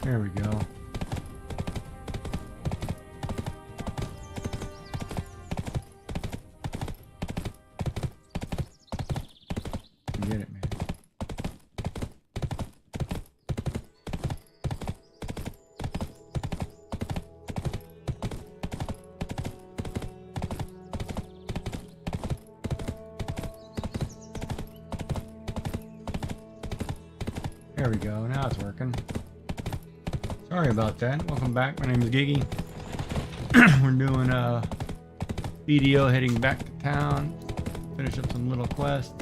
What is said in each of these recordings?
There we go. Get it, man. There we go. Now it's working. Sorry about that. Welcome back. My name is Giggy. We're doing a video heading back to town. Finish up some little quests.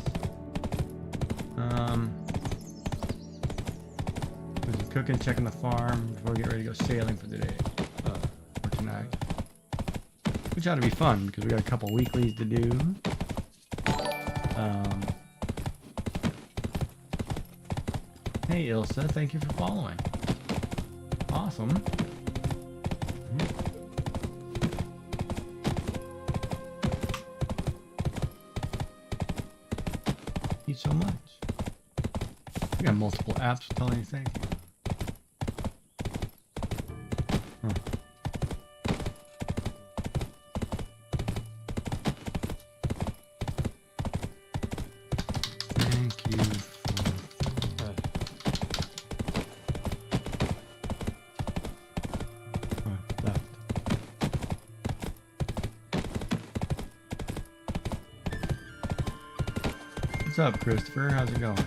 Doing some cooking, checking the farm before we get ready to go sailing for the day. For tonight. Which ought to be fun because we got a couple weeklies to do. Hey Ilsa, thank you for following. Awesome. Thank you so much. We got multiple apps telling you thank you. Huh. Thank you for that. What's up, Christopher? How's it going?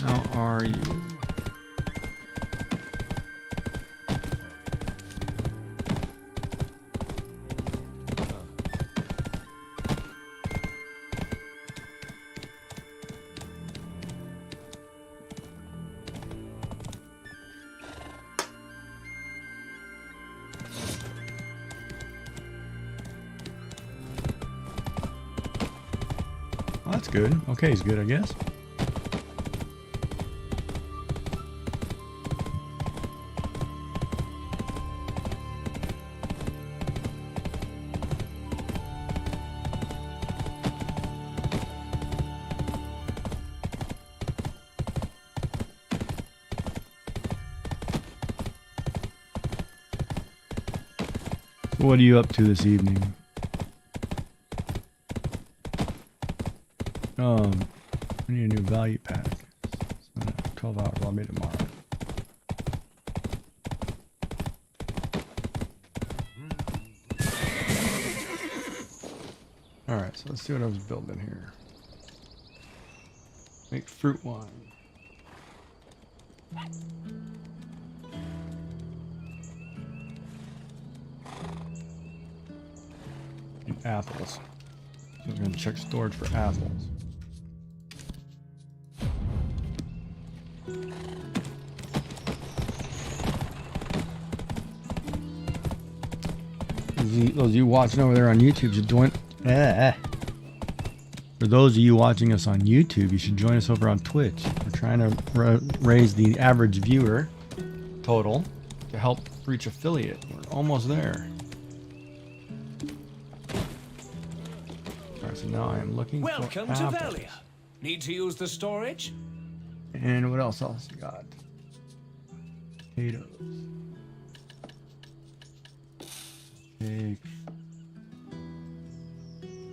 How are you? Well, that's good. Okay, is good, I guess. So what are you up to this evening? I need a new value pack. So 12 hours, I'll be tomorrow. Alright, so let's see what I was building here. Make fruit wine. And apples. So we're going to check storage for apples. Those of you watching over there on YouTube should join. For those of you watching us on YouTube, you should join us over on Twitch. We're trying to raise the average viewer total to help reach affiliate. We're almost there. Alright, so now I am looking for apples. Welcome to Valia. Need to use the storage? And what else you got? Potatoes. Cake.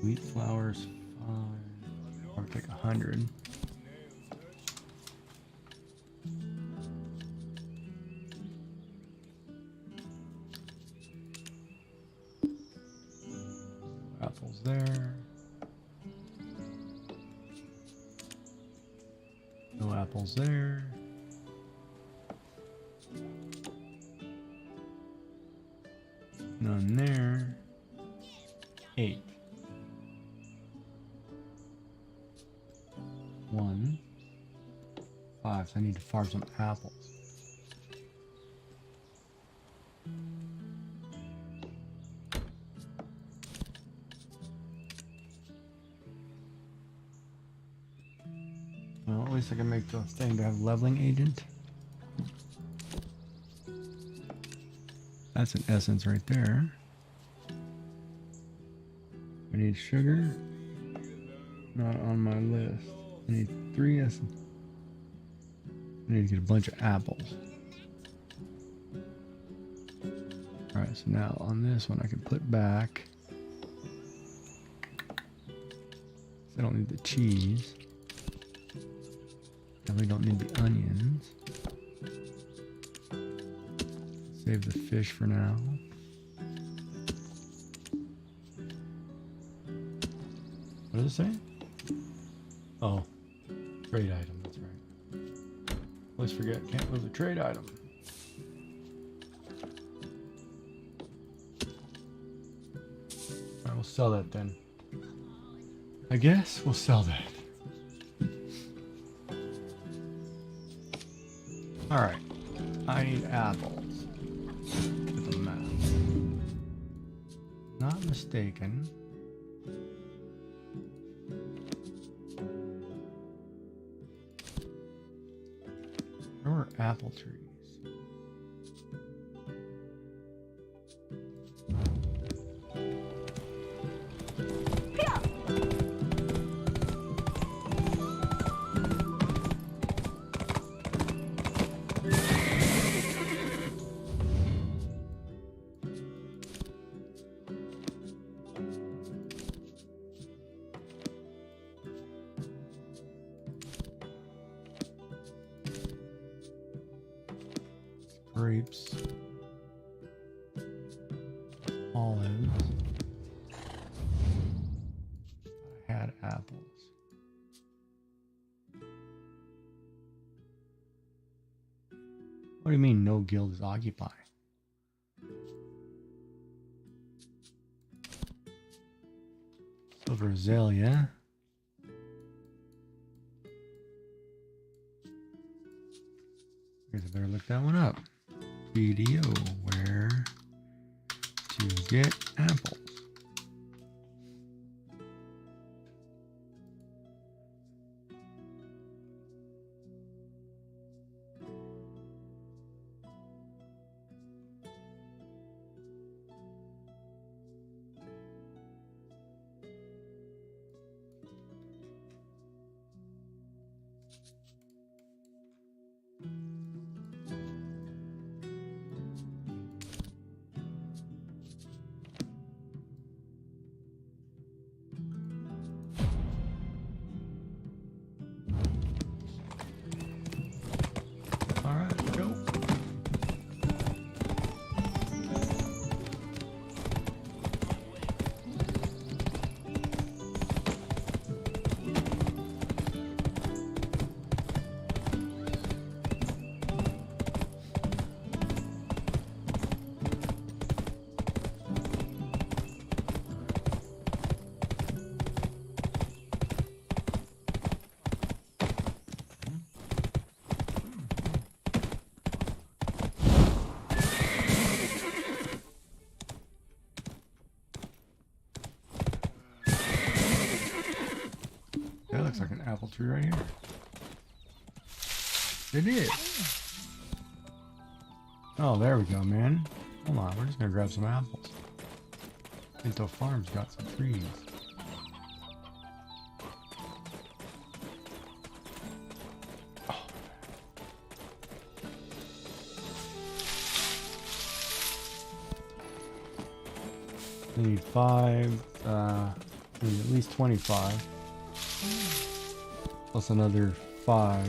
Wheat flours, 5. I'll take 100. Apples there. No apples there. None there. 8. 1. 5. So I need to farm some apples. Well, at least I can make the thing to have leveling agent. That's an essence right there. I need sugar. Not on my list. I need 3 I need to get a bunch of apples. Alright, so now on this one I can put back. I don't need the cheese. And we don't need the onions. Save the fish for now. What does it say? Oh, trade item, that's right. Always forget, can't lose a trade item. Alright, we'll sell that then. I guess we'll sell that. Alright, I need apples. Look at the map. Not mistaken. There were apple trees. Grapes, olives. I had apples. What do you mean no guild is occupied? Silver azalea. I guess I better look that one up. Video where to get apples. That looks like an apple tree right here. It is. Oh, there we go, man. Hold on, we're just gonna grab some apples. Pinto Farm's got some trees. Oh. We need 5, we need at least 25. Plus another 5.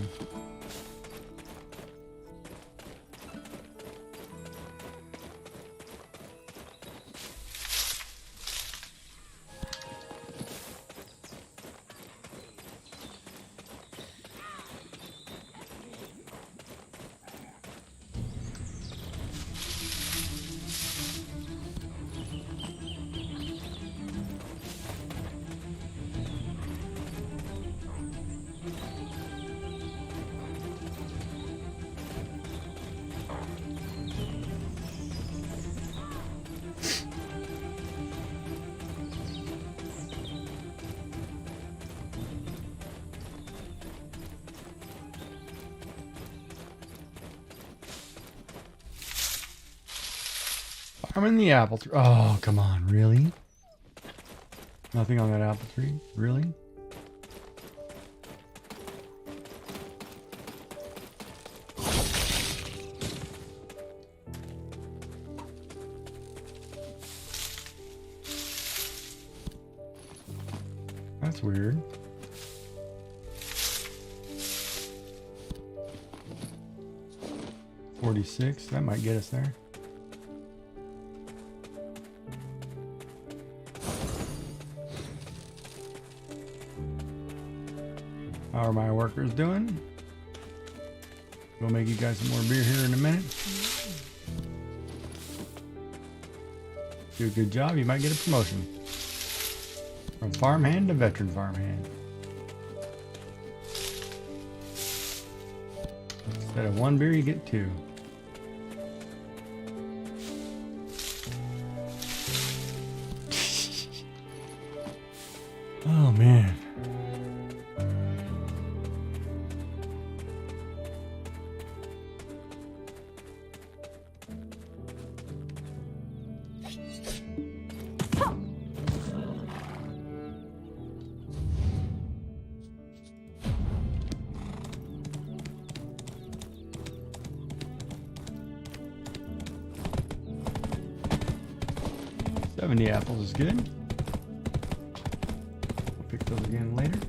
I'm in the apple tree. Oh, come on, really? Nothing on that apple tree? Really? That's weird. $46. That might get us there. How are my workers doing? We'll make you guys some more beer here in a minute. Do a good job, you might get a promotion. From farmhand to veteran farmhand. Instead of one beer, you get two. Oh man. The apples is good. I'll pick those again later.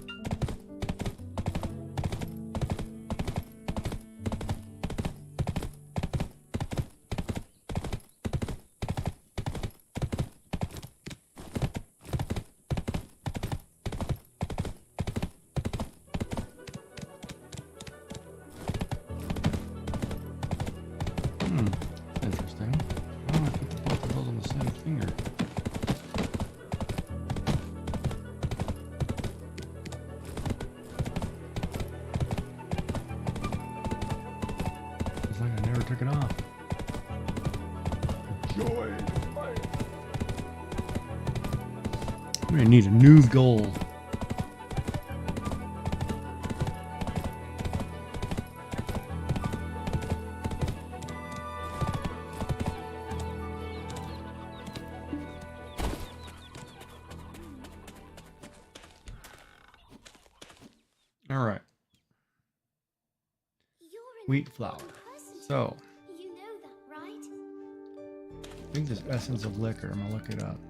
Interesting. Why don't I put both of those on the same finger? Took it off. Joy. I'm gonna need a new goal. All right. Wheat flour. So, you know that, right? I think this essence of liquor. I'm gonna look it up.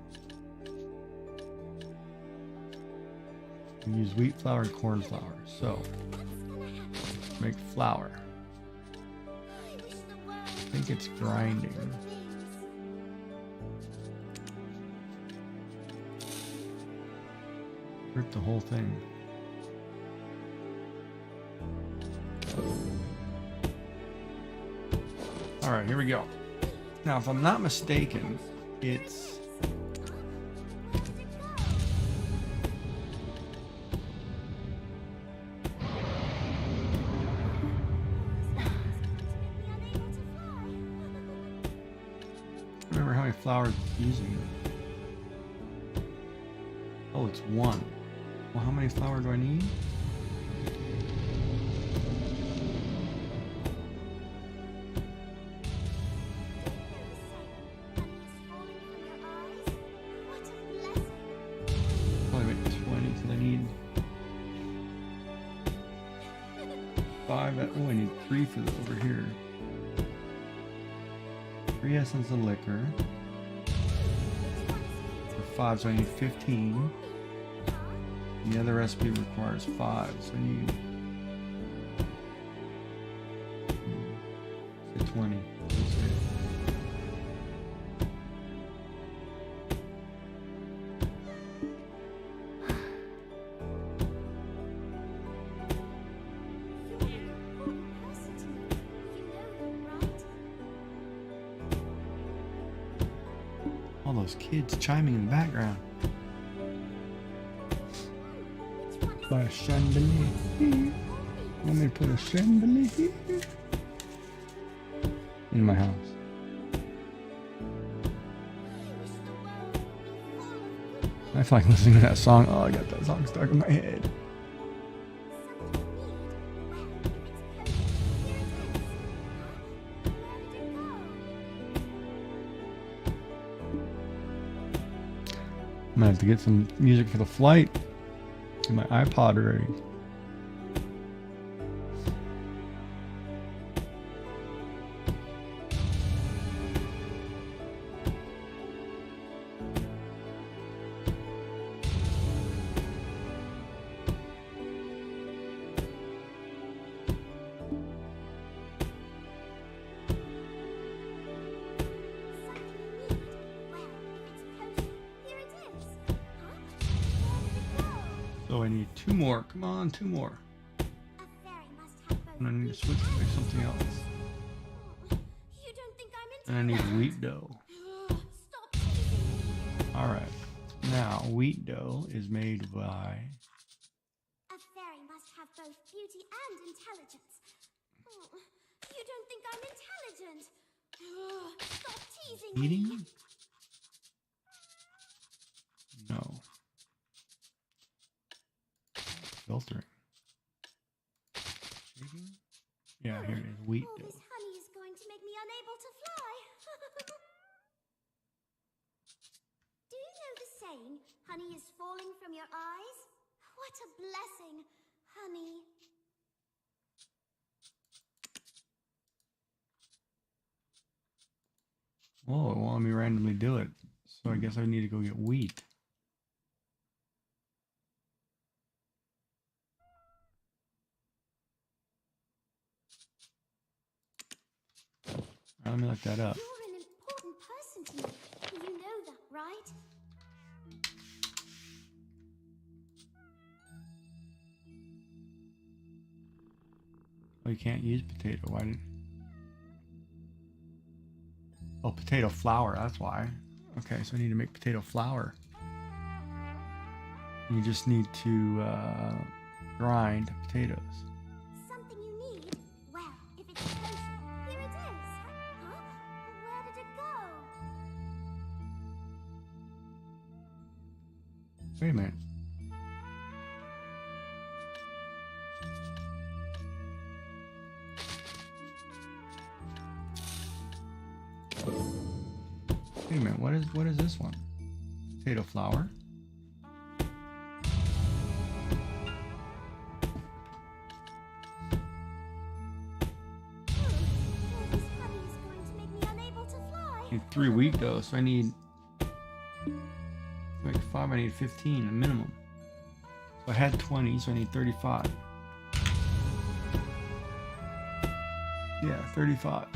We use wheat flour and corn flour. So, make flour. I think it's grinding. Rip the whole thing. All right, here we go. Now, if I'm not mistaken, it's remember how many flour it's using. Oh, it's one. Well, how many flour do I need? Oh, I need 3 for the over here. 3 essence of liquor. For 5, so I need 15. And the other recipe requires 5, so I need 20. All those kids chiming in the background. By a chandelier. Want me to put a chandelier in my house? I feel like listening to that song. Oh, I got that song stuck in my head. I'm gonna have to get some music for the flight. Get my iPod ready. So I need 2 more. Come on, 2 more. A fairy must have both. And I need to switch to make something else. You don't think I'm And I need intelligent? wheat dough. Stop teasing me. Alright. Now, wheat dough is made by... A fairy must have both beauty and intelligence. You don't think I'm intelligent? Stop teasing me. Eating? No. Filtering. Shaking? Yeah, here it is. Wheat All dough. this honey is going to make me unable to fly. Do you know the saying, honey is falling from your eyes? What a blessing, honey. Oh, it won't let me randomly do it. So I guess I need to go get wheat. Let me look that up. You're an important person to me. You know that, right? Oh, you can't use potato. Why didn't... Oh, potato flour. That's why. Okay, so I need to make potato flour. You just need to grind potatoes. Something you need? Well, if it's a potion, here it is. Huh? Where did it go? Wait a minute. Wait a minute. What is this one? Potato flour? All this honey is going to make me unable to fly. I need 3 wheat dough, so I need like 5. I need 15, a minimum. So I had 20, so I need 35. Yeah, 35.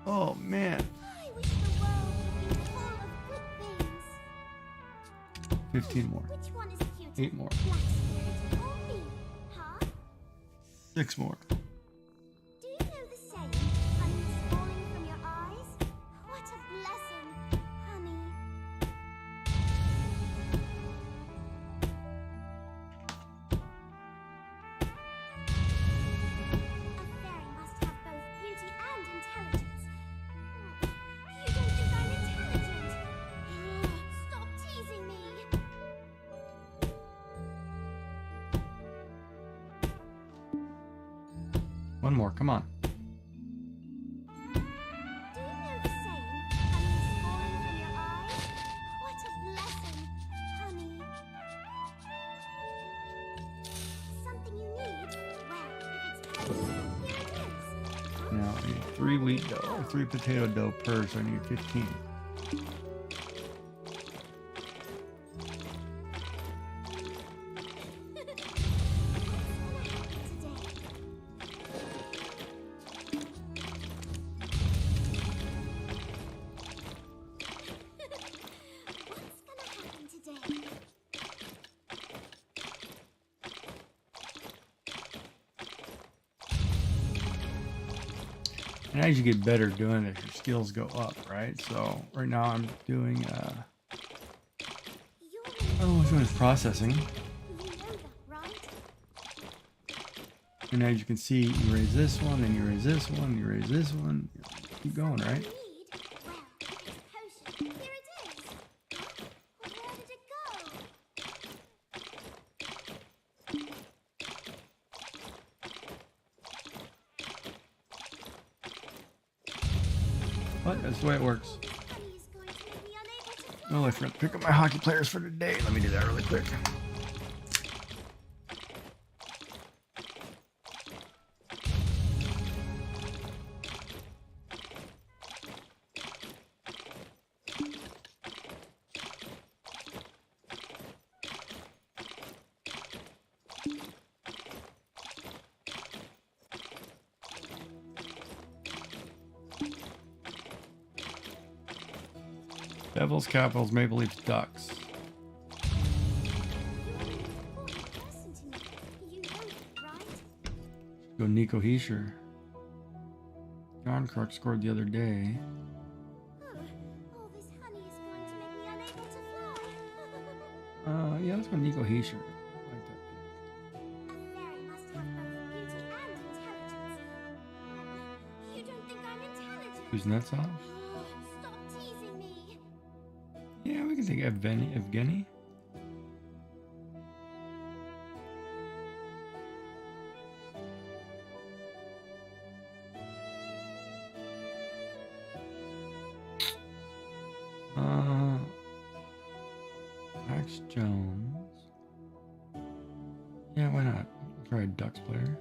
Oh man. I wish the world would be full of good things. 15 more. Which one is cute? 8 more. Black spirit or me? Huh? 6 more. Do you know the saying, honey is falling from your eyes? What a blessing, honey. A fairy must have both beauty and intelligence. You don't think I'm intelligent? Stop teasing me. One more. Come on. Do you know the saying, honey is falling from your eyes? What a blessing, honey. Something you need? Well, if it's potion, here it is. Now I need 3 wheat dough, or 3 potato dough per, so I need 15. What's gonna happen today? And as you get better doing it, your skills go up, right? So right now I'm doing, You're oh, which one is processing. you know that, right? And as you can see, you raise this one, then you raise this one, you raise this one. Keep going, right? Need? Well, if it's potion, here it is. Huh? Where did it go? But that's the way it works. This honey is going to make me unable to fly. Oh, I forgot to pick up my hockey players for today. Let me do that really quick. Devils, Capitals, Maple Leafs, Ducks. You're an important person go Nico Heischer. John Clark scored the other day. Oh, all this honey is going to make me unable to fly. Yeah, let's go Nico Heischer. I like that pick. A fairy must have both beauty and intelligence. You don't think I'm intelligent? Kuznetsov? Stop teasing me. Yeah, we can take Evgeny. Max Jones. Yeah, why not? Try a Ducks player.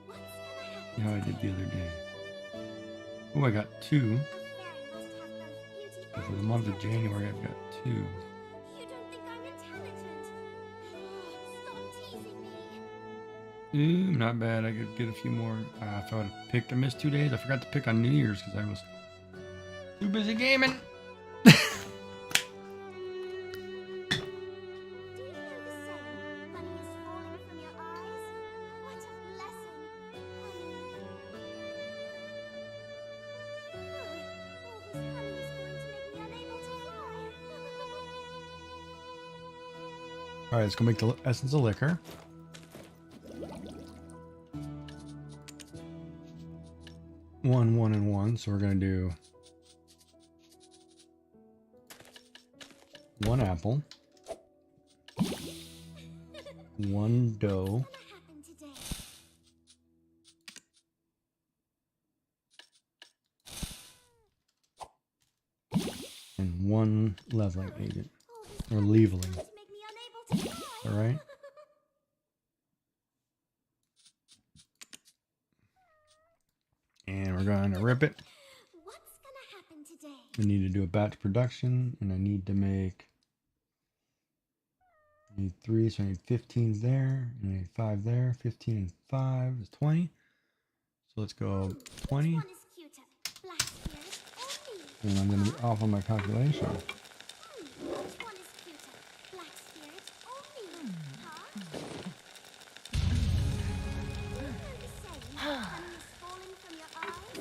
What's gonna happen? See how I did the other day. Oh, I got 2. A fairy must have both beauty So and for the month of intelligence. January, I've got 2. You don't think I'm intelligent? Stop teasing me. Ooh, not bad. I could get a few more. If I would have picked, I missed 2 days. I forgot to pick on New Year's because I was too busy gaming. Do you know the saying, honey is falling from your eyes? What a blessing, honey. All this honey is going to make me unable to fly. All right, let's go make the essence of liquor. One, and 1. So we're gonna do 1 apple, 1 dough, What's gonna happen today? and 1 leveling agent. All this Or honey is leveling. going to make me unable to fly. All right. And we're going to rip it. What's gonna happen today? We need to do a batch production, and I need to make. I need 3, so I need 15 there, and I need 5 there. 15 and 5 is 20. So let's go 20, Which one is cuter? Black spirit or me? and I'm going to be off on my calculation. Which one is cuter? Black spirit or me? Huh? Do you know the saying, honey is falling from your eyes?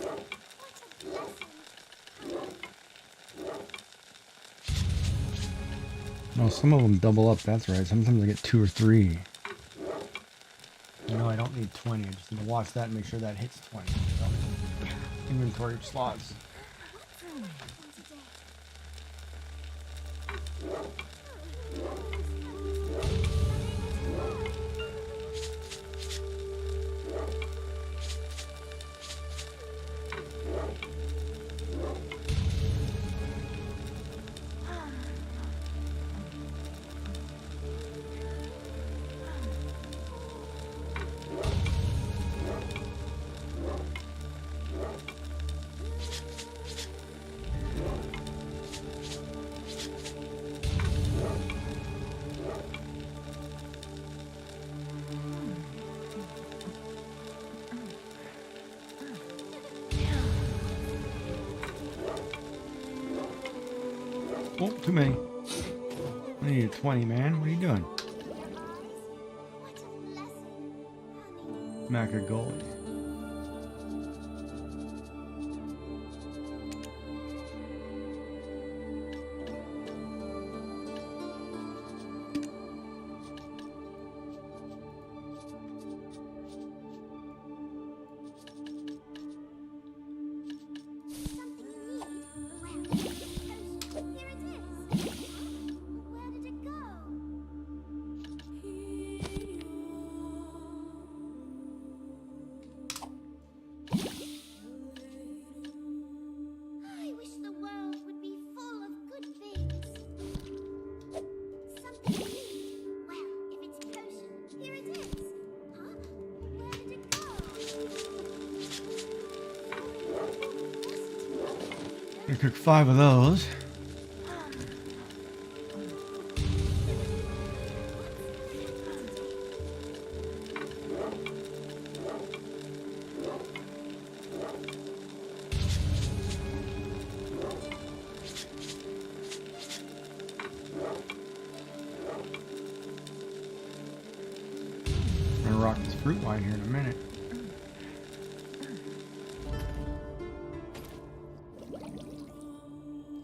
What a blessing, honey. No, some of them double up. That's right. Sometimes I get 2 or 3. No, I don't need 20. I just need to watch that and make sure that hits 20. So, inventory slots. What's gonna happen today? Oh, too many. I need 20, man. What are you doing? What a blessing, honey. Smack a goalie. Something you need? Well, here it is. Where did it go? I wish the world would be full of good things. Something you need? Well, if it's potion, here it is. Huh? Where did it go? I cook 5 of those. I'm gonna rock this fruit wine here in a minute.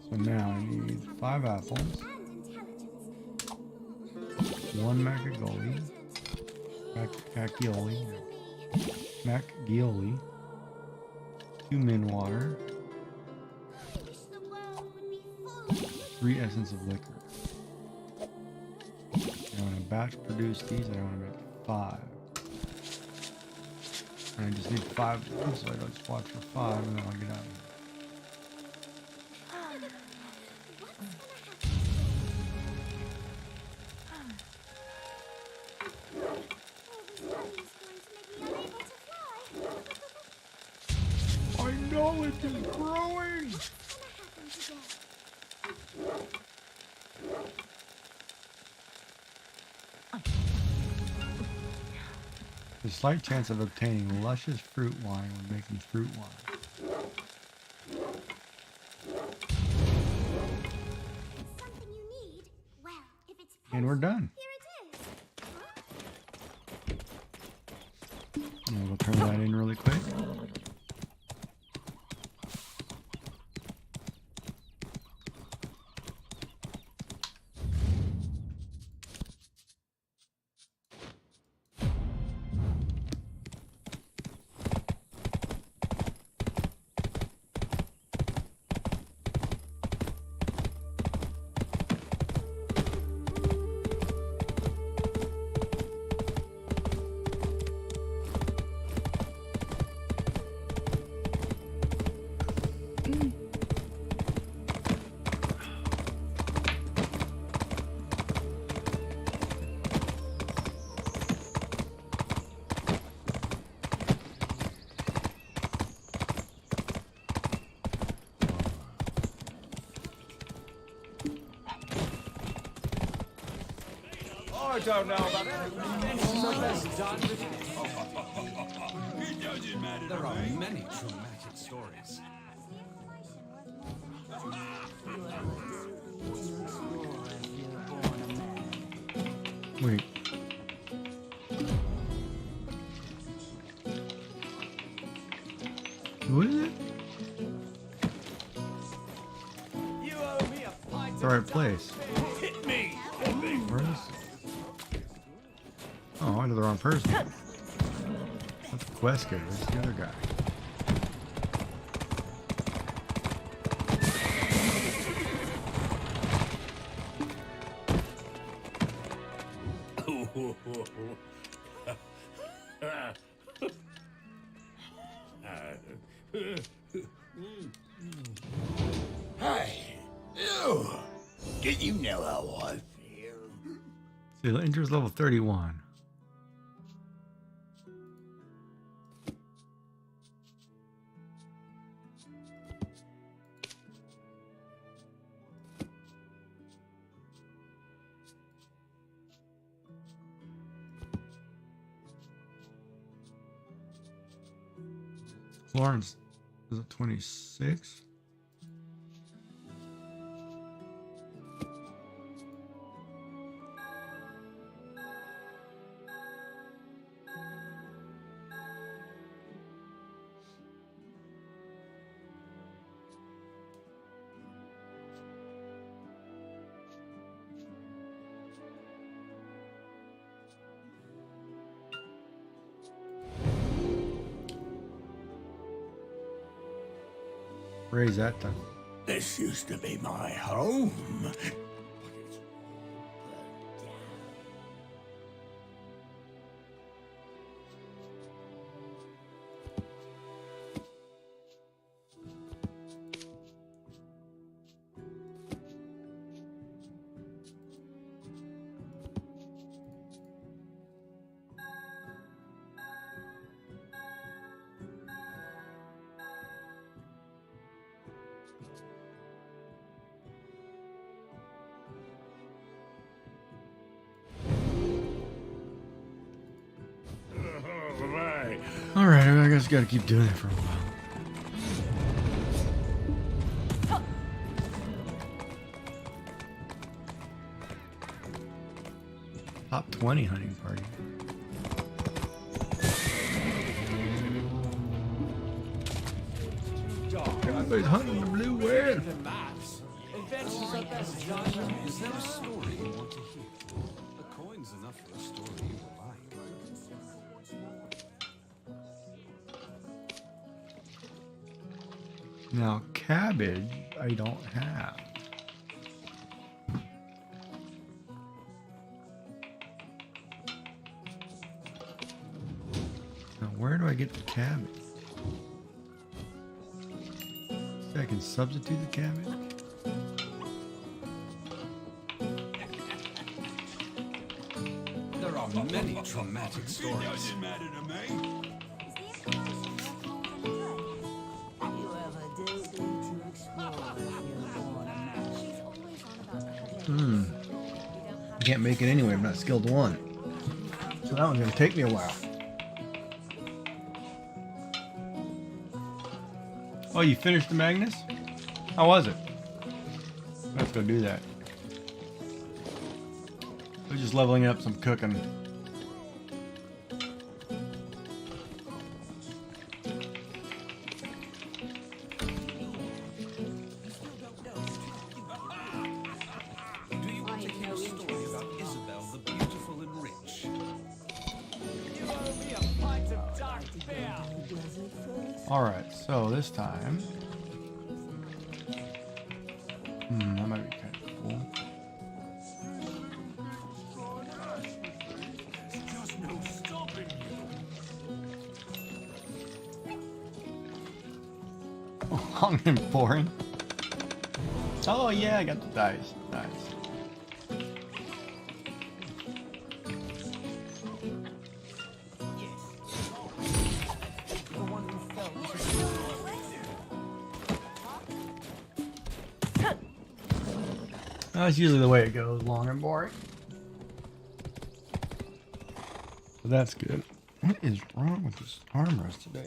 So now I need 5 apples, 1 macchioli, 2 min water, 3 essence of liquor. I want to batch produce these. I want to make 5. And I just need 5 of them, so I just watch for 5 and then I'll get out of here. I know it is growing! The slight chance of obtaining luscious fruit wine when making fruit wine. Something you need? Well, if it's And we're done. here it is. And we'll turn that in really quick. I don't know about anything so that's done with it. It doesn't matter. There are many traumatic stories. Wait. Who is it? You owe me a pint It's the right place. Hit me! Where is? Oh, I went to the wrong person. That's Quesker. Where's the other guy? Hey, you. Did you know how I feel? See, the injury's level 31. Florence is at 26. Raise that time. This used to be my home. But it's all burned down. Alright, I guess gotta keep doing it for a while. Top 20 hunting party. Somebody's hunting the blue whale. The maths. Inventions are best, Joshua. Is there a story you want to hear? A coin's enough for a story you will like. Now, cabbage, I don't have. Now, where do I get the cabbage? So I can substitute the cabbage? There are many traumatic stories. Doesn't matter to me. You ever do need to explore if you want to She's always on about the I can't make it anyway. I'm not skilled one. So that one's gonna take me a while. Oh, you finished the Magnus? How was it? Let's go do that. We're just leveling up some cooking. Do you want to hear a story about Isabel the Beautiful and Rich? You owe me a pint of dark beer. Alright, so this time. That might be kind of cool. There's just no stopping you. Long and boring. Oh yeah, I got the dice. Nice. That's usually the way it goes, long and boring. So that's good. What is wrong with this armrest today?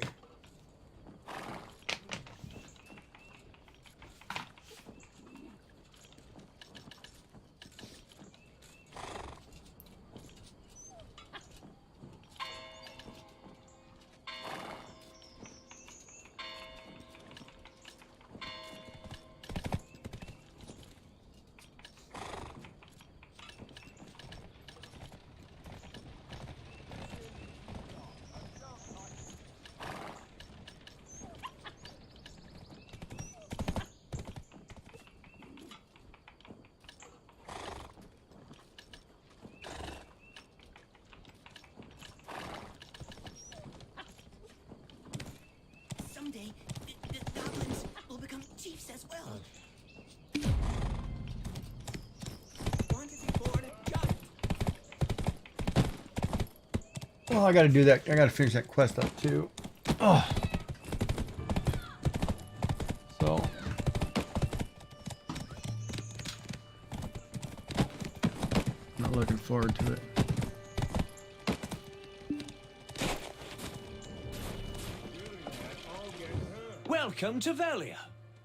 Someday, the goblins will become chiefs as well. Oh, I gotta do that. I gotta finish that quest up too. Oh. So. Not looking forward to it. Welcome to Velia.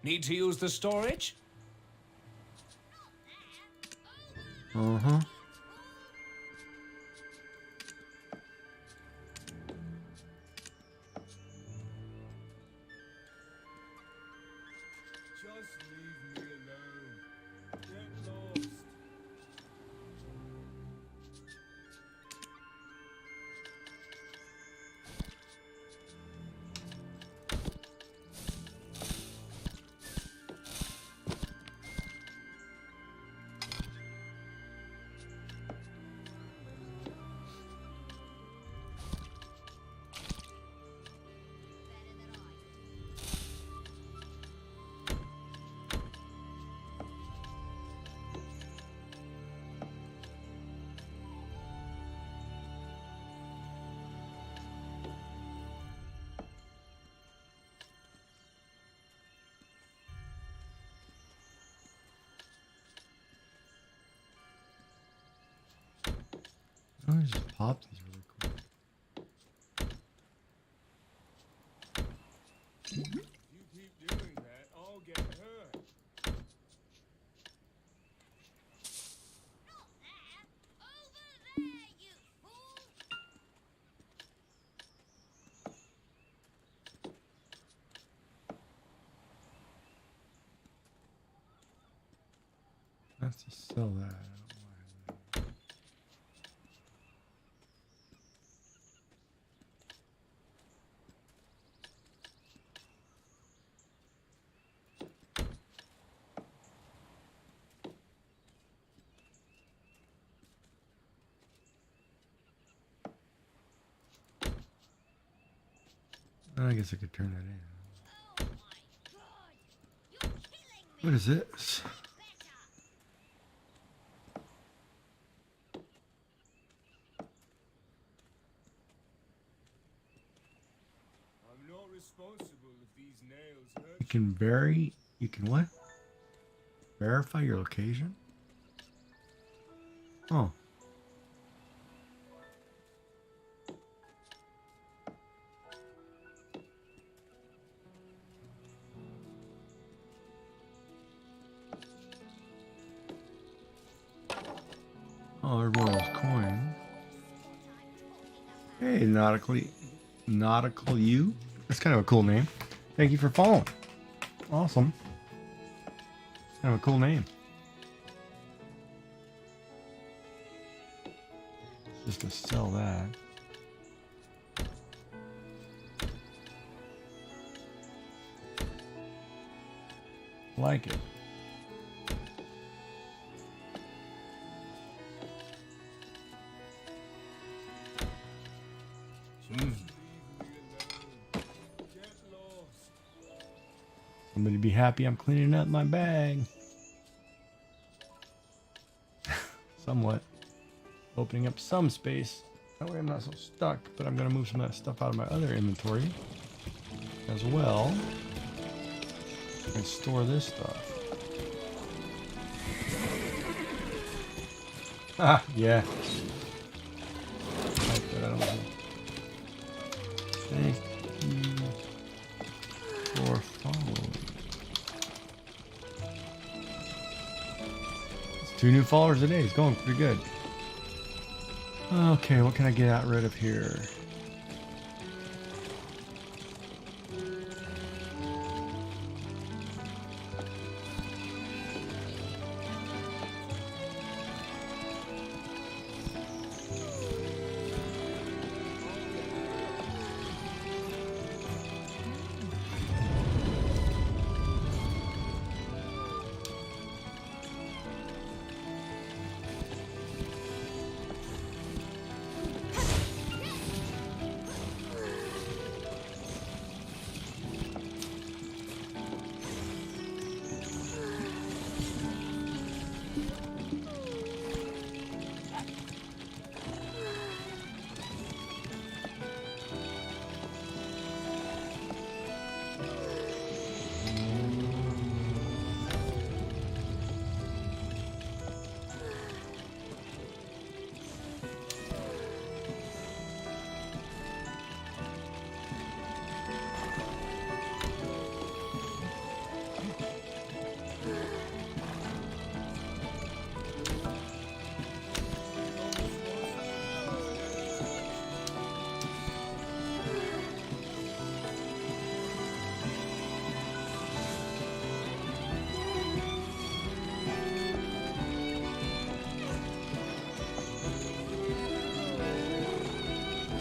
Need to use the storage? Uh-huh. Just leave me alone. Get lost. Oh, I just pop these really quick. If you keep doing that, I'll get hurt. Over there, you fool! Sell that. I guess I could turn that in. What is this? I'm not responsible if these nails hurt. You can what? Verify your location? Oh. Oh, everyone has coins. Hey, Nautical U. That's kind of a cool name. Thank you for following. Awesome. Kind of a cool name. Just to sell that. Like it. Somebody be happy I'm cleaning up my bag. Somewhat. Opening up some space. That way I'm not so stuck, but I'm going to move some of that stuff out of my other inventory as well. And store this stuff. Ah, yeah. But I don't know. Thank you for following. It's 2 new followers a day. It's going pretty good. Okay, what can I get rid of here?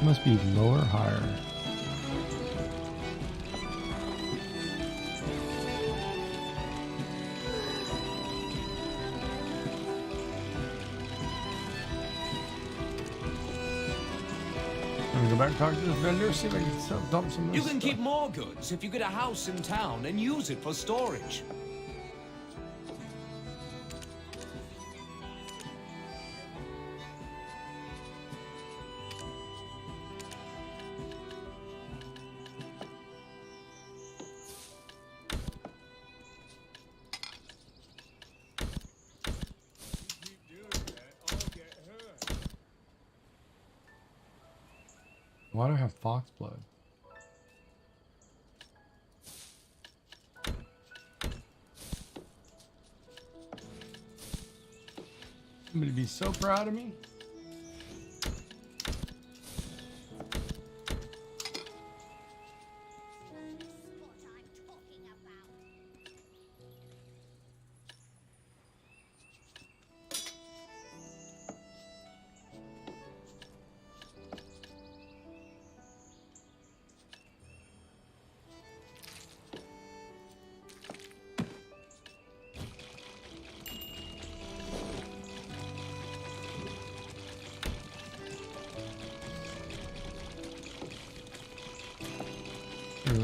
Must be lower or higher. I'm gonna go back and talk to this vendor, see if I can dump some of this You can stuff. keep more goods if you get a house in town and use it for storage. Keep doing that, I'll get hurt. Why do I have fox blood? Somebody be so proud of me. What I'm talking about.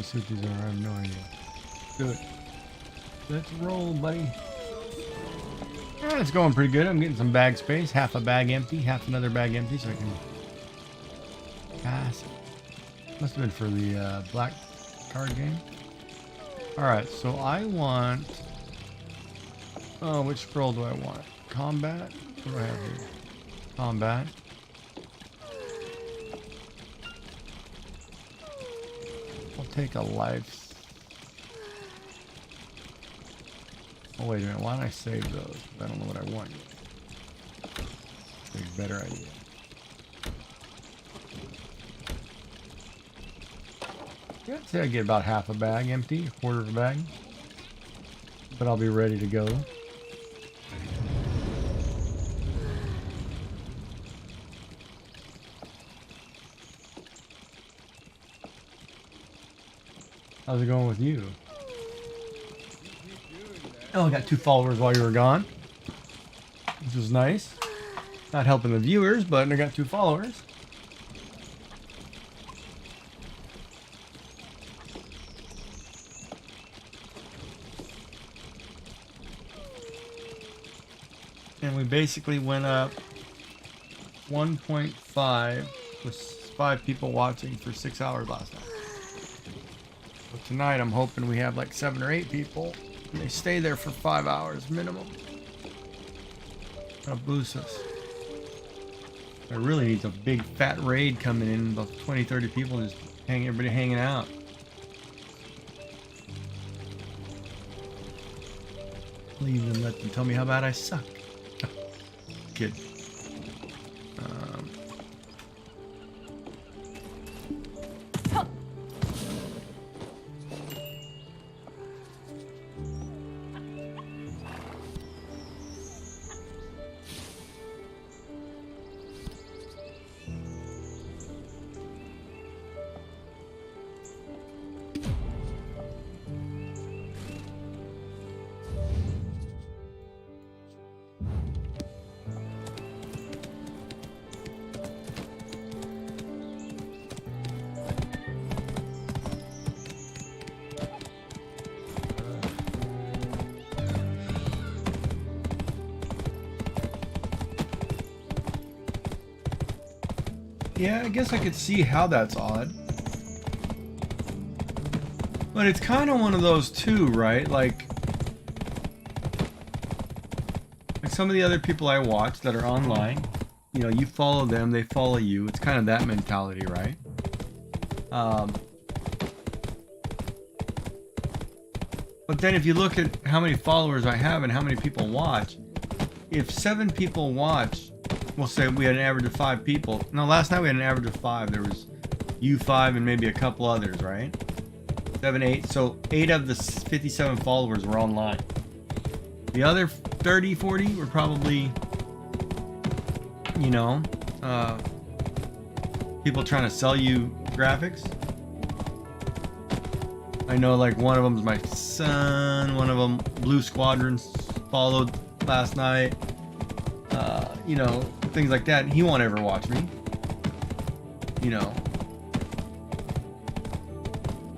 see what these are. I have no idea. Do it. Let's roll, buddy. It's going pretty good. I'm getting some bag space. Half a bag empty, half another bag empty, so I can pass. Must have been for the black card game. Alright, so I want... Oh, which scroll do I want? Combat? What do I have here? Combat. I'll take a life. Oh, wait a minute. Why don't I save those? I don't know what I want yet. Make a better idea. Yeah, I'd say I get about half a bag empty, a quarter of a bag. But I'll be ready to go. How's it going with you? Oh, I got 2 followers while you were gone, which was nice. Not helping the viewers, but I got 2 followers. And we basically went up 1.5 with 5 people watching for 6 hours last night. So tonight I'm hoping we have like 7 or 8 people. And they stay there for 5 hours minimum. That'll boost us. I really need a big fat raid coming in, about 20, 30 people, just everybody hanging out. Leave them, let them tell me how bad I suck. Kid. Yeah, I guess I could see how that's odd. But it's kind of one of those too, right? Like some of the other people I watch that are online, you know, you follow them, they follow you. It's kind of that mentality, right? But then if you look at how many followers I have and how many people watch, if 7 people watch, we'll say we had an average of 5 people. No, last night we had an average of 5. There was you 5 and maybe a couple others, right? 7, 8. So 8 of the 57 followers were online. The other 30, 40 were probably, you know, people trying to sell you graphics. I know, like, one of them's my son. One of them, Blue Squadrons, followed last night. You know, things like that. He won't ever watch me. You know.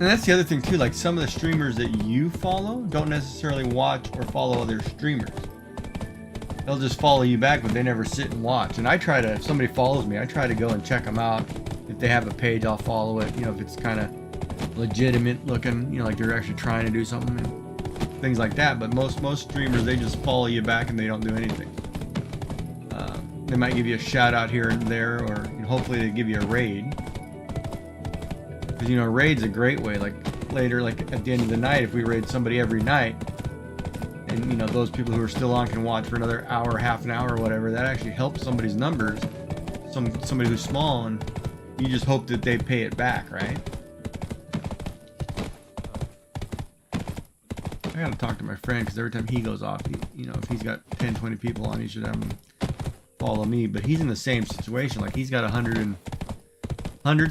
And that's the other thing too. Like, some of the streamers that you follow don't necessarily watch or follow other streamers. They'll just follow you back, but they never sit and watch. And I try to, if somebody follows me, I try to go and check them out. If they have a page, I'll follow it. You know, if it's kind of legitimate looking, you know, like they're actually trying to do something and things like that. But most streamers, they just follow you back and they don't do anything. They might give you a shout out here and there, or, you know, hopefully they give you a raid. Because, you know, raid's a great way. Like later, like at the end of the night, if we raid somebody every night, and, you know, those people who are still on can watch for another hour, half an hour, or whatever, that actually helps somebody's numbers. Somebody who's small, and you just hope that they pay it back, right? I gotta talk to my friend, because every time he goes off, you know, if he's got 10, 20 people on, he should have them follow me. But he's in the same situation. Like, he's got 100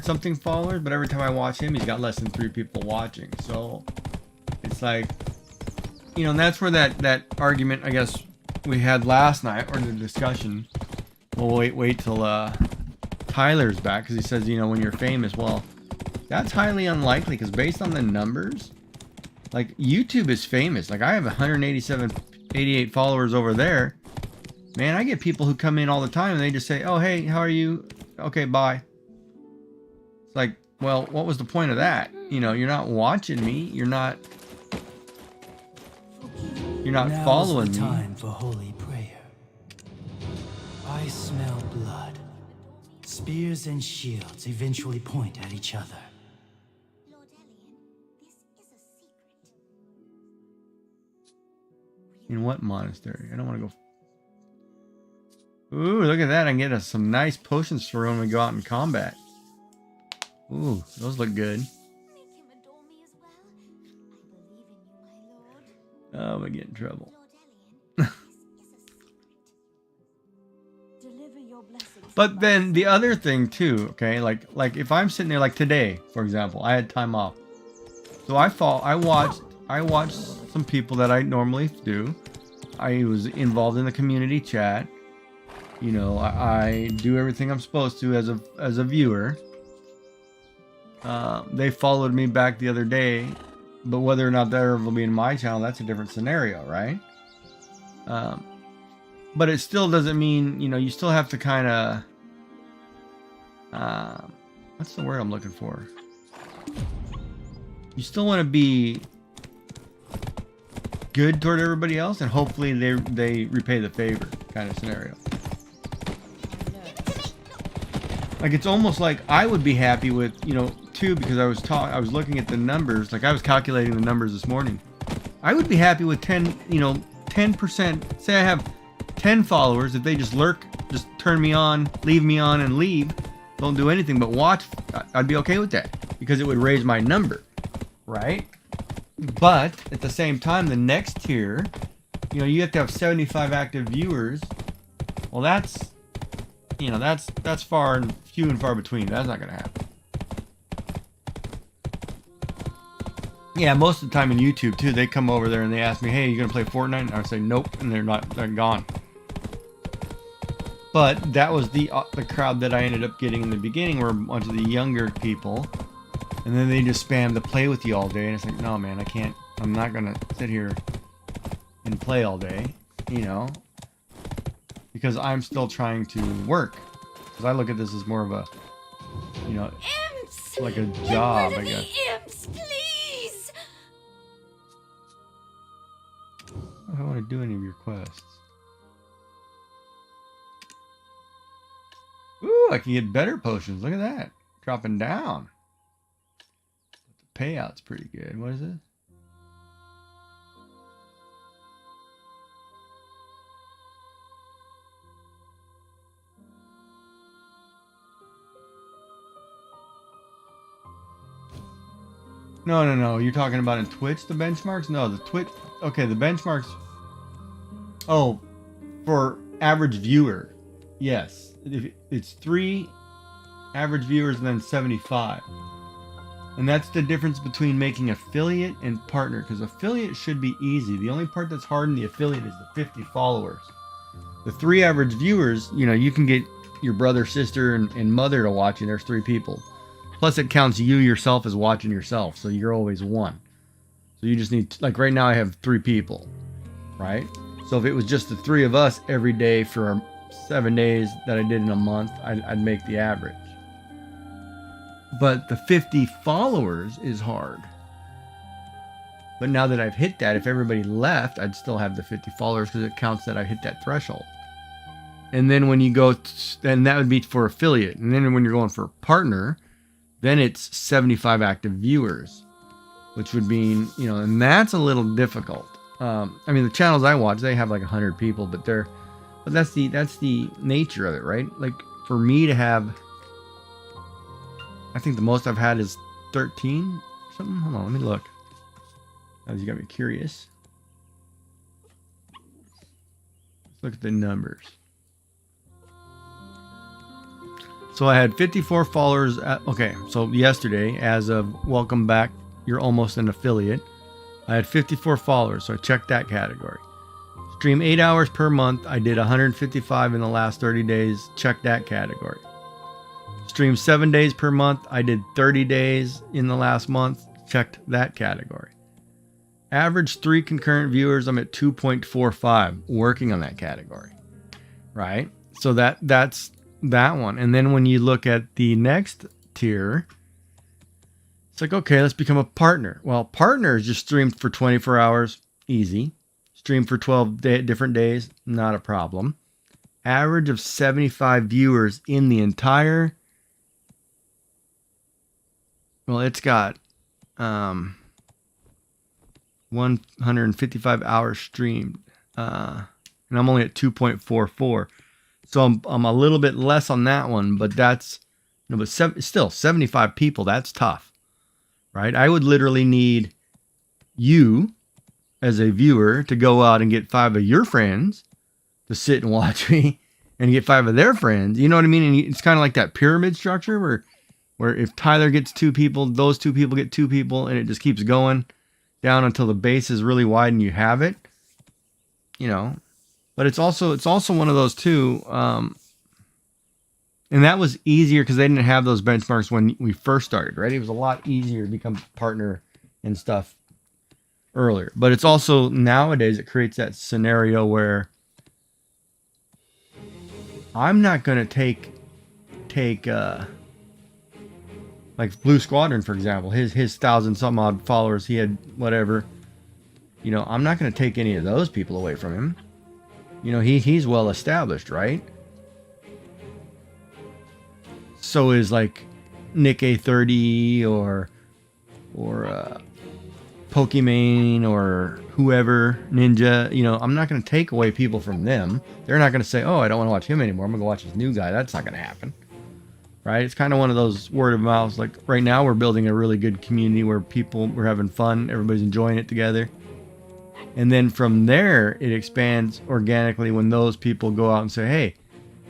something followers, but every time I watch him, he's got less than 3 people watching. So it's like, you know, and that's where that argument, I guess, we had last night, or the discussion. We'll wait till Tyler's back, because he says, you know, when you're famous, well, That's highly unlikely because based on the numbers, like YouTube is famous. Like I have 88 followers over there. Man, I get people who come in all the time and they just say, "Oh, hey, how are you? Okay, bye." It's like, well, what was the point of that? You know, you're not watching me. You're not Now's following the me. time for holy prayer. I smell blood. Spears and shields eventually point at each other. Lord Elian, this is a secret. In what monastery? I don't want to go. Ooh, look at that. I can get us some nice potions for when we go out in combat. Ooh, those look good. Make him adore me as well. I believe in you, my lord. Oh, I get in trouble. Lord Elian, this is a secret. Deliver your blessings. But then the other thing too, okay, like if I'm sitting there like today, for example, I had time off. So I watched some people that I normally do. I was involved in the community chat. You know, I do everything I'm supposed to as a viewer. They followed me back the other day, but whether or not they're will be in my channel, that's a different scenario, right? But it still doesn't mean, you know, you still have to kind of, what's the word I'm looking for? You still want to be good toward everybody else, and hopefully they repay the favor kind of scenario. Like it's almost like I would be happy with, you know, too, because I was looking at the numbers, like I was calculating the numbers this morning. I would be happy with 10%. Say I have 10 followers, if they just lurk, just turn me on, leave me on, and leave, don't do anything but watch, I'd be okay with that because it would raise my number, right? But at the same time, the next tier, you know, you have to have 75 active viewers. Well, that's, you know, that's few and far between. That's not gonna happen. Yeah, most of the time in YouTube too, they come over there and they ask me, "Hey, you gonna play Fortnite?" And I say, "Nope," and they're gone. But that was the crowd that I ended up getting in the beginning, were a bunch of the younger people, and then they just spam to play with you all day, and it's like, no, man, I can't. I'm not gonna sit here and play all day, you know, because I'm still trying to work. Because I look at this as more of a, you know, Imps! like a job, Get I rid of guess. the imps, please! I don't know if I want to do any of your quests. Ooh, I can get better potions. Look at that. Dropping down. The payout's pretty good. What is it? No. You're talking about in Twitch, the benchmarks? No, the Twitch. Okay, the benchmarks. Oh, for average viewer. Yes. It's 3 average viewers and then 75. And that's the difference between making affiliate and partner, because affiliate should be easy. The only part that's hard in the affiliate is the 50 followers. The 3 average viewers, you know, you can get your brother, sister, and mother to watch you. There's 3 people. Plus it counts you yourself as watching yourself, so you're always 1. So you just need, like right now I have 3 people, right? So if it was just the 3 of us every day for 7 days that I did in a month, I'd make the average. But the 50 followers is hard. But now that I've hit that, if everybody left, I'd still have the 50 followers because it counts that I hit that threshold. And then when you go, then that would be for affiliate. And then when you're going for partner, then it's 75 active viewers, which would mean, you know, and that's a little difficult. I mean, the channels I watch, they have like 100 people, but that's the nature of it, right? Like for me to have, I think the most I've had is 13 or something. Hold on, let me look. As you got me curious. Let's look at the numbers. So I had 54 followers. Okay, so yesterday, as of welcome back, you're almost an affiliate. I had 54 followers, so I checked that category. Stream 8 hours per month. I did 155 in the last 30 days. Check that category. stream 7 days per month. I did 30 days in the last month. Checked that category. Average 3 concurrent viewers, I'm at 2.45, working on that category. Right? So that's that one. And then when you look at the next tier, it's like, okay, let's become a partner. Well, partner is just streamed for 24 hours, easy. Stream for 12 different days, not a problem. Average of 75 viewers in the entire. Well, it's got 155 hours streamed, and I'm only at 2.44. So I'm a little bit less on that one, but that's, but still 75 people. That's tough, right? I would literally need you as a viewer to go out and get 5 of your friends to sit and watch me, and get 5 of their friends. You know what I mean? And it's kind of like that pyramid structure where if Tyler gets 2 people, those 2 people get 2 people, and it just keeps going down until the base is really wide and you have it. You know, but it's also one of those too. And that was easier because they didn't have those benchmarks when we first started, right? It was a lot easier to become partner and stuff earlier. But it's also nowadays it creates that scenario where I'm not going to take like Blue Squadron, for example, his 1,000 some odd followers, he had whatever, you know, I'm not going to take any of those people away from him. You know, he's well established, right? So is like Nick A30 or Pokimane or whoever, Ninja. You know, I'm not going to take away people from them. They're not going to say, oh, I don't want to watch him anymore, I'm going to go watch this new guy. That's not going to happen. Right? It's kind of one of those word of mouth. Like right now we're building a really good community where we're having fun. Everybody's enjoying it together. And then from there, it expands organically when those people go out and say, hey,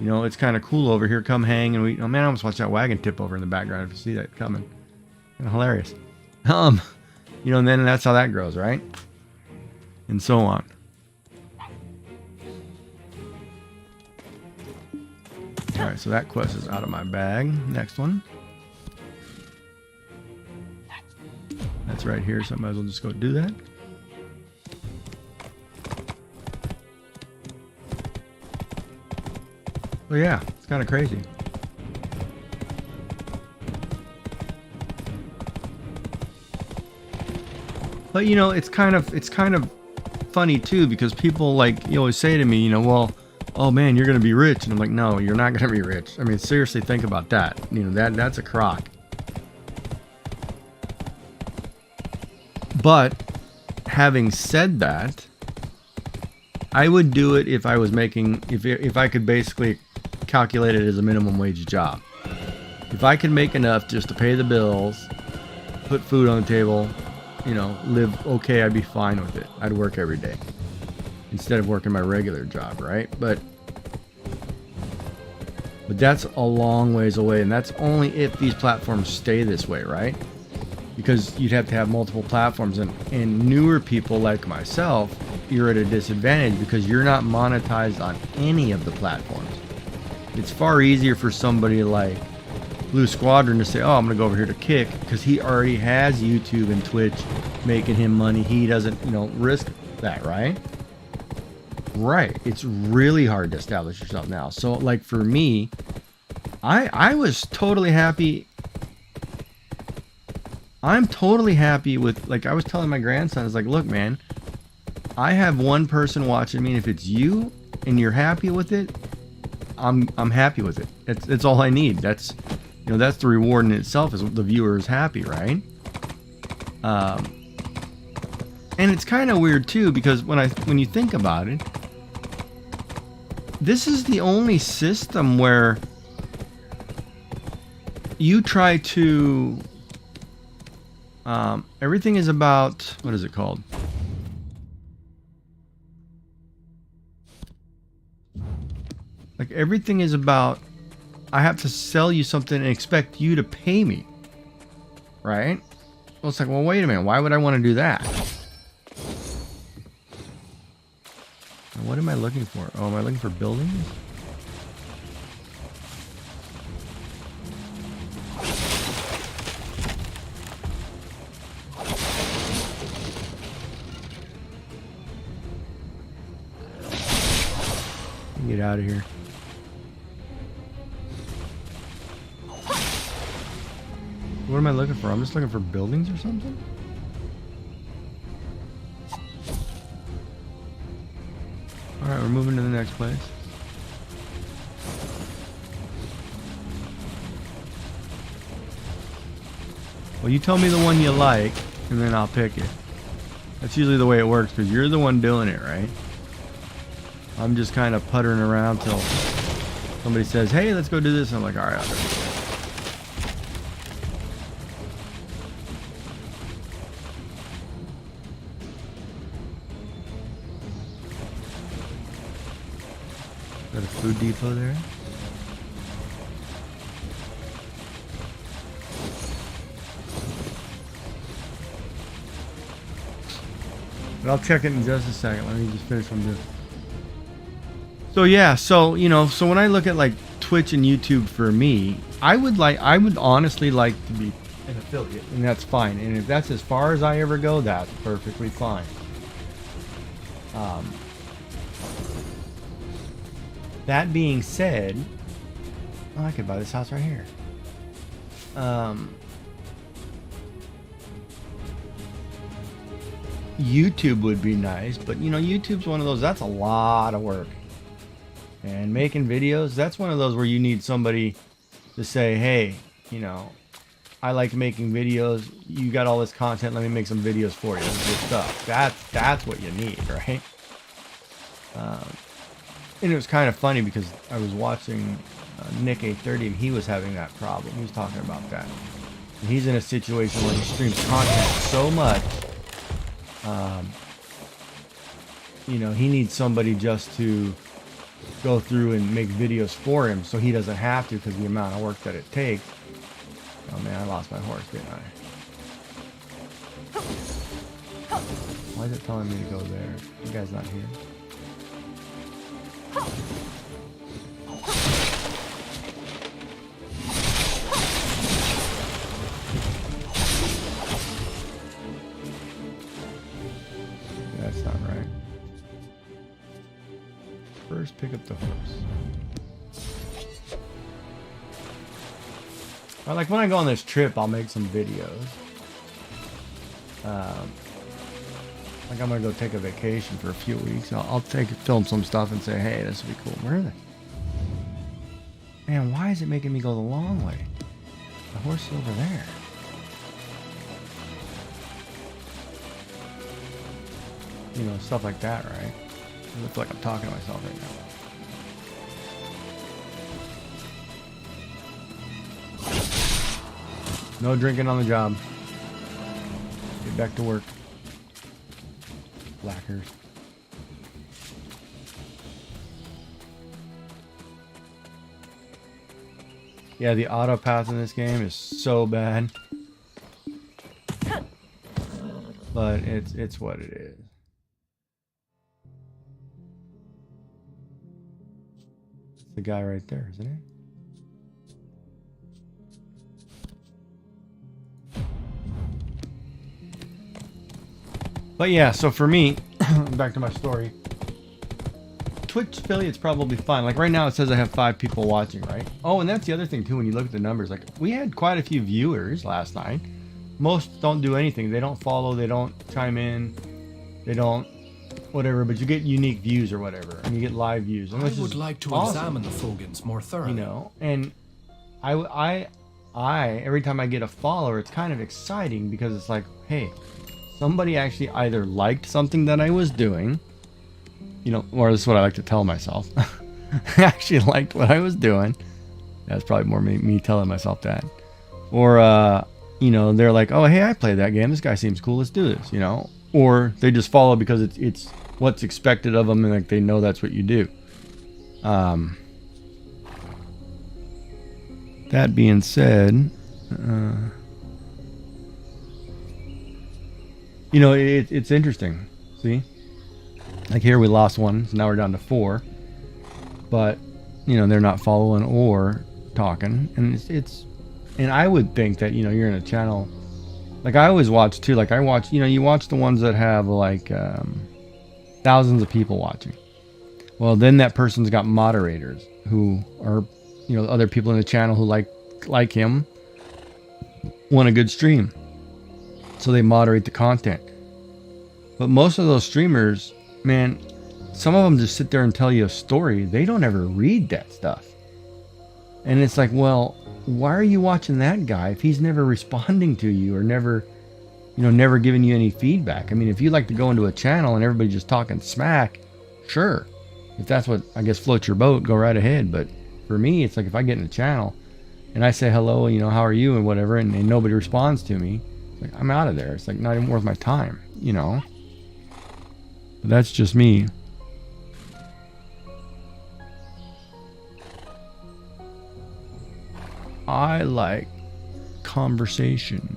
you know, it's kind of cool over here. Come hang. And oh man, I almost watched that wagon tip over in the background. If you see that coming. Kind of hilarious. You know, and then that's how that grows, right? And so on. All right, so that quest is out of my bag. Next one. That's right here, so I might as well just go do that. Oh yeah, it's kind of crazy. But you know, it's kind of funny too, because people, like, you always say to me, you know, well, oh man, you're gonna be rich, and I'm like, no, you're not gonna be rich. I mean, seriously, think about that. You know, that's a crock. But having said that, I would do it if I was making, if I could basically calculate it as a minimum wage job. If I could make enough just to pay the bills, put food on the table, you know, live okay, I'd be fine with it. I'd work every day instead of working my regular job, right? But that's a long ways away, and that's only if these platforms stay this way, right? Because you'd have to have multiple platforms, and newer people like myself, you're at a disadvantage because you're not monetized on any of the platforms. It's far easier for somebody like Blue Squadron to say, oh, I'm gonna go over here to Kick, because he already has YouTube and Twitch making him money. He doesn't, you know, risk that, right? Right. It's really hard to establish yourself now. So like for me, I was totally happy. I'm totally happy with, like, I was telling my grandson, I was like, look, man, I have one person watching me, and if it's you and you're happy with it, I'm happy with it. It's all I need. That's, you know, that's the reward in itself, is the viewer is happy, right? And it's kind of weird too, because when you think about it, this is the only system where you try to, everything is about, what is it called? Like everything is about, I have to sell you something and expect you to pay me, right? Well, it's like, well, wait a minute. Why would I want to do that? What am I looking for? Oh, am I looking for buildings? out of here. What am I looking for? I'm just looking for buildings or something? Alright, we're moving to the next place. Well, you tell me the one you like, and then I'll pick it. That's usually the way it works, because you're the one doing it, right? I'm just kind of puttering around till somebody says, hey, let's go do this. I'm like, alright, I'll do it. Got a food depot there. But I'll check it in just a second. Let me just finish from this. So yeah, so you know, so when I look at like Twitch and YouTube for me, I would honestly like to be an affiliate, and that's fine. And if that's as far as I ever go, that's perfectly fine. That being said, oh, I could buy this house right here. YouTube would be nice, but you know, YouTube's one of those, that's a lot of work. And making videos, that's one of those where you need somebody to say, hey, you know, I like making videos. You got all this content, let me make some videos for you. That's good stuff. That's what you need, right? And it was kind of funny because I was watching Nick 830 and he was having that problem. He was talking about that. And he's in a situation where he streams content so much. You know, he needs somebody just to go through and make videos for him so he doesn't have to, because the amount of work that it takes. Oh man, I lost my horse, didn't I? Why is it telling me to go there? You guys not here? That's not right. First, pick up the horse. Like when I go on this trip, I'll make some videos. Like I'm gonna go take a vacation for a few weeks. I'll film some stuff and say, hey, this would be cool. Where are they? Man, why is it making me go the long way? The horse is over there. You know, stuff like that, right? It looks like I'm talking to myself right now. No drinking on the job. Get back to work. Blackers. Yeah, the auto path in this game is so bad. But it's what it is. It's the guy right there, isn't it? But yeah, so for me, back to my story. Twitch affiliate's probably fine. Like right now it says I have 5 people watching, right? Oh, and that's the other thing too when you look at the numbers. Like we had quite a few viewers last night. Most don't do anything. They don't follow, they don't chime in, they don't whatever, but you get unique views or whatever, and you get live views. And I would like to awesome, examine the Fogans more thoroughly. you know, and I every time I get a follower, it's kind of exciting because it's like, hey, somebody actually either liked something that I was doing, you know, or this is what I like to tell myself. I actually liked what I was doing. That's probably more me telling myself that. Or, you know, they're like, oh, hey, I played that game. This guy seems cool. Let's do this, you know. Or they just follow because it's what's expected of them and like they know that's what you do. That being said, you know, it's interesting. See? Like here we lost one, so now we're down to 4. But, you know, they're not following or talking. And it's and I would think that, you know, you're in a channel. Like I always watch too. Like I watch, you know, you watch the ones that have like thousands of people watching. Well, then that person's got moderators who are, you know, other people in the channel who like him, want a good stream. So they moderate the content. But most of those streamers, man, some of them just sit there and tell you a story. They don't ever read that stuff. And it's like, well, why are you watching that guy if he's never responding to you or never, you know, never giving you any feedback? I mean, if you like to go into a channel and everybody just talking smack, sure. If that's what, I guess, floats your boat, go right ahead. But for me, it's like if I get in a channel and I say hello, you know, how are you and whatever, and nobody responds to me, like, I'm out of there. It's like not even worth my time, you know. But that's just me. I like conversation.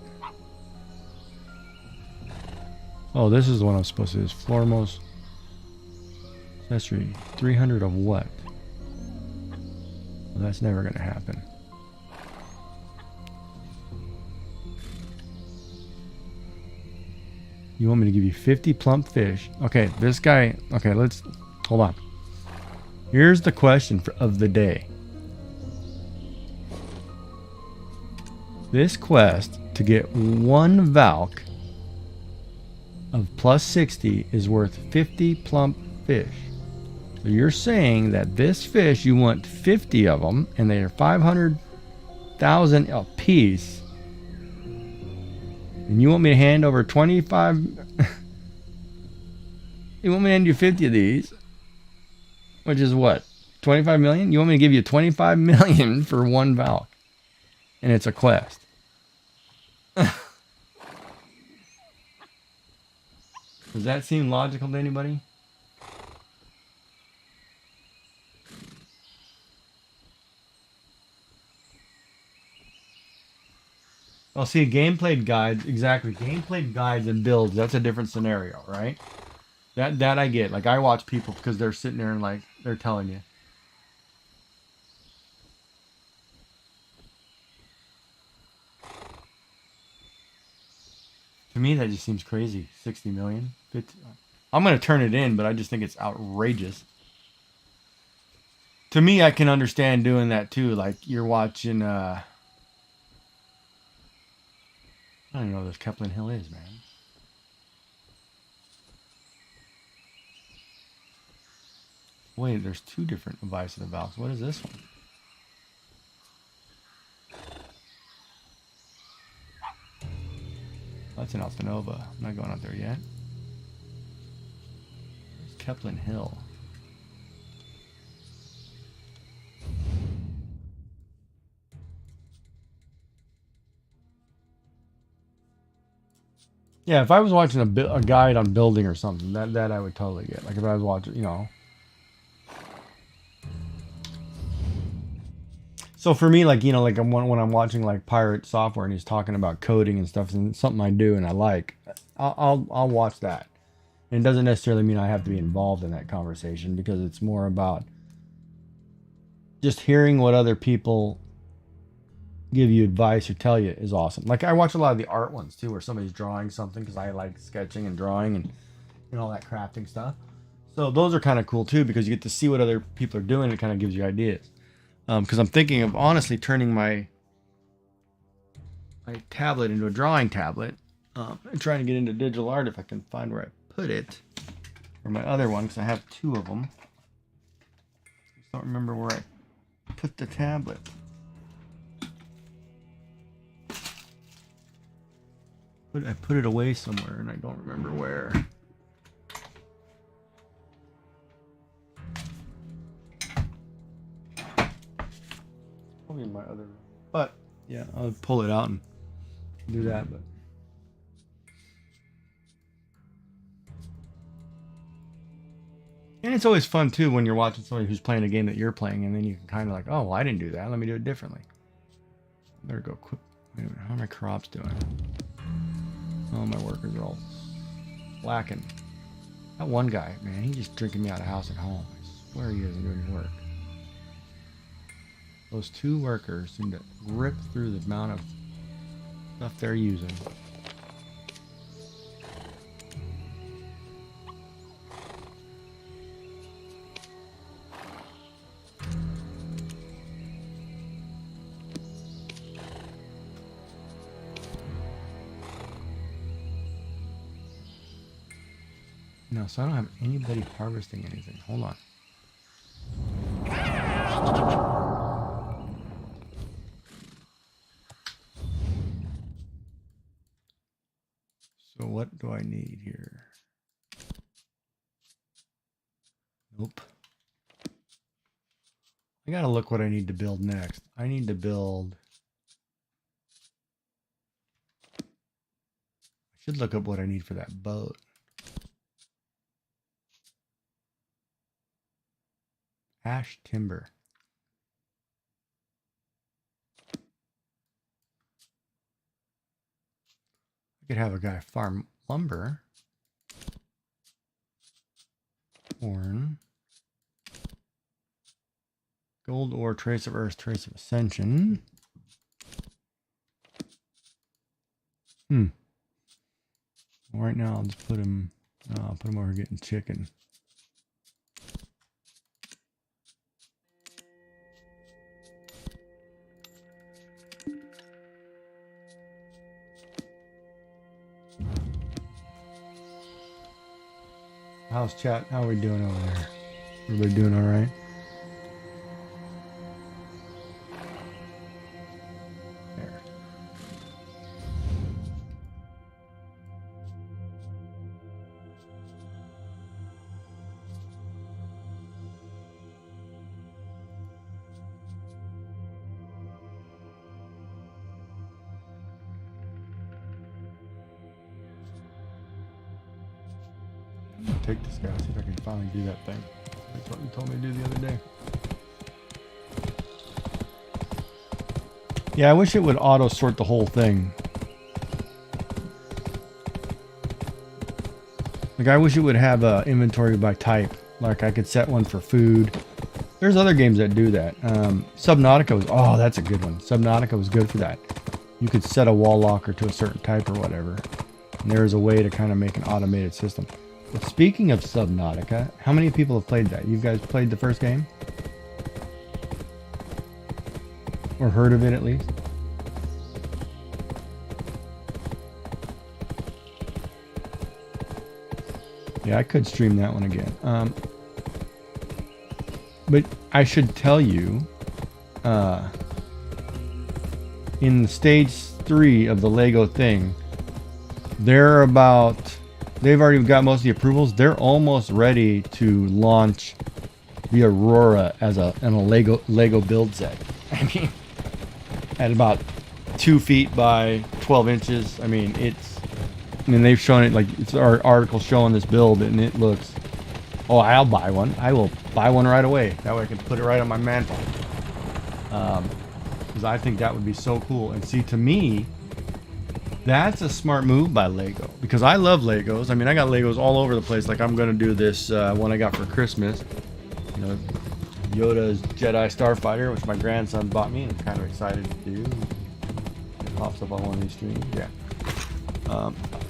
Oh, this is the one I'm supposed to do. Is Floormost accessory. 300 of what? Well, that's never going to happen. You want me to give you 50 plump fish? Okay, this guy... Okay, let's... Hold on. Here's the question of the day. This quest to get one Valk of plus 60 is worth 50 plump fish. So you're saying that this fish, you want 50 of them, and they are 500,000 a piece. And you want me to hand over 25... You want me to hand you 50 of these? Which is what? 25 million? You want me to give you 25 million for one Valk? And it's a quest. Does that seem logical to anybody? Well, see, gameplay guides, exactly. Gameplay guides and builds, that's a different scenario, right? That I get. Like, I watch people because they're sitting there and, like, they're telling you. To me, that just seems crazy. 60 million. 50. I'm going to turn it in, but I just think it's outrageous. To me, I can understand doing that, too. Like, you're watching, I don't even know what this Kepler Hill is, man. Wait, there's two different devices of the valves. What is this one? That's in Altanova. I'm not going out there yet. There's Kepler Hill. Yeah, if I was watching a guide on building or something, that I would totally get. Like if I was watching, you know. So for me, like, you know, like when I'm watching like Pirate Software and he's talking about coding and stuff, and something I do and I like, I'll watch that. And it doesn't necessarily mean I have to be involved in that conversation, because it's more about just hearing what other people give you advice or tell you is awesome. Like I watch a lot of the art ones too, where somebody's drawing something, because I like sketching and drawing and all that crafting stuff. So those are kind of cool too, because you get to see what other people are doing. It kind of gives you ideas. Because I'm thinking of honestly turning my tablet into a drawing tablet, and trying to get into digital art if I can find where I put it, or my other one, because I have two of them. Just don't remember where I put the tablet. I put it away somewhere and I don't remember where. Probably in my other room. But yeah, I'll pull it out and do that. But and it's always fun too when you're watching somebody who's playing a game that you're playing, and then you can kind of like, oh, well, I didn't do that. Let me do it differently. There we go. Quick. Wait a minute. How are my crops doing? Oh, my workers are all slacking. That one guy, man, he's just drinking me out of house at home. I swear he isn't doing his work. Those two workers seem to rip through the amount of stuff they're using. No, so I don't have anybody harvesting anything. Hold on. So what do I need here? Nope. I gotta look what I need to build next. I need to build... I should look up what I need for that boat. Ash timber. I could have a guy farm lumber. Corn. Gold ore, trace of earth, trace of ascension. Well, right now I'll just put him. I'll put him over getting chicken. How's chat? How are we doing over there? Everybody doing all right? There. Take this guy, see if I can finally do that thing. That's what you told me to do the other day. Yeah, I wish it would auto sort the whole thing. Like, I wish it would have a inventory by type. Like, I could set one for food. There's other games that do that. Subnautica was, oh, that's a good one. Subnautica was good for that. You could set a wall locker to a certain type or whatever. And there is a way to kind of make an automated system. But speaking of Subnautica, how many people have played that? You guys played the first game? Or heard of it at least? Yeah, I could stream that one again. But I should tell you, in stage 3 of the Lego thing, they're about... They've already got most of the approvals. They're almost ready to launch the Aurora as in a Lego build set. I mean, at about 2 feet by 12 inches. I mean, they've shown it, like, it's our article showing this build, and it looks, oh, I'll buy one. I will buy one right away. That way I can put it right on my mantle. Because I think that would be so cool. And see, to me, that's a smart move by Lego, because I love Legos. I mean, I got Legos all over the place. Like, I'm going to do this one I got for Christmas. You know, Yoda's Jedi Starfighter, which my grandson bought me, and I'm kind of excited to do. It pops up on one of these streams. Yeah.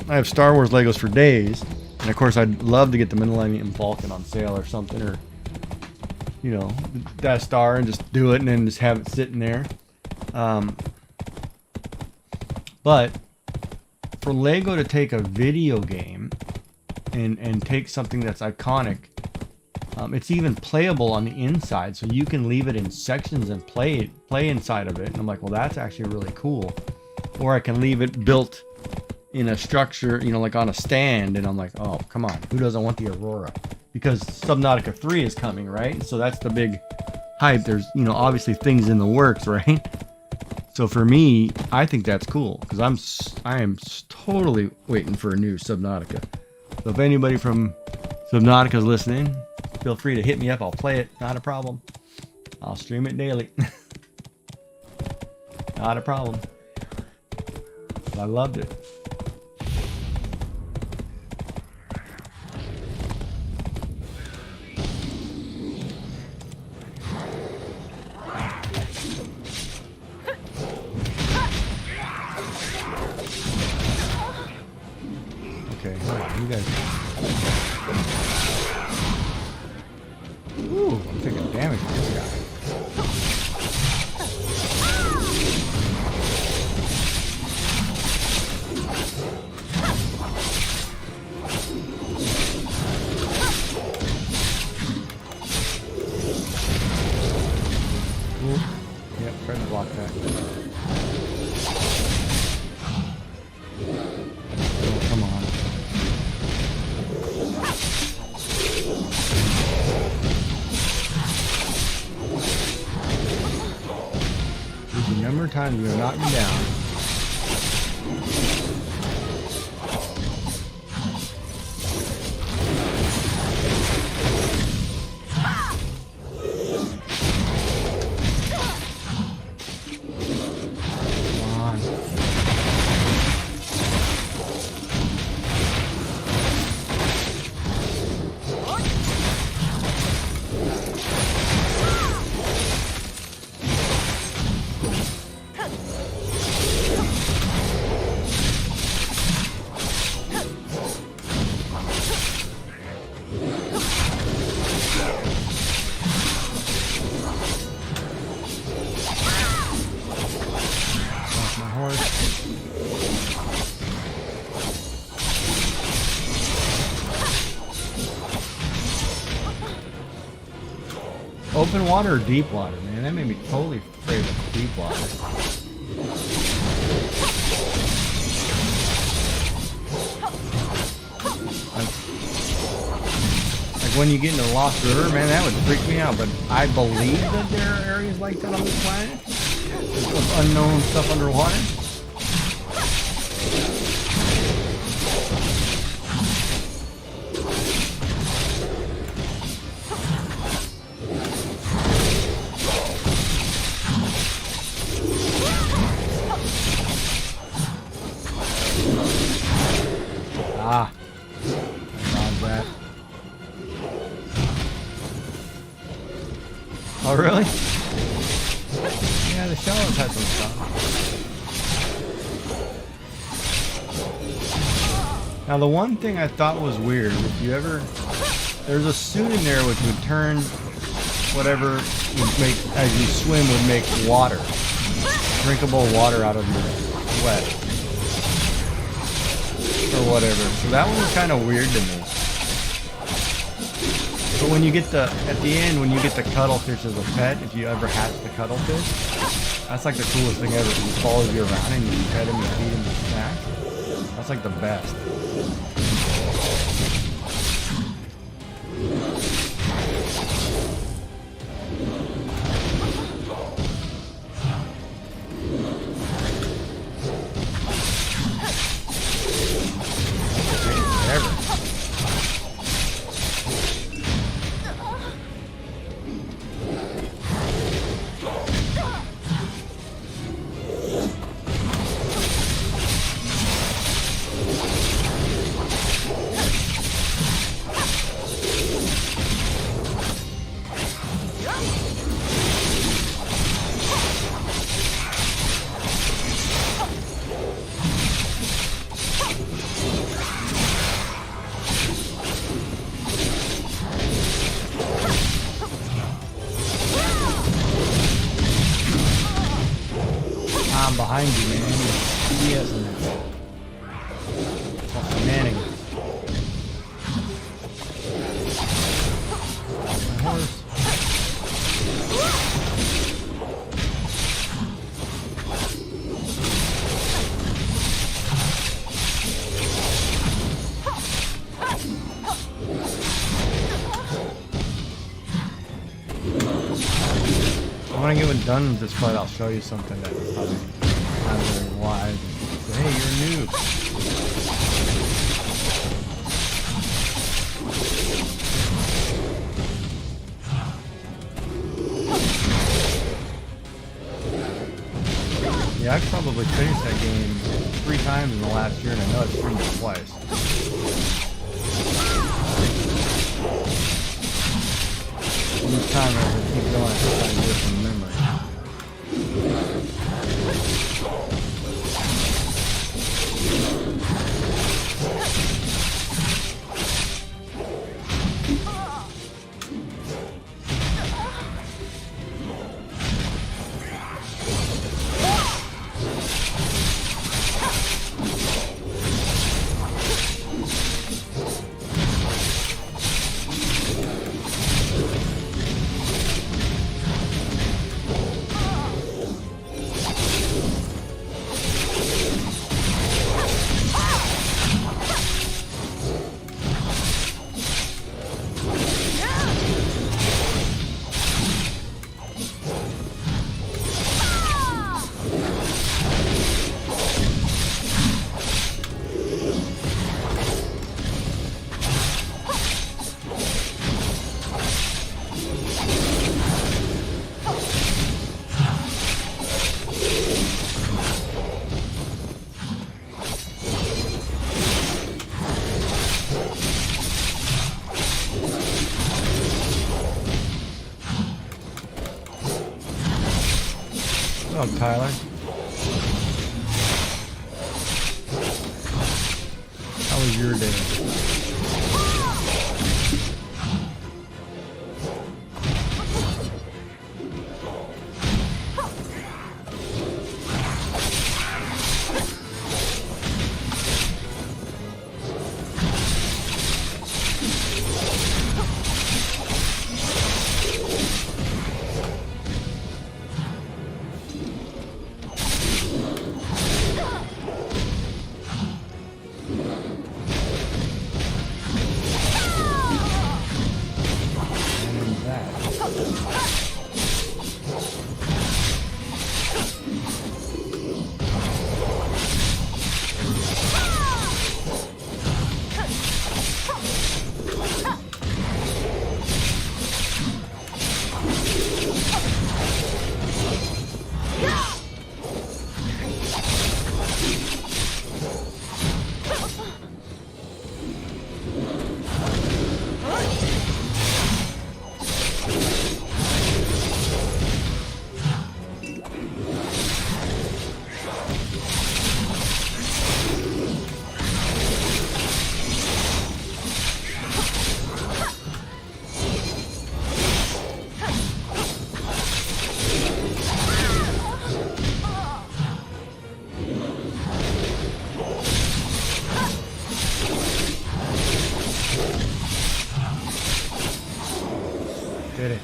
I have Star Wars Legos for days. And, of course, I'd love to get the Millennium Falcon on sale or something. Or, you know, Death Star, and just do it and then just have it sitting there. But... for Lego to take a video game and take something that's iconic, it's even playable on the inside, so you can leave it in sections and play inside of it. And I'm like, well, that's actually really cool. Or I can leave it built in a structure, you know, like on a stand, and I'm like, oh, come on, who doesn't want the Aurora? Because Subnautica 3 is coming, right? So that's the big hype. There's, you know, obviously things in the works, right? So for me, I think that's cool, because I am totally waiting for a new Subnautica. So if anybody from Subnautica is listening, feel free to hit me up. I'll play it. Not a problem. I'll stream it daily. Not a problem. I loved it. You guys. Ooh, I'm taking damage from this guy. Yep, try to block that. Oh, come on. There's a number of times we're gonna knock me down. Open water or deep water, man? That made me totally afraid of deep water. Like when you get into the Lost River, man, that would freak me out. But I believe that there are areas like that on this planet. There's unknown stuff underwater. Ah, dodge that. Oh, really? Yeah, the shallows had some stuff. Now, the one thing I thought was weird, if you ever, there's a suit in there which would turn whatever would make, as you swim, would make water, drinkable water out of your sweat. Or whatever. So that one was kind of weird to me. But when you get the, at the end, when you get the cuttlefish as a pet, if you ever hatch the cuttlefish, that's like the coolest thing ever. He follows you around and you pet him and feed him snacks. That's like the best. I'm behind you, man. Yes, oh, shenanigans. My horse. When I get done with this fight, I'll show you something that probably not very wise. So, hey, you're a noob. Yeah, I've probably finished that game 3 times in the last year, and I know I've streamed it twice. Each time I keep going, I try to do it from memory. What's up, Tyler? How was your day? Did it.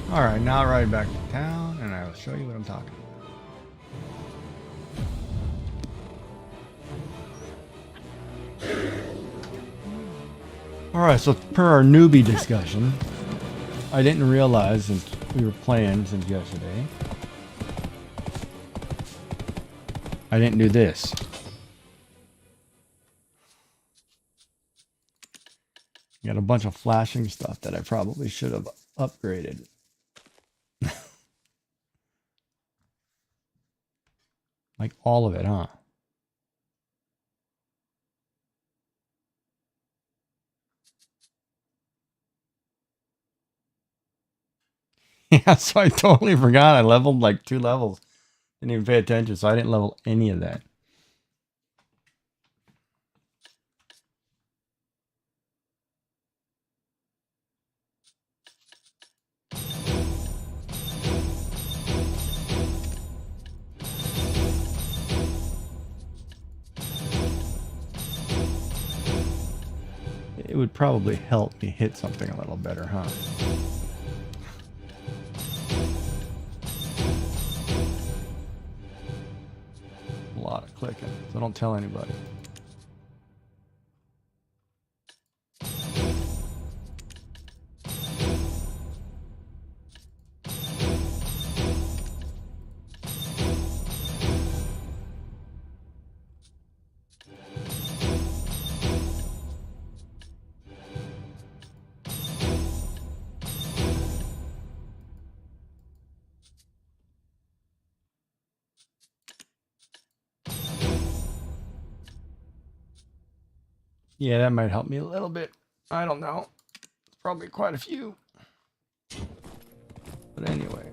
Alright, now I'll ride back to town and I will show you what I'm talking about. Alright, so per our newbie discussion, I didn't realize since we were playing since yesterday, I didn't do this. Got a bunch of flashing stuff that I probably should have upgraded. Like all of it, huh? Yeah, so I totally forgot. I leveled like 2 levels. Didn't even pay attention, so I didn't level any of that. It would probably help me hit something a little better, huh? A lot of clicking, so don't tell anybody. Yeah, that might help me a little bit. I don't know. It's probably quite a few. But anyway.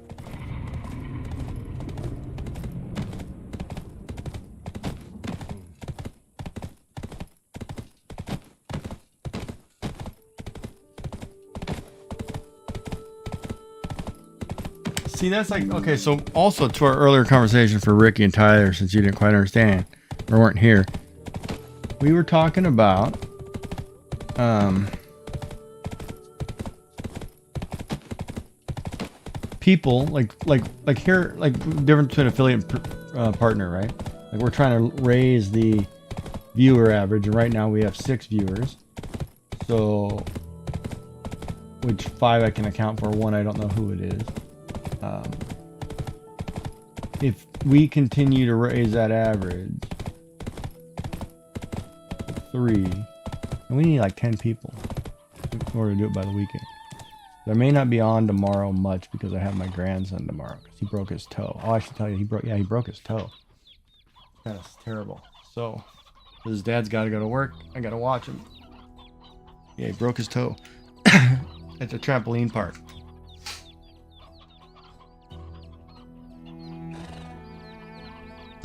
See, that's like, okay, so also to our earlier conversation for Ricky and Tyler, since you didn't quite understand or weren't here, we were talking about people like here, like difference between affiliate partner, right? Like we're trying to raise the viewer average, and right now we have 6 viewers, so which 5 I can account for, 1 I don't know who it is. If we continue to raise that average 3, and we need like 10 people in order to do it by the weekend. I may not be on tomorrow much because I have my grandson tomorrow because he broke his toe. Oh, I should tell you, he broke his toe. That's terrible. So his dad's got to go to work. I got to watch him. Yeah, he broke his toe. It's a trampoline park.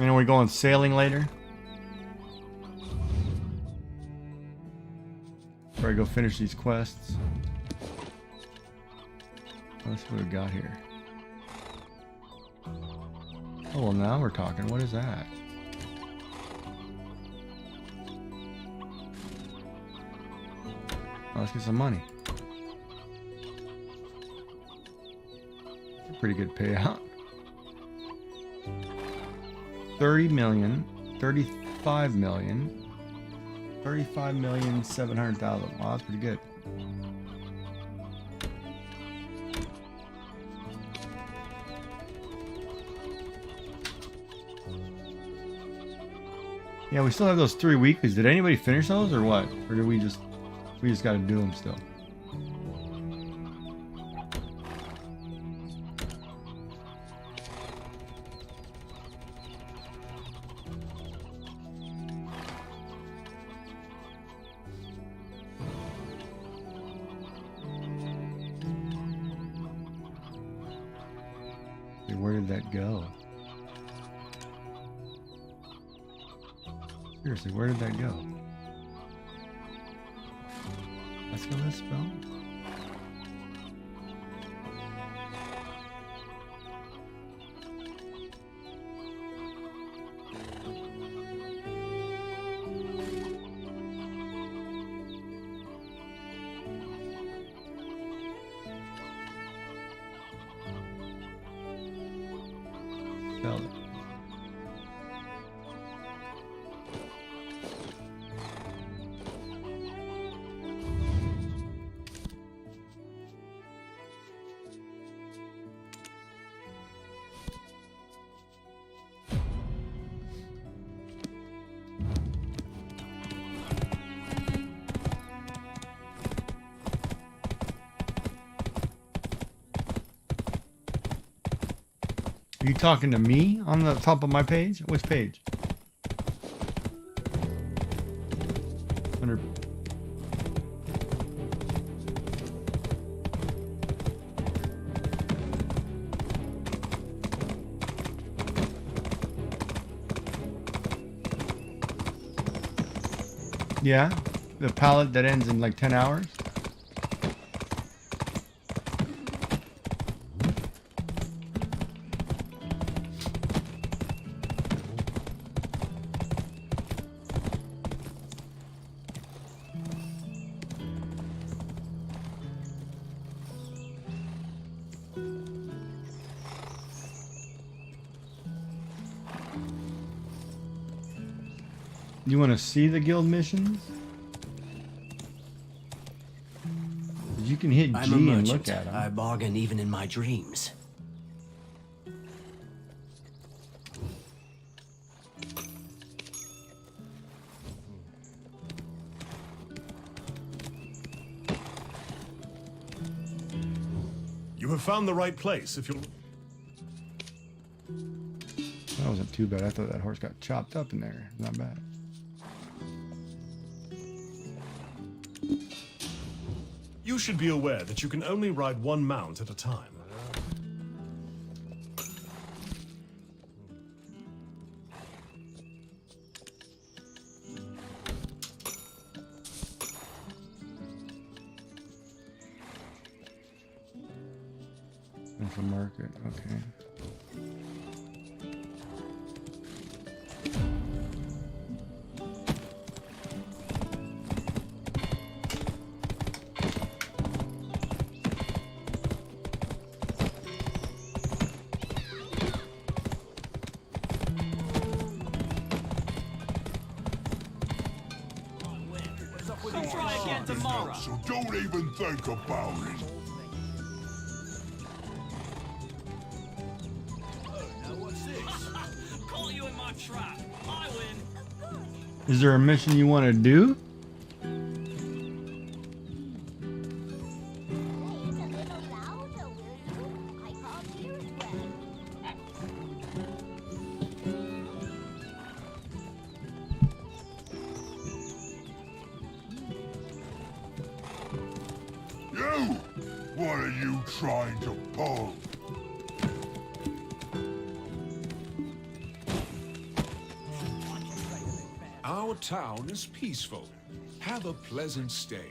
And we're going sailing later. Before I go finish these quests. Let's see what we got here. Oh, well, now we're talking. What is that? Oh, let's get some money. That's a pretty good payout. 30 million, 35 million, 35,700,000. Wow, that's pretty good. Yeah, we still have those 3 weeklies. Did anybody finish those or what? Or did we just got to do them still? Okay, where did that go? Seriously, where did that go? Let's go this spell. Spell it. Are you talking to me on the top of my page? Which page? Under. Yeah, the pallet that ends in like 10 hours. You want to see the guild missions? You can hit I'm G a and merchant. look at them. I bargain even in my dreams. You have found the right place. If you're That wasn't too bad. I thought that horse got chopped up in there. Not bad. You should be aware that you can only ride one mount at a time. That's a market. Okay. So don't even think about it. Caught you in my trap. I win. Is there a mission you want to do? Say it a little louder, will you? I can't hear it well. You! What are you trying to pull? Our town is peaceful. Have a pleasant stay.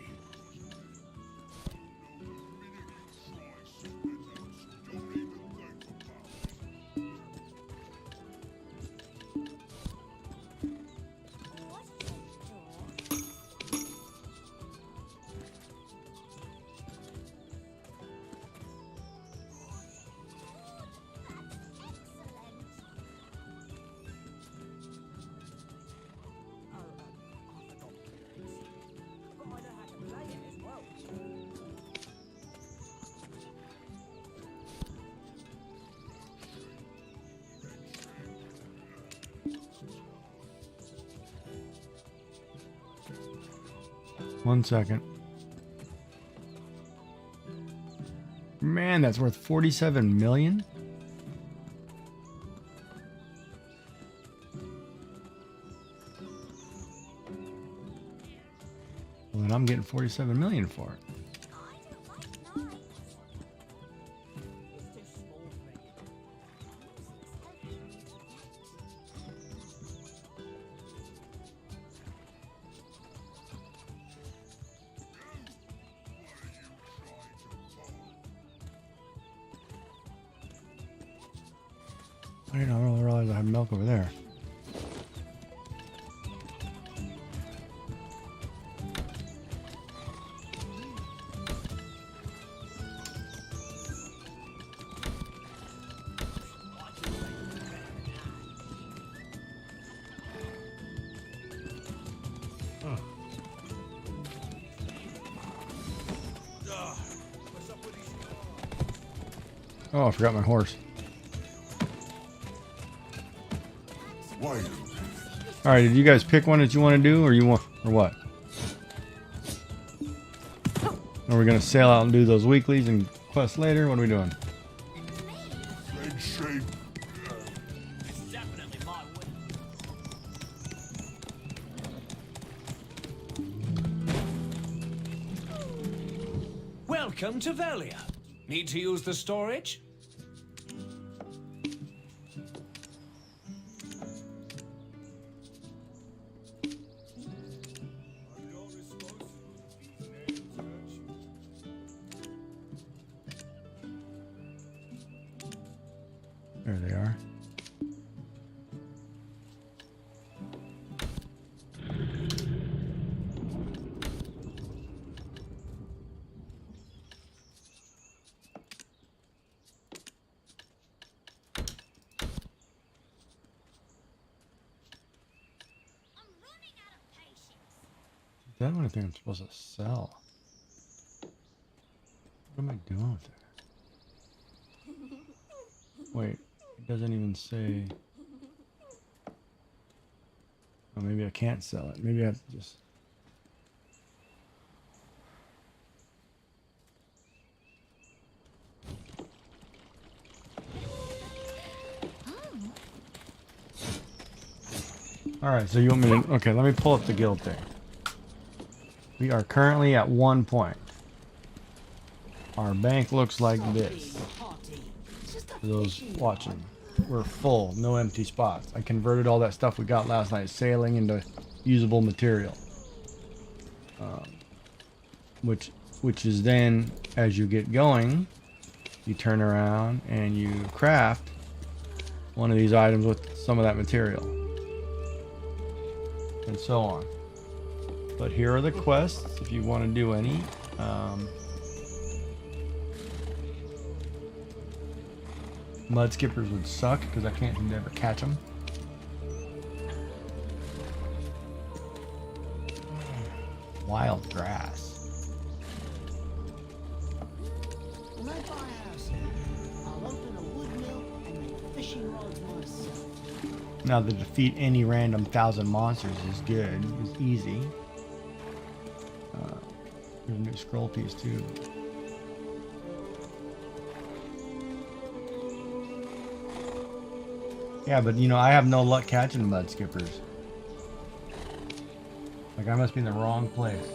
One second. Man, that's worth 47 million. Well, then I'm getting 47 million for it. I didn't realize I had milk over there. Oh, I forgot my horse. All right, did you guys pick one that you want to do, or what? Are we gonna sail out and do those weeklies and quests later? What are we doing? Welcome to Velia. Need to use the storage? There they are. That one I think I'm supposed to sell. What am I doing with it? Wait, it doesn't even say. Oh, maybe I can't sell it. Maybe I have to just. All right, so you want me to? Okay, let me pull up the guild thing. We are currently at 1 point. Our bank looks like this. For those watching, we're full, no empty spots. I converted all that stuff we got last night sailing into usable material. Which is then, as you get going, you turn around and you craft one of these items with some of that material. And so on. But here are the quests if you want to do any. Mud skippers would suck because I can't never catch them. Wild grass. When I buy a house, I'll open a wood mill and make fishing rods myself. Now to defeat any random 1,000 monsters is good. It's easy. There's a new scroll piece too. Yeah, but you know, I have no luck catching mud skippers. Like I must be in the wrong place.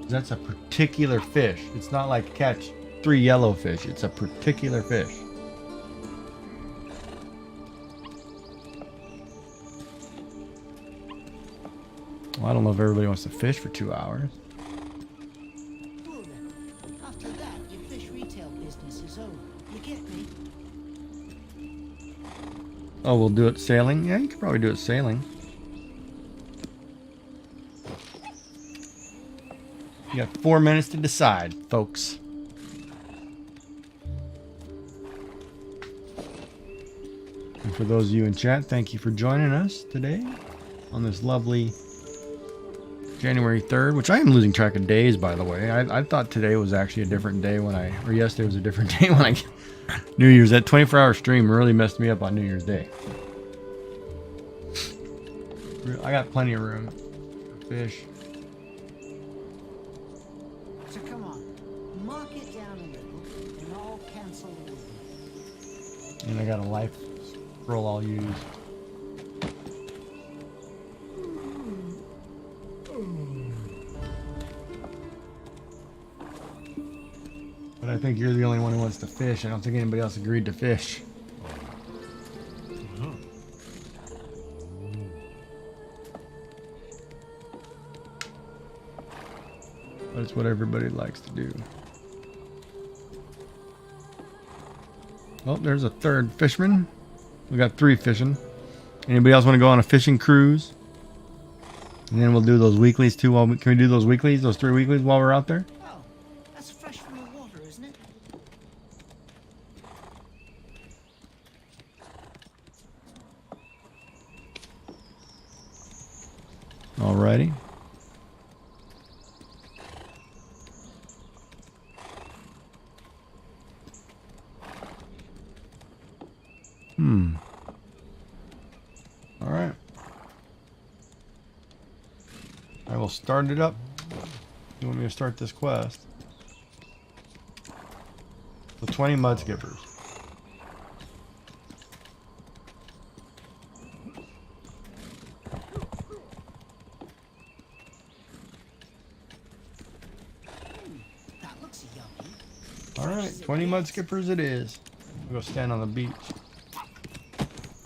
That's a particular fish. It's not like catch 3 yellowfish. It's a particular fish. Well, I don't know if everybody wants to fish for 2 hours. Well then, after that, your fish retail business is over. You get me? Oh, we'll do it sailing? Yeah, you could probably do it sailing. You got 4 minutes to decide, folks. And for those of you in chat, thank you for joining us today on this lovely January 3rd, which I am losing track of days, by the way. I thought today was actually a different day or yesterday was a different day when New Year's. That 24-hour stream really messed me up on New Year's Day. I got plenty of room for fish. So come on, mark it down a little, and I'll cancel the order. And I got a life scroll I'll use. But I think you're the only one who wants to fish. I don't think anybody else agreed to fish. But it's what everybody likes to do. Well, there's a third fisherman. We got 3 fishing. Anybody else want to go on a fishing cruise? And then we'll do those weeklies too. Can we do those weeklies, those 3 weeklies while we're out there? Oh, that's fresh from the water, isn't it? Alrighty. Alright. I will start it up. You want me to start this quest? The 20 mud skippers. That looks yummy. Alright, 20 mud skippers it is. We'll go stand on the beach.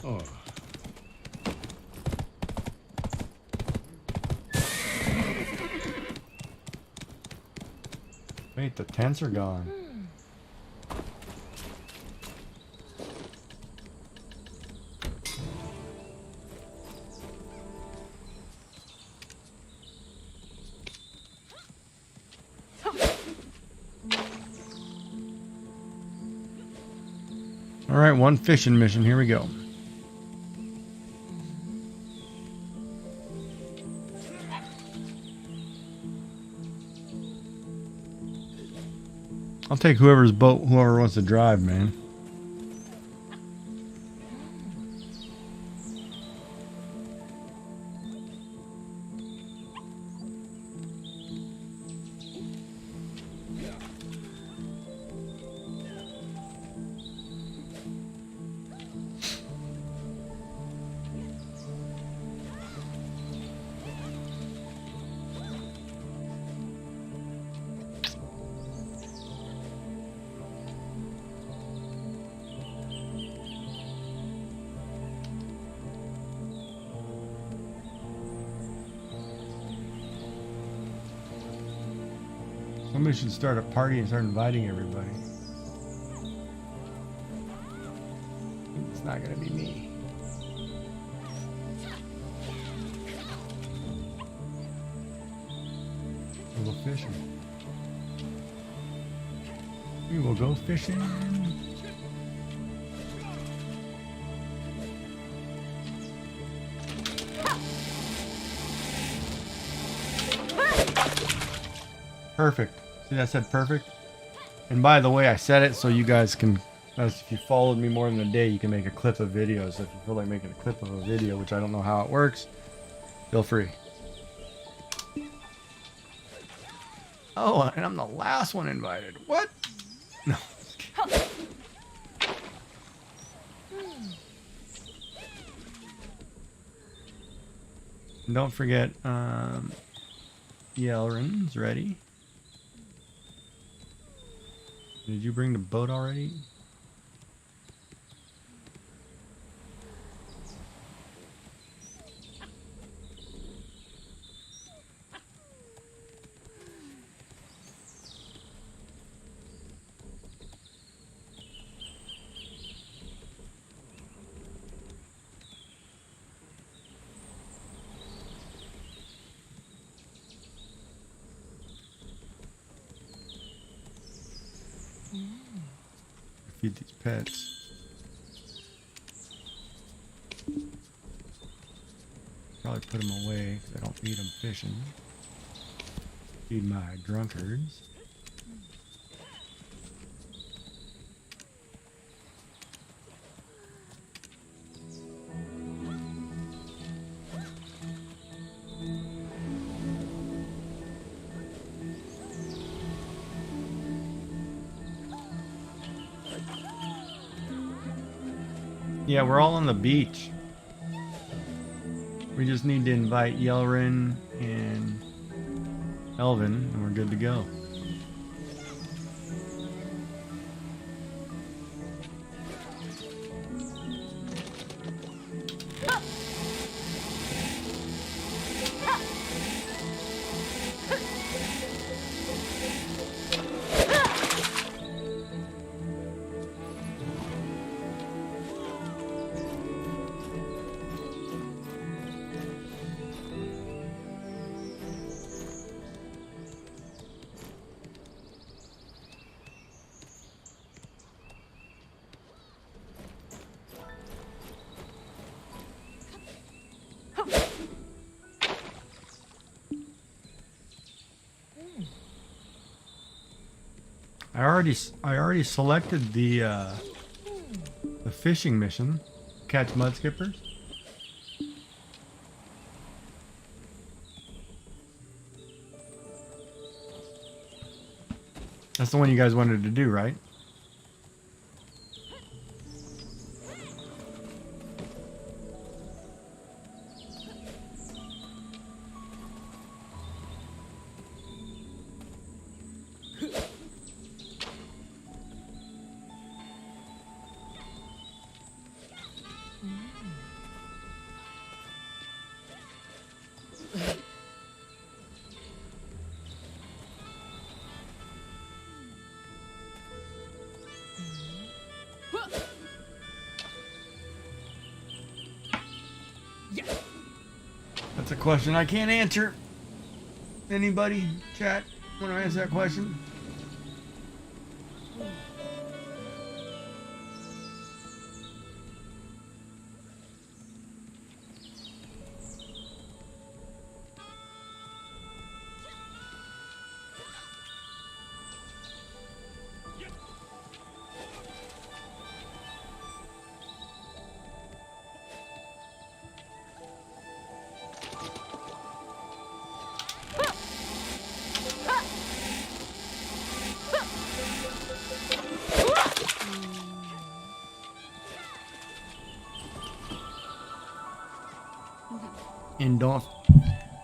Oh. Wait, the tents are gone. All right, one fishing mission. Here we go. I'll take whoever's boat, whoever wants to drive, man. Somebody should start a party and start inviting everybody. It's not gonna be me. We'll go fishing. We will go fishing. Perfect. See, I said perfect. And by the way, I said it so you guys can, if you followed me more than a day, you can make a clip of video. So if you feel like making a clip of a video, which I don't know how it works, feel free. Oh, and I'm the last one invited. What? No. And don't forget, Yelrin's ready. Did you bring the boat already? feed these pets. Probably put them away because I don't need them fishing. Feed my drunkards. Yeah, we're all on the beach. We just need to invite Yelrin and Elvin, and we're good to go. I already selected the fishing mission, catch mudskippers. That's the one you guys wanted to do, right? That's a question I can't answer. Anybody, chat, want to answer that question?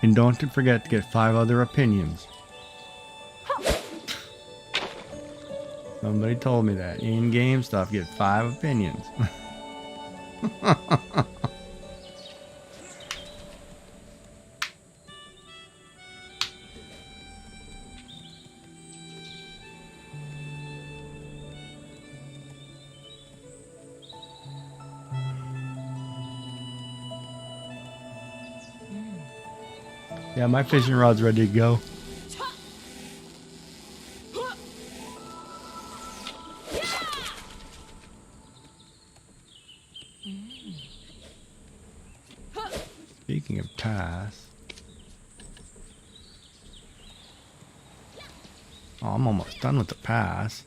And don't forget to get 5 other opinions. Somebody told me that. In-game stuff, get 5 opinions. Yeah, my fishing rod's ready to go. Speaking of tasks, oh, I'm almost done with the pass.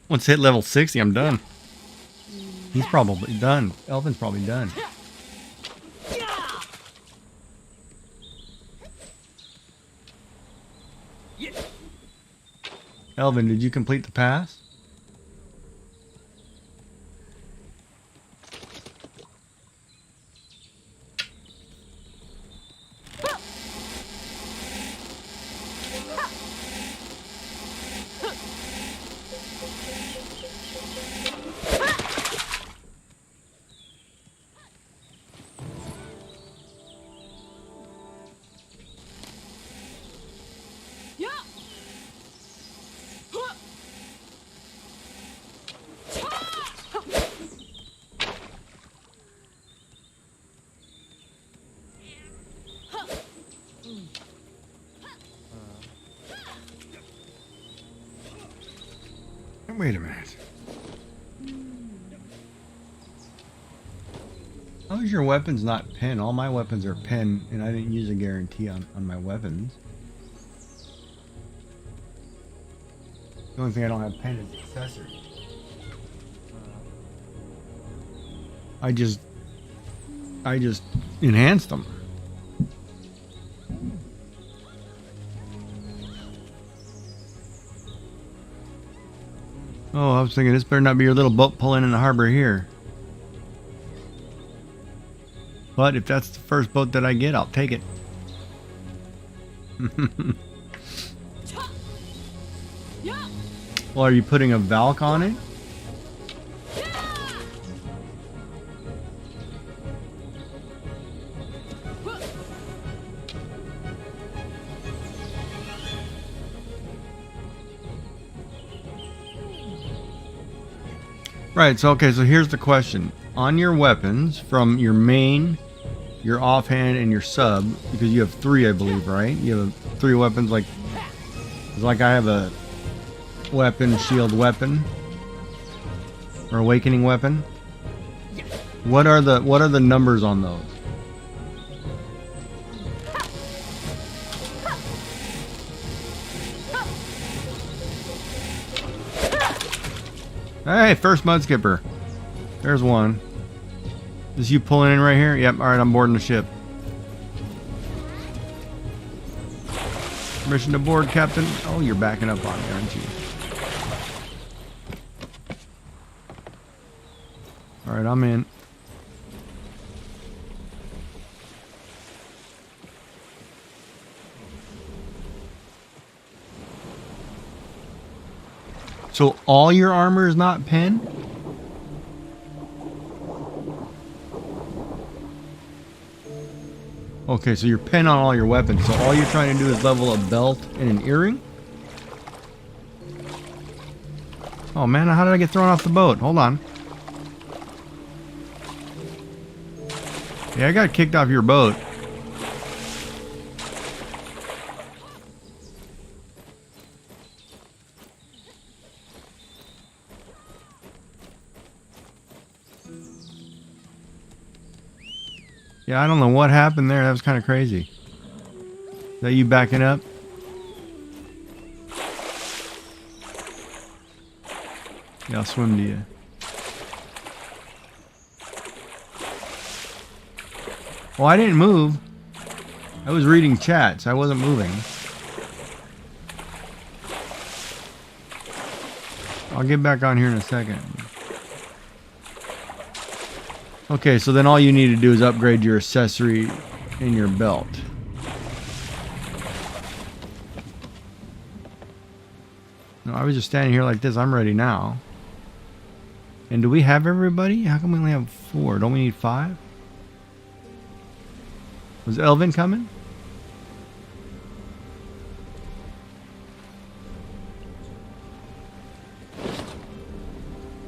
Once I hit level 60, I'm done. He's probably done. Elvin's probably done. Elvin, did you complete the pass? Wait a minute. How is your weapons not pen? All my weapons are pen, and I didn't use a guarantee on my weapons. The only thing I don't have pen is accessories. I just enhanced them. Oh, I was thinking this better not be your little boat pulling in the harbor here. But if that's the first boat that I get, I'll take it. Well, are you putting a Valk on it? Right, so okay, so here's the question. On your weapons, from your main, your offhand, and your sub, because you have 3, I believe, right? You have 3 weapons, like I have a weapon, shield weapon, or awakening weapon. What are the numbers on those? Hey, first mud skipper. There's one. Is you pulling in right here? Yep, alright, I'm boarding the ship. Permission to board, Captain. Oh, you're backing up on me, aren't you? Alright, I'm in. So all your armor is not pen? Okay, so you're pen on all your weapons. So all you're trying to do is level a belt and an earring? Oh man, how did I get thrown off the boat? Hold on. Yeah, I got kicked off your boat. Yeah, I don't know what happened there. That was kind of crazy. Is that you backing up? Yeah, I'll swim to you. Well, I didn't move. I was reading chat, so I wasn't moving. I'll get back on here in a second. Okay, so then all you need to do is upgrade your accessory in your belt. No, I was just standing here like this. I'm ready now. And do we have everybody? How come we only have 4? Don't we need 5? Was Elvin coming?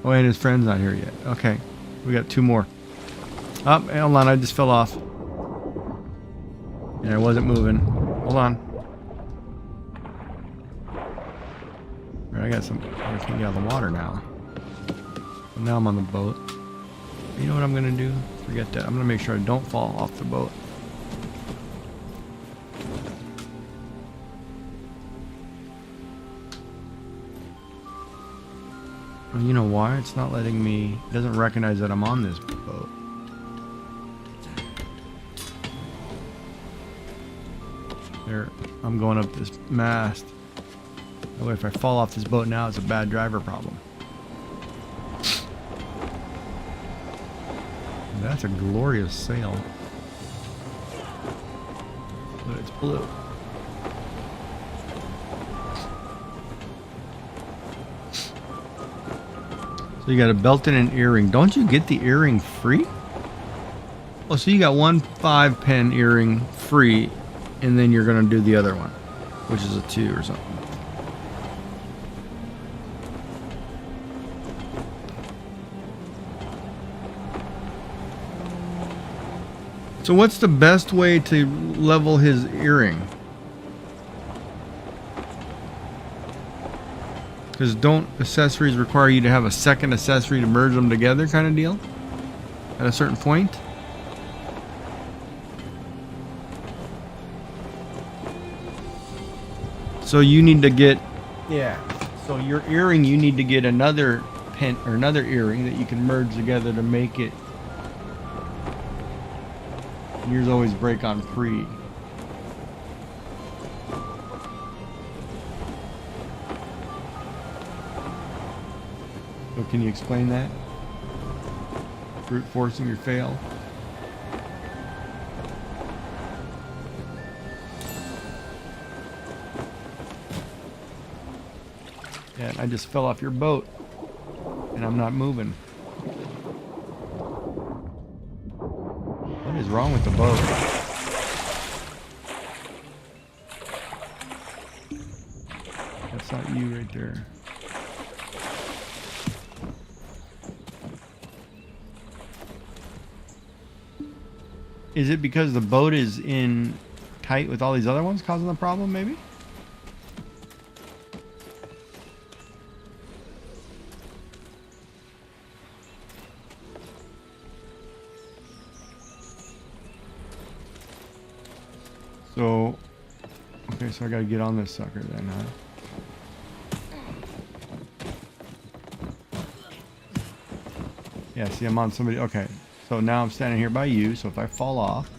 Oh, and his friend's not here yet. Okay, we got 2 more. Oh, hold on, I just fell off. And I wasn't moving. Hold on. Right, I got some. I can't get out of the water now. Well, now I'm on the boat. You know what I'm gonna do? Forget that. I'm gonna make sure I don't fall off the boat. Well, you know why? It's not letting me. It doesn't recognize that I'm on this boat. There, I'm going up this mast. That way, if I fall off this boat now, it's a bad driver problem. That's a glorious sail. But it's blue. So you got a belt and an earring. Don't you get the earring free? Oh, so you got 1 5-pen earring free, and then you're gonna do the other one, which is a 2 or something. So what's the best way to level his earring? Because don't accessories require you to have a second accessory to merge them together kind of deal? At a certain point? So you need to get, yeah. So your earring, you need to get another pin or another earring that you can merge together to make it. Yours always break on pre. So can you explain that? Brute forcing your fail. Yeah, I just fell off your boat, and I'm not moving. What is wrong with the boat? That's not you right there. Is it because the boat is in tight with all these other ones causing the problem, maybe? So, okay, so I gotta get on this sucker then, huh? Yeah, see, I'm on somebody. Okay, so now I'm standing here by you. So if I fall off,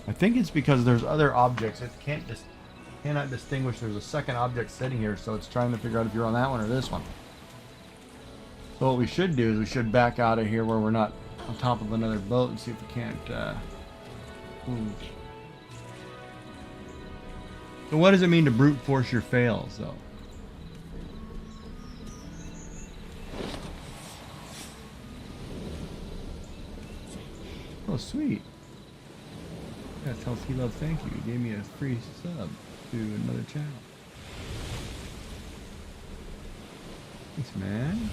I think it's because there's other objects. It cannot distinguish. There's a second object sitting here, so it's trying to figure out if you're on that one or this one. So what we should do is we should back out of here where we're not on top of another boat and see if we can't move. So what does it mean to brute force your fails, though? Oh, sweet. Yeah, tell T-Love thank you. He gave me a free sub to another channel. Thanks, man.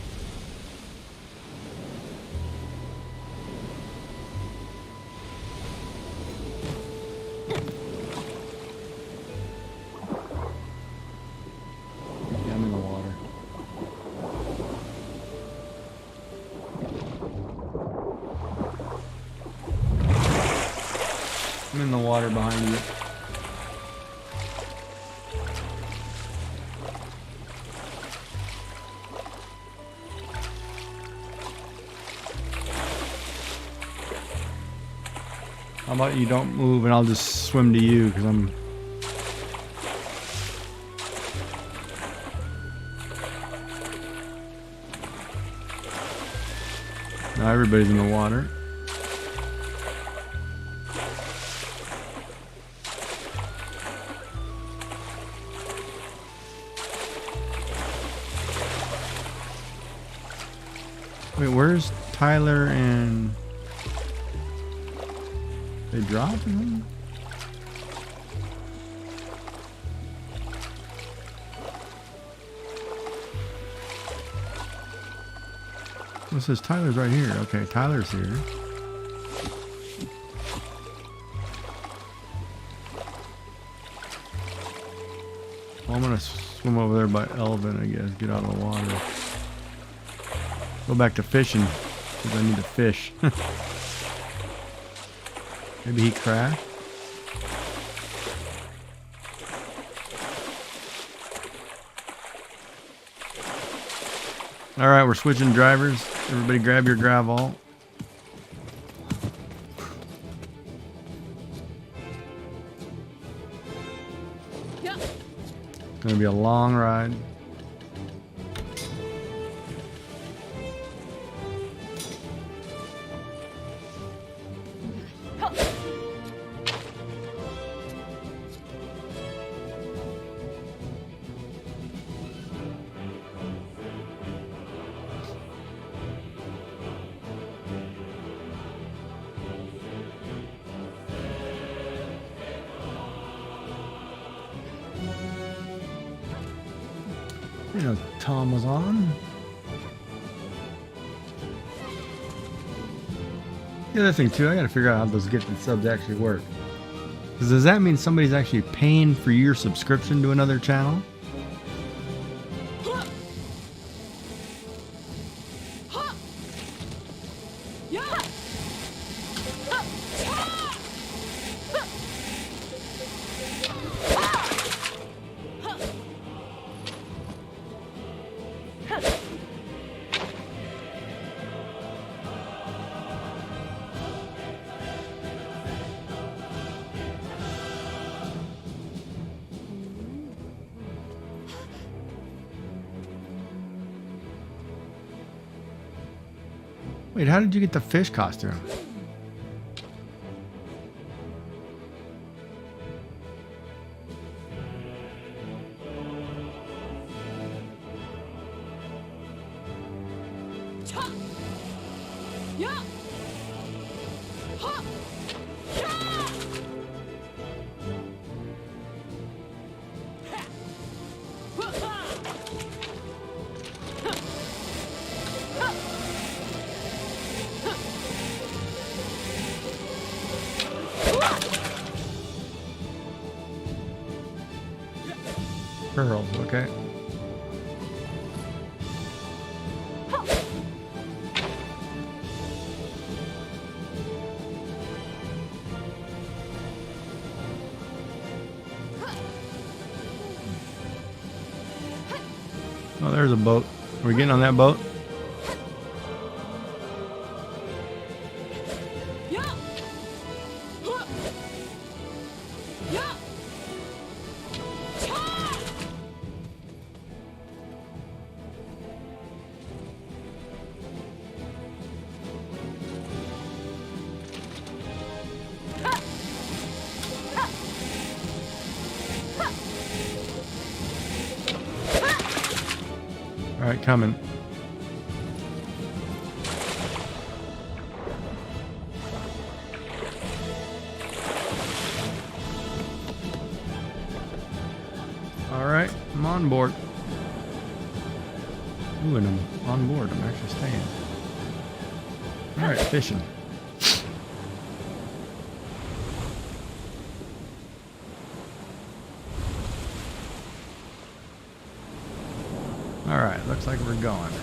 Yeah, I'm in the water. I'm in the water behind you. How about you don't move and I'll just swim to you because I'm... Now everybody's in the water. Wait, where's Tyler and... They drop him? It says Tyler's right here. Okay, Tyler's here. Well, I'm gonna swim over there by Elvin, I guess. Get out of the water. Go back to fishing because I need to fish. Maybe he crashed. All right, we're switching drivers. Everybody grab your gravel. It's gonna be a long ride. You know, Tom was on. The other thing too, I gotta figure out how those gifted subs actually work. Because does that mean somebody's actually paying for your subscription to another channel? Wait, how did you get the fish costume? Pearls, okay. Oh, there's a boat. Are we getting on that boat? All right, coming. All right, I'm on board. Ooh, and I'm on board. I'm actually staying. All right, fishing. All right, looks like we're going.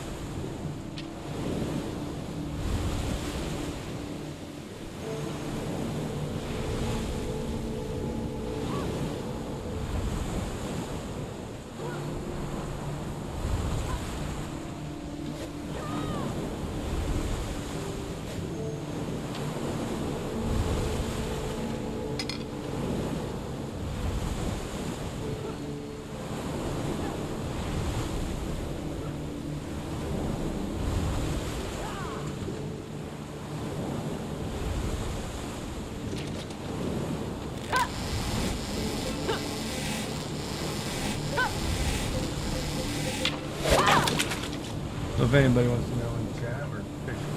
So if anybody wants to know in the chat, we're fishing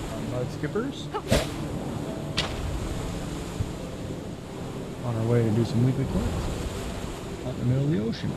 for mud skippers. On our way to do some weekly quests out in the middle of the ocean.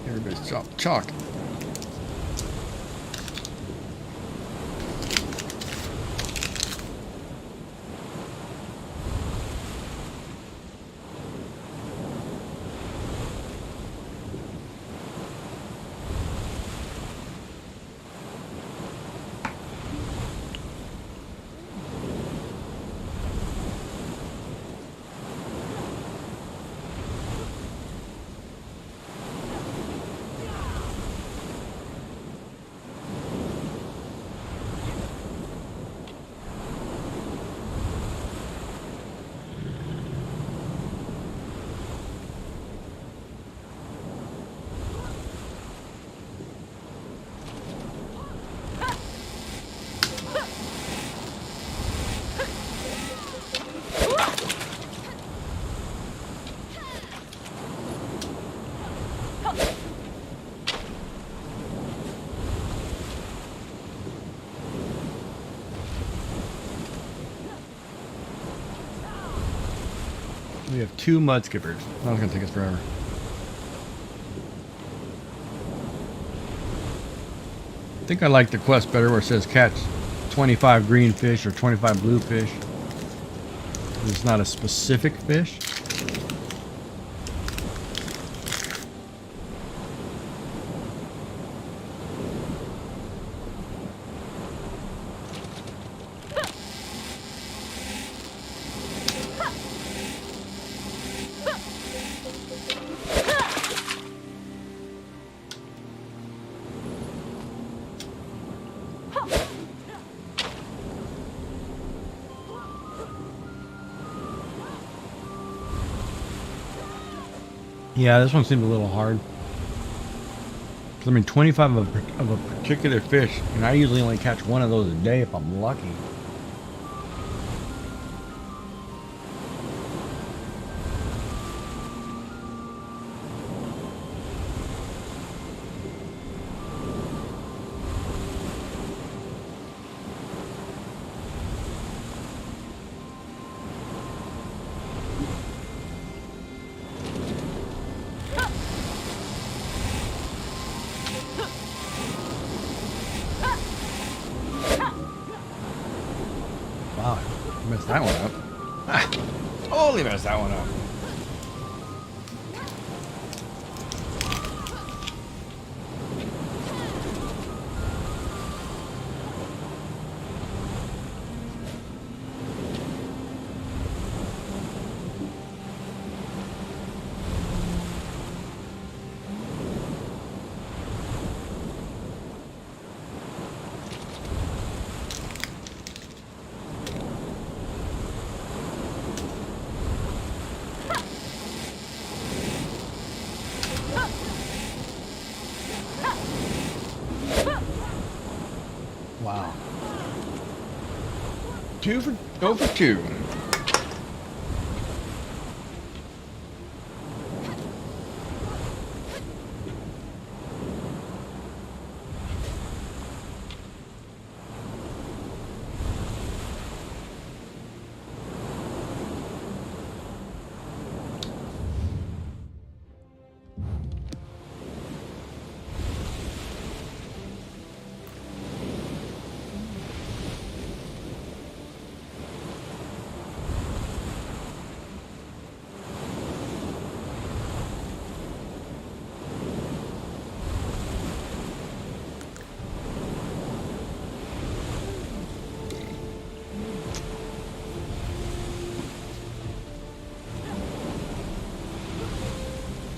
Everybody's chalk. We have 2 mud skippers. That's gonna take us forever. I think I like the quest better where it says catch 25 green fish or 25 blue fish. It's not a specific fish. Yeah, this one seemed a little hard. 'Cause, I mean, 25 of a particular fish, and I usually only catch 1 of those a day if I'm lucky. Wow, I messed that one up. Ah, totally messed that one up. Wow. Go for 2.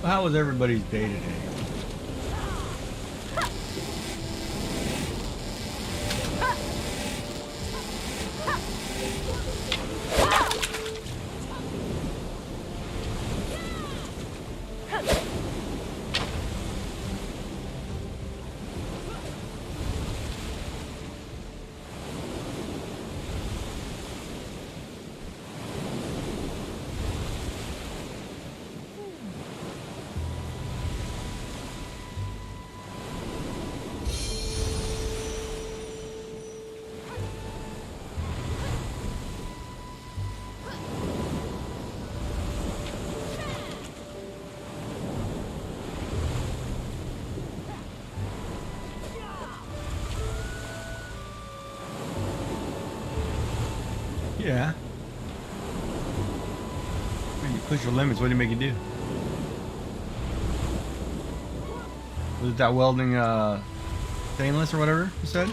How was everybody's day today? Yeah. When you push your limits, what do you make you do? Was it that welding stainless or whatever you said?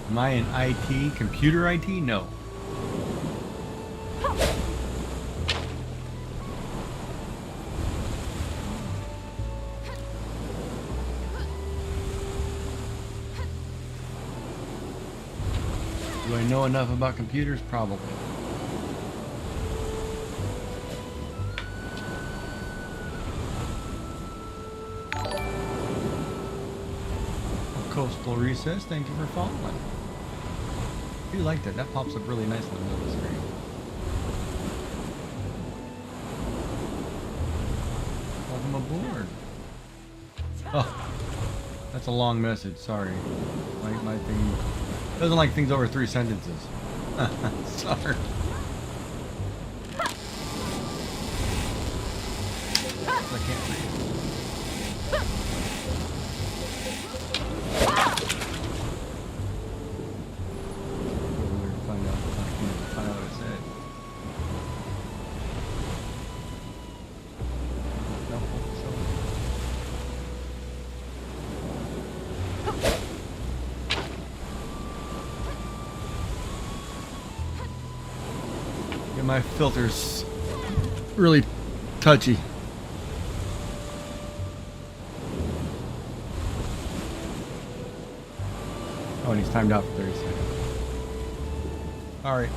Am I in IT? Computer IT? No. Do I know enough about computers? Probably. Coastal Recess, thank you for following. I do like that. That pops up really nice in the middle of the screen. Welcome aboard. Oh, that's a long message. Sorry. My thing doesn't like things over 3 sentences. Sorry. I can't read. Find out what it said. Yeah, my filter's really touchy. Oh, and he's timed out for 30 seconds. All right.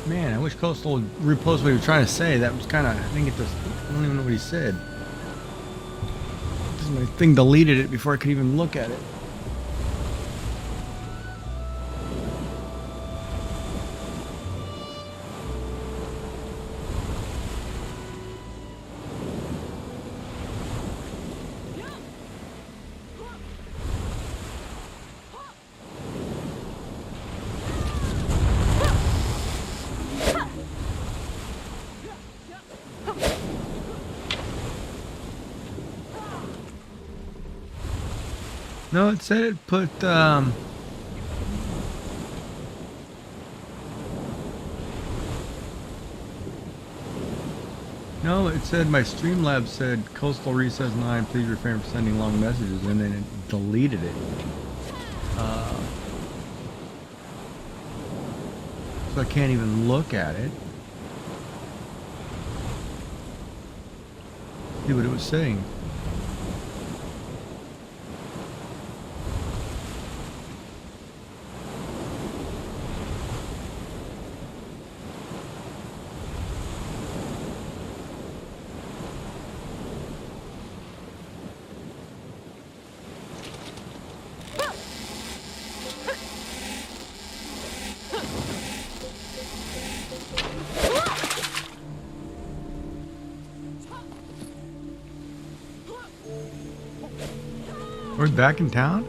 Man, I wish Coastal would repost what he was trying to say. That was kind of, I didn't get this, I don't even know what he said. My thing deleted it before I could even look at it. No, it said it put, no, it said my Streamlabs said Coastal Recess 9, please refrain from sending long messages, and then it deleted it. So I can't even look at it. See what it was saying. We're back in town?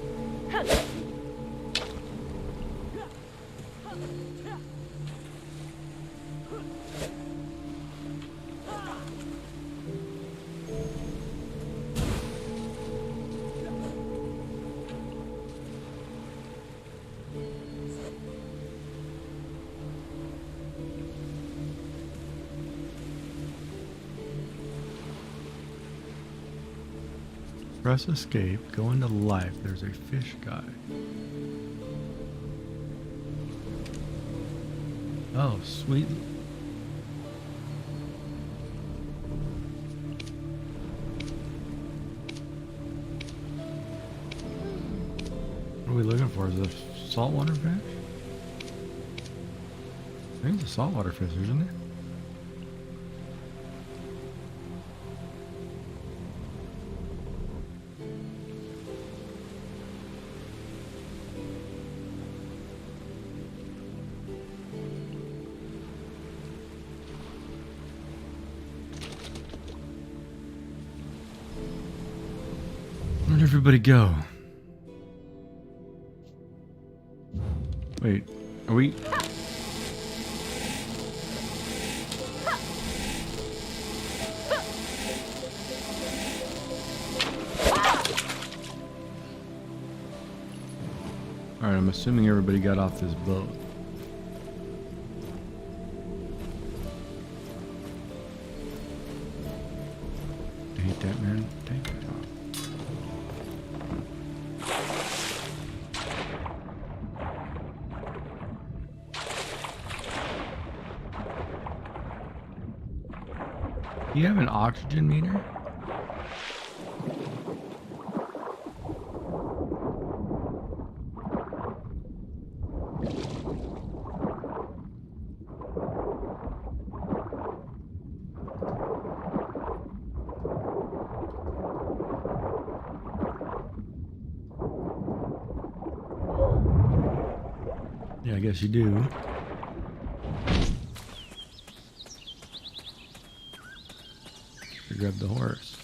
Press escape, go into life. There's a fish guy. Oh, sweet. What are we looking for? Is it a saltwater fish? I think it's a saltwater fish, isn't it? everybody go? Wait, are we? Alright, I'm assuming everybody got off this boat. I hate that, man. Take it off. Do you have an oxygen meter? Yeah, I guess you do. Grab the horse.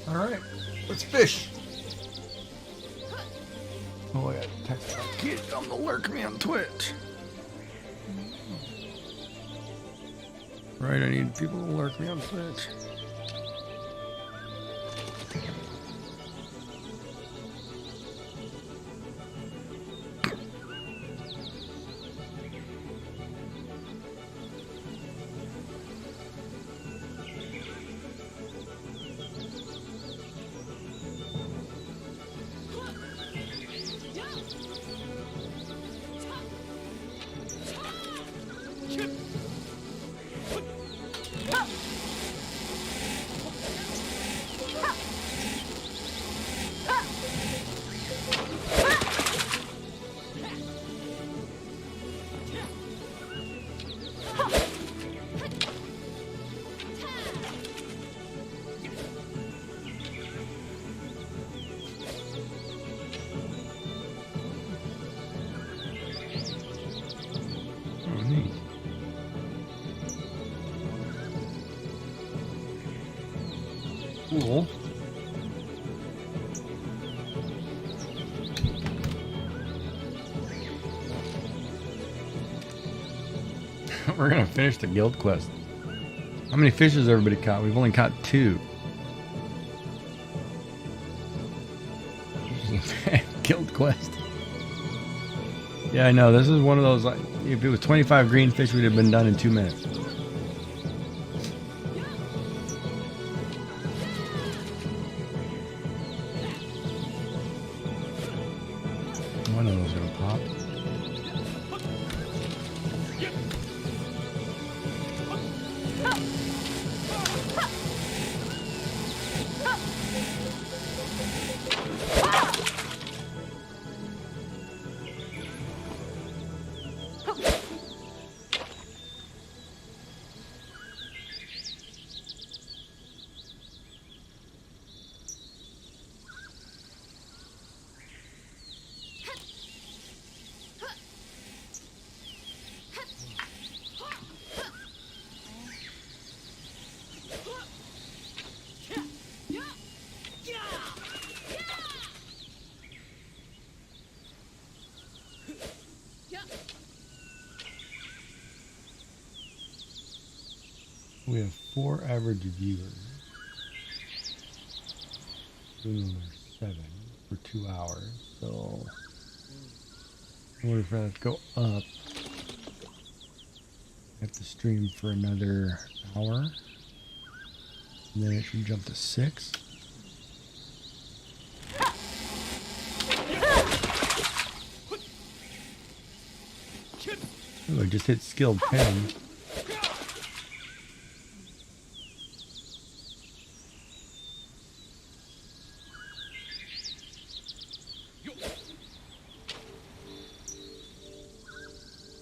All right, let's fish. Oh, I got to text my kid. I'm gonna lurk me on Twitch. Right, I need people to lurk me on Twitch. Cool. We're gonna finish the guild quest. How many fish has everybody caught? We've only caught 2. Guild quest. Yeah, I know. This is one of those, like, if it was 25 green fish, we'd have been done in 2 minutes. One of those gonna pop. We have 4 average viewers. Doing number 7 for 2 hours. So in order for that to go up, I have to stream for another hour. And then it should jump to 6. Oh, I just hit skilled 10.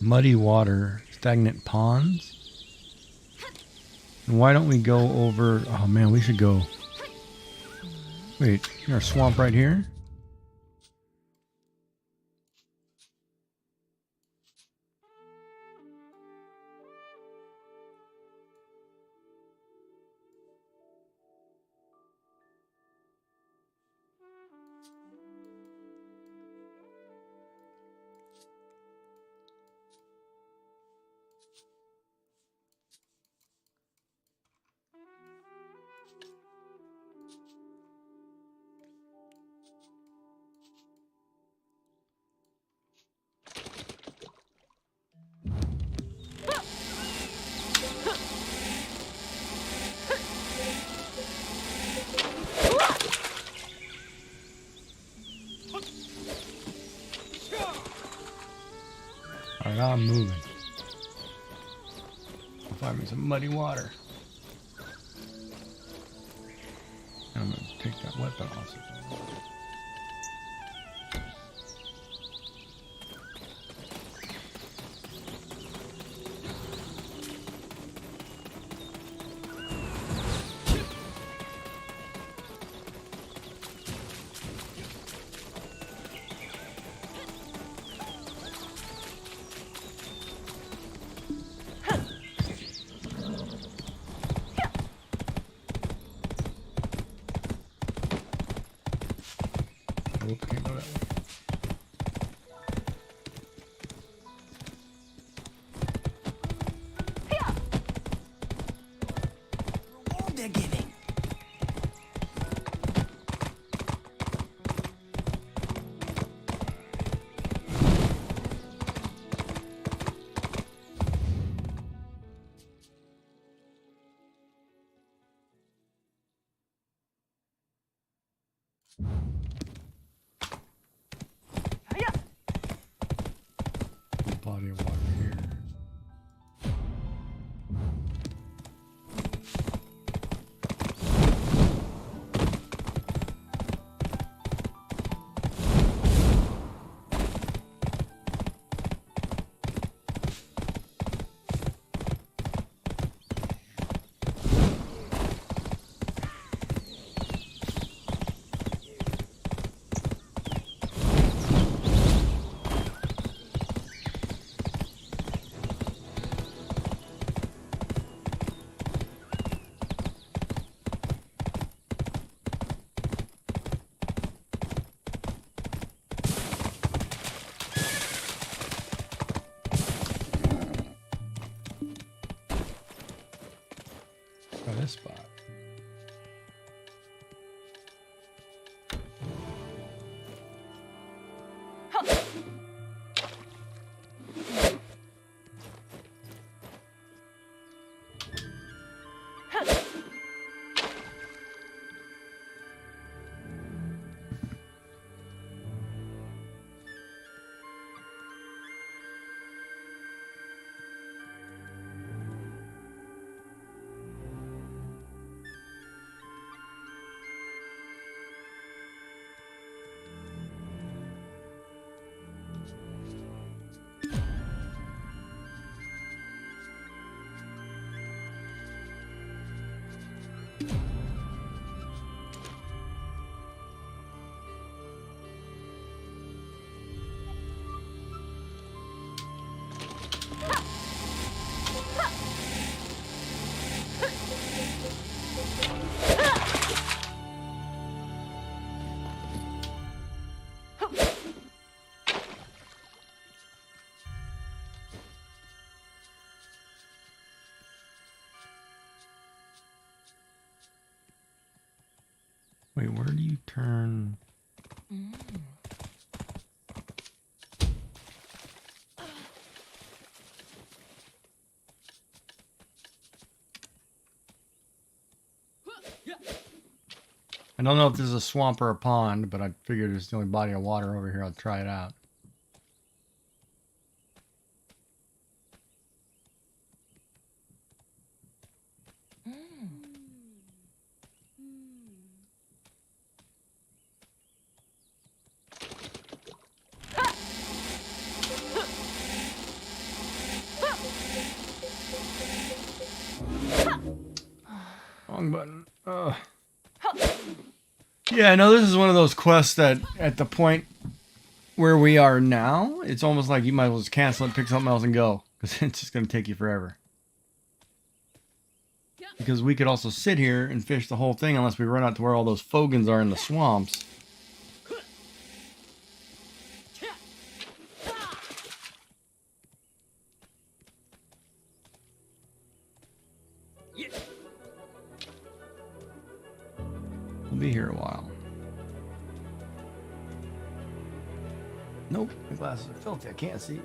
Muddy water, stagnant ponds. And why don't we go over? Oh man, we should go. Wait, is our swamp right here? Alright, I'm moving. I'll find me some muddy water. I'm gonna take that weapon off. Whoop, can't go that way. Reward they're giving. Body of water here. Try this spot. Wait, where do you turn? I don't know if this is a swamp or a pond, but I figured it's the only body of water over here. I'll try it out. Wrong button. Yeah, no, this is one of those quests that at the point where we are now, it's almost like you might as well just cancel it, pick something else and go. Because it's just going to take you forever. Because we could also sit here and fish the whole thing unless we run out to where all those Fogans are in the swamps. We'll be here a while. Nope, my glasses are filthy. I can't see.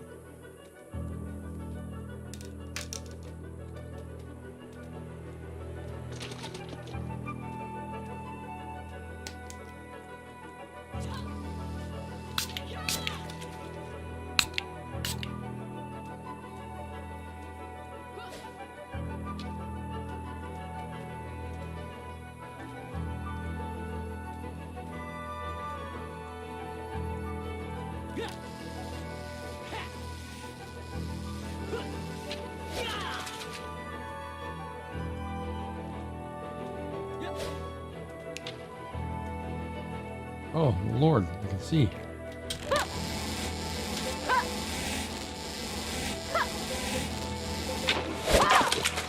Oh, Lord, I can see.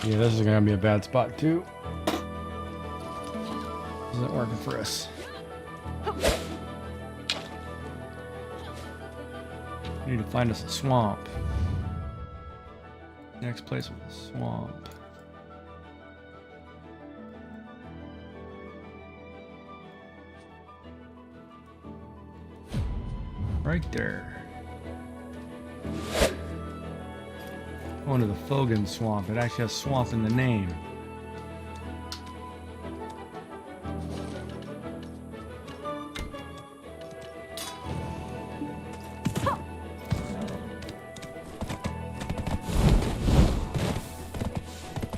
Yeah, this is going to be a bad spot, too. Isn't working for us. We need to find us a swamp. Next place with a swamp. Right there. Going to the Fogan Swamp. It actually has swamp in the name.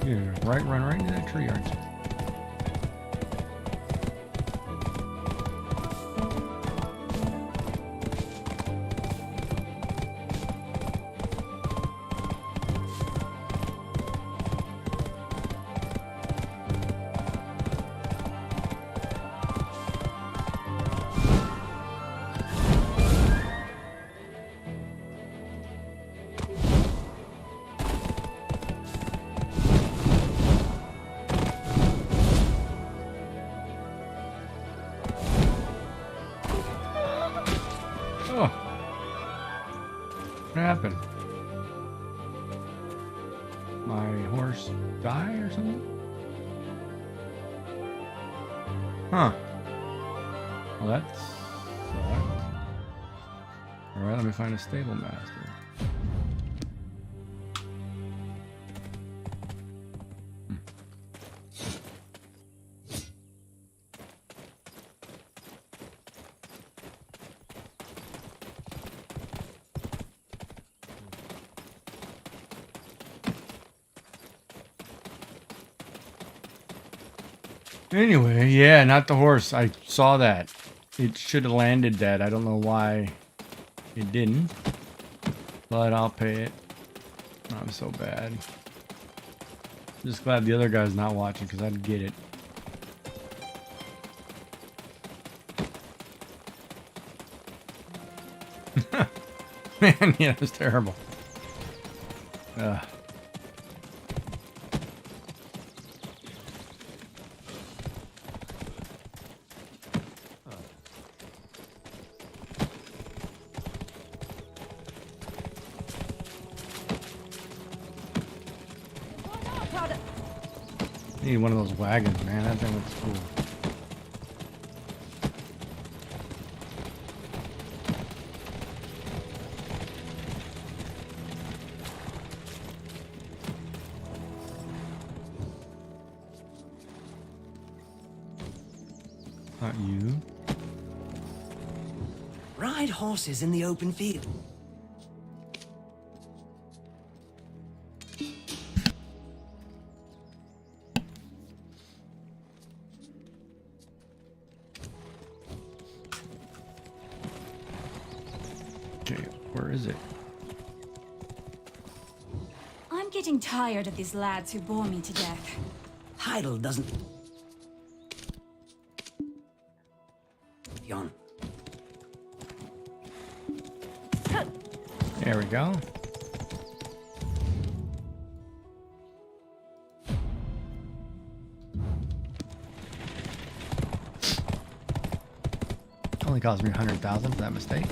You're run right into that tree, aren't you? Oh. What happened? My horse die or something? Huh. Well, that's sucks. Alright, let me find a stable master. Anyway, yeah, not the horse. I saw that. It should have landed that. I don't know why it didn't. But I'll pay it. I'm so bad. Just glad the other guy's not watching because I'd get it. Man, yeah, it was terrible. Need one of those wagons, man. That thing looks cool. Not you. Ride horses in the open field. Okay, where is it? I'm getting tired of these lads who bore me to death. Heidel doesn't... Yon. There we go. Only cost me 100,000 for that mistake.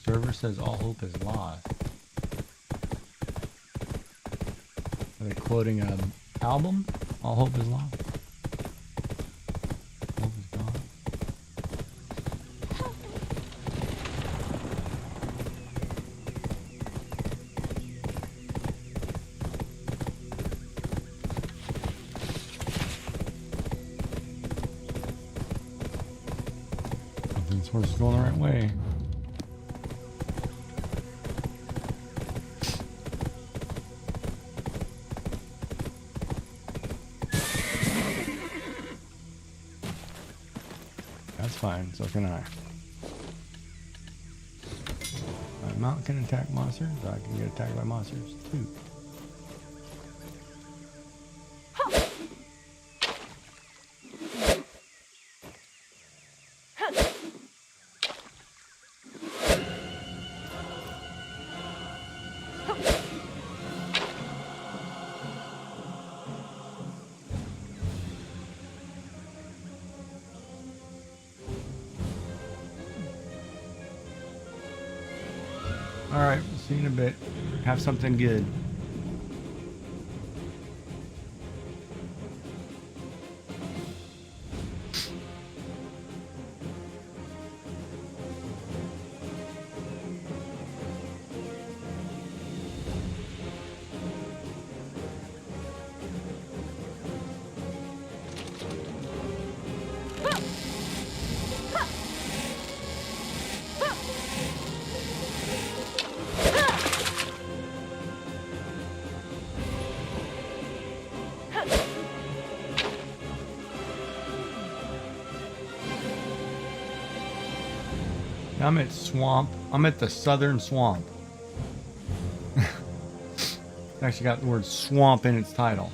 Server says all hope is lost. Are they quoting an album? All hope is lost. Hope is gone. I think this horse is going the right way. That's fine, so can I. My mount can attack monsters, I can get attacked by monsters too. Alright, we'll see you in a bit. Have something good. I'm at swamp. I'm at the southern swamp. It's actually got the word swamp in its title.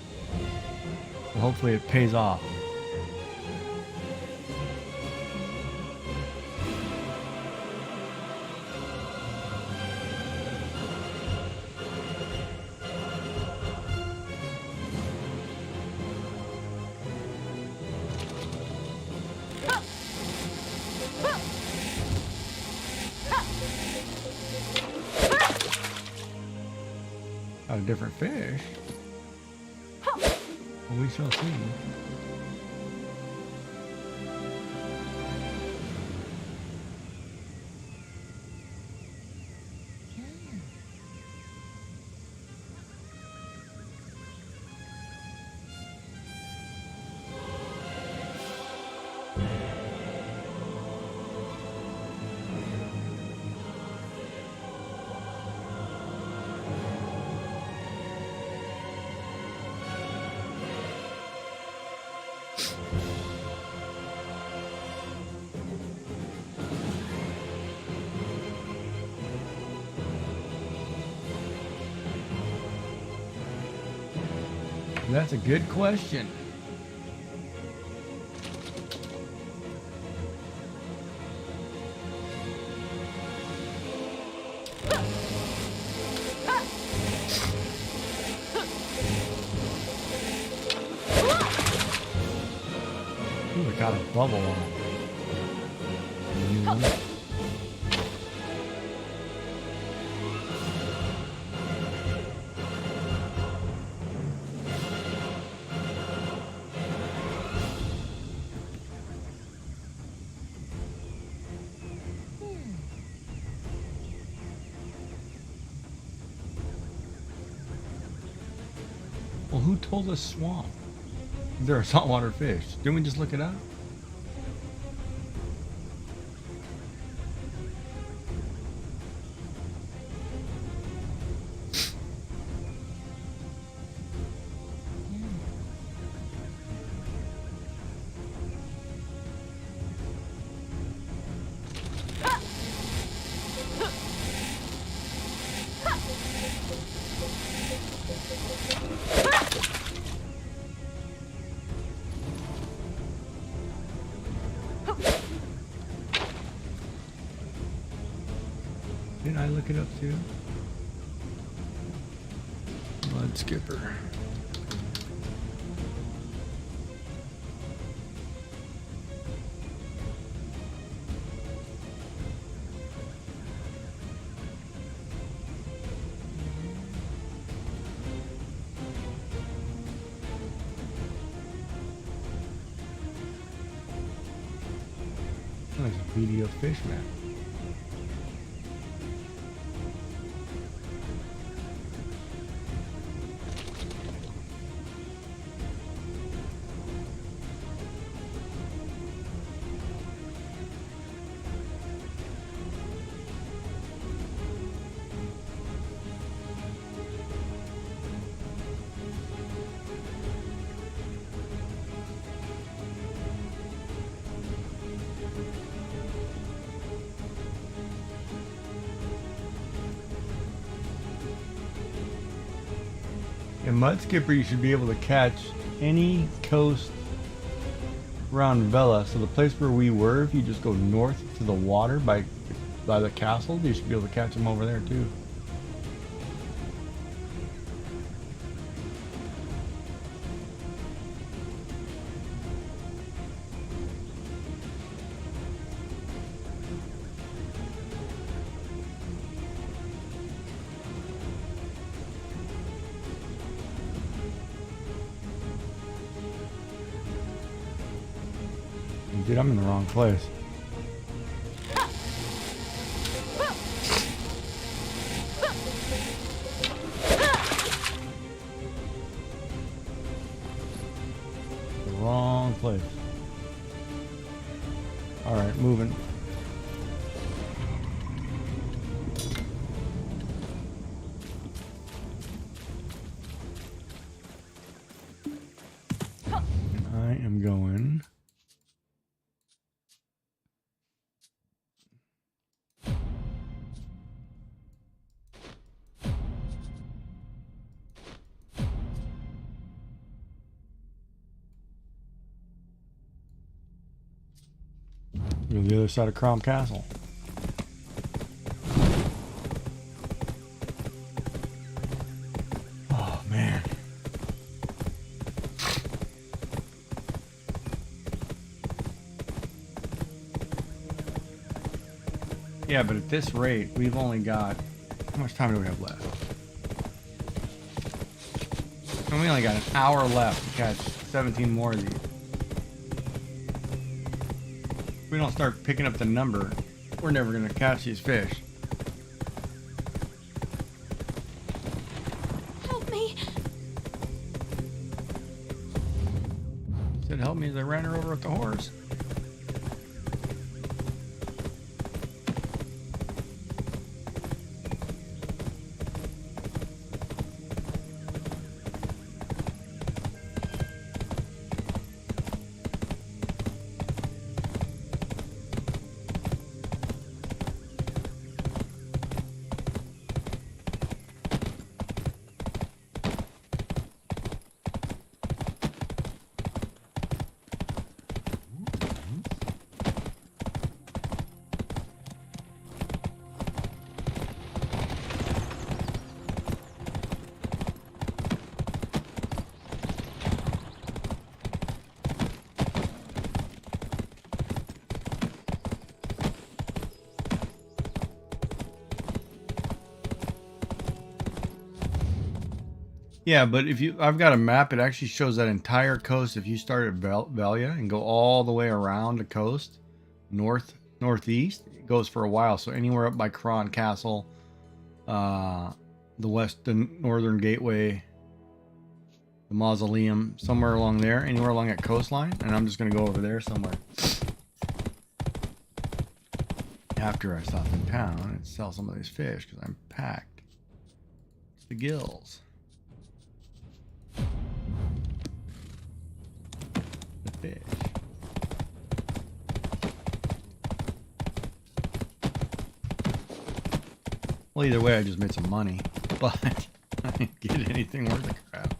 So hopefully it pays off. Got a different fish. Well, we shall see. That's a good question. Ooh, we got a bubble on it. Well, who told us swamp? There are saltwater fish. Didn't we just look it up? Didn't I look it up too? Mud skipper. Nice video fish map. In Mud Skipper, you should be able to catch any coast around Vela. So the place where we were, if you just go north to the water by the castle, you should be able to catch them over there too. Dude, I'm in the wrong place. The wrong place. Alright, moving. I am going. Go to the other side of Crom Castle. Oh man. Yeah, but at this rate, we've only got... How much time do we have left? And we only got an hour left to catch 17 more of these. If we don't start picking up the number, we're never going to catch these fish. Help me! Said help me as I ran her over with the horse. Yeah, but if you, I've got a map. It actually shows that entire coast. If you start at Velia and go all the way around the coast, northeast, it goes for a while. So anywhere up by Cron Castle, the northern gateway, the mausoleum somewhere along there, anywhere along that coastline, and I'm just gonna go over there somewhere after I stop in town and sell some of these fish because I'm packed to the gills. The fish. Well, either way, I just made some money, but I didn't get anything worth the crap.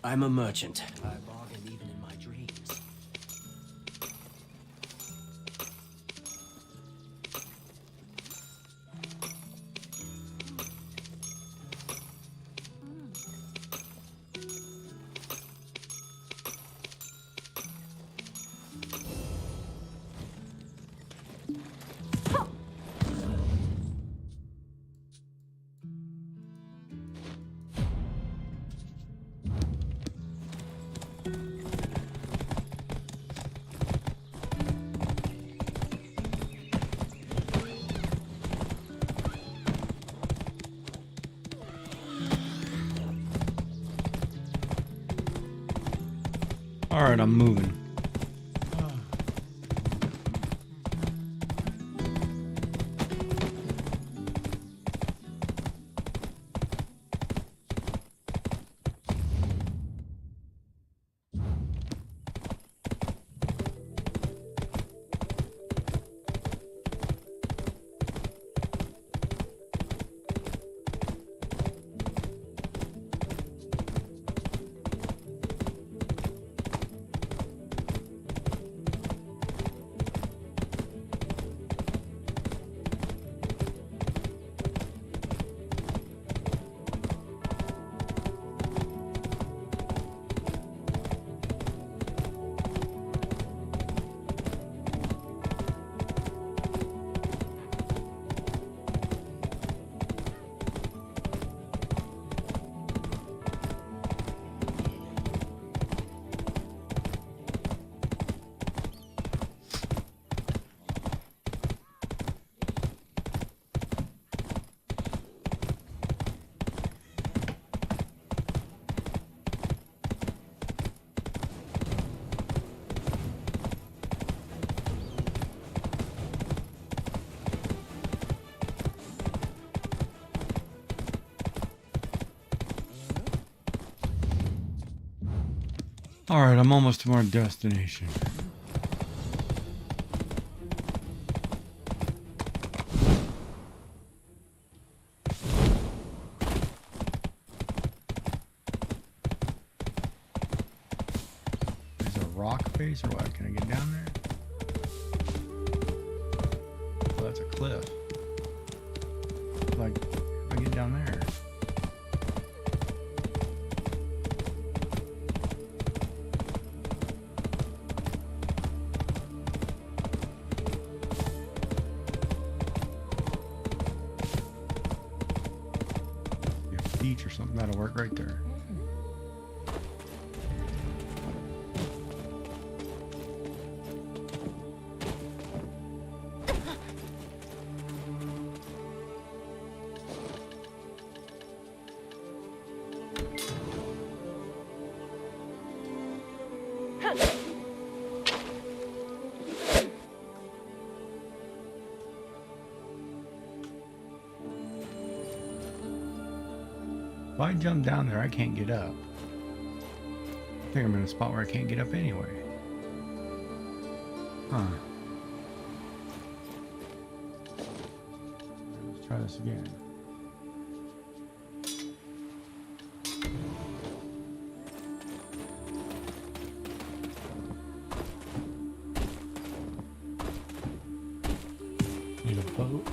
I'm a merchant. I bargain even in my dreams. All right, I'm moving. All right, I'm almost to our destination. Is it a rock face or what? Can I get down there? Oh, that's a cliff. Like, if I get down there. beach or something. That'll work right there. If I jump down there, I can't get up. I think I'm in a spot where I can't get up anyway. Huh. Let's try this again. Need a boat.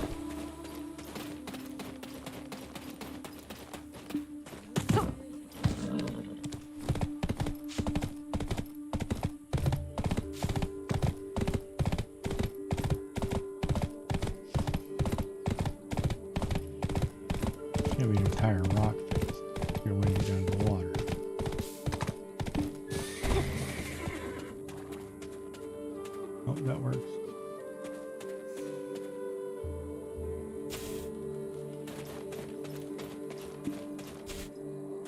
Should be an entire rock face if you're wading down to the water. Oh, that works.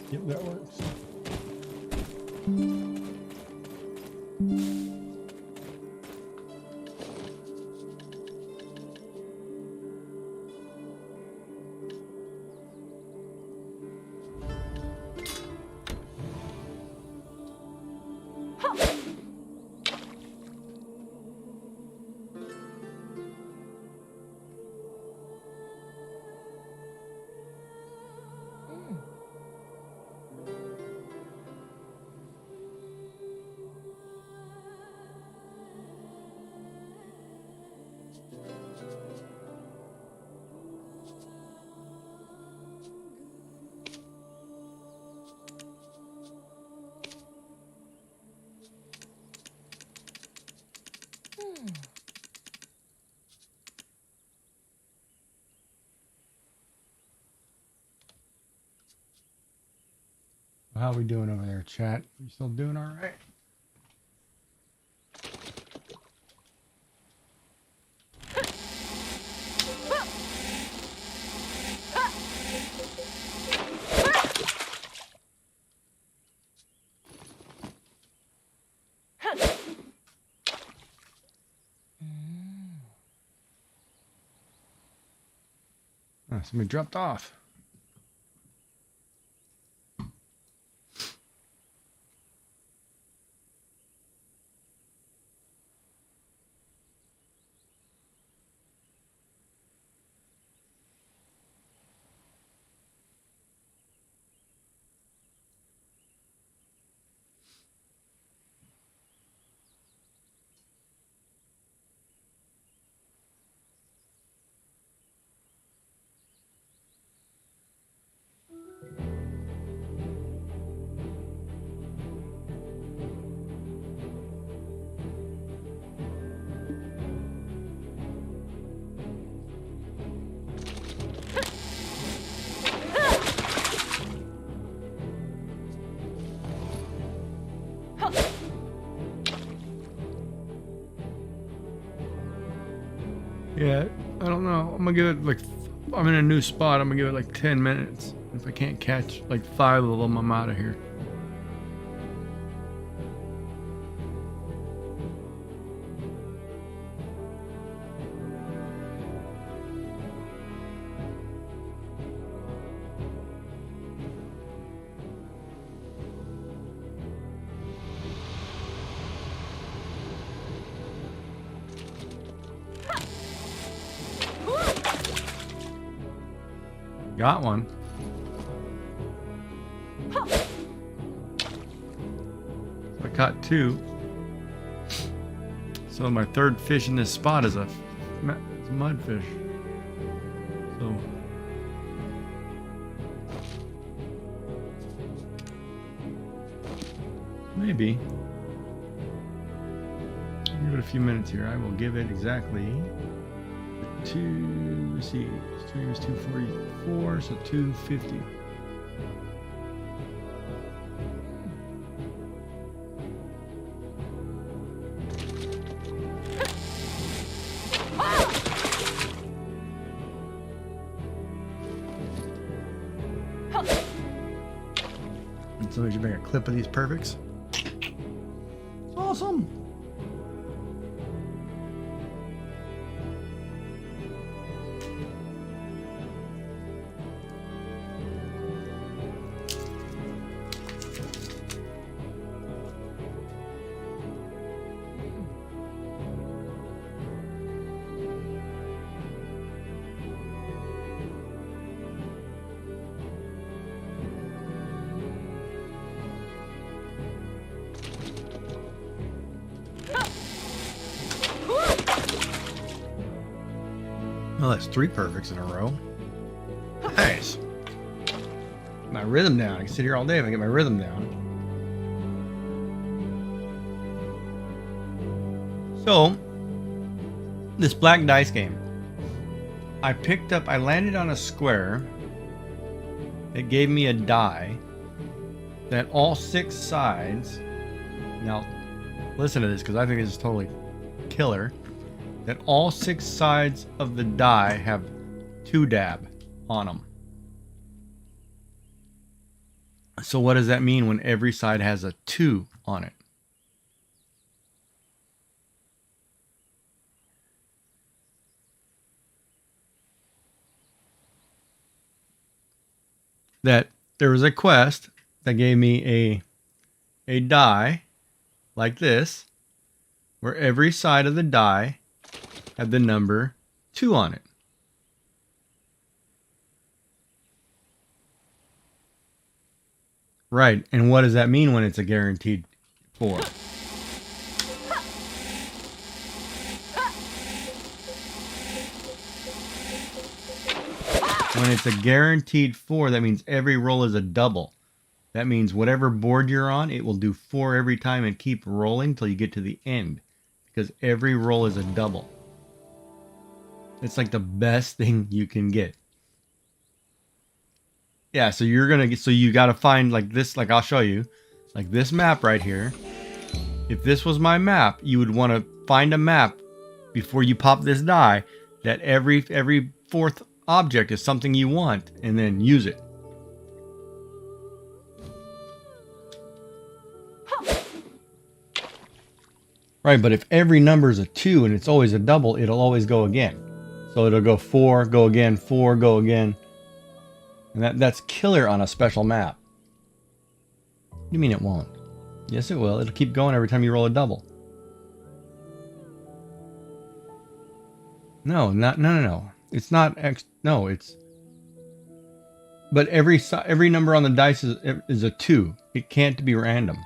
Yep, that works. How we doing over there, chat? You still doing all right? Oh, somebody dropped off. Yeah, I don't know. I'm gonna give it like, I'm in a new spot. I'm gonna give it like 10 minutes. If I can't catch like 5 of them, I'm out of here. Got one. I caught 2. So my 3rd fish in this spot is it's a mudfish. So maybe. Give it a few minutes here. I will give it exactly 2. Let's see. Stream is 244, so 250. So we should make a clip of these perfects. Awesome. Well, that's 3 perfects in a row. Nice. Get my rhythm down. I can sit here all day if I get my rhythm down. So, this black dice game. I landed on a square that gave me a die that all 6 sides. Now, listen to this because I think this is totally killer. That all 6 sides of the die have 2 dab on them. So what does that mean when every side has a 2 on it? That there was a quest that gave me a die like this, where every side of the die had the number 2 on it. Right, and what does that mean when it's a guaranteed 4? When it's a guaranteed 4, that means every roll is a double. That means whatever board you're on, it will do 4 every time and keep rolling till you get to the end. Because every roll is a double. It's like the best thing you can get. Yeah, so you gotta find like this, like I'll show you. Like this map right here. If this was my map, you would want to find a map before you pop this die that every 4th object is something you want, and then use it. Right, but if every number is a 2 and it's always a double, it'll always go again. So it'll go 4, go again, 4, go again. And that's killer on a special map. What do you mean it won't? Yes, it will. It'll keep going every time you roll a double. No. It's not no, it's... But every number on the dice is a 2. It can't be random.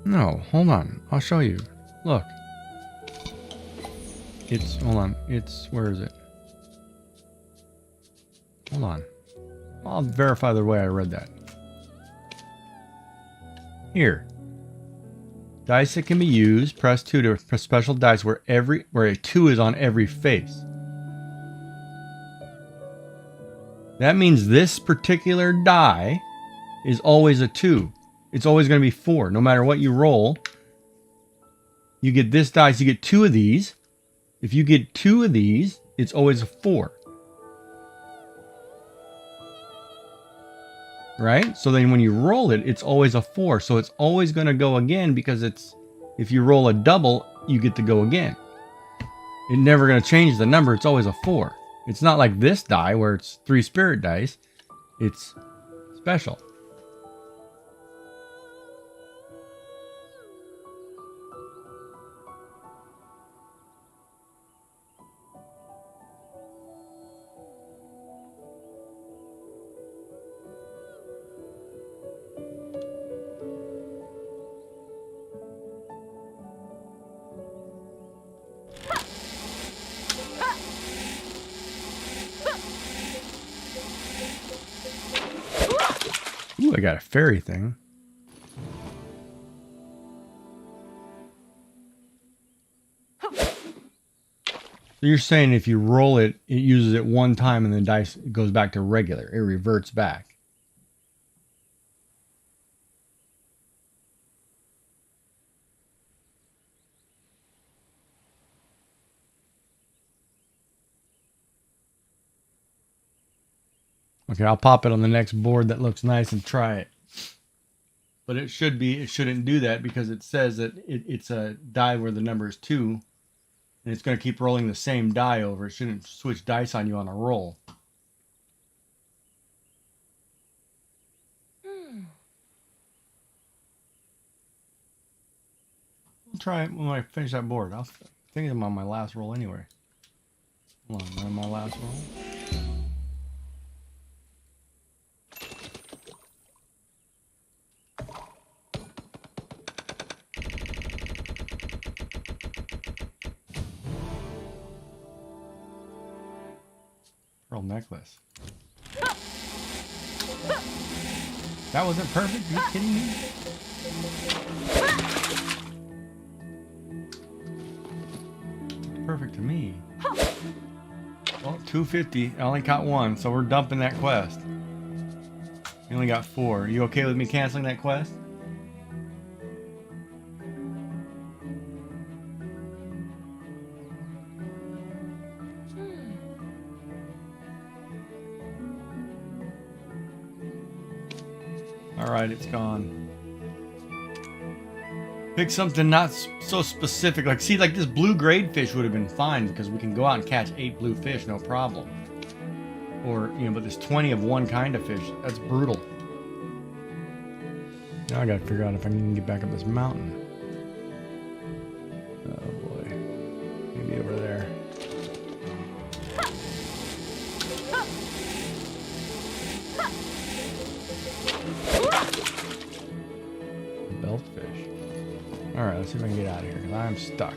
No, hold on. I'll show you. Look. Hold on. Where is it? Hold on. I'll verify the way I read that. Here. Dice that can be used. Press 2 to press special dice where a 2 is on every face. That means this particular die is always a 2. It's always going to be 4. No matter what you roll, you get this dice, you get 2 of these. If you get 2 of these, it's always a 4. Right? So then when you roll it, it's always a 4. So it's always going to go again because if you roll a double, you get to go again. It's never going to change the number. It's always a 4. It's not like this die where it's 3 spirit dice. It's special. Ooh, I got a fairy thing. So you're saying if you roll it, it uses it one time and the dice goes back to regular. It reverts back. Okay, I'll pop it on the next board that looks nice and try it. But it shouldn't do that because it says that it's a die where the number is 2. And it's going to keep rolling the same die over. It shouldn't switch dice on you on a roll. I'll try it when I finish that board. I think I'm on my last roll anyway. Hold on, am I on my last roll? Pearl necklace. That wasn't perfect? Are you kidding me? Perfect to me. Well, 250. I only caught 1, so we're dumping that quest. You only got 4. You okay with me canceling that quest? Alright, it's gone. Pick something not so specific. Like, see, like this blue grade fish would have been fine because we can go out and catch 8 blue fish, no problem. Or, you know, but there's 20 of one kind of fish. That's brutal. Now I gotta figure out if I can get back up this mountain. Oh boy. Maybe over there. Beltfish. Alright, let's see if I can get out of here, because I'm stuck.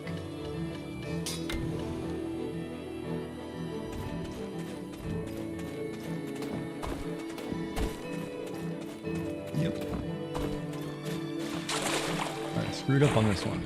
Yep. Alright, screwed up on this one.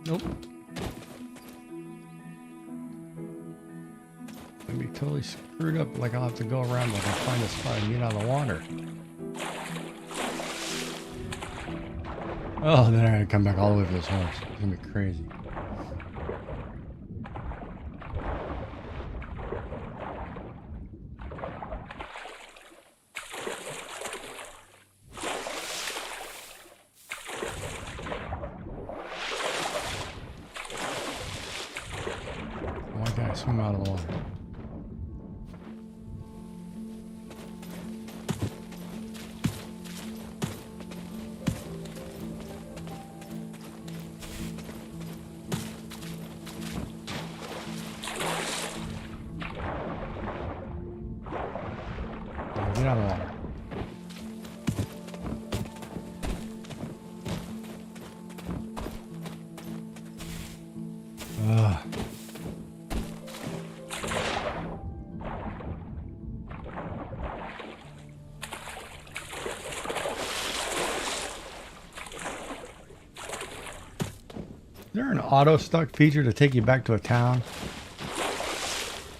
Nope. I'd be totally screwed up. Like I'll have to go around like and find a spot and get out of the water. Oh, then I gotta come back all the way for this horse. It's gonna be crazy. Why can't I swim out of the water? Get out of the water. Ugh. Is there an auto stuck feature to take you back to a town?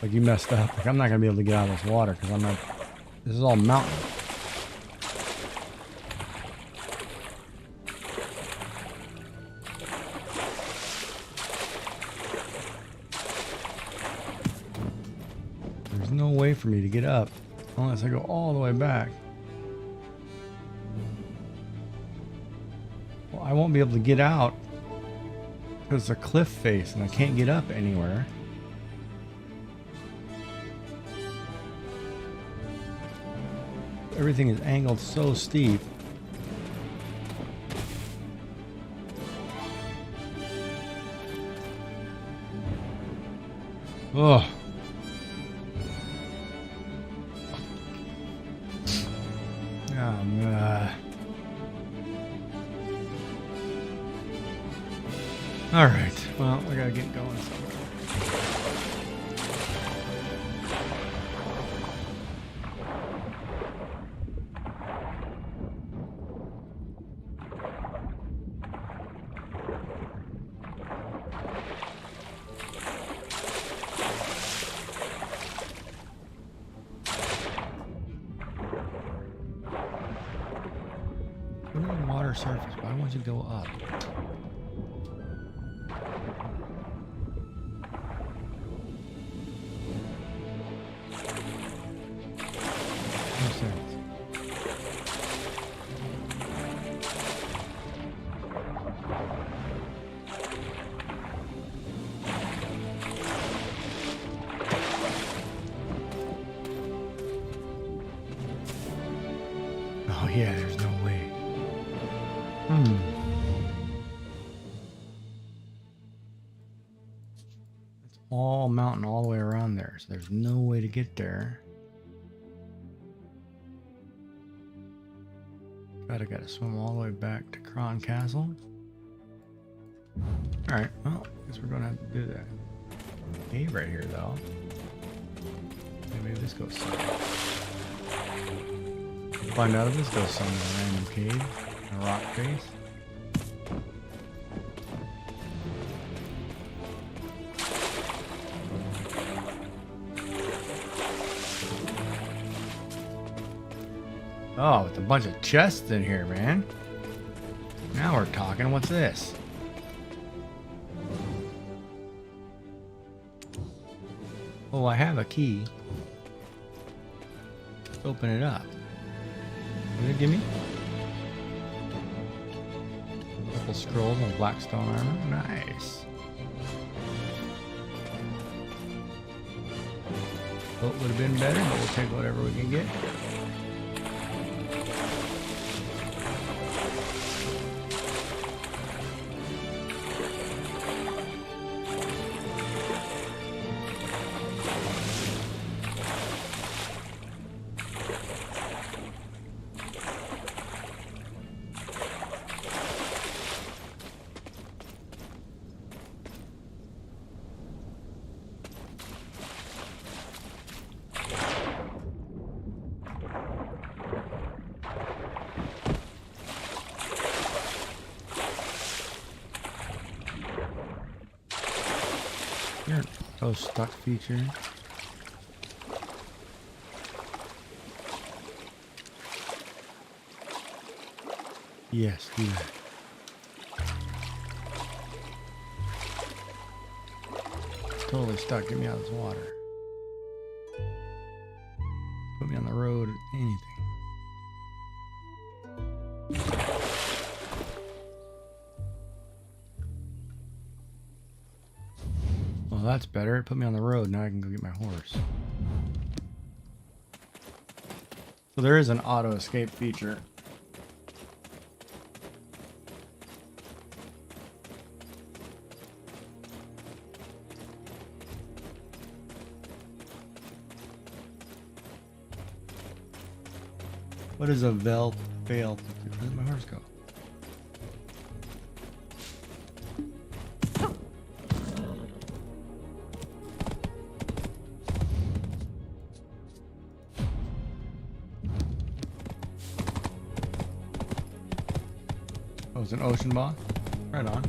Like you messed up. Like I'm not gonna be able to get out of this water because I'm not. This is all mountain. There's no way for me to get up unless I go all the way back. Well, I won't be able to get out because it's a cliff face and I can't get up anywhere. Everything is angled so steep. Oh. All right. Well, we gotta get going somewhere. Go to the water surface, but I want you to go up. No sense. Oh yeah, there's no way. It's all mountain all the way around there, so there's no way to get there. Gotta swim all the way back to Kron Castle. Alright, well, I guess we're gonna have to do that. Cave right here though. Maybe this goes somewhere. Find out if this goes somewhere. A random cave, a rock face. Oh, with a bunch of chests in here, man. Now we're talking. What's this? Oh, I have a key. Let's open it up. What did it give me? A couple scrolls on Blackstone armor. Nice. Boat would have been better, but we'll take whatever we can get. Here, those stuck feature. Yes, do that. Totally stuck. Get me out of this water. Put me on the road. Anything. Well, that's better. It put me on the road. Now I can go get my horse. So there is an auto escape feature. What is a fail? Where did my horse go? Oh, it's an ocean boss? Right on.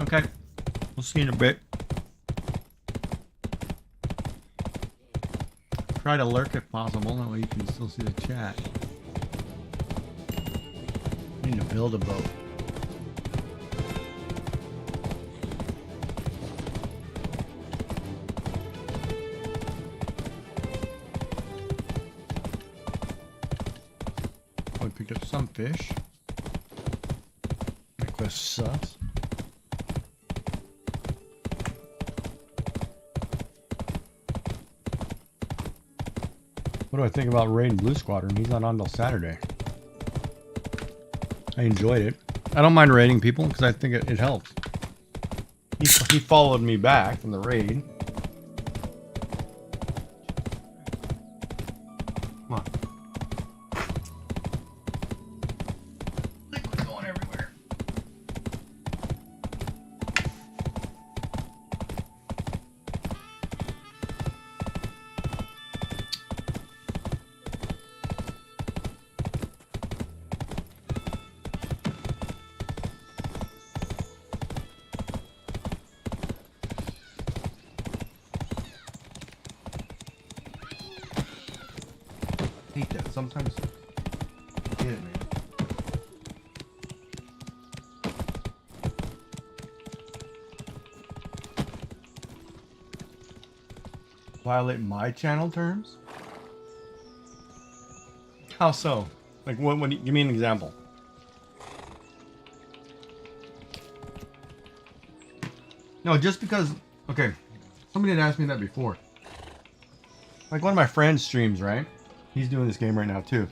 Okay. We'll see in a bit. Try to lurk if possible, that way you can still see the chat. I need to build a boat. Oh, we picked up some fish. My quest sucks. What do I think about raiding Blue Squadron? He's not on till Saturday. I enjoyed it. I don't mind raiding people because I think it helps. He followed me back from the raid. Come on. Liquid going everywhere. I hate that. Sometimes I get it, man. Violate my channel terms? How so? Like what do you, give me an example. No, just because, okay, somebody had asked me that before. Like one of my friends streams, right? He's doing this game right now too.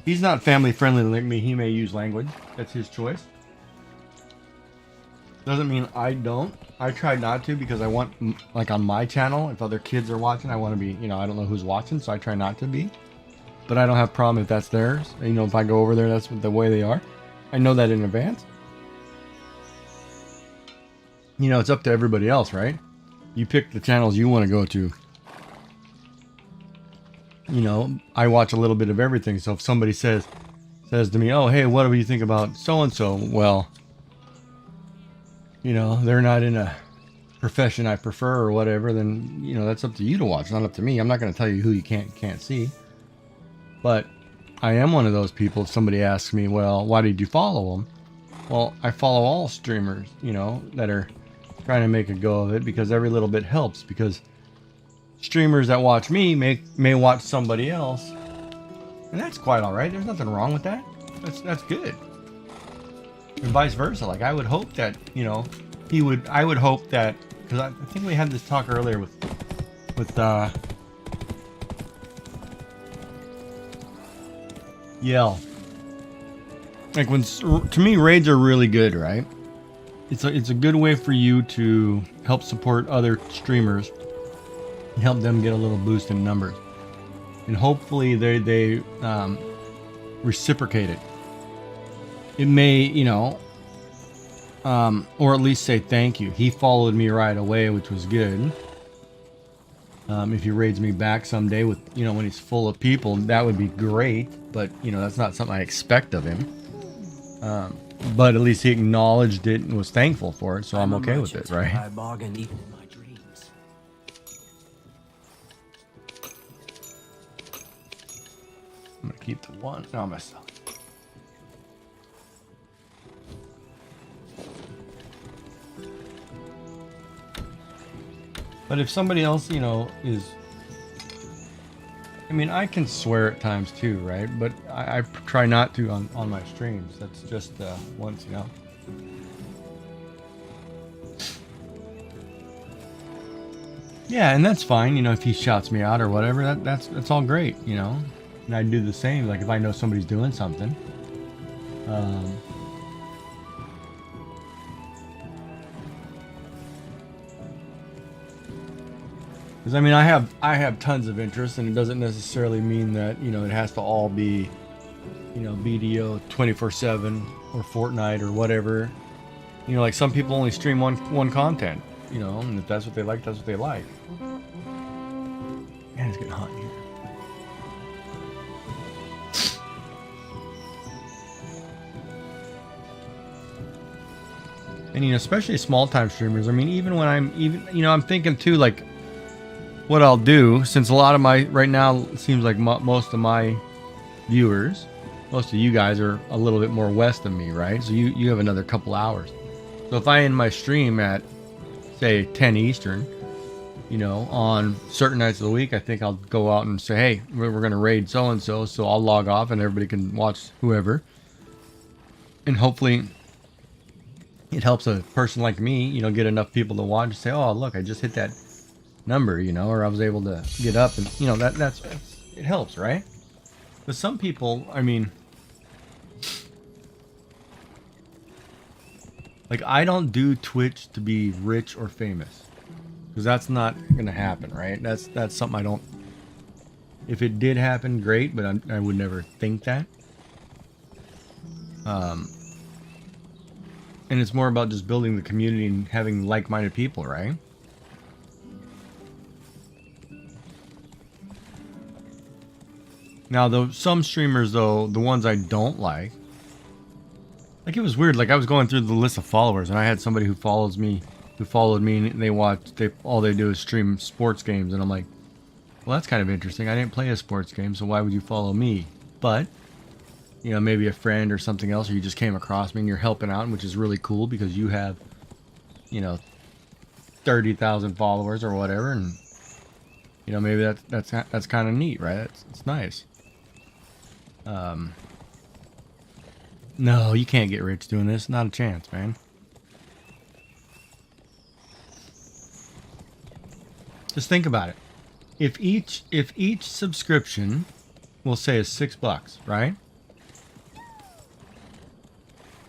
He's not family friendly like me. He may use language. That's his choice. Doesn't mean I don't. I try not to because I want, like on my channel, if other kids are watching, I want to be, you know, I don't know who's watching, so I try not to be. But I don't have a problem if that's theirs. You know, if I go over there, that's the way they are. I know that in advance. You know, it's up to everybody else, right? You pick the channels you want to go to. You know, I watch a little bit of everything. So if somebody says to me, oh, hey, what do you think about so-and-so? Well, you know, they're not in a profession I prefer or whatever, then, you know, that's up to you to watch, not up to me. I'm not going to tell you who you can't see. But I am one of those people. If somebody asks me, well, why did you follow them? Well, I follow all streamers, you know, that are trying to make a go of it because every little bit helps. Because streamers that watch me may watch somebody else, and that's quite all right. There's nothing wrong with that. That's good. And vice versa. Like I would hope that, you know, I would hope that, because I think we had this talk earlier with Yell. Like to me, raids are really good, right? It's a good way for you to help support other streamers and help them get a little boost in numbers, and hopefully they reciprocate it. It may, you know, or at least say thank you. He followed me right away, which was good. If he raids me back someday with, you know, when he's full of people, that would be great. But, you know, that's not something I expect of him. But at least he acknowledged it and was thankful for it, so I'm okay with it, right? I bargain even in my dreams. I'm gonna keep the one. No, myself. But if somebody else, you know, is... I mean, I can swear at times too, right? But I try not to on my streams. That's just once, you know. Yeah, and that's fine, you know, if he shouts me out or whatever, that's all great, you know. And I do the same, like if I know somebody's doing something. Because I mean, I have tons of interest, and it doesn't necessarily mean that, you know, it has to all be, you know, BDO 24/7 or Fortnite or whatever. You know, like some people only stream one content, you know, and if that's what they like, that's what they like. Man, it's getting hot in here. And, you know, especially small time streamers. I mean, even when I'm thinking too, like, what I'll do, since a lot of my, right now, it seems like most of my viewers, most of you guys are a little bit more west of me, right? So you have another couple hours. So if I end my stream at, say, 10 Eastern, you know, on certain nights of the week, I think I'll go out and say, hey, we're going to raid so-and-so, so I'll log off and everybody can watch whoever. And hopefully it helps a person like me, you know, get enough people to watch and say, oh, look, I just hit that number, you know, or I was able to get up and, you know, that's it helps, right? But some people, I mean, like, I don't do Twitch to be rich or famous, because that's not gonna happen, right? That's something I don't. If it did happen, great, but I would never think that. And it's more about just building the community and having like-minded people, right? Now, though, some streamers, though, the ones I don't like, it was weird. Like, I was going through the list of followers, and I had somebody who followed me, and all they do is stream sports games, and I'm like, well, that's kind of interesting. I didn't play a sports game, so why would you follow me? But, you know, maybe a friend or something else, or you just came across me and you're helping out, which is really cool because you have, you know, 30,000 followers or whatever, and, you know, maybe that's kind of neat, right? It's nice. No, you can't get rich doing this. Not a chance, man. Just think about it. If each subscription, we'll say, is $6, right?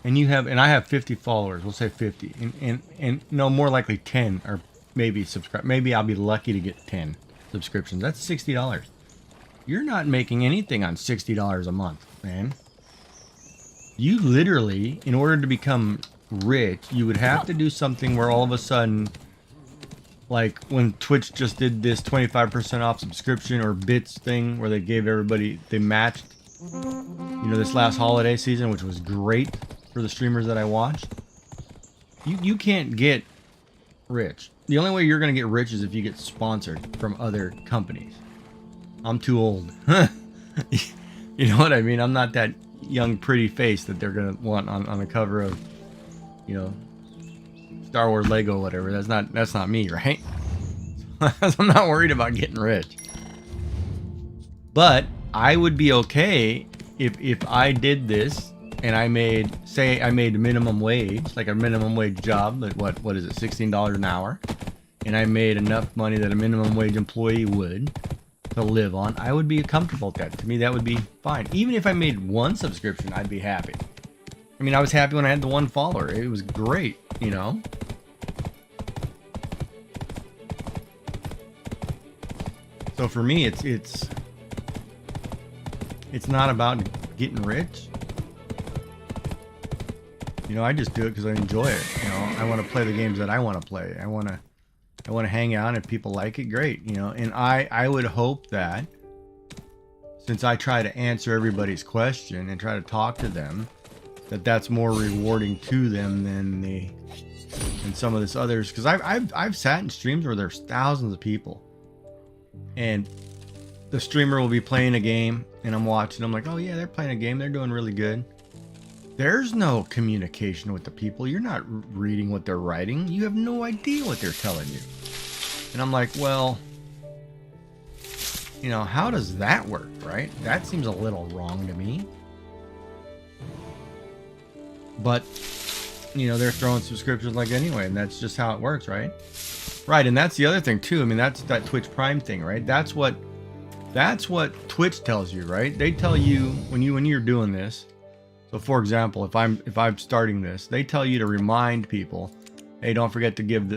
And I have 50 followers. We'll say 50, and no, more likely 10 or maybe subscribe. Maybe I'll be lucky to get 10 subscriptions. That's $60. You're not making anything on $60 a month, man. You literally, in order to become rich, you would have to do something where all of a sudden, like when Twitch just did this 25% off subscription or bits thing where they gave everybody, they matched, you know, this last holiday season, which was great for the streamers that I watched. You can't get rich. The only way you're going to get rich is if you get sponsored from other companies. I'm too old. You know what I mean? I'm not that young, pretty face that they're going to want on the cover of, you know, Star Wars Lego, whatever. That's not me, right? I'm not worried about getting rich. But I would be okay if I did this and I made, say I made minimum wage, like a minimum wage job, like what is it, $16 an hour, and I made enough money that a minimum wage employee would to live on. I would be comfortable with that. To me, that would be fine. Even if I made one subscription, I'd be happy. I mean, I was happy when I had the one follower. It was great, you know? So for me, it's not about getting rich. You know, I just do it because I enjoy it. You know, I want to play the games that I want to play. I want to hang out, and if people like it, great. You know, and I would hope that, since I try to answer everybody's question and try to talk to them, that's more rewarding to them than some of this others. Because I've sat in streams where there's thousands of people, and the streamer will be playing a game, and I'm watching. I'm like, oh yeah, they're playing a game. They're doing really good. There's no communication with the people. You're not reading what they're writing. You have no idea what they're telling you. And I'm like, well, you know, how does that work, right? That seems a little wrong to me. But, you know, they're throwing subscriptions like anyway, and that's just how it works, right? Right, and that's the other thing too. I mean, that's that Twitch Prime thing, right? That's what Twitch tells you, right? They tell you when you're doing this. So for example, if I'm starting this, they tell you to remind people, hey, don't forget to give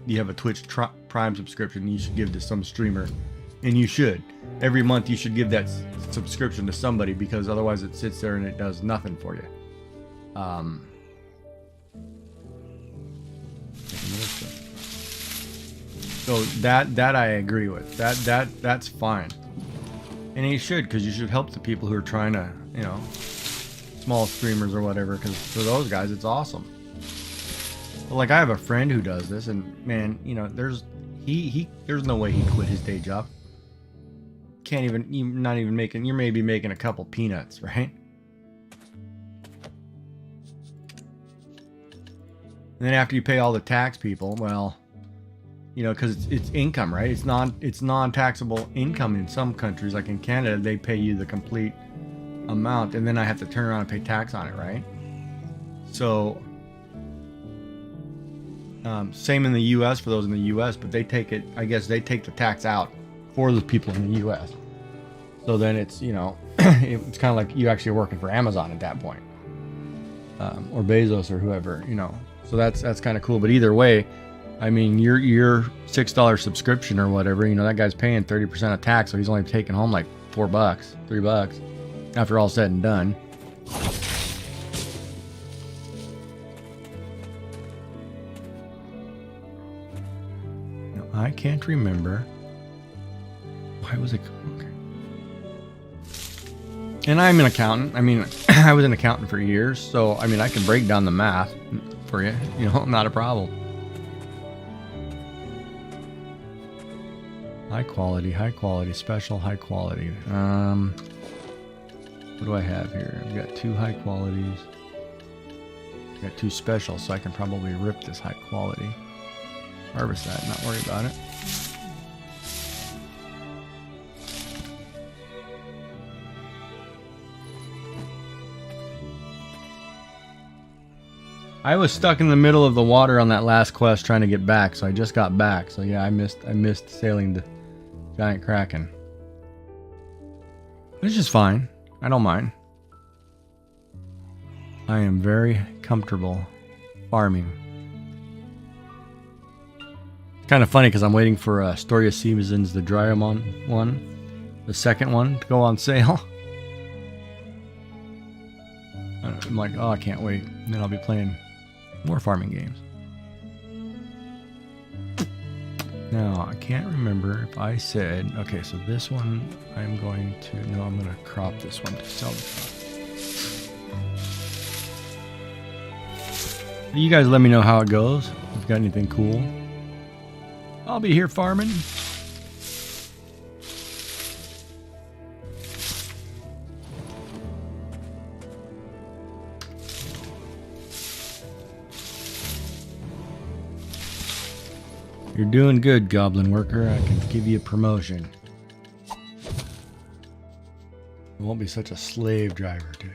you have a Twitch Prime subscription, you should give to some streamer, and you should. Every month you should give that subscription to somebody, because otherwise it sits there and it does nothing for you. So that I agree with. That's fine. And you should, because you should help the people who are trying to, you know, small streamers or whatever, because for those guys it's awesome. But like I have a friend who does this, and man, you know, there's no way he'd quit his day job. Can't even, you're not even making, you're maybe making a couple peanuts, right? And then after you pay all the tax people, well, you know, because it's income, right? It's non-taxable income in some countries. Like in Canada, they pay you the complete amount, and then I have to turn around and pay tax on it, right? So, same in the U.S. for those in the U.S., but they take it. I guess they take the tax out for the people in the U.S. So then it's, you know, it's kind of like you actually working for Amazon at that point, or Bezos or whoever, you know. So that's kind of cool. But either way, I mean, your $6 subscription or whatever, you know, that guy's paying 30% of tax, so he's only taking home like $4, $3 after all said and done. No, I can't remember. Why was it okay? And I'm an accountant. I mean, I was an accountant for years, so I mean, I can break down the math for you. You know, not a problem. High quality, special, high quality. What do I have here? I've got 2 high qualities. I've got 2 specials, so I can probably rip this high quality. Harvest that, not worry about it. I was stuck in the middle of the water on that last quest trying to get back, so I just got back. So yeah, I missed sailing the giant kraken. It's just fine. I don't mind. I am very comfortable farming. It's kind of funny because I'm waiting for Story of Seasons, the Dryamon one, the second one, to go on sale. I'm like, oh, I can't wait. And then I'll be playing more farming games. Now, I can't remember if I said, okay, so this one I'm going to crop this one to sell the crop. You guys let me know how it goes. If you've got anything cool. I'll be here farming. You're doing good, Goblin Worker. I can give you a promotion. You won't be such a slave driver to you.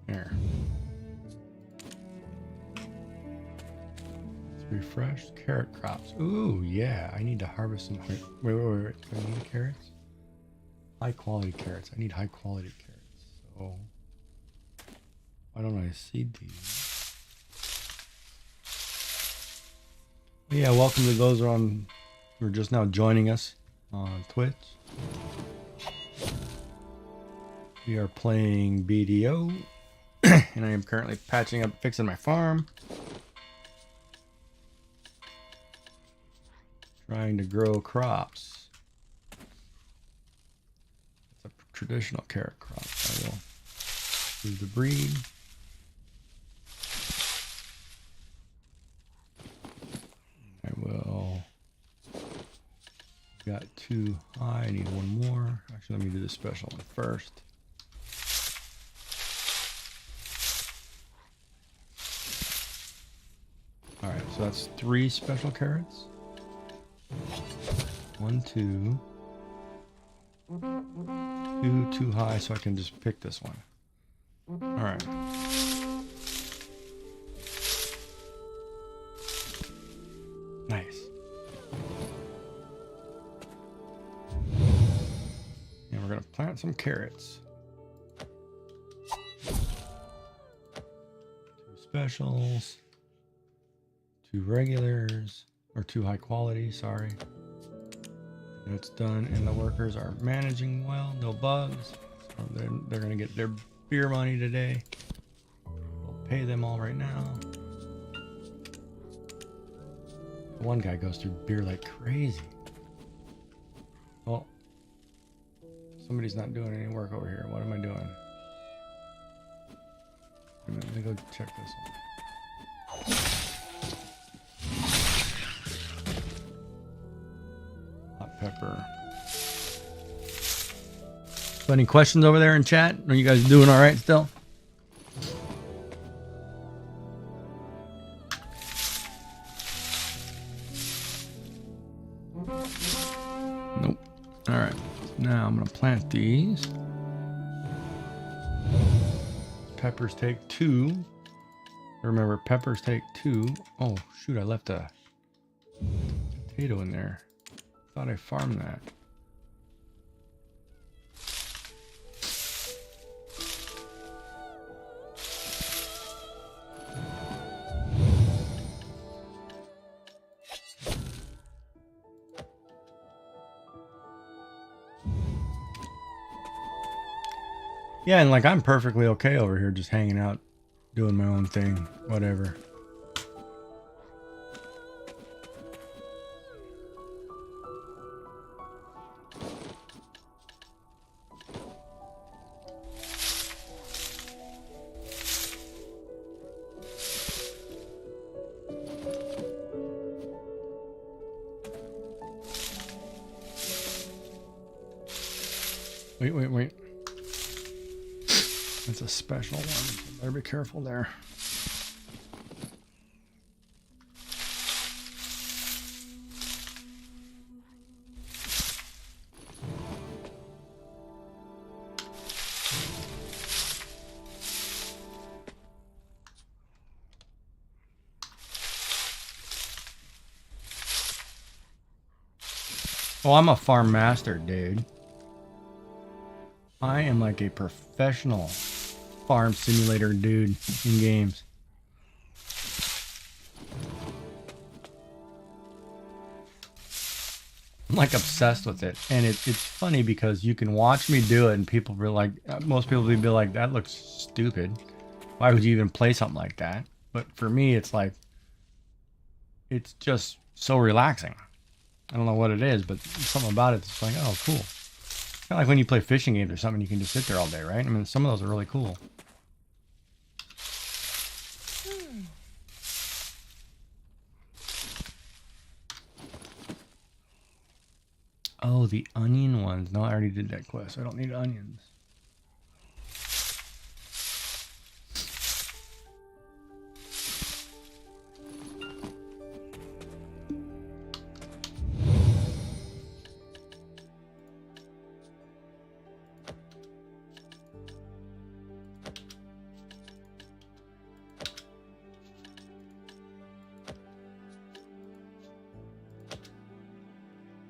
There. Refreshed carrot crops. Ooh, yeah. I need to harvest some. Wait. Do I need carrots? High quality carrots. I need high quality carrots. So, why don't I seed these? But yeah, welcome to those who are just now joining us on Twitch. We are playing BDO, and I am currently fixing my farm. Trying to grow crops. It's a traditional carrot crop. I will do the breed. I will. Got 2 high. I need 1 more. Actually, let me do the special one first. All right, so that's 3 special carrots. 1, 2. 2 too high, so I can just pick this one. All right. Nice. And we're gonna plant some carrots. 2 specials. 2 regulars. Or 2 high quality, sorry. It's done, and the workers are managing well, no bugs. So they're gonna get their beer money today. We'll pay them all right now. One guy goes through beer like crazy. Well, somebody's not doing any work over here. What am I doing? Let me go check this one. Hot pepper. So any questions over there in chat? Are you guys doing all right still? Nope. All right. Now I'm gonna plant these. Peppers take 2. Remember, peppers take 2. Oh shoot! I left a potato in there. Thought I farmed that. Yeah, and like I'm perfectly okay over here just hanging out, doing my own thing, whatever. Wait. It's a special one. So better be careful there. Oh, I'm a farm master, dude. I am like a professional farm simulator dude in games. I'm like obsessed with it, and it's funny because you can watch me do it and people be like, most people will be like, that looks stupid, why would you even play something like that? But for me it's like, it's just so relaxing. I don't know what it is, but something about it that's like, oh cool. Kind of like when you play fishing games or something, you can just sit there all day, right? I mean, some of those are really cool. Oh, the onion ones. No, I already did that quest. I don't need onions.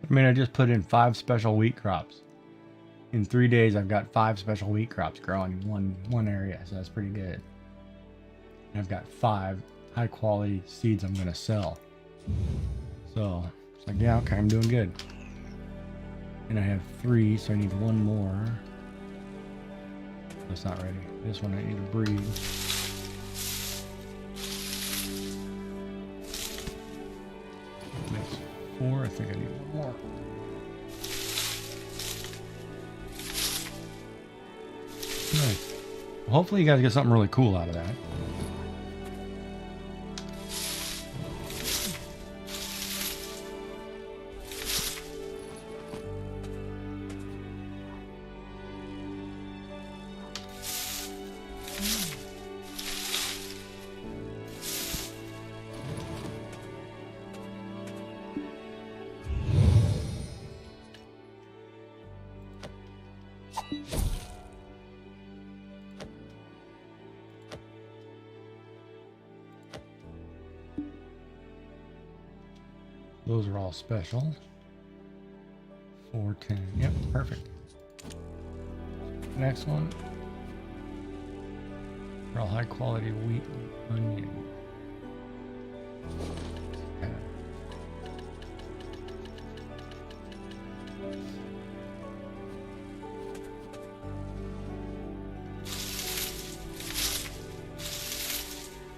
I mean, I just put in 5 special wheat crops. In 3 days, I've got 5 special wheat crops growing in one area, so that's pretty good. And I've got 5 high quality seeds I'm gonna sell. So it's like, yeah, okay, I'm doing good. And I have 3, so I need 1 more. That's not ready. This one I need to breed. Makes 4. I think I need 1 more. Nice. Well, hopefully you guys get something really cool out of that. Those are all special. 410. Yep, perfect. Next one. They're all high quality wheat and onion. Okay.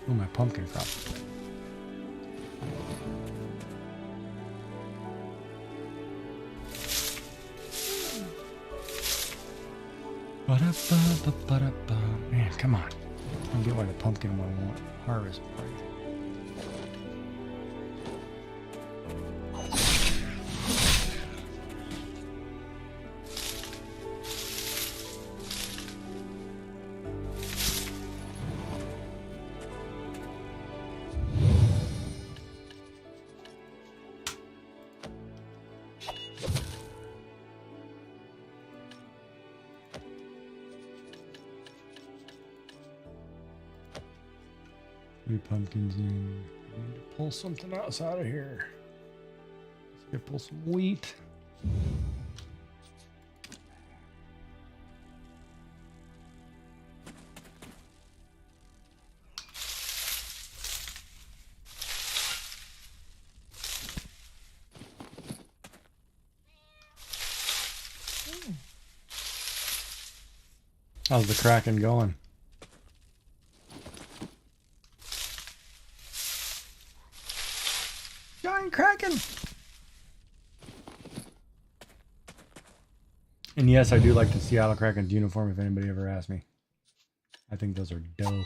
Oh, my pumpkin crop. Ba-da-ba-ba-ba-da-ba. Man, come on. I don't get why the pumpkin one won't harvest for you. Three pumpkins in. I need to pull something else out of here. Let's go pull some wheat. How's the Kraken going? Giant Kraken! And yes, I do like the Seattle Kraken's uniform if anybody ever asks me. I think those are dope.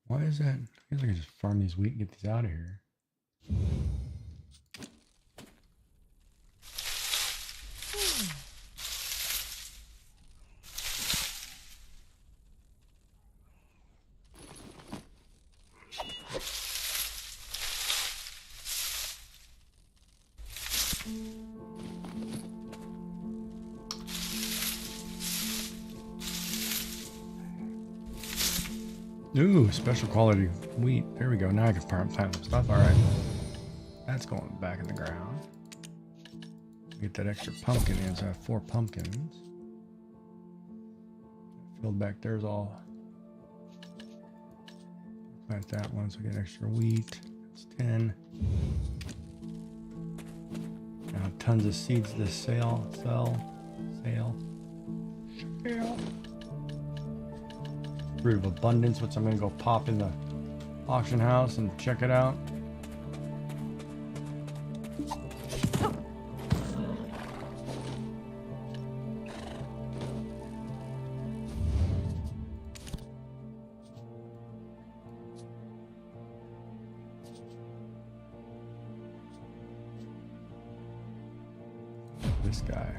Why is that? I guess I can just farm these wheat and get these out of here. Ooh, special quality wheat. There we go. Now I can plant some stuff. All right. That's going back in the ground. Get that extra pumpkin in. So I have 4 pumpkins. Filled back there's all. Plant that one so I get extra wheat. That's 10. Now tons of seeds to sell. Fruit of abundance, which I'm gonna go pop in the auction house and check it out. This guy.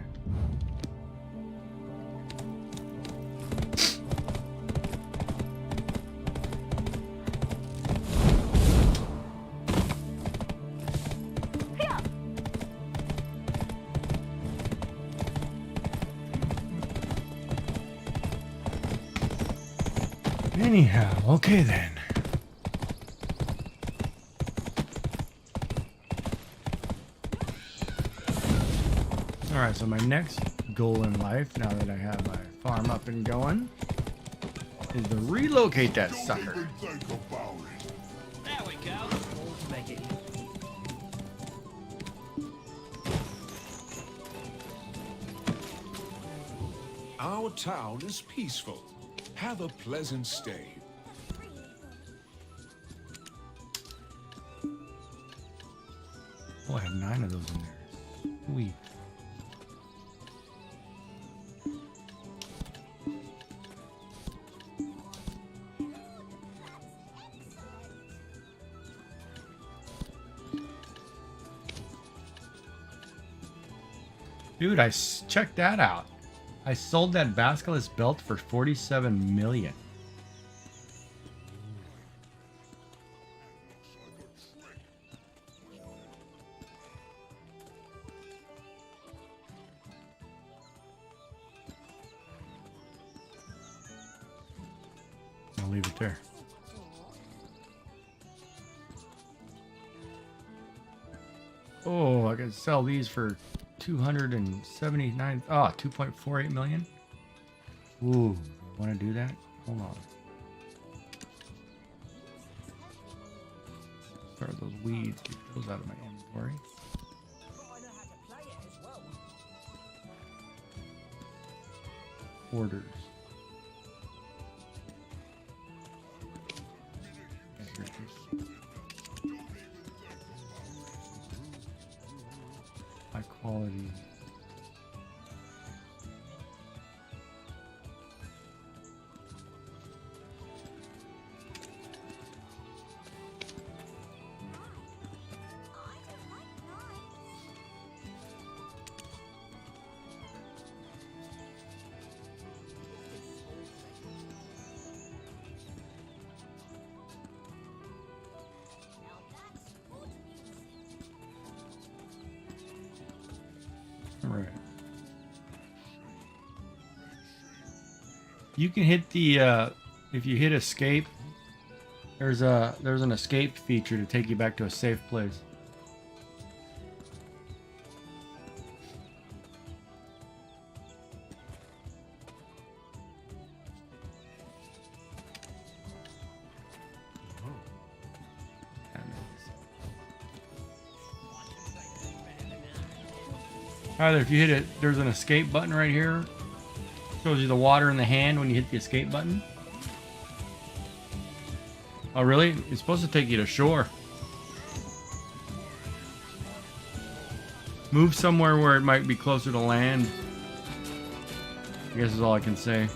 Anyhow, okay then. Alright, so my next goal in life, now that I have my farm up and going, is to relocate that sucker. There we go. Make it. Our town is peaceful. Have a pleasant stay. Oh, I have 9 of those in there. Sweet. Dude, checked that out. I sold that basilisk belt for 47 million. I'll leave it there. Oh, I can sell these for 279, 2.48 million. Ooh, want to do that? Hold on. throw those weeds, get those out of my inventory. Orders. High quality. Right. You can hit the if you hit escape, there's an escape feature to take you back to a safe place. Either if you hit it, there's an escape button right here. Shows you the water in the hand when you hit the escape button. Oh, really? It's supposed to take you to shore. Move somewhere where it might be closer to land. I guess is all I can say.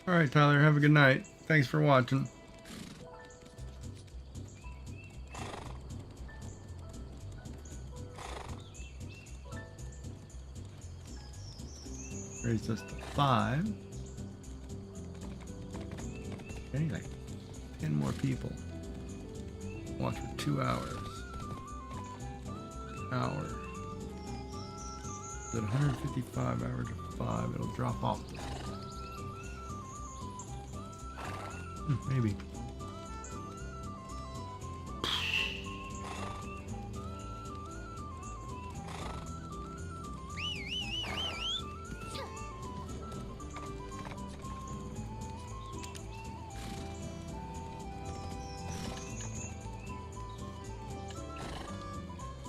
Alright, Tyler, have a good night. Thanks for watching. Raised us to 5. Okay, like 10 more people. Watch for 2 hours. Hour. At 155 hours to 5, it'll drop off. Maybe.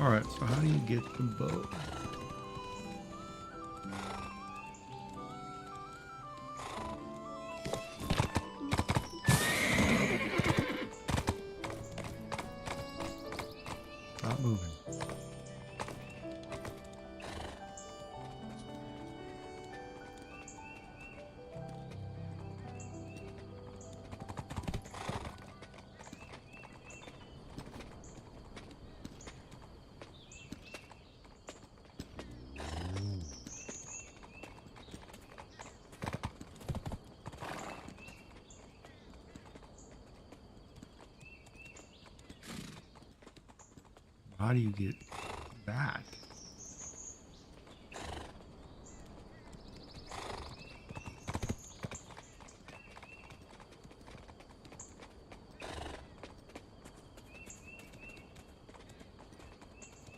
All right, so how do you get the boat? Stop moving. How do you get that?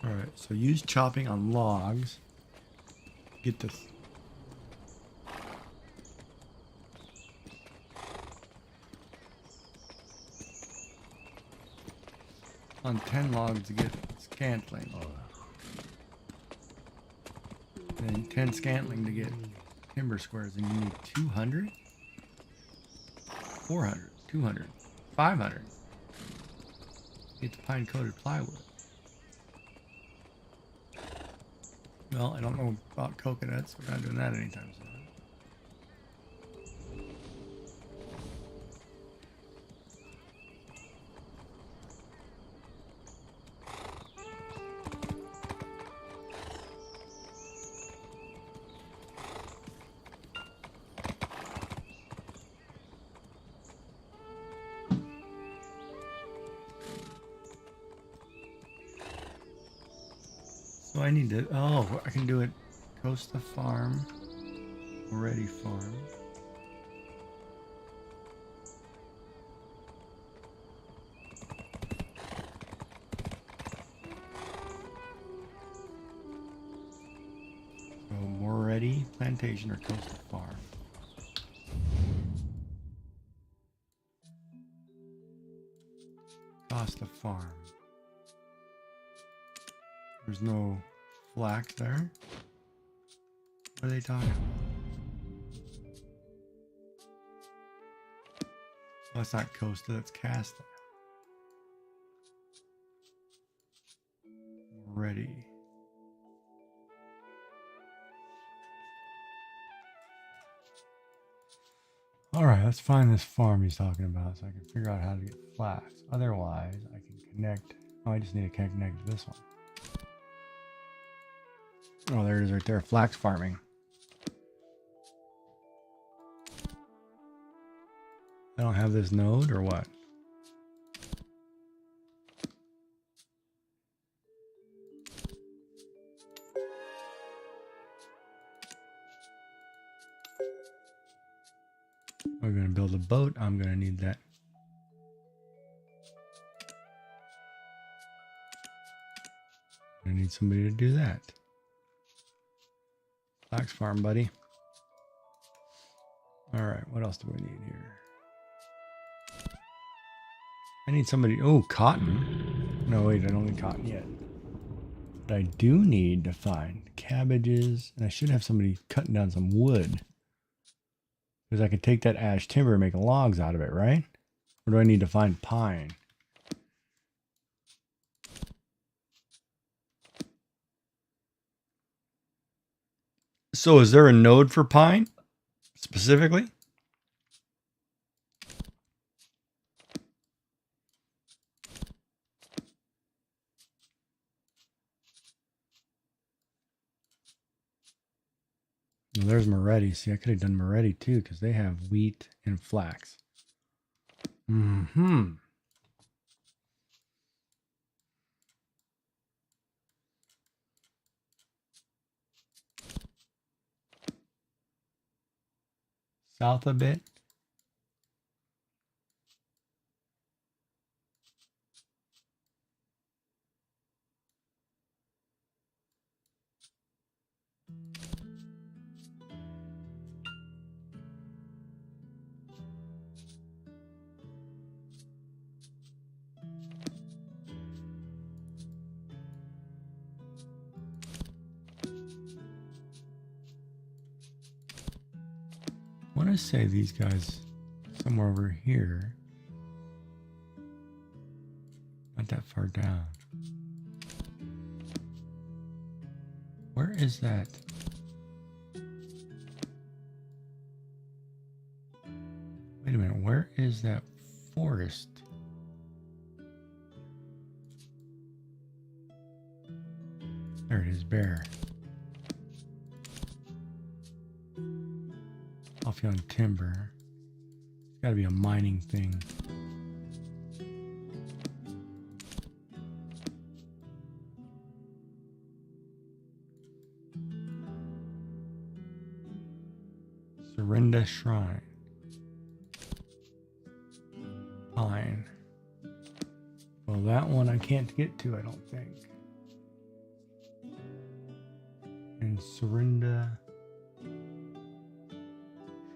All right, so use chopping on logs. Get this. On 10 logs to get scantling. And 10 scantling to get timber squares, and you need 200? 400, 200, 500. Get the pine coated plywood. Well, I don't know about coconuts. We're not doing that anytime soon. So I need to. Oh, I can do it. Costa Farm. Already farm. So Moretti Plantation or Costa Farm. Costa Farm. There's no flax there. What are they talking about? Oh, that's not Costa, that's Casta. Ready. Alright, let's find this farm he's talking about so I can figure out how to get flax. Otherwise, I can connect. Oh, I just need to connect to this one. Oh, there it is right there. Flax farming. I don't have this node or what? We're going to build a boat. I'm going to need that. I need somebody to do that. Flax farm, buddy. All right, what else do we need here? I need somebody. Oh, cotton. No, wait, I don't need cotton yet. But I do need to find cabbages, and I should have somebody cutting down some wood. Because I could take that ash timber and make logs out of it, right? Or do I need to find pine? So is there a node for pine specifically? Well, there's Moretti. See, I could have done Moretti too because they have wheat and flax. Mm-hmm. South a bit. I want to say these guys somewhere over here. Not that far down. Where is that? Wait a minute, where is that forest? There it is, bear. Off on timber. It's gotta be a mining thing. Serinda Shrine. Pine. Well, that one I can't get to, I don't think. And Serinda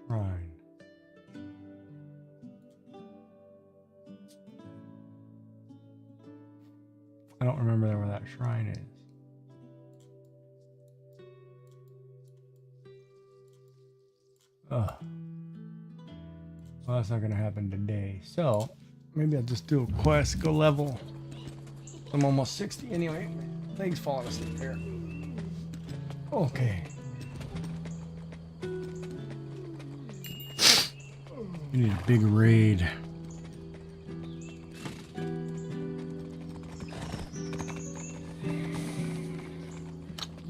Shrine. I don't remember where that shrine is. Ugh. Well, that's not going to happen today. So, maybe I'll just do a quest, go level. I'm almost 60 anyway. Legs falling asleep here. Okay. We need a big raid.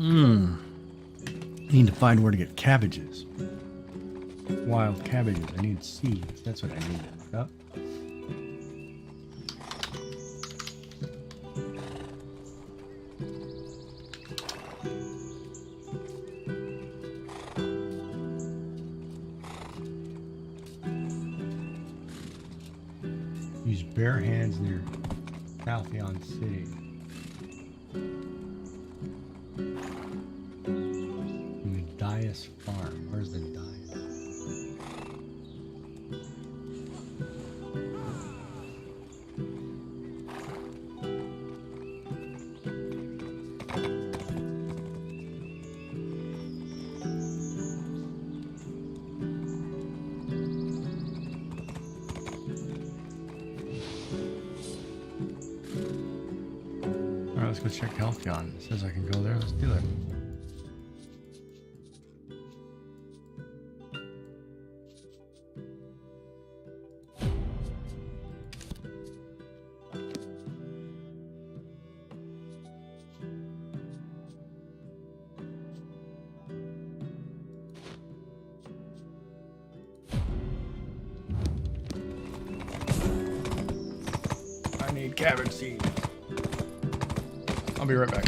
I need to find where to get cabbages. Wild cabbages. I need seeds. That's what I need. Yep. Bare hands near Halcyon City. And the Dias Farm. Where's the Dias? Alright, let's go check Halcyon. It says I can go there. Let's do it. I need cabbage seeds. I'll be right back.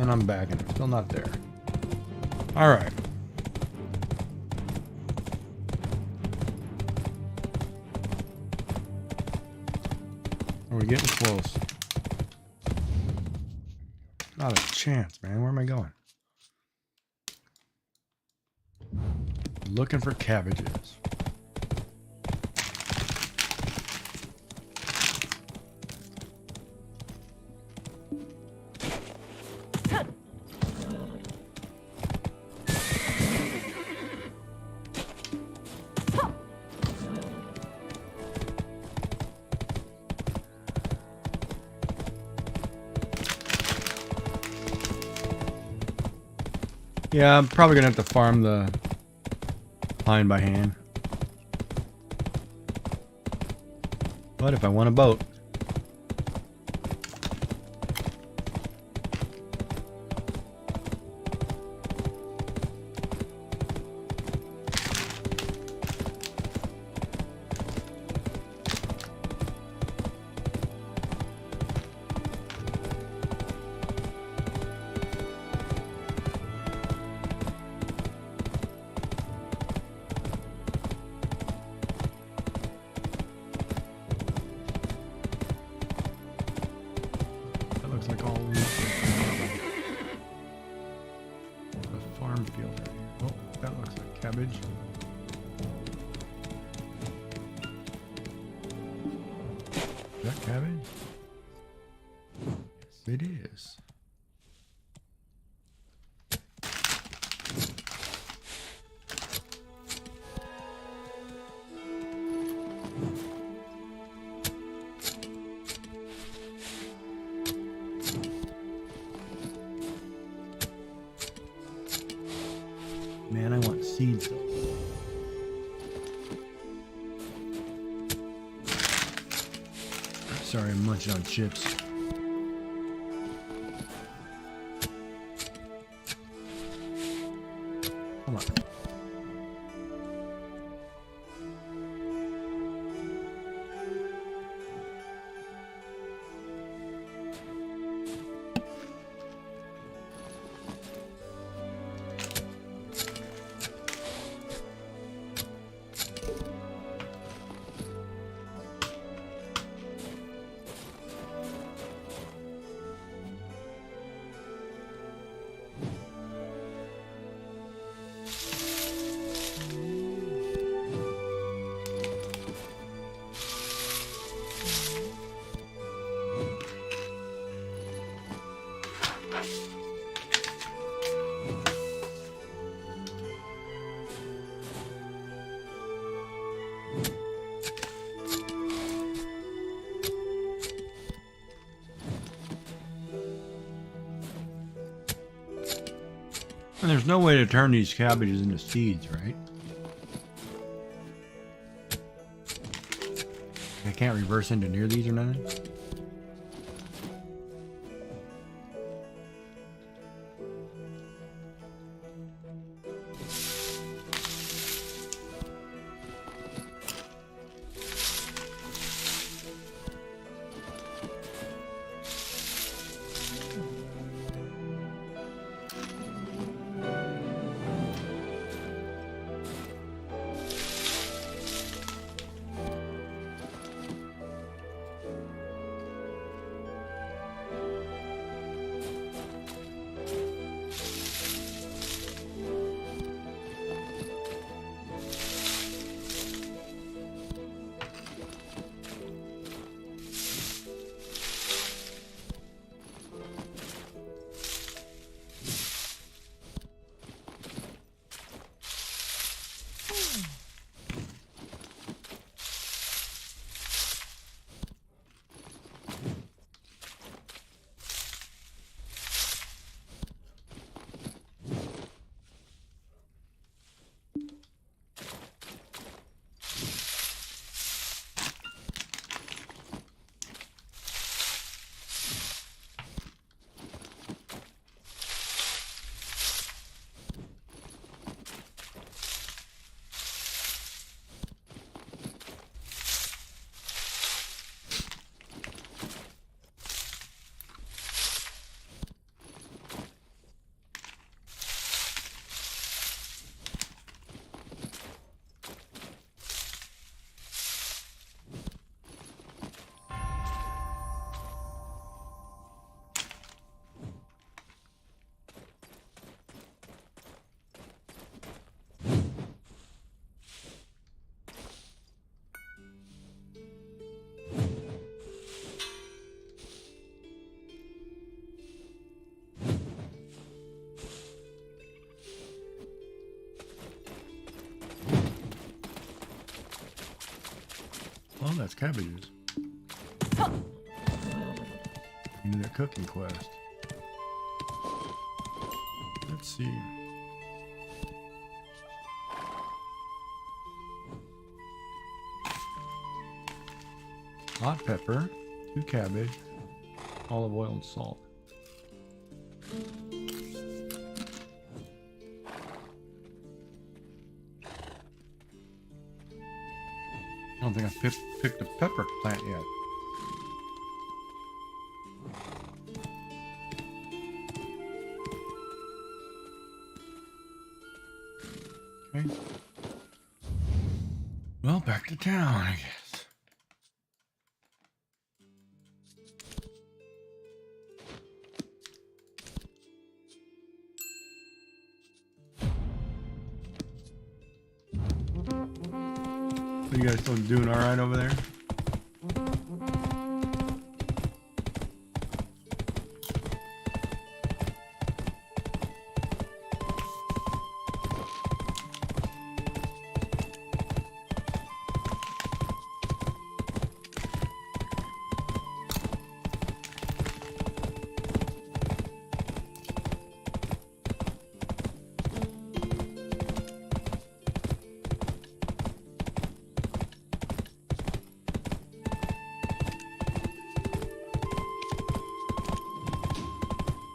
And I'm back and I'm still not there. Alright. We're getting close. Not a chance, man. Where am I going? Looking for cabbages. Yeah, I'm probably gonna have to farm the pine by hand. But if I want a boat, that looks like all wheat. The farm field right here. Oh, that looks like cabbage. Is that cabbage? Yes, it is. Man, I want seeds though. Sorry, I'm munching on chips. Come on. And there's no way to turn these cabbages into seeds, right? I can't reverse engineer these or nothing? Oh, that's cabbages. Into their cooking quest. Let's see. Hot pepper, 2 cabbage, olive oil, and salt. I don't think I picked a pepper plant yet. Okay. Well, back to town, I guess. So you guys still doing all right over there?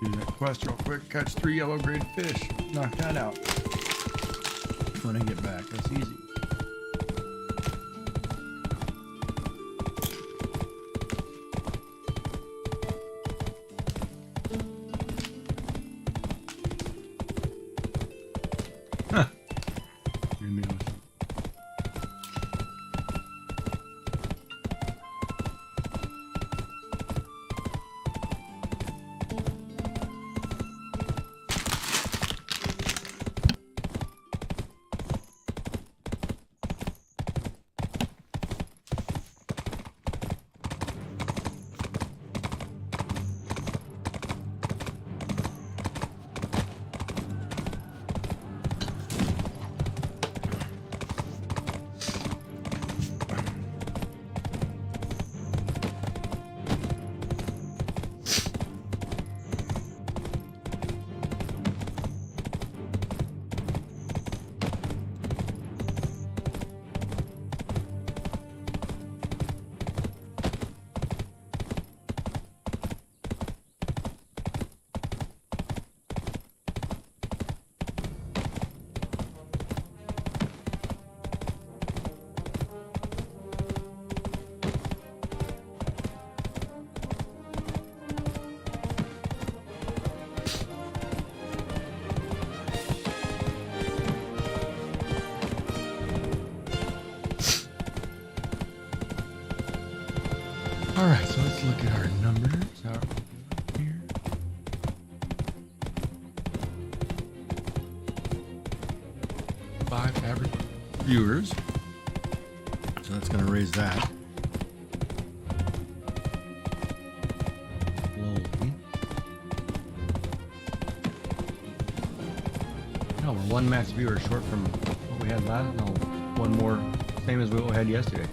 Do that quest real quick. Catch 3 yellow grade fish. Knock that out. When I get back, that's easy. Huh. You're in the ocean. All right, so let's look at our numbers. How are we doing here? Five average viewers. So that's going to raise that. Slowly. No, we're 1 max viewer short from what we had last. No, 1 more, same as what we had yesterday.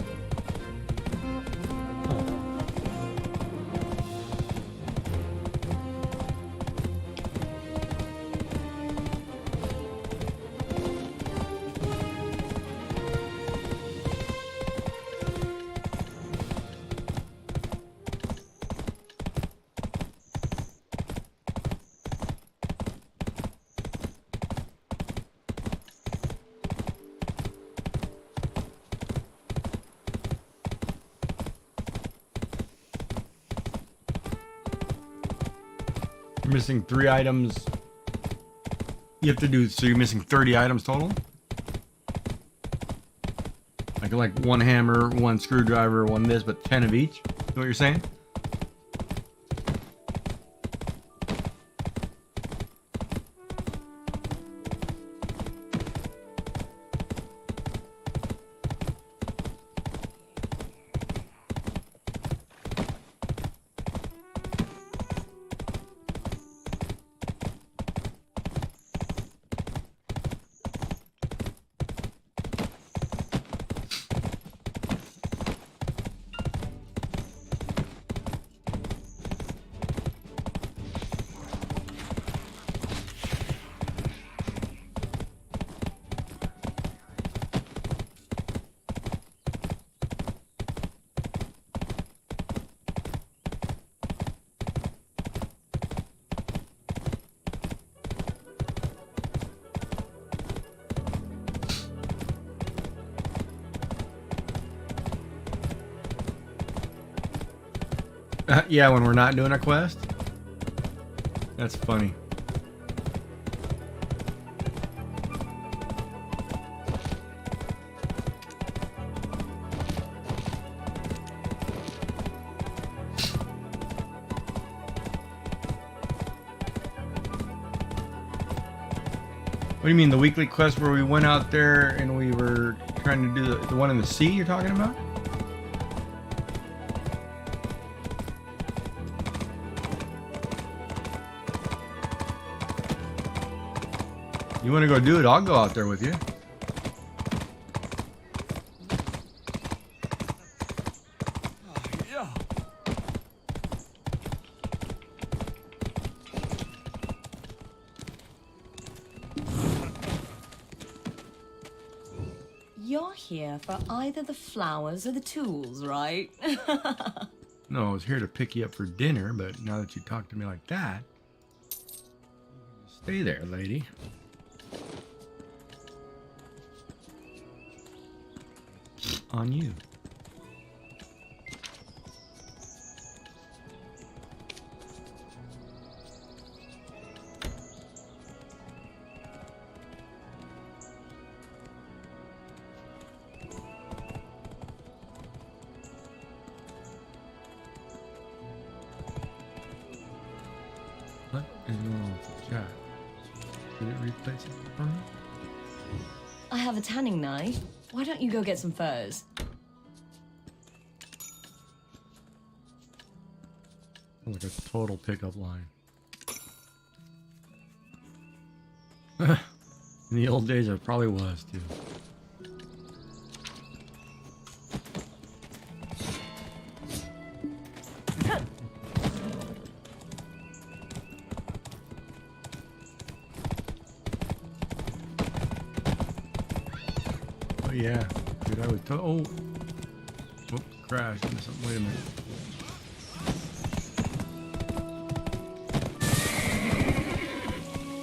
You're missing 3 items. You have to do, so you're missing 30 items total? Like 1 hammer, 1 screwdriver, 1 this, but 10 of each? Is what you're saying? Yeah, when we're not doing a quest. That's funny. What do you mean, the weekly quest where we went out there and we were trying to do the one in the sea you're talking about? You want to go do it? I'll go out there with you. Yeah. You're here for either the flowers or the tools, right? No, I was here to pick you up for dinner, but now that you talk to me like that, stay there, lady. On you. What is wrong with the chat? Did it replace it for me? I have a tanning knife. Why don't you go get some furs? Like a total pickup line. In the old days, it probably was too. Oh yeah, dude, I would. Oh, whoop, crashed into something. Wait a minute.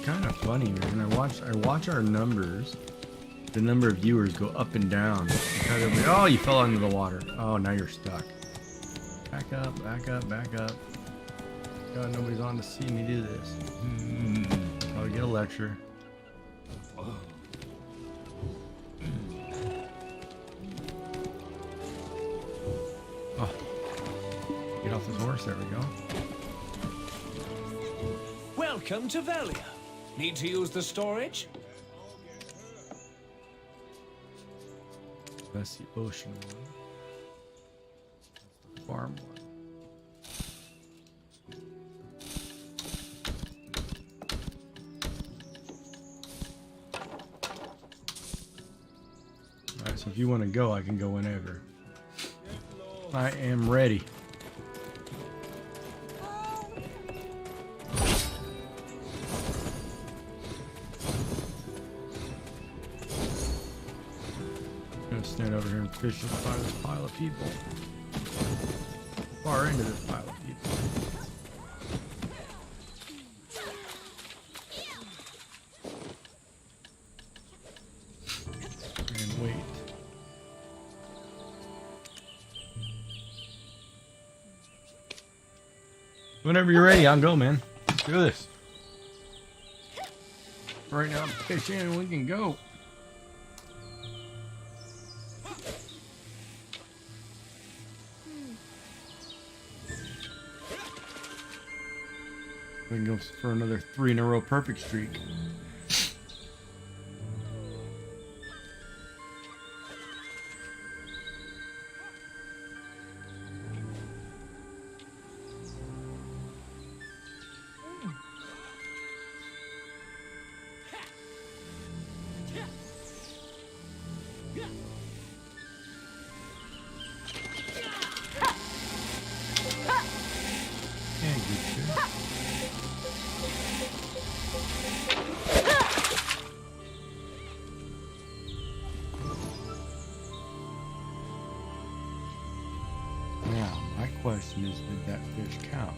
Kind of funny, man. I watch our numbers, the number of viewers go up and down. Oh, you fell into the water. Oh, now you're stuck. Back up, back up, back up. God, nobody's on to see me do this. Probably get a lecture. Oh, get off this horse. There we go. Welcome to Velia. Need to use the storage? That's the ocean one. That's the farm one. Alright, so if you want to go, I can go whenever. I am ready. Stand over here and fish by this pile of people. Far into this pile of people. And wait. Whenever you're ready, I'll go, man. Let's do this. Right now, I'm fishing and we can go. We can go for another 3 in a row perfect streak. Yeah, good shit. Now, my question is, did that fish count?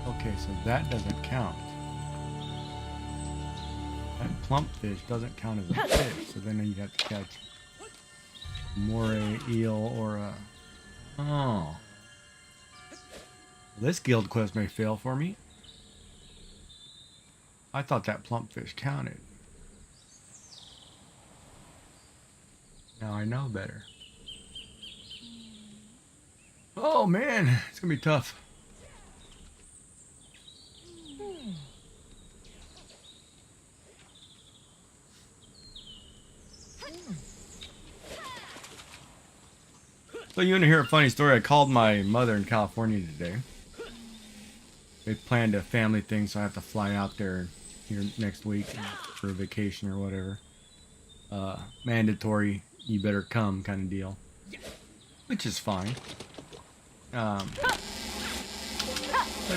Okay, so that doesn't count. That plump fish doesn't count as a fish, so then you'd have to catch a moray, eel, or a... Oh. This guild quest may fail for me. I thought that plumpfish counted. Now I know better. Oh man, it's gonna be tough. So you want to hear a funny story? I called my mother in California today. They planned a family thing, so I have to fly out there here next week for a vacation or whatever. Mandatory, you better come kind of deal. Which is fine. But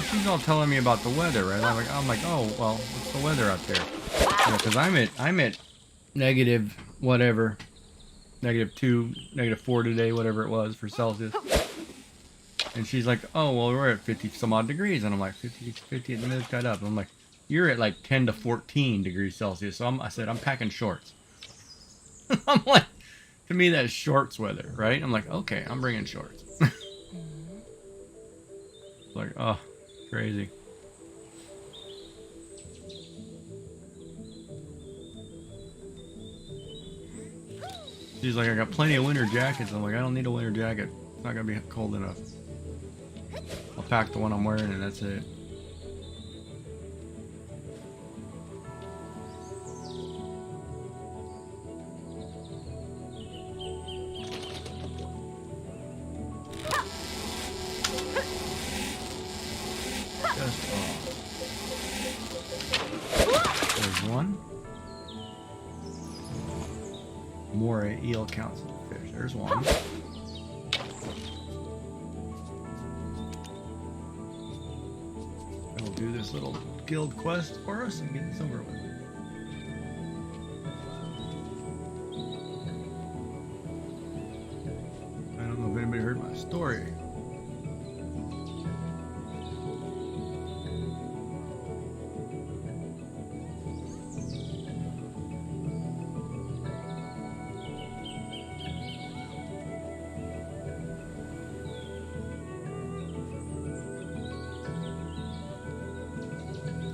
she's all telling me about the weather, right? I'm like, oh, well, what's the weather out there? Because I'm at negative whatever. -2, -4 today, whatever it was for Celsius. And she's like, oh, well, we're at 50 some odd degrees. And I'm like, 50, and then it's got up. And I'm like, you're at like 10 to 14 degrees Celsius. So I said, I'm packing shorts. I'm like, to me, that's shorts weather, right? I'm like, okay, I'm bringing shorts. Like, oh, crazy. She's like, I got plenty of winter jackets. I'm like, I don't need a winter jacket. It's not going to be cold enough. I'll pack the one I'm wearing and that's it. Just off. There's one. More eel counts as a fish. There's one. I'll do this little guild quest for us and get this over with. I don't know if anybody heard my story.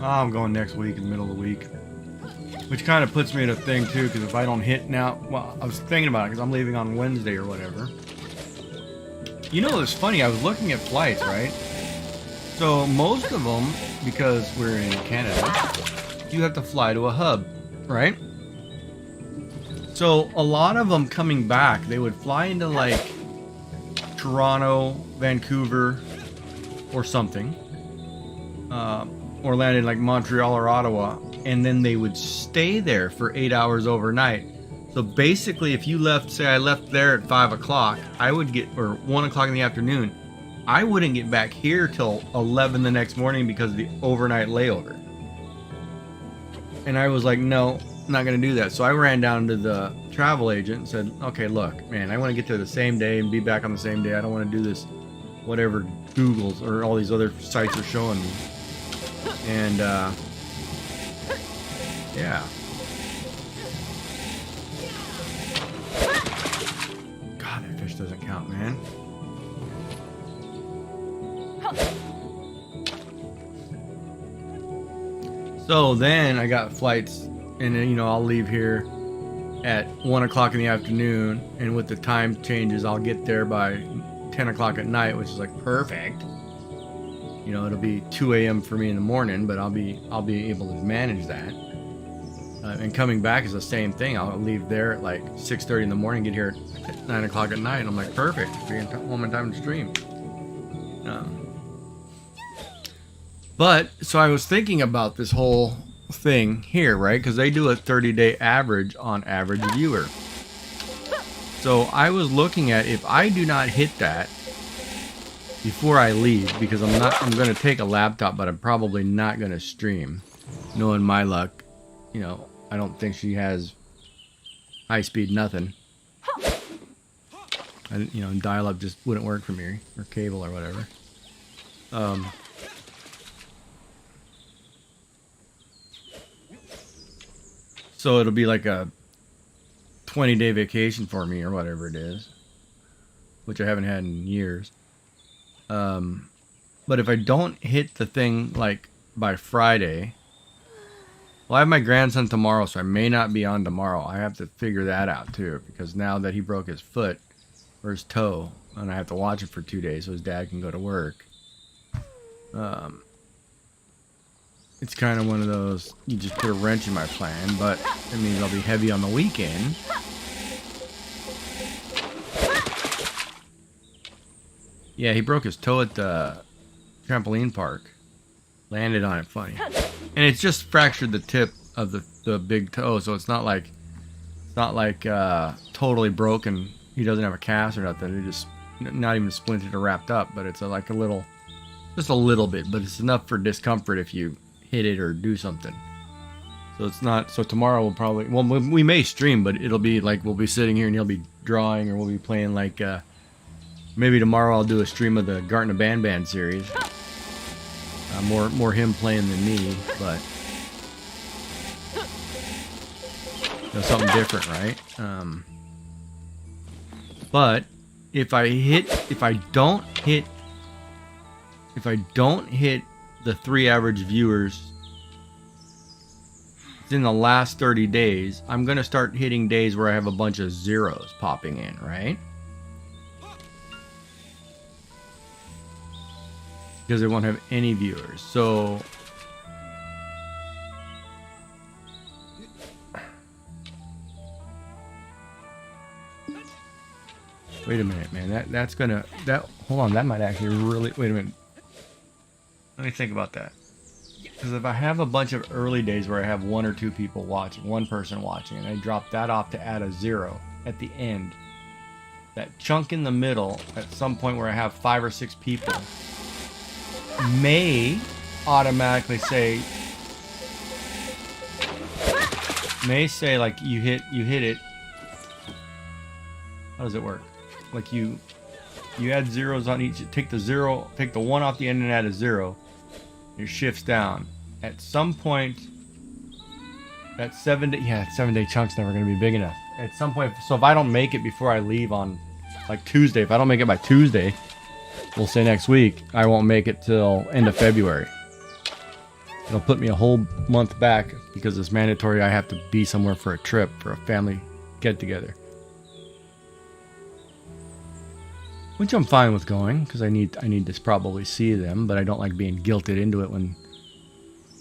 I'm going next week in the middle of the week, which kind of puts me in a thing too, because if I don't hit now, well, I was thinking about it because I'm leaving on Wednesday or whatever. You know, it's funny, I was looking at flights, right? So most of them, because we're in Canada, you have to fly to a hub, right? So a lot of them coming back, they would fly into like Toronto, Vancouver, or something. Or land in like Montreal or Ottawa, and then they would stay there for 8 hours overnight. So basically, if you left, say I left there at 5 o'clock, I would get, or 1 o'clock in the afternoon, I wouldn't get back here till 11 the next morning because of the overnight layover. And I was like, no, I'm not going to do that. So I ran down to the travel agent and said, okay, look, man, I want to get there the same day and be back on the same day. I don't want to do this, whatever Google's or all these other sites are showing me. And, yeah. God, that fish doesn't count, man. So then I got flights, and then, you know, I'll leave here at 1 o'clock in the afternoon, and with the time changes, I'll get there by 10 o'clock at night, which is like perfect. You know, it'll be 2 a.m. for me in the morning, but I'll be able to manage that. And coming back is the same thing. I'll leave there at like 6:30 in the morning, get here at 9 o'clock at night, and I'm like, perfect. Be home in time to stream. But, so I was thinking about this whole thing here, right? Because they do a 30-day average on average viewer. So I was looking at, if I do not hit that before I leave, because I'm going to take a laptop, but I'm probably not going to stream. Knowing my luck, you know, I don't think she has high speed nothing. You know, dial-up just wouldn't work for me, or cable or whatever. So it'll be like a 20-day vacation for me or whatever it is, which I haven't had in years. But if I don't hit the thing like by Friday, well, I have my grandson tomorrow, so I may not be on tomorrow. I have to figure that out too, because now that he broke his foot or his toe, and I have to watch it for 2 days so his dad can go to work. It's kind of one of those, you just put a wrench in my plan, but it means I'll be heavy on the weekend. Yeah, he broke his toe at the trampoline park. Landed on it funny. And it's just fractured the tip of the big toe, so it's not like totally broken. He doesn't have a cast or nothing. It just not even splintered or wrapped up, but it's like a little, just a little bit, but it's enough for discomfort if you hit it or do something. So it's not, so tomorrow we'll probably, well, we may stream, but it'll be like we'll be sitting here and he'll be drawing, or we'll be playing like maybe tomorrow I'll do a stream of the Garten of Banban series. More him playing than me, but you know, something different, right? But if I don't hit the 3 average viewers in the last 30 days, I'm gonna start hitting days where I have a bunch of zeros popping in, right? Because I won't have any viewers. So wait a minute, man. That's gonna hold on, that might actually really, wait a minute. Let me think about that. Because if I have a bunch of early days where I have 1 or 2 people watching, 1 person watching, and I drop that off to add a 0 at the end, that chunk in the middle at some point where I have 5 or 6 people may automatically say like you hit it. How does it work? Like you add zeros on each, take the 1 off the end and add a 0. It shifts down. At some point, that 7-day chunk's never going to be big enough. At some point, so if I don't make it before I leave on like Tuesday, if I don't make it by Tuesday, we'll say next week, I won't make it till end of February. It'll put me a whole month back because it's mandatory. I have to be somewhere for a trip, for a family get-together. Which I'm fine with going, because I need to probably see them, but I don't like being guilted into it when,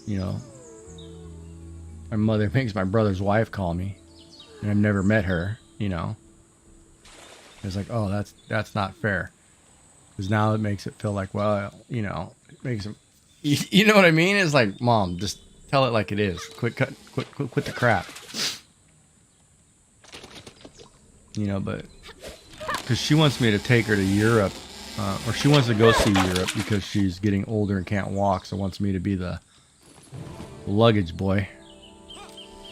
you know, my mother makes my brother's wife call me, and I've never met her, you know. It's like, oh, that's not fair. Because now it makes it feel like, well, you know, it makes it, you know what I mean? It's like, Mom, just tell it like it is. Quit the crap. You know, but because she wants me to take her to Europe, or she wants to go see Europe because she's getting older and can't walk, so wants me to be the luggage boy.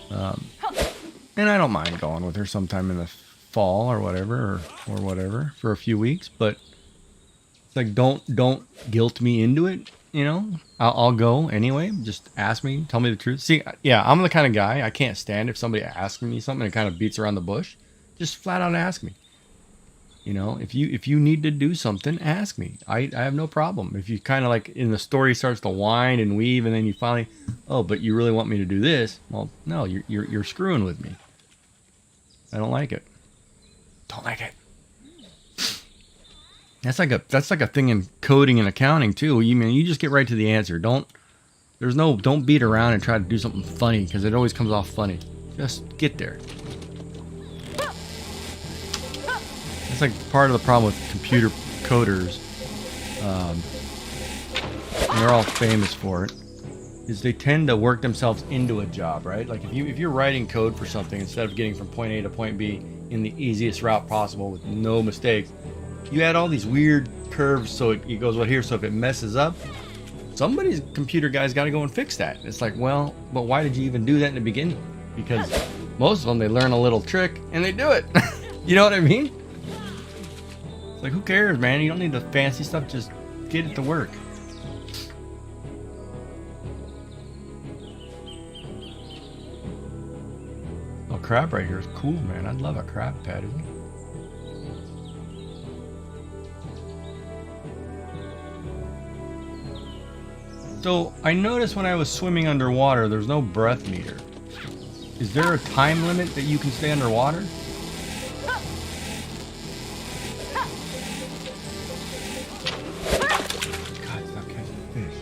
And I don't mind going with her sometime in the fall or whatever, or whatever for a few weeks, but it's like, don't guilt me into it, you know. I'll go anyway. Just ask me, tell me the truth. See, yeah, I'm the kind of guy, I can't stand if somebody asks me something and kind of beats around the bush. Just flat out ask me. You know, if you need to do something, ask me. I have no problem. If you kind of like in the story starts to wind and weave, and then you finally, oh, but you really want me to do this? Well, no, you're screwing with me. I don't like it. Don't like it. That's like a thing in coding and accounting too. You just get right to the answer. Don't beat around and try to do something funny, because it always comes off funny. Just get there. It's like part of the problem with computer coders, and they're all famous for it, is they tend to work themselves into a job, right? Like if you're writing code for something, instead of getting from point A to point B in the easiest route possible with no mistakes, you add all these weird curves so it goes right here. So if it messes up, somebody's computer guy's got to go and fix that. It's like, well, but why did you even do that in the beginning? Because most of them, they learn a little trick and they do it. You know what I mean? Like, who cares, man? You don't need the fancy stuff. Just get it to work. Oh, crab right here is cool, man. I'd love a crab patty. So I noticed when I was swimming underwater, there's no breath meter. Is there a time limit that you can stay underwater? God, stop catching fish.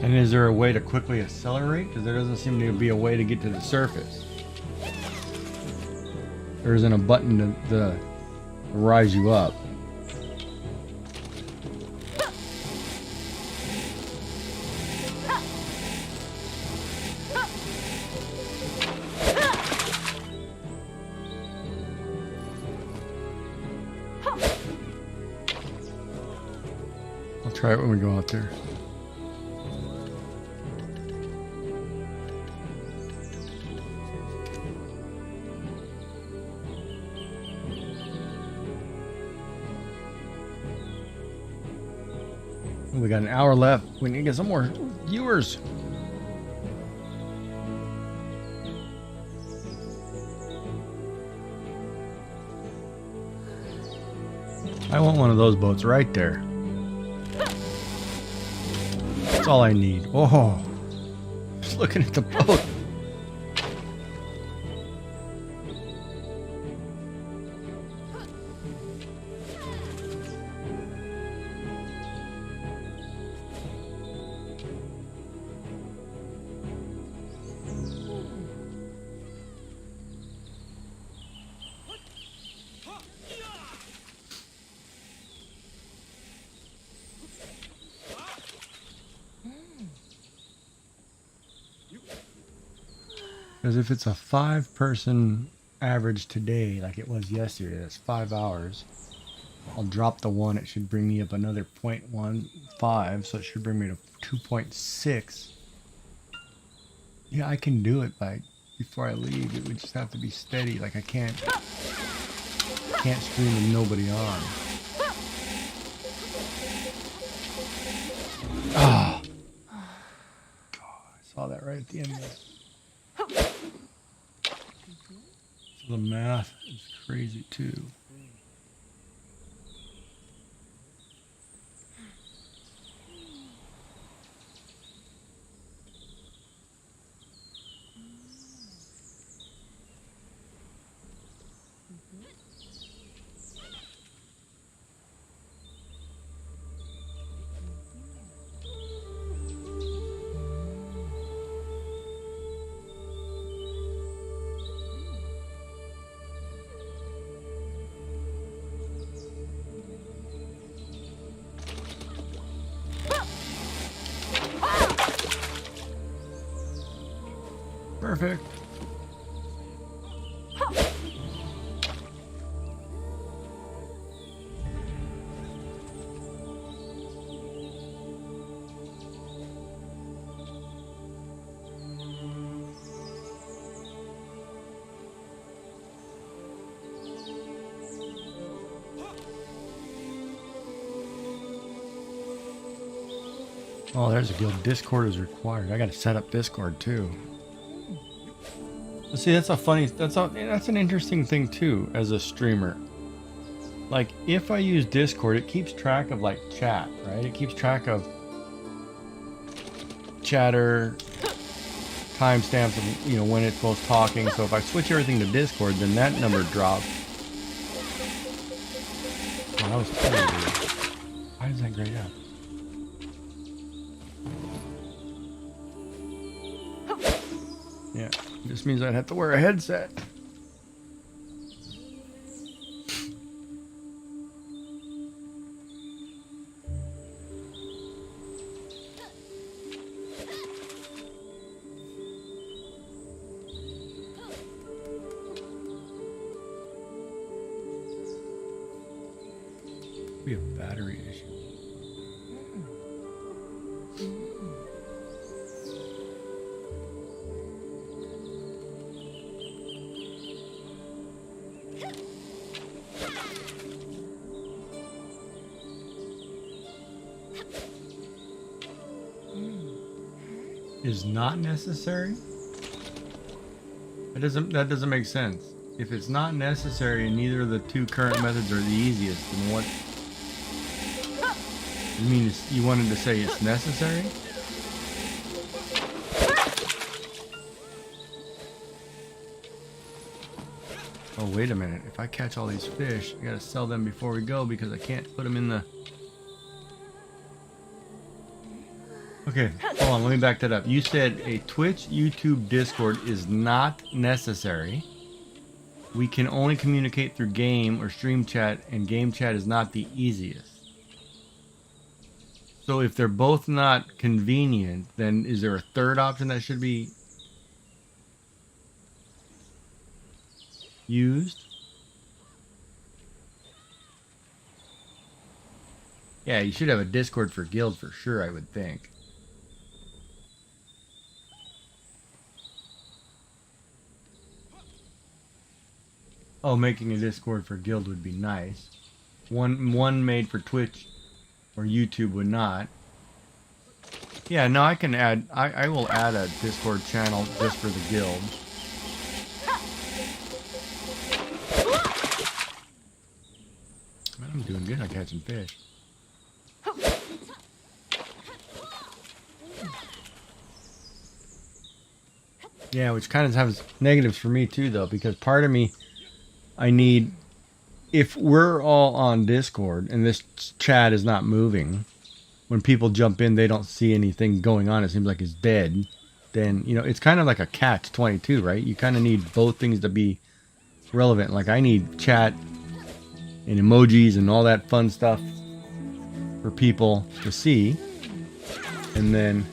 And is there a way to quickly accelerate? Because there doesn't seem to be a way to get to the surface. There isn't a button to rise you up. I'll try it when we go out there. We got an hour left. We need to get some more viewers. I want one of those boats right there. That's all I need. Oh, just looking at the boat. Because if it's a 5-person average today, like it was yesterday, that's 5 hours. I'll drop the 1. It should bring me up another 0.15, so it should bring me to 2.6. Yeah, I can do it before I leave. It would just have to be steady. Like I can't stream with nobody on. Ah, God, I saw that right at the end of it. So the math is crazy too. Perfect. Oh, there's a guild. Discord is required. I got to set up Discord too. See, that's an interesting thing too as a streamer. Like if I use Discord, it keeps track of like chat, right? It keeps track of chatter, timestamps of, you know, when it's both talking. So if I switch everything to Discord, then that number drops. Oh, that was terrible. Why is that grayed out? Yeah, this means I'd have to wear a headset. Be a battery issue. is not necessary? That doesn't make sense. If it's not necessary and neither of the two current methods are the easiest, then what? You mean you wanted to say it's necessary? Oh, wait a minute. If I catch all these fish, I gotta sell them before we go because I can't put them in the... Okay, hold on, let me back that up. You said a Twitch, YouTube, Discord is not necessary. We can only communicate through game or stream chat, and game chat is not the easiest. So if they're both not convenient, then is there a third option that should be used? Yeah, you should have a Discord for guild for sure, I would think. Oh, making a Discord for guild would be nice. One made for Twitch or YouTube would not. Yeah, no, I can add. I will add a Discord channel just for the guild. Man, I'm doing good on catching fish. Yeah, which kind of has negatives for me too, though, because part of me, I need, if we're all on Discord and this chat is not moving, when people jump in, they don't see anything going on. It seems like it's dead. Then, you know, it's kind of like a catch-22, right? You kind of need both things to be relevant. Like, I need chat and emojis and all that fun stuff for people to see. And then...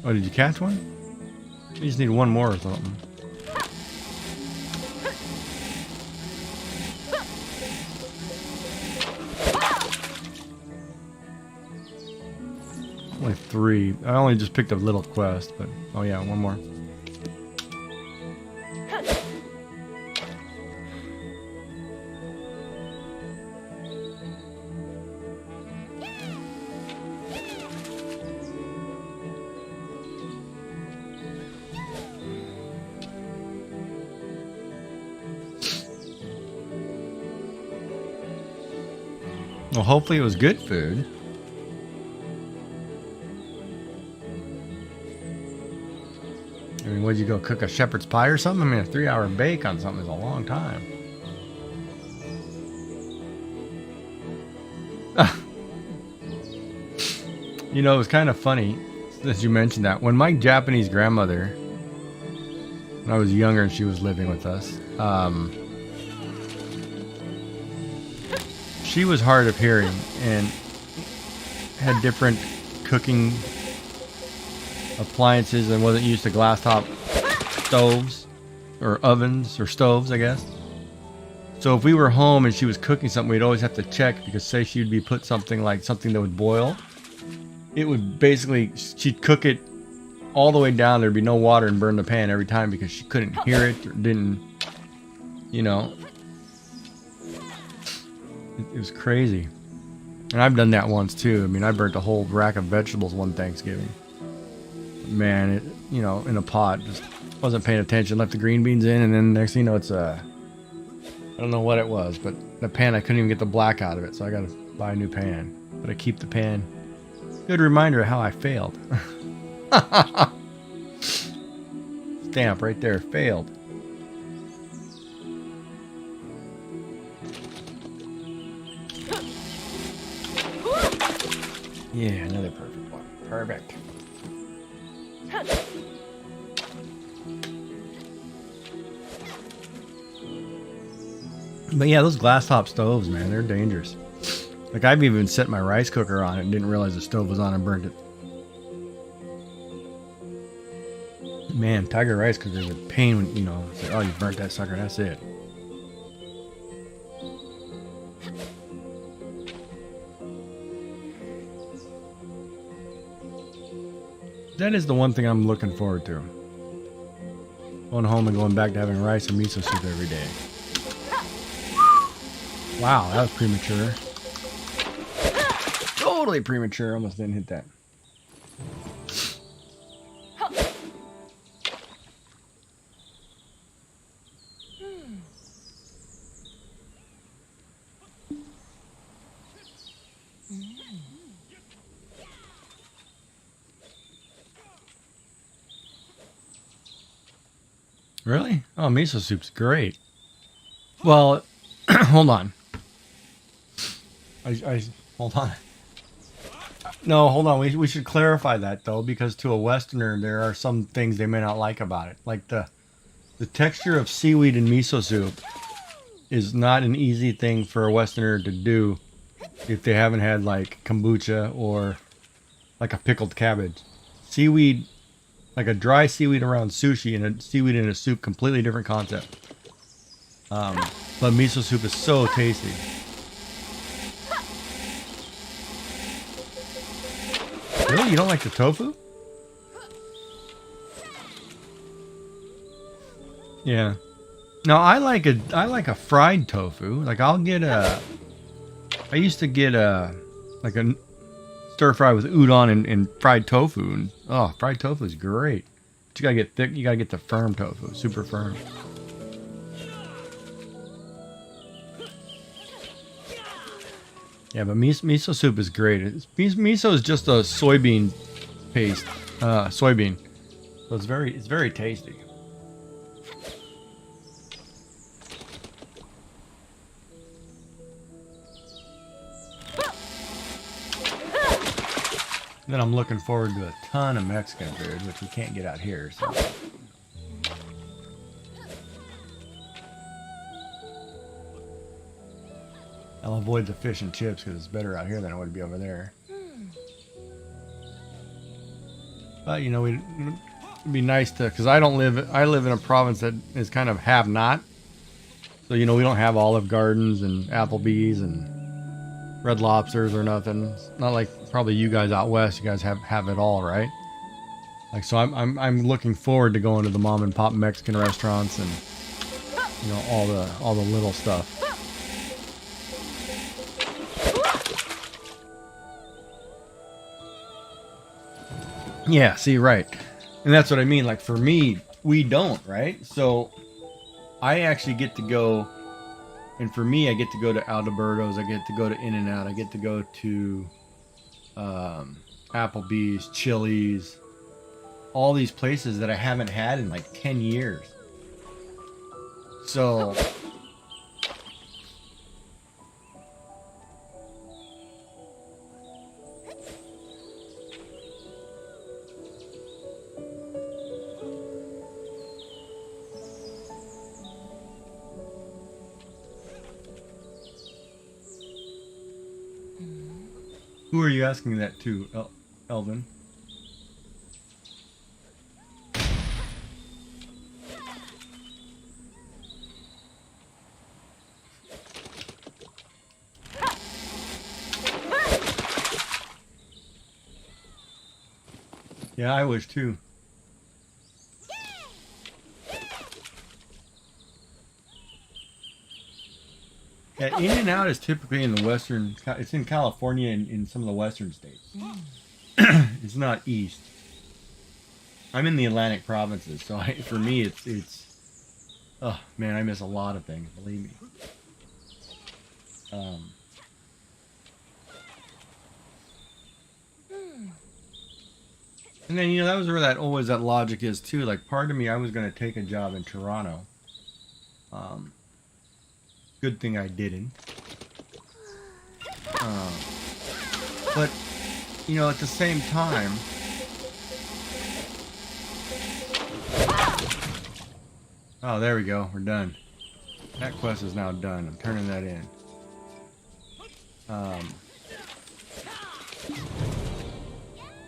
Oh, did you catch one? You just need one more or something. Only 3. I only just picked up little quest, but oh yeah, one more. Well, hopefully it was good food. I mean, would you go cook a shepherd's pie or something? I mean, a 3-hour bake on something is a long time. You know, it was kind of funny that you mentioned that. When my Japanese grandmother, when I was younger and she was living with us, she was hard of hearing and had different cooking appliances and wasn't used to glass top stoves or ovens or stoves, I guess. So if we were home and she was cooking something, we'd always have to check, because say she'd be put something like something that would boil, it would basically, she'd cook it all the way down, there'd be no water, and burn the pan every time because she couldn't hear it or didn't, you know. It was crazy. And I've done that once too. I mean, I burnt a whole rack of vegetables one Thanksgiving. Man, it, you know, in a pot, just wasn't paying attention, left the green beans in, and then next thing you know, it's I don't know what it was, but the pan, I couldn't even get the black out of it, so I gotta buy a new pan. But I keep the pan. Good reminder of how I failed. Stamp right there, failed. Yeah, another perfect one. Perfect. But yeah, those glass top stoves, man, they're dangerous. Like, I've even set my rice cooker on it and didn't realize the stove was on and burnt it. Man, Tiger rice cookers are a pain when, you know, it's like, oh, you burnt that sucker, that's it. That is the one thing I'm looking forward to. Going home and going back to having rice and miso soup every day. Wow, that was premature. Totally premature. Almost didn't hit that. Really? Oh, miso soup's great. Well, hold on. Hold on. No, hold on. We should clarify that though, because to a Westerner, there are some things they may not like about it. Like the texture of seaweed in miso soup is not an easy thing for a Westerner to do if they haven't had like kombucha or like a pickled cabbage. Seaweed, like a dry seaweed around sushi and a seaweed in a soup, completely different concept. But miso soup is so tasty. Really? You don't like the tofu? Yeah. No, I like a fried tofu. Like I used to get like a stir fry with udon and fried tofu. And, oh, fried tofu is great. But you gotta get thick. You gotta get the firm tofu, super firm. Yeah, but miso soup is great. Miso is just a soybean paste, soybean. So it's very tasty. Then I'm looking forward to a ton of Mexican food, which we can't get out here. So. I'll avoid the fish and chips because it's better out here than it would be over there. But you know, it'd be nice to, because I live in a province that is kind of have-not. So you know, we don't have Olive Gardens and Applebee's and Red Lobsters or nothing. It's not like probably you guys out west. You guys have it all, right? Like, so I'm looking forward to going to the mom and pop Mexican restaurants and you know all the little stuff. Yeah, see, right. And that's what I mean. Like, for me, we don't, right? So, I actually get to go, and for me, I get to go to Alberto's, I get to go to In-N-Out, I get to go to Applebee's, Chili's, all these places that I haven't had in like 10 years. So... Who are you asking that to, Elvin? Yeah, I wish too. Yeah, In-N-Out is typically in the western. It's in California and in some of the western states. It's not east. I'm in the Atlantic provinces, so for me, it's. Oh man, I miss a lot of things. Believe me. And then you know that was where that logic is too. Like part of me, I was gonna take a job in Toronto. Good thing I didn't. But, you know, at the same time... Oh, there we go. We're done. That quest is now done. I'm turning that in.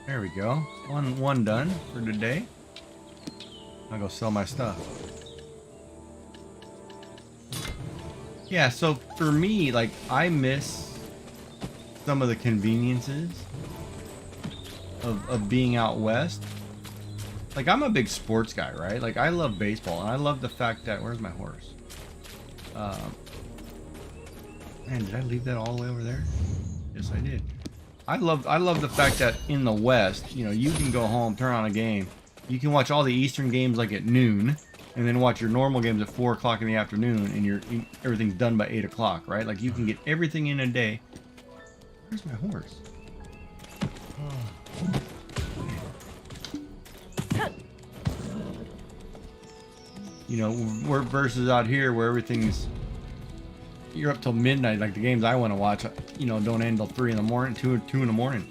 There we go. One done for today. I'll go sell my stuff. Yeah, so for me, like, I miss some of the conveniences of being out west. Like, I'm a big sports guy, right? Like, I love baseball, and I love the fact that... Where's my horse? Man, did I leave that all the way over there? Yes, I did. I love the fact that in the West, you know, you can go home, turn on a game. You can watch all the Eastern games like at noon, and then watch your normal games at 4 o'clock in the afternoon, and everything's done by 8 o'clock, right? Like you can get everything in a day. Where's my horse? You know, we're versus out here where everything's, you're up till midnight. Like the games I want to watch, you know, don't end till 3 in the morning, 2 in the morning.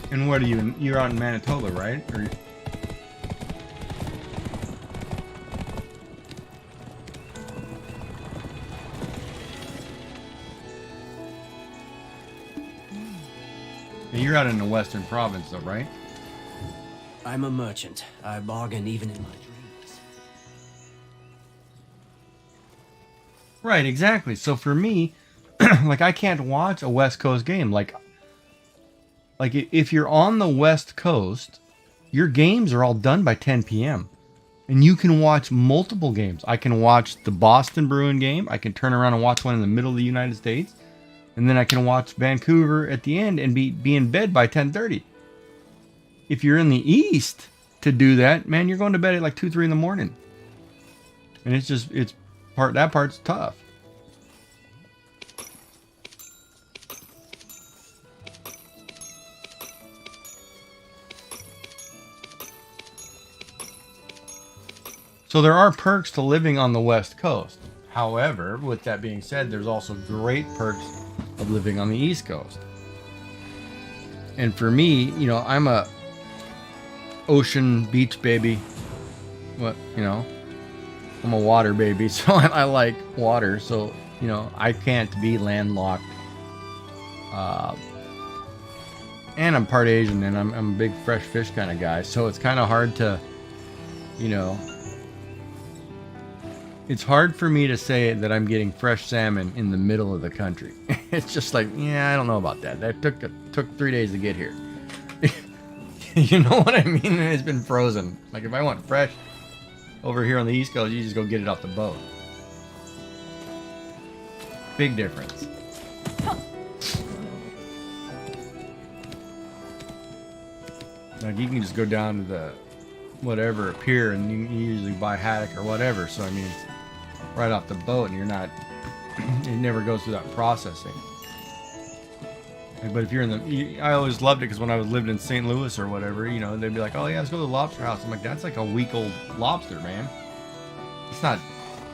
And what are you? You're out in Manitoba, right? Or, you're out in the Western Province, though, right? I'm a merchant. I bargain even in my dreams. Right, exactly. So for me, like I can't watch a West Coast game. Like if you're on the West Coast, your games are all done by 10 p.m. And you can watch multiple games. I can watch the Boston Bruin game. I can turn around and watch one in the middle of the United States. And then I can watch Vancouver at the end and be in bed by 10:30. If you're in the East to do that, man, you're going to bed at like 2, 3 in the morning. And that part's tough. So there are perks to living on the West Coast. However, with that being said, there's also great perks of living on the East Coast. And for me, you know, I'm a ocean beach baby. I'm a water baby, so I like water. So, you know, I can't be landlocked. And I'm part Asian, and I'm a big fresh fish kind of guy. So it's kind of hard to, you know, it's hard for me to say that I'm getting fresh salmon in the middle of the country. It's just like, yeah, I don't know about that. That took 3 days to get here. You know what I mean? It's been frozen. Like if I want fresh over here on the East Coast, you just go get it off the boat. Big difference. Like you can just go down to the whatever pier and you usually buy haddock or whatever. So I mean, it's right off the boat, and you're not. It never goes through that processing. But if you're in the, I always loved it because when I was lived in St. Louis or whatever, you know, they'd be like, "Oh yeah, let's go to the lobster house." I'm like, "That's like a week-old lobster, man. It's not.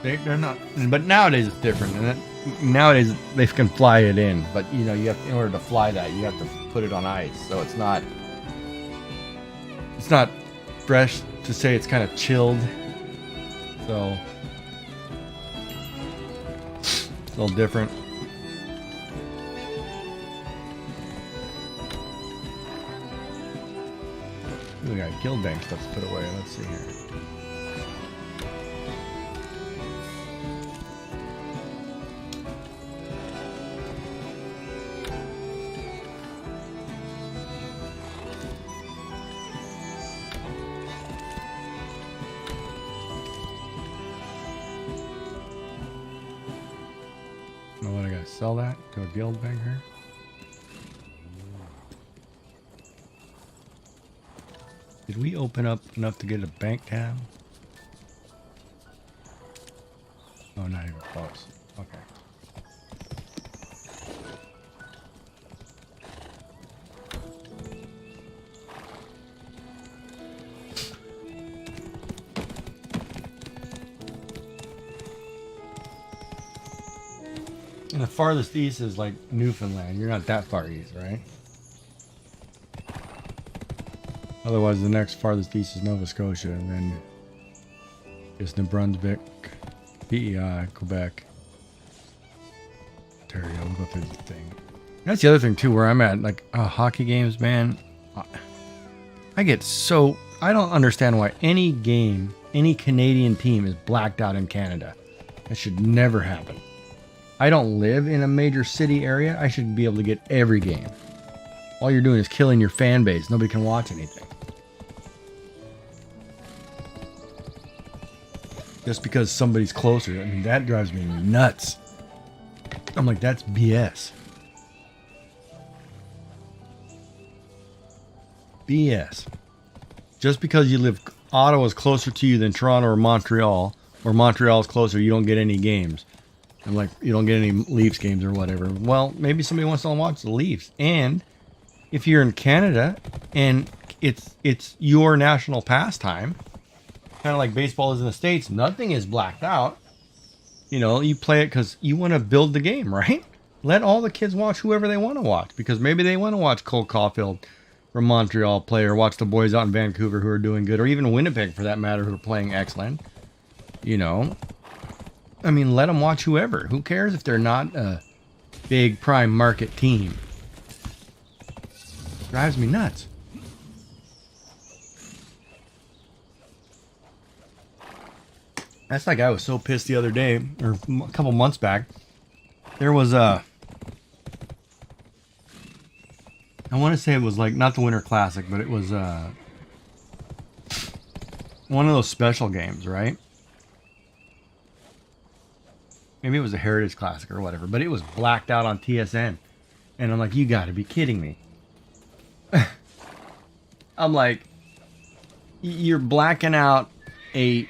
They're not." But nowadays it's different, and nowadays they can fly it in. But you know, you have in order to fly that, you have to put it on ice, so it's not. It's not fresh to say it's kind of chilled. So it's a little different. We got guild bank stuff to put away. Let's see here. Know what I gotta sell that to a guild banker? Did we open up enough to get a bank tab? Oh, not even close. Okay. And the farthest east is like Newfoundland. You're not that far east, right? Otherwise, the next farthest east is Nova Scotia, and then it's New Brunswick, PEI, Quebec, Ontario. We'll go through the thing. That's the other thing too, where I'm at. Like hockey games, man. I get so I don't understand why any game, any Canadian team is blacked out in Canada. That should never happen. I don't live in a major city area. I should be able to get every game. All you're doing is killing your fan base. Nobody can watch anything. just because somebody's closer. I mean, that drives me nuts. I'm like, that's BS. BS. Just because you live, Ottawa's closer to you than Toronto or Montreal's closer, you don't get any games. I'm like, you don't get any Leafs games or whatever. Well, maybe somebody wants to watch the Leafs. And if you're in Canada and it's your national pastime, kind of like baseball is in the States, nothing is blacked out. You know, you play it because you want to build the game, right? Let all the kids watch whoever they want to watch, because maybe they want to watch Cole Caulfield from Montreal play, or watch the boys out in Vancouver who are doing good, or even Winnipeg for that matter, who are playing excellent. You know, I mean, let them watch whoever. Who cares if they're not a big prime market team? Drives me nuts. That's like I was so pissed the other day, or a couple months back. There was I want to say it was like not the Winter Classic, but it was one of those special games, right? Maybe it was a Heritage Classic or whatever, but it was blacked out on TSN. And I'm like, you got to be kidding me. I'm like, you're blacking out a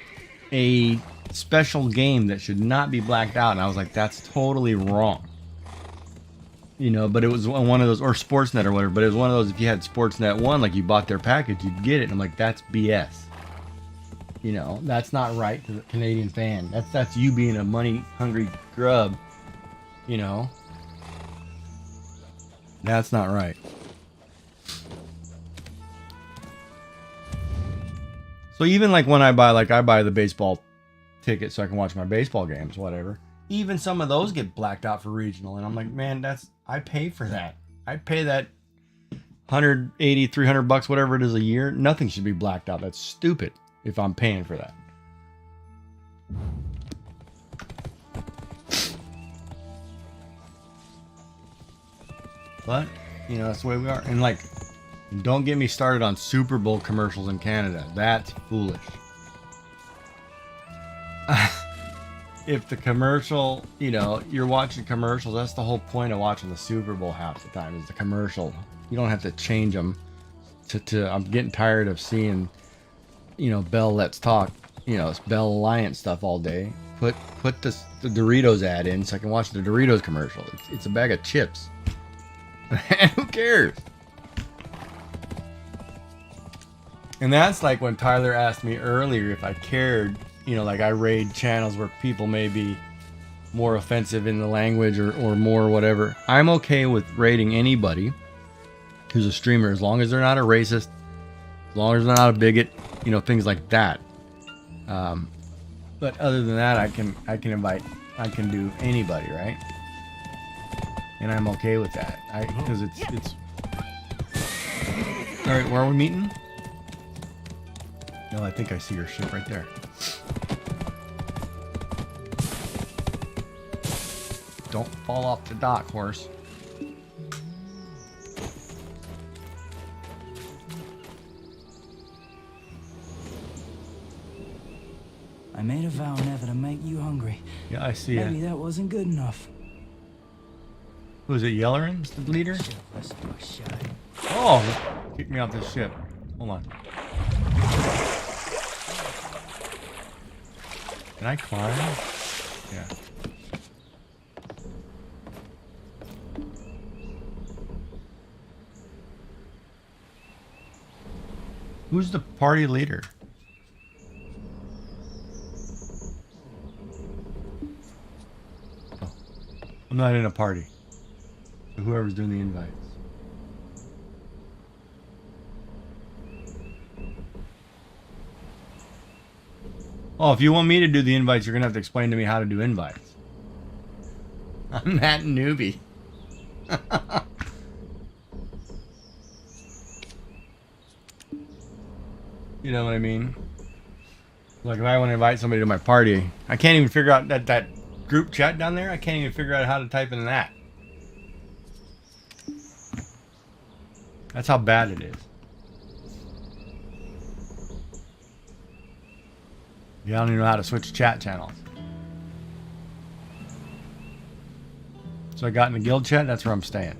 special game that should not be blacked out. And I was like, that's totally wrong. You know, but it was one of those, or Sportsnet or whatever, but it was one of those, if you had Sportsnet 1, like you bought their package, you'd get it. And I'm like, that's BS. You know, that's not right to the Canadian fan. That's you being a money-hungry grub. You know, that's not right. So even like when I buy the baseball ticket so I can watch my baseball games, whatever. Even some of those get blacked out for regional, and I'm like, man, I pay for that. I pay that $180, $300, whatever it is a year. Nothing should be blacked out. That's stupid if I'm paying for that. But, you know, that's the way we are. And like, don't get me started on Super Bowl commercials in Canada. That's foolish. If the commercial, you know, you're watching commercials, that's the whole point of watching the Super Bowl half the time, is the commercial. You don't have to change them to I'm getting tired of seeing, you know, Bell Let's Talk, you know, it's Bell Alliance stuff all day. Put the Doritos ad in so I can watch the Doritos commercial. It's a bag of chips. And who cares? And that's like when Tyler asked me earlier if I cared, you know, like I raid channels where people may be more offensive in the language or more whatever. I'm okay with raiding anybody who's a streamer as long as they're not a racist, as long as they're not a bigot, you know, things like that. But other than that, I can do anybody, right? And I'm okay with that. Because it's all right. Where are we meeting? No, I think I see your ship right there. Don't fall off the dock, horse. I made a vow never to make you hungry. Yeah, I see Maybe it. that wasn't good enough. Who is it, Yellerin, the leader? Oh, kick me off this ship. Hold on. Can I climb? Yeah. Who's the party leader? Oh, I'm not in a party. So whoever's doing the invites. Oh, if you want me to do the invites, you're going to have to explain to me how to do invites. I'm that newbie. You know what I mean? Like if I want to invite somebody to my party, I can't even figure out that group chat down there. I can't even figure out how to type in that. That's how bad it is. Yeah, I don't even know how to switch chat channels. So I got in the guild chat, that's where I'm staying.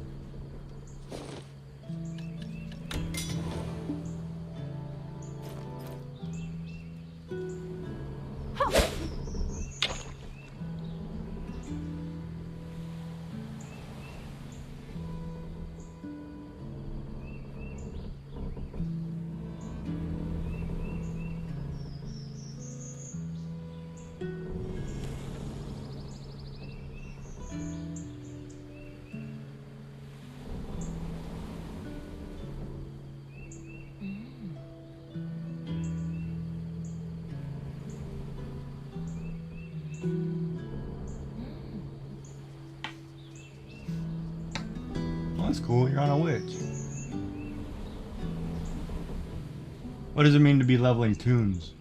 Oh, that's cool. You're on a witch. What does it mean to be leveling tunes?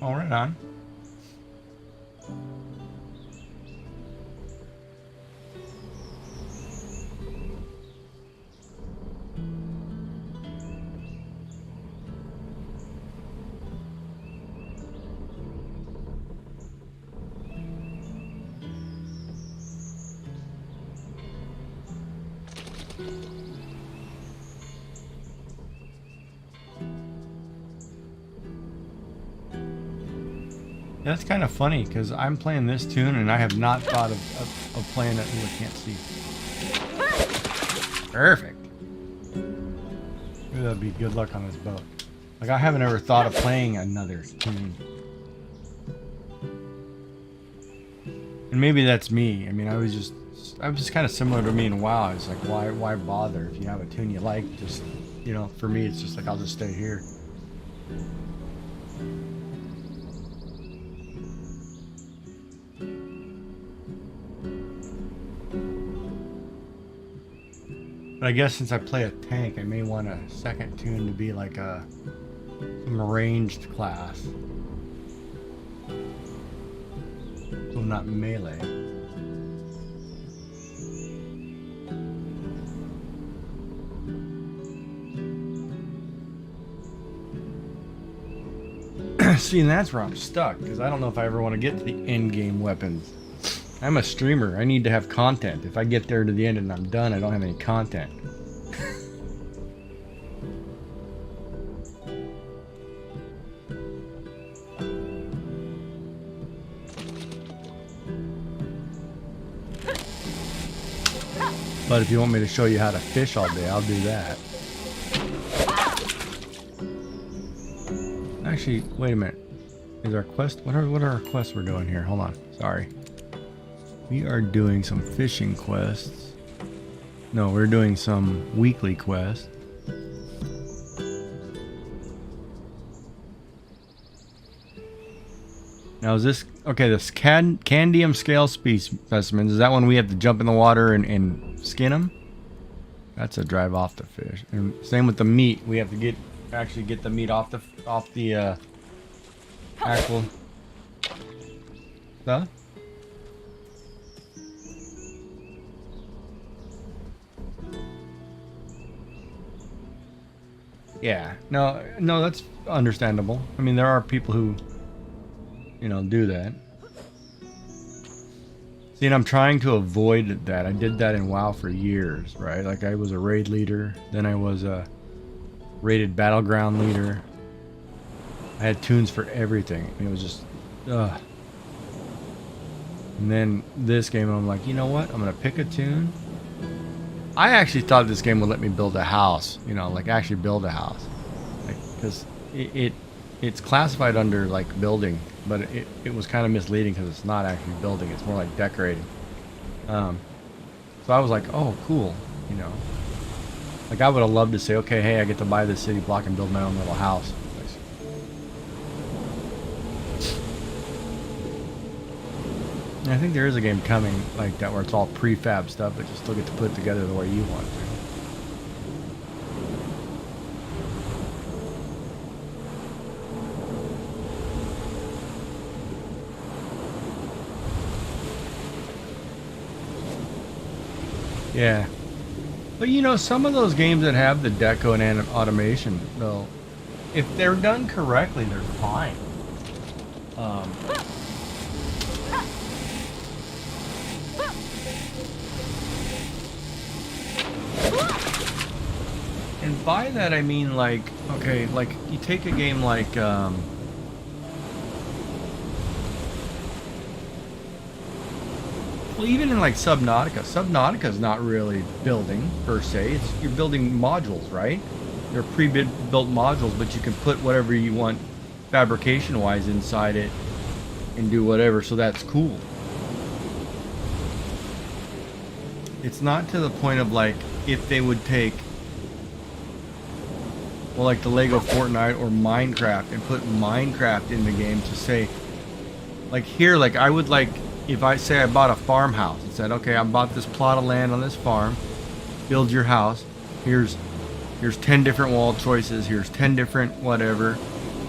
Oh, right on. That's kind of funny because I'm playing this tune and I have not thought of playing it. Ooh, I can't see. Perfect. Ooh, that'd be good luck on this boat. Like, I haven't ever thought of playing another tune. And maybe that's me. I mean, I was just kind of similar to me in WoW. I was like, why bother if you have a tune you like? Just, you know, for me, it's just like, I'll just stay here. But I guess since I play a tank, I may want a second tune to be like some ranged class. So not melee. See, and that's where I'm stuck, because I don't know if I ever want to get to the end game weapons. I'm a streamer. I need to have content. If I get there to the end and I'm done, I don't have any content. But if you want me to show you how to fish all day, I'll do that. Actually, wait a minute. Is our quest? What are our quests we're doing here? Hold on. Sorry. We are doing some fishing quests. No, we're doing some weekly quests. Now is this okay? This Candium scale specimens, is that when we have to jump in the water and skin them? That's a drive off the fish. And same with the meat. We have to actually get the meat off the actual stuff. Yeah, no, that's understandable. I mean, there are people who, you know, do that. See, and I'm trying to avoid that. I did that in WoW for years, right? Like, I was a raid leader, then I was a rated battleground leader. I had tunes for everything. It was just, ugh. And then this game, I'm like, you know what? I'm gonna pick a tune. I actually thought this game would let me build a house, you know, like actually build a house, like, because it's classified under like building, but it was kind of misleading because it's not actually building, it's more like decorating. So I was like, oh cool, you know, like I would have loved to say, okay, hey, I get to buy this city block and build my own little house. And I think there is a game coming like that where it's all prefab stuff, but you still get to put it together the way you want to. Yeah. But you know, some of those games that have the deco and automation, though, if they're done correctly, they're fine. And by that I mean like, okay, like you take a game like well, even in like Subnautica is not really building per se. You're building modules, right? They're pre-built modules, but you can put whatever you want fabrication-wise inside it and do whatever. So that's cool. It's not to the point of like if they would take, well, like the Lego Fortnite or Minecraft and put Minecraft in the game to say, like here, like I would like. If I say I bought a farmhouse and said, okay, I bought this plot of land on this farm, build your house, here's 10 different wall choices, here's 10 different whatever,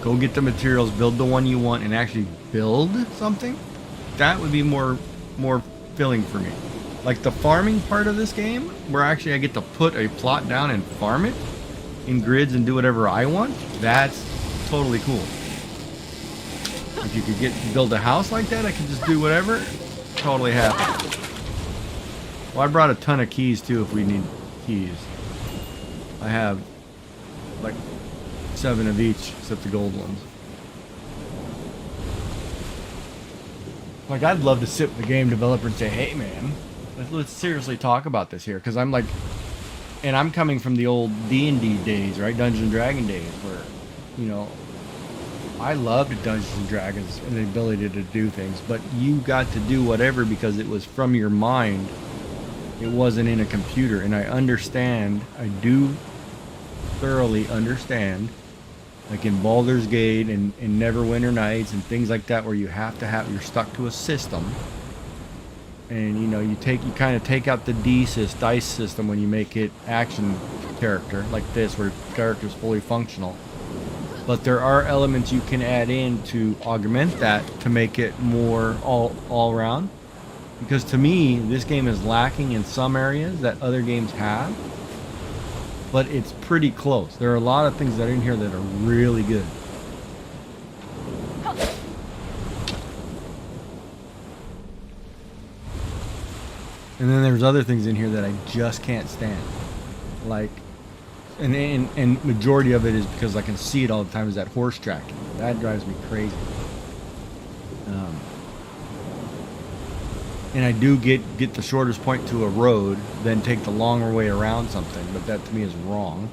go get the materials, build the one you want, and actually build something, that would be more filling for me. Like the farming part of this game, where actually I get to put a plot down and farm it in grids and do whatever I want, that's totally cool. If you could build a house like that, I could just do whatever. Totally happy. Well, I brought a ton of keys too if we need keys. I have like 7 of each except the gold ones. Like I'd love to sit with the game developer and say, hey man, let's seriously talk about this here. Because I'm like, and I'm coming from the old D&D days, right? Dungeons and Dragon days where, you know, I loved Dungeons and Dragons and the ability to do things, but you got to do whatever because it was from your mind. It wasn't in a computer, and I understand. I do thoroughly understand, like in Baldur's Gate and Neverwinter Nights and things like that, where you have to have, you're stuck to a system, and you know you kind of take out the dice system when you make it action character like this, where the character's fully functional. But there are elements you can add in to augment that to make it more all around. Because to me, this game is lacking in some areas that other games have. But it's pretty close. There are a lot of things that are in here that are really good. And then there's other things in here that I just can't stand. Like, and majority of it is because I can see it all the time, is that horse tracking. That drives me crazy. And I do get the shortest point to a road, then take the longer way around something, but that to me is wrong.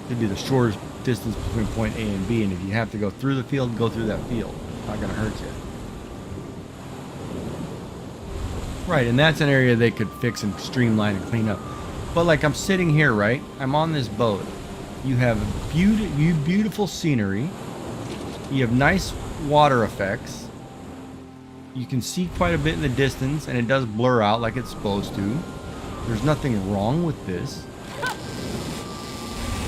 It'd be the shortest distance between point A and B, and if you have to go through the field, go through that field. It's not going to hurt you. Right, and that's an area they could fix and streamline and clean up. But like I'm sitting here, right? I'm on this boat. You have beautiful scenery. You have nice water effects. You can see quite a bit in the distance, and it does blur out like it's supposed to. There's nothing wrong with this.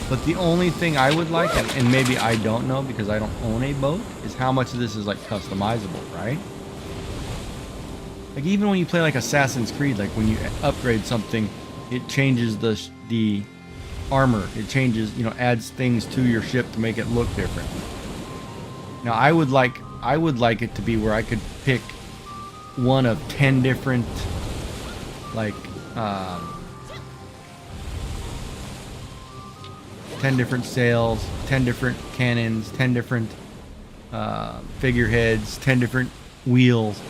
But the only thing I would like, and maybe I don't know because I don't own a boat, is how much of this is like customizable, right? Like even when you play like Assassin's Creed, like when you upgrade something, it changes the armor. It changes, you know, adds things to your ship to make it look different. Now I would like it to be where I could pick one of 10 different, like 10 different sails, 10 different cannons, 10 different figureheads, 10 different wheels.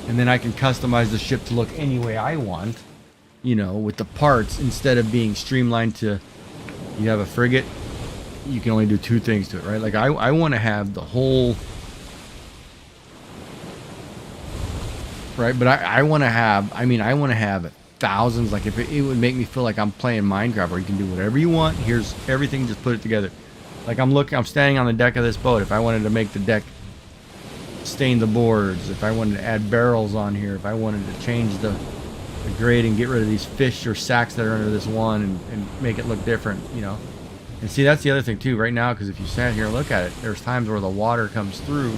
And then I can customize the ship to look any way I want, you know, with the parts, instead of being streamlined to, you have a frigate, you can only do 2 things to it, right? Like I want to have the whole, right? But I want to have, I want to have thousands. Like if it would make me feel like I'm playing Minecraft, where you can do whatever you want. Here's everything, just put it together. Like I'm standing on the deck of this boat. If I wanted to make the deck stain the boards, if I wanted to add barrels on here, if I wanted to change the grade and get rid of these fish or sacks that are under this one and make it look different, you know. And see, that's the other thing too right now, because if you stand here and look at it, there's times where the water comes through.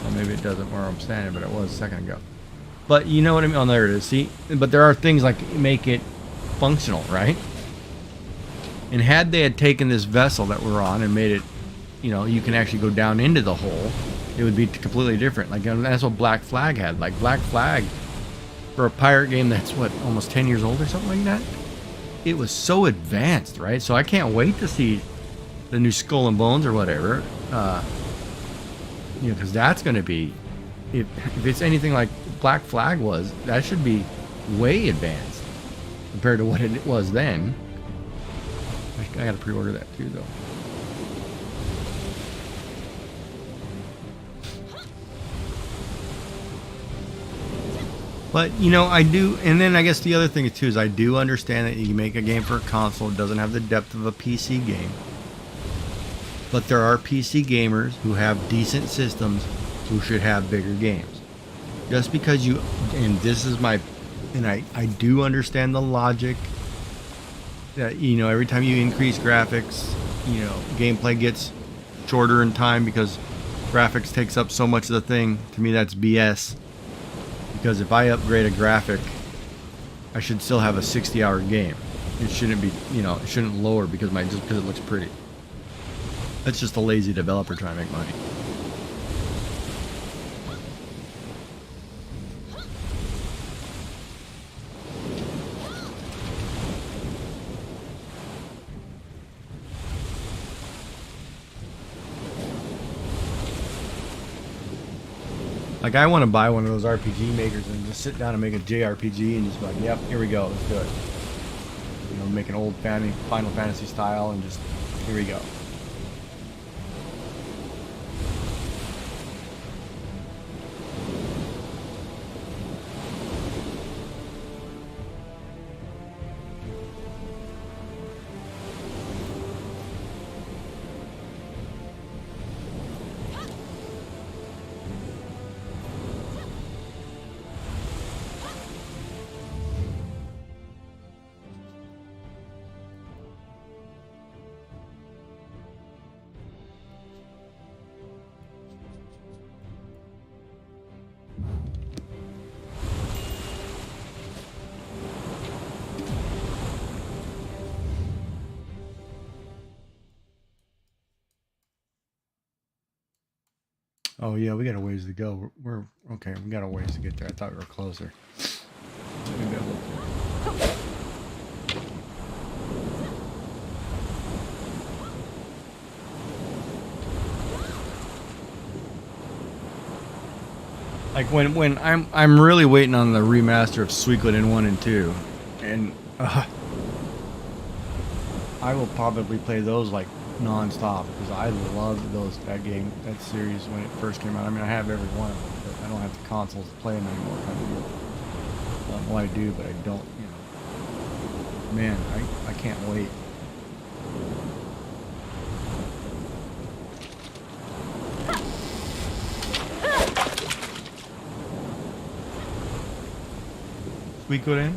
Well, maybe it doesn't where I'm standing, but it was a second ago. But you know what I mean? Oh, there it is. See, but there are things like make it functional, right? And had they had taken this vessel that we're on and made it, you know, you can actually go down into the hole, it would be completely different. Like, and that's what Black Flag had. Like, Black Flag, for a pirate game that's, what, almost 10 years old or something like that? It was so advanced, right? So I can't wait to see the new Skull and Bones or whatever. You know, because that's going to be, if it's anything like Black Flag was, that should be way advanced compared to what it was then. I got to pre-order that too, though. But, you know, I do, and then I guess the other thing too is I do understand that you make a game for a console, it doesn't have the depth of a PC game. But there are PC gamers who have decent systems who should have bigger games. Just because you, and this is my, and I do understand the logic that, you know, every time you increase graphics, you know, gameplay gets shorter in time because graphics takes up so much of the thing. To me, that's BS. Because if I upgrade a graphic, I should still have a 60-hour game. It shouldn't be, you know, it shouldn't lower because just because it looks pretty. That's just a lazy developer trying to make money. Like, I want to buy one of those RPG makers and just sit down and make a JRPG and just be like, yep, here we go, let's do it. You know, make an old Final Fantasy style and just, here we go. Oh yeah, we got a ways to go. We're okay. We got a ways to get there. I thought we were closer. Maybe I'll look there. Like when I'm really waiting on the remaster of Suikoden 1 and 2, and I will probably play those like non-stop because I loved that series when it first came out. I mean, I have every one of them, but I don't have the consoles to play them anymore. Kind of deal. Well, I do, but I don't. You know, man, I can't wait. Suikoden.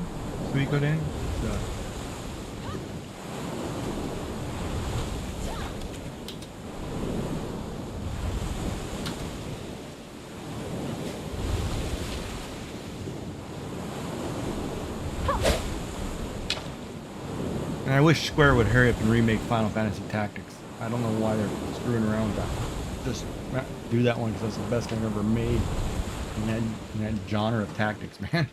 And I wish Square would hurry up and remake Final Fantasy Tactics. I don't know why they're screwing around with that. Just do that one because that's the best game ever made in that genre of tactics, man.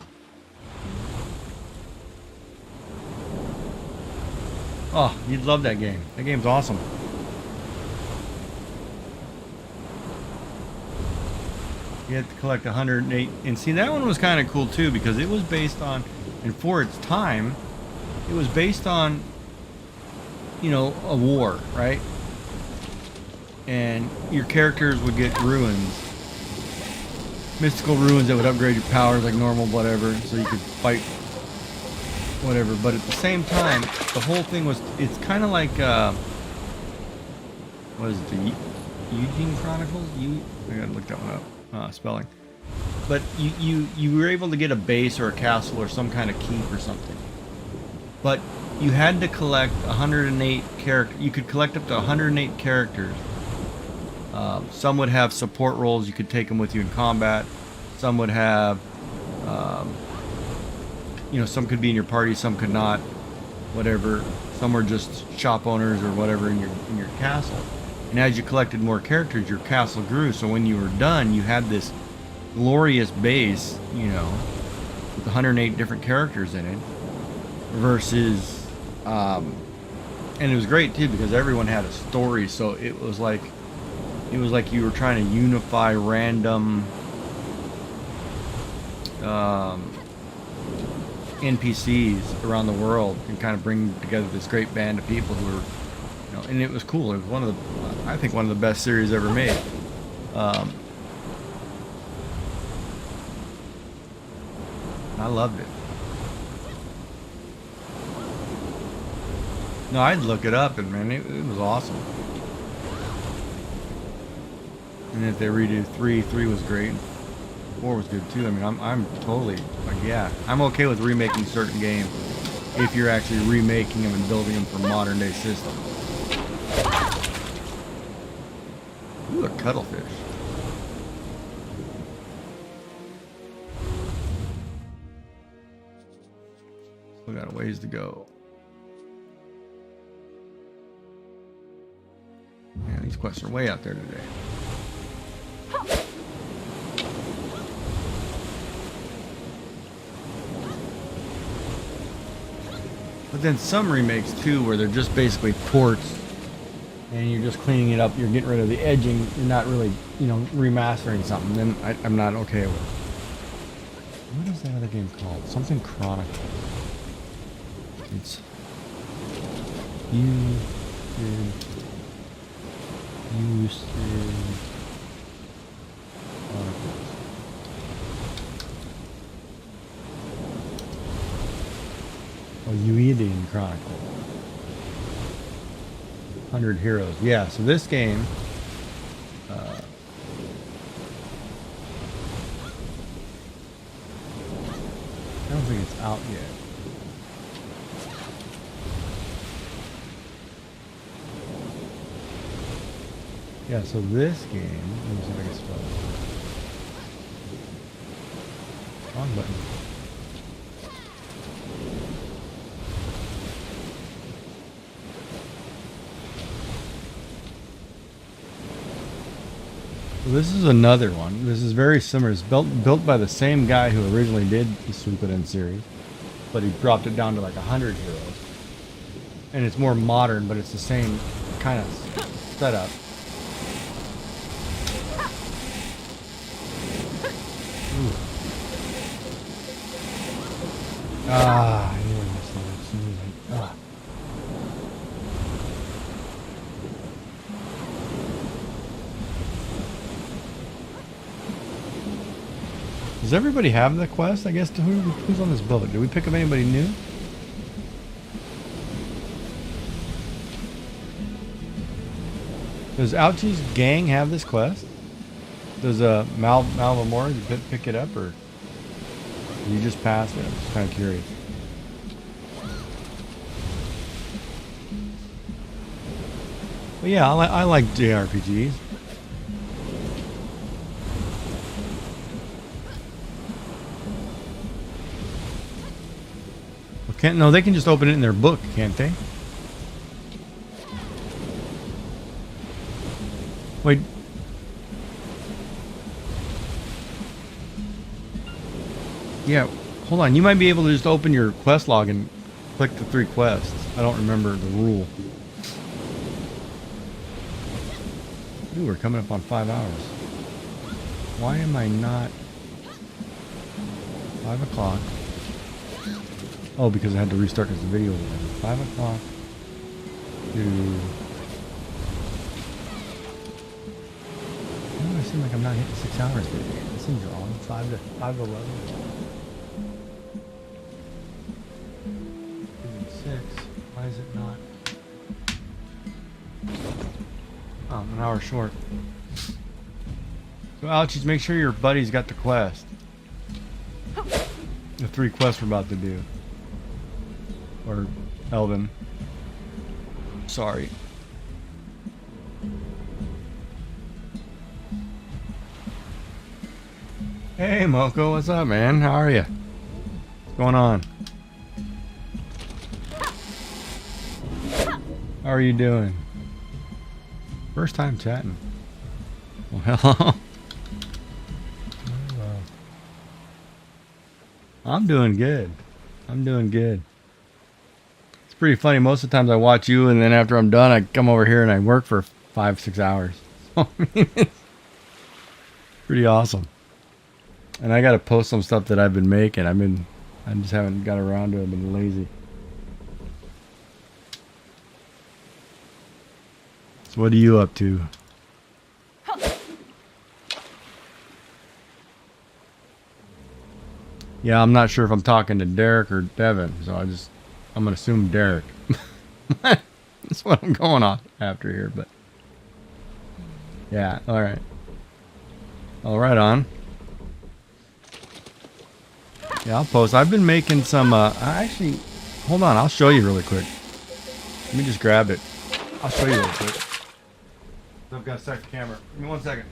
Oh, you'd love that game. That game's awesome. You had to collect 108. And see, that one was kind of cool too because it was based on, and for its time, it was based on, you know, a war, right? And your characters would get ruins. Mystical ruins that would upgrade your powers like normal, whatever, so you could fight whatever. But at the same time, the whole thing was, it's kind of like, what is it, Eugene Chronicles. I gotta look that one up. Spelling. But you were able to get a base or a castle or some kind of keep or something. But you had to collect 108 characters. You could collect up to 108 characters. Some would have support roles. You could take them with you in combat. Some would have, some could be in your party, some could not. Whatever. Some were just shop owners or whatever in your castle. And as you collected more characters, your castle grew. So when you were done, you had this glorious base, with 108 different characters in it. Versus, and it was great too because everyone had a story. So it was like you were trying to unify random NPCs around the world and kind of bring together this great band of people who were, and it was cool. It was I think one of the best series ever made. I loved it. No, I'd look it up, and man, it was awesome. And if they redo 3 was great. 4 was good too. I mean, I'm totally like, yeah, I'm okay with remaking certain games if you're actually remaking them and building them for modern day systems. Ooh, a cuttlefish. Still got a ways to go. Man, these quests are way out there today. But then some remakes too, where they're just basically ports, and you're just cleaning it up. You're getting rid of the edging. You're not really, remastering something. Then I'm not okay with it. What is that other game called? Something Chronicles. It's Uedian Chronicle. 100 Heroes. Yeah, so this game I don't think it's out yet. Yeah, so this game, let me see if I can spell it. Wrong button. So this is another one. This is very similar. It's built by the same guy who originally did the Suikoden series, but he dropped it down to like 100 heroes. And it's more modern, but it's the same kind of setup. Ooh. Ah, I knew I missed it. Ah. Does everybody have the quest? I guess who's on this boat? Did we pick up anybody new? Does Ouchie's gang have this quest? Does Malvamore pick it up, or you just passed it? I'm just kind of curious. But yeah, I like JRPGs. No, they can just open it in their book, can't they? Wait. Yeah, hold on. You might be able to just open your quest log and click the 3 quests. I don't remember the rule. Ooh, we're coming up on 5 hours. Why am I not... 5 o'clock. Oh, because I had to restart because the video was in. 5 o'clock to... Why do I seem like I'm not hitting 6 hours today? This seems wrong. 5 to 11. 6. Why is it not? Oh, an hour short. So Ouchies, make sure your buddy's got the quest. The 3 quests we're about to do. Or Elvin. Sorry. Hey Moko, what's up, man? How are you? What's going on? How are you doing? First time chatting. Well, hello. I'm doing good. I'm doing good. It's pretty funny. Most of the times I watch you, and then after I'm done, I come over here and I work for 5-6 hours. So, I mean, it's pretty awesome. And I got to post some stuff that I've been making. I just haven't got around to it. I've been lazy. So what are you up to? Yeah, I'm not sure if I'm talking to Derek or Devin, so I'm gonna assume Derek. That's what I'm going on after here, but yeah, all right. All right, on. Yeah, I'll post. I've been making some. Actually, hold on. I'll show you really quick. Let me just grab it. I'll show you really quick. I've got a second camera. Give me 1 second.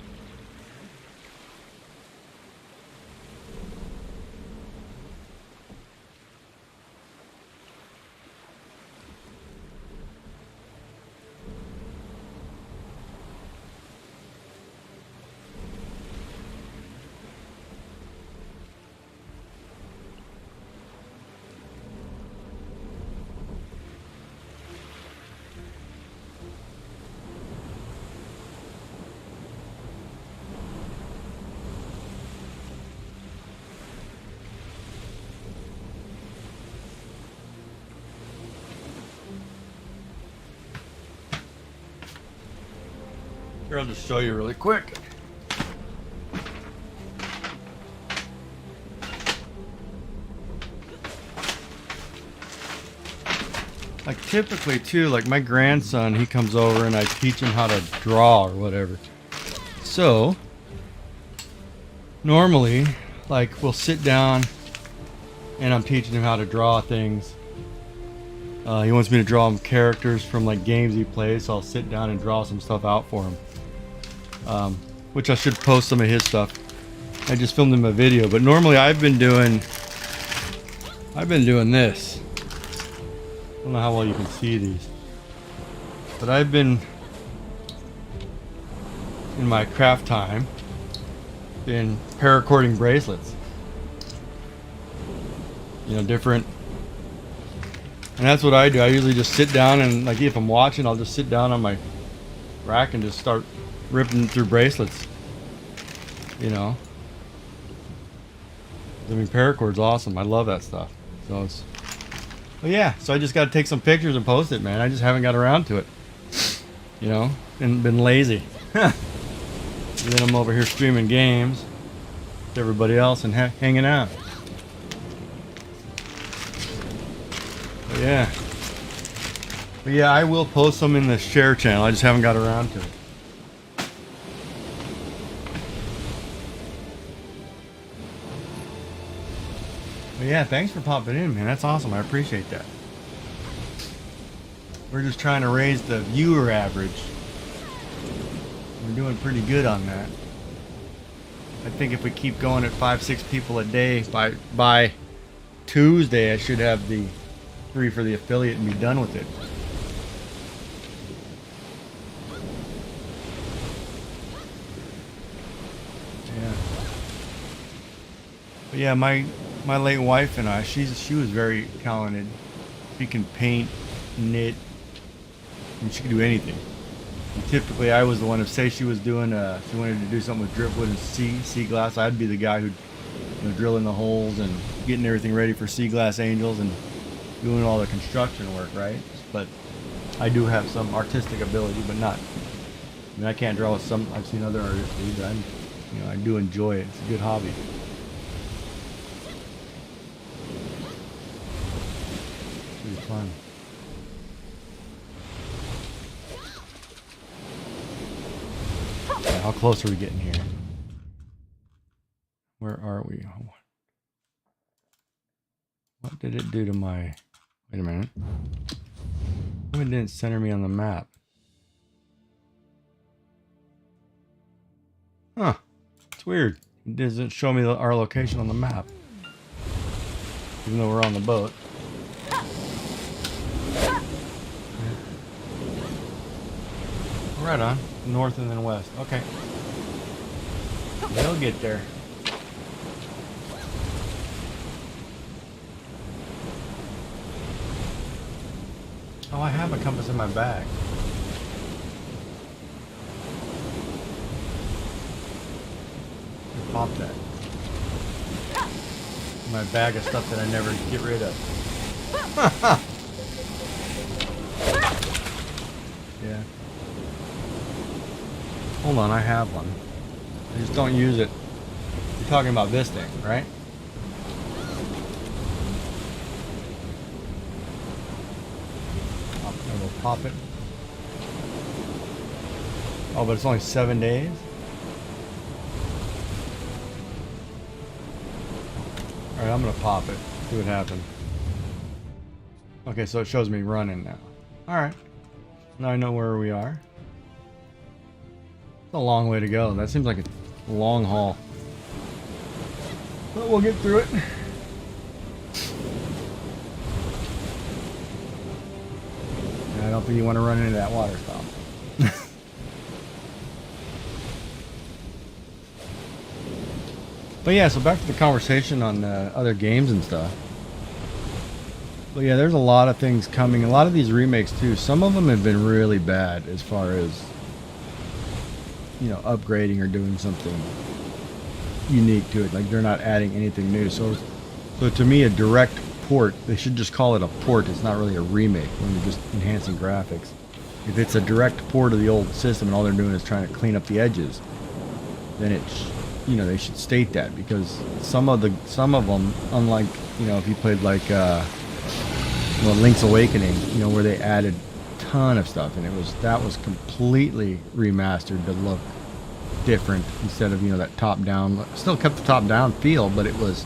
Here, I'll just show you really quick. Like typically too, like my grandson, he comes over and I teach him how to draw or whatever. So normally, like we'll sit down and I'm teaching him how to draw things. He wants me to draw him characters from like games he plays, so I'll sit down and draw some stuff out for him. Which I should post some of his stuff. I just filmed him a video, but normally I've been doing this. I don't know how well you can see these, but I've been in my craft time been paracording bracelets. You know, different. And that's what I do. I usually just sit down and, like, if I'm watching, I'll just sit down on my rack and just start ripping through bracelets. You know? I mean, paracord's awesome. I love that stuff. So it's... But yeah, so I just got to take some pictures and post it, man. I just haven't got around to it. You know? And been lazy. And then I'm over here streaming games with everybody else and hanging out. Yeah. But yeah, I will post some in the share channel. I just haven't got around to it. But yeah, thanks for popping in, man. That's awesome. I appreciate that. We're just trying to raise the viewer average. We're doing pretty good on that. I think if we keep going at 5-6 people a day, by Tuesday I should have the 3 for the affiliate and be done with it. Yeah. But yeah, my late wife and I, she was very talented. She can paint, knit, and she can do anything. And typically I was the one, if say she was doing she wanted to do something with dripwood and sea glass, I'd be the guy who'd, you know, drilling the holes and getting everything ready for sea glass angels and doing all the construction work, right? But I do have some artistic ability, but not. I mean, I can't draw with some. I've seen other artists do, but you know, I do enjoy it. It's a good hobby. Pretty fun. How close are we getting here? Where are we? What did it do to my... Wait a minute. It didn't center me on the map. Huh. It's weird. It doesn't show me our location on the map. Even though we're on the boat. Right on. North and then west. Okay. They'll get there. Oh, I have a compass in my bag. Pop that. My bag of stuff that I never get rid of. Yeah. Hold on, I have one. I just don't use it. You're talking about this thing, right? I will pop it. Oh, but it's only 7 days? Alright, I'm gonna pop it. See what happens. Okay, so it shows me running now. Alright. Now I know where we are. It's a long way to go. That seems like a long haul. But we'll get through it. I don't think you want to run into that water stop. But yeah, so back to the conversation on other games and stuff. But yeah, there's a lot of things coming. A lot of these remakes too. Some of them have been really bad as far as, you know, upgrading or doing something unique to it. Like they're not adding anything new. So to me, a direct port, they should just call it a port. It's not really a remake when they're just enhancing graphics. If it's a direct port of the old system and all they're doing is trying to clean up the edges, then it's, you know, they should state that, because some of them, unlike, you know, if you played like well, Link's Awakening, you know, where they added a ton of stuff, and that was completely remastered to look different instead of, you know, that top down. Still kept the top down feel, but it was,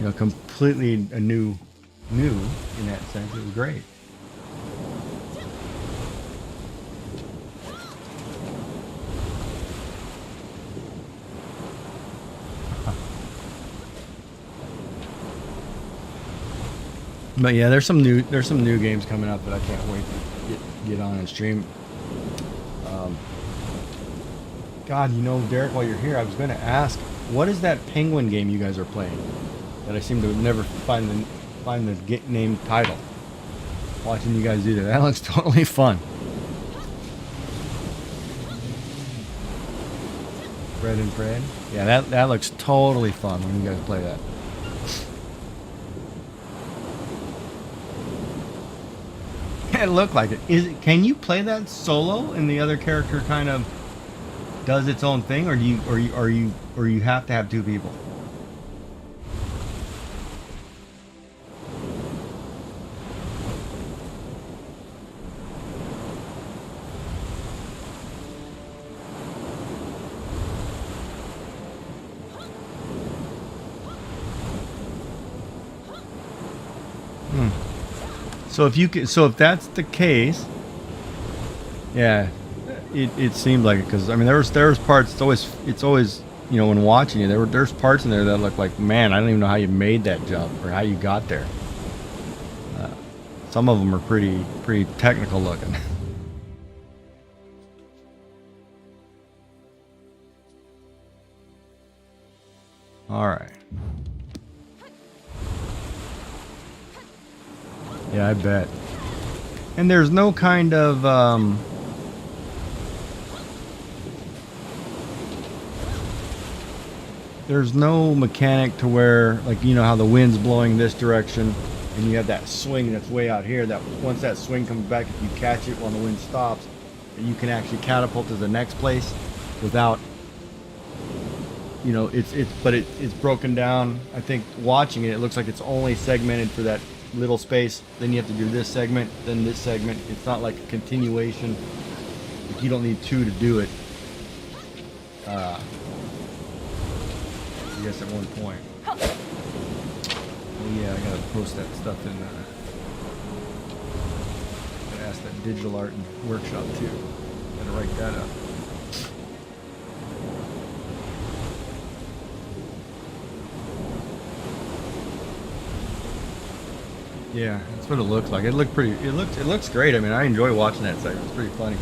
you know, completely a new in that sense. It was great. But yeah, there's some new games coming up that I can't wait to get on and stream. God, you know, Derek, while you're here, I was going to ask, what is that penguin game you guys are playing that I seem to never find the name title? Watching you guys do that, that looks totally fun. Fred and Fred, yeah, that looks totally fun when you guys play that. It looked like it. Can you play that solo and the other character kind of does its own thing, or do you have to have two people? So if that's the case, yeah, it seemed like it, because I mean there was parts. It's always you know, when watching you, there's parts in there that look like, man, I don't even know how you made that jump or how you got there. Some of them are pretty technical looking. All right. Yeah, I bet. And there's no kind of there's no mechanic to where, like, you know how the wind's blowing this direction and you have that swing that's way out here, that once that swing comes back, if you catch it while the wind stops, you can actually catapult to the next place without, you know, it's broken down. I think watching it, it looks like it's only segmented for that little space, then you have to do this segment, then this segment. It's not like a continuation. You don't need two to do it. I guess at one point. Oh yeah, I gotta post that stuff in. Gotta ask that digital art workshop too. Gotta write that up. Yeah, that's what it looks like. It looked pretty. It looks great. I mean, I enjoy watching that segment. It's pretty funny.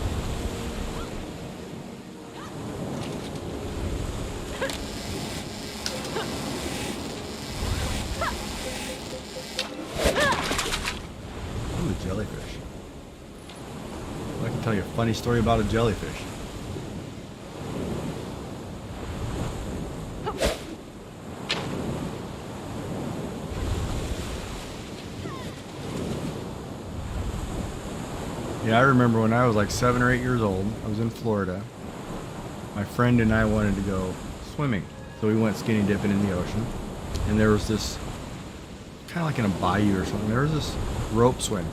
Ooh, jellyfish. I can tell you a funny story about a jellyfish. Yeah, I remember when I was like 7 or 8 years old, I was in Florida. My friend and I wanted to go swimming. So we went skinny dipping in the ocean. And there was this, kind of like in a bayou or something, there was this rope swing.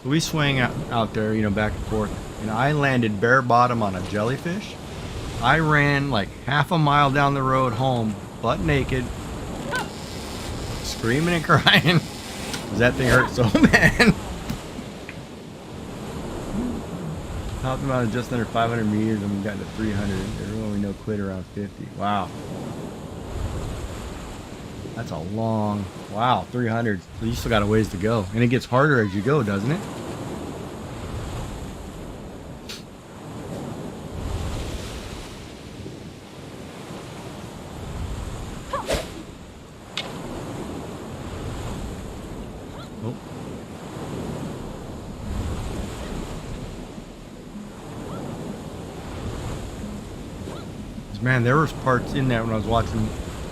So we swang out there, you know, back and forth. And I landed bare bottom on a jellyfish. I ran like half a mile down the road home, butt naked, screaming and crying. 'Cause that thing hurt so bad. Topped him out of just under 500 meters and we got to 300. Everyone we know quit around 50. Wow. That's a long, wow, 300. So you still got a ways to go. And it gets harder as you go, doesn't it? Oh. Man, there was parts in that when I was watching,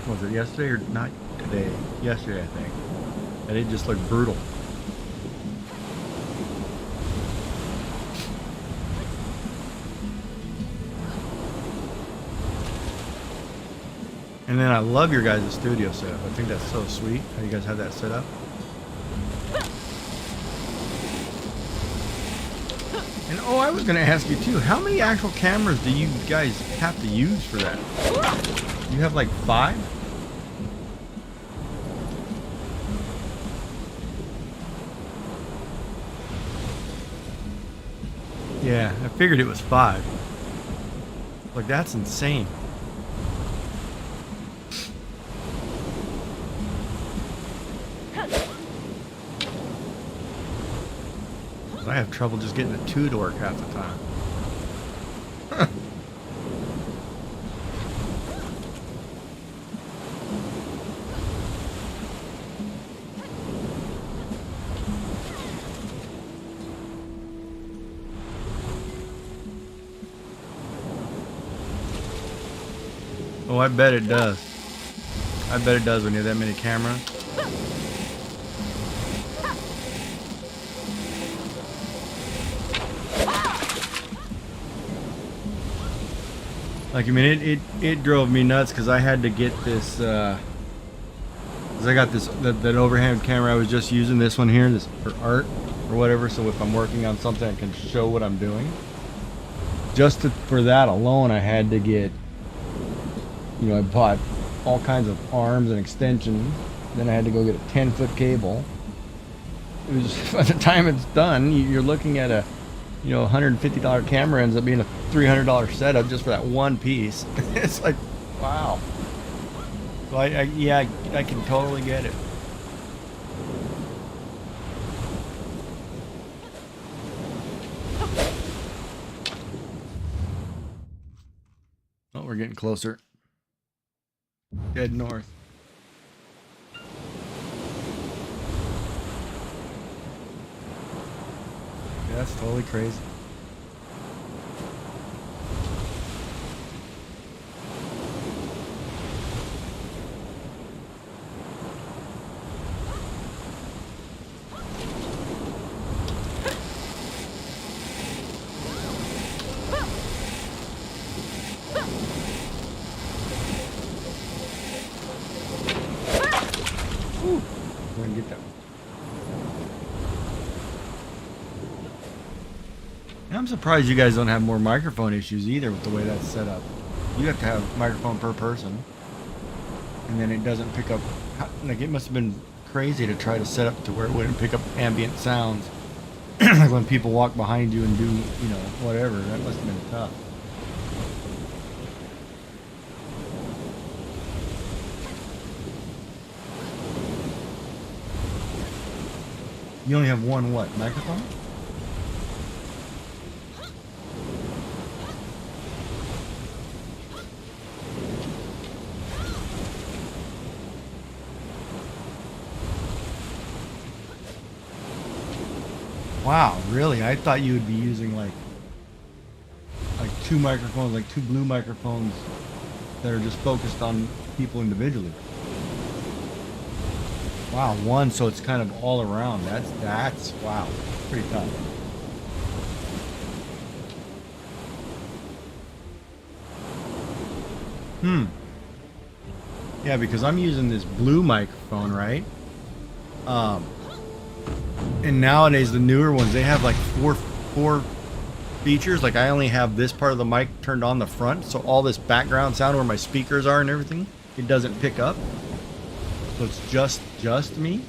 was it yesterday or not today? Yesterday, I think. And it just looked brutal. And then I love your guys' studio setup. I think that's so sweet how you guys have that set up. And oh, I was going to ask you too, how many actual cameras do you guys have to use for that? You have like 5? Yeah, I figured it was 5. Like, that's insane. I have trouble just getting the 2 to work half the time. Oh, I bet it does. I bet it does when you have that many cameras. Like, I mean, it drove me nuts because I had to get this, because I got this, that overhand camera I was just using, this one here, this for art or whatever, so if I'm working on something I can show what I'm doing. Just for that alone, I had to get, you know, I bought all kinds of arms and extensions, then I had to go get a 10-foot cable. It was, by the time it's done, you're looking at a, you know, $150 camera ends up being a $300 setup just for that one piece. It's like, wow. So yeah, I can totally get it. Oh, we're getting closer. Dead north. Yeah, that's totally crazy. Go ahead and get that one. I'm surprised you guys don't have more microphone issues either with the way that's set up. you have to have a microphone per person, and then it doesn't pick up. Like it must have been crazy to try to set up to where it wouldn't pick up ambient sounds. Like when people walk behind you and do, you know, whatever. That must have been tough. You only have one what? Microphone? Wow, really? I thought you would be using like two microphones, like two blue microphones that are just focused on people individually. Wow, one, so it's kind of all around. That's wow, pretty tough. Yeah, because I'm using this blue microphone, right? And nowadays the newer ones, they have like four features. Like I only have this part of the mic turned on the front, so all this background sound where my speakers are and everything, it doesn't pick up. So it's just me.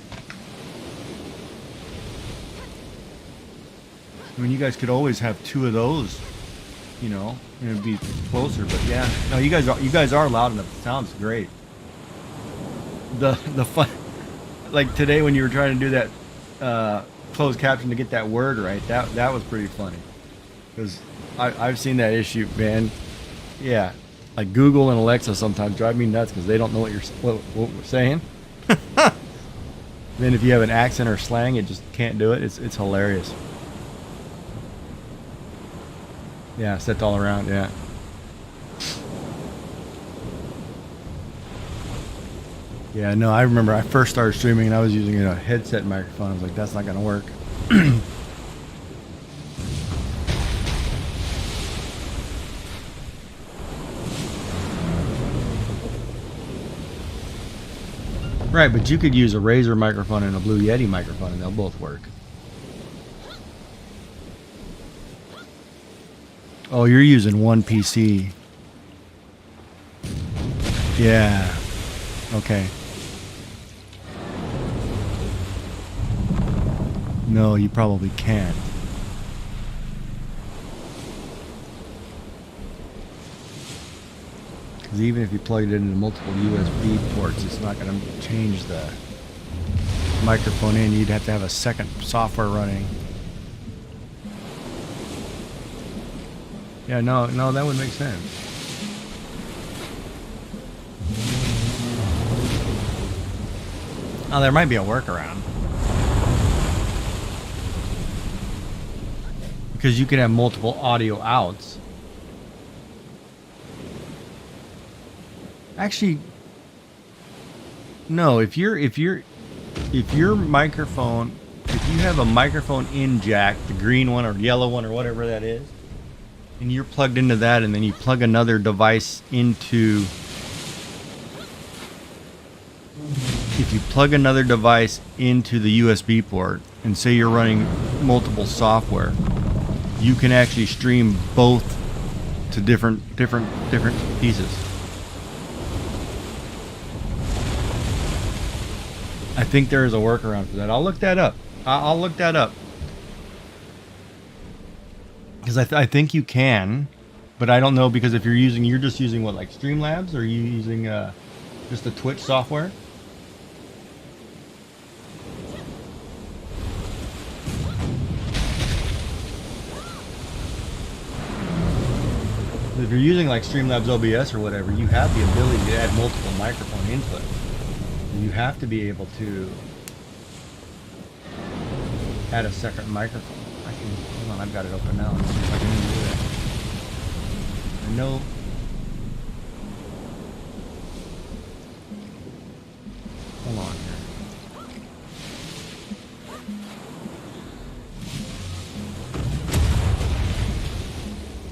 I mean, you guys could always have two of those, you know, and it'd be closer. But yeah, no, you guys are loud enough. It sounds great. The fun, like today when you were trying to do that closed caption to get that word right, that was pretty funny, because I've seen that issue, man. Yeah, like Google and Alexa sometimes drive me nuts because they don't know what we're saying. Then if you have an accent or slang, it just can't do it. It's hilarious. Yeah, set all around. Yeah. Yeah, no, I remember I first started streaming and I was using a headset microphone. I was like, that's not gonna work. Right, but you could use a Razer microphone and a Blue Yeti microphone and they'll both work. Oh, you're using one PC. Yeah. Okay. No, you probably can't. Because even if you plugged it into multiple USB ports, it's not going to change the microphone in. You'd have to have a second software running. Yeah, no, that would make sense. Oh, there might be a workaround. Because you can have multiple audio outs. Actually, no, if your microphone, if you have a microphone in jack, the green one or yellow one or whatever that is, and you're plugged into that, and then you plug another device into, if you plug another device into the USB port and say you're running multiple software, you can actually stream both to different pieces. I think there is a workaround for that. I'll look that up. I'll look that up. Because I think you can, but I don't know, because if you're just using what, like Streamlabs, or are you using just the Twitch software? If you're using like Streamlabs OBS or whatever, you have the ability to add multiple microphone inputs. You have to be able to add a second microphone. Hold on, I've got it open now. Let's see if I can do that. I know. Hold on here.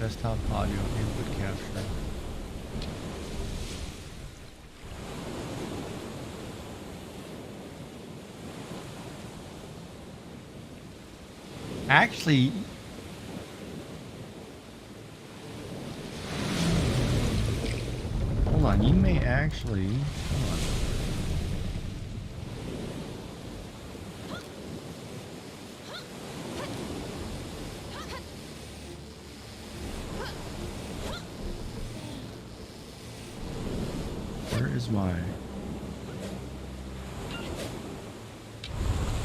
Desktop audio input capture. Actually, on. You may actually. Hold on. Where is my?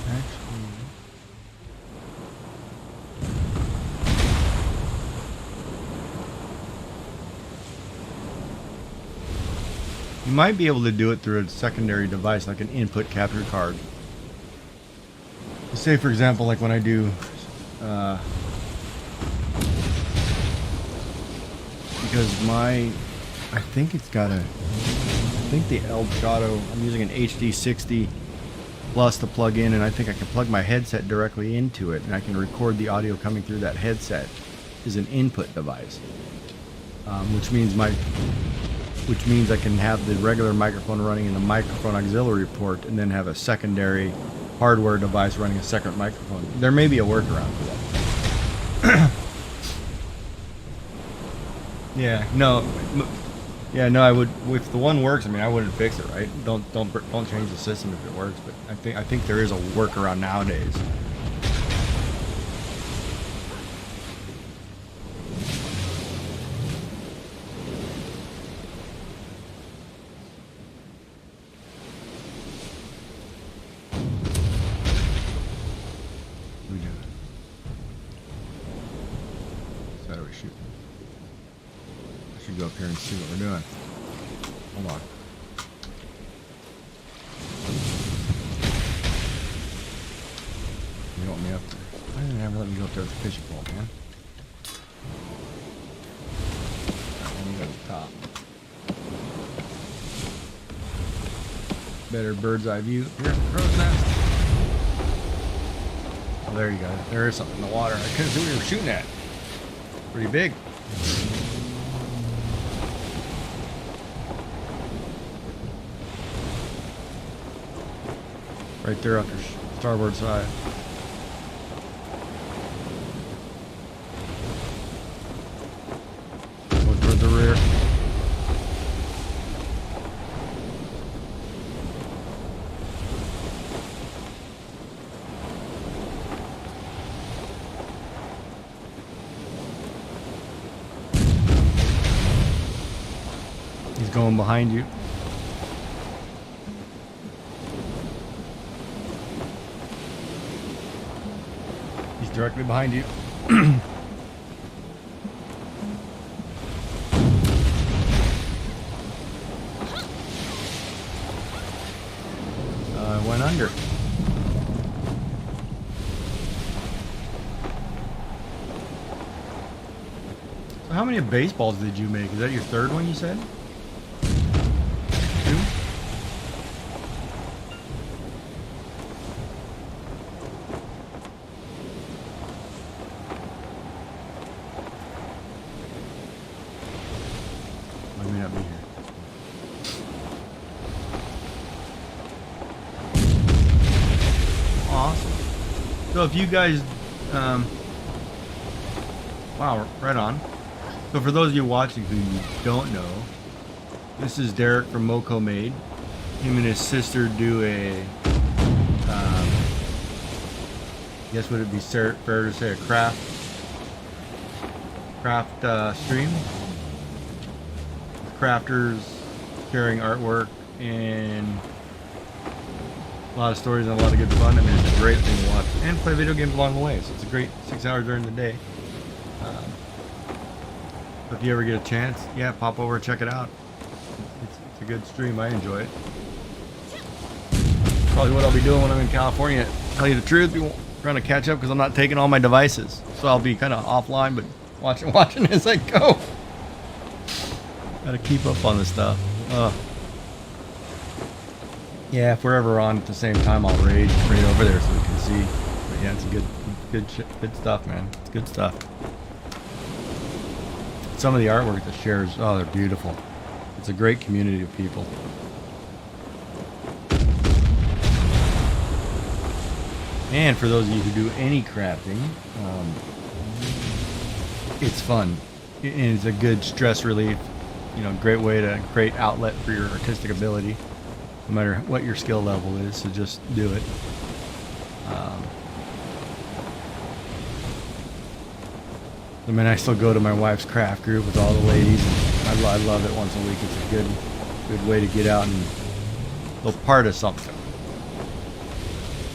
Actually. You might be able to do it through a secondary device like an input capture card. Say for example, like when I do because I think it's got I think the Elgato, I'm using an HD60 Plus to plug in, and I think I can plug my headset directly into it and I can record the audio coming through that headset as an input device, which means I can have the regular microphone running in the microphone auxiliary port and then have a secondary hardware device running a second microphone. There may be a workaround for that. No, I would, if the one works, I mean, I wouldn't fix it, right? Don't change the system if it works, but I think there is a workaround nowadays. Go up here and see what we're doing. Hold on. You want me up there? Why didn't they ever let me go up there with the fishing pole, man? Alright, let me go to the top. Better bird's eye view here at the crow's nest. Oh, there you go. There is something in the water. I couldn't see what you were shooting at. Pretty big. Right there off your starboard side. Go toward the rear. He's going behind you. Directly behind you. Went under. So how many baseballs did you make? Is that your third one you said? Two? So if you guys, wow, right on. So for those of you watching who you don't know, this is Derek from Moco Made. Him and his sister do a, I guess would it be fair to say a craft stream? Crafters sharing artwork and a lot of stories and a lot of good fun. I mean, it's a great thing to watch and play video games along the way. So it's a great 6 hours during the day. If you ever get a chance, yeah, pop over and check it out. It's a good stream. I enjoy it. Probably what I'll be doing when I'm in California. Tell you the truth, I'm trying to catch up because I'm not taking all my devices, so I'll be kind of offline, but watching as I go. Gotta keep up on this stuff. Yeah, if we're ever on at the same time, I'll raid over there so we can see. But yeah, it's good stuff, man. It's good stuff. Some of the artwork that shares, oh, they're beautiful. It's a great community of people. And for those of you who do any crafting, it's fun. And it's a good stress relief. you know, great way to create outlet for your artistic ability, no matter what your skill level is. So just do it. I mean, I still go to my wife's craft group with all the ladies. And I love it once a week. It's a good way to get out and feel part of something.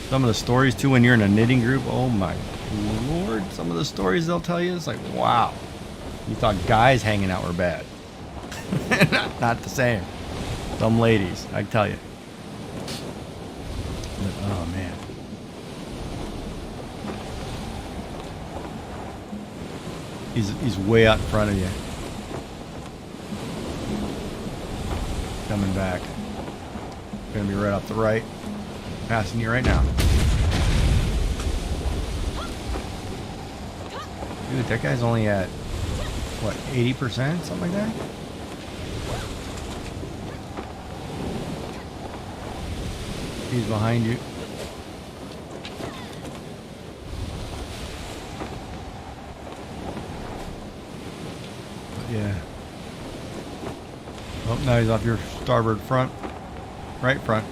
Some of the stories too, when you're in a knitting group, oh my lord, some of the stories they'll tell you, it's like, wow, you thought guys hanging out were bad. not the same. Some ladies, I tell you. But, oh man. He's way out in front of you. Coming back. Gonna be right off the right. Passing you right now. Dude, that guy's only at, what, 80%? Something like that? He's behind you. Yeah. Oh, now he's off your starboard front. Right front.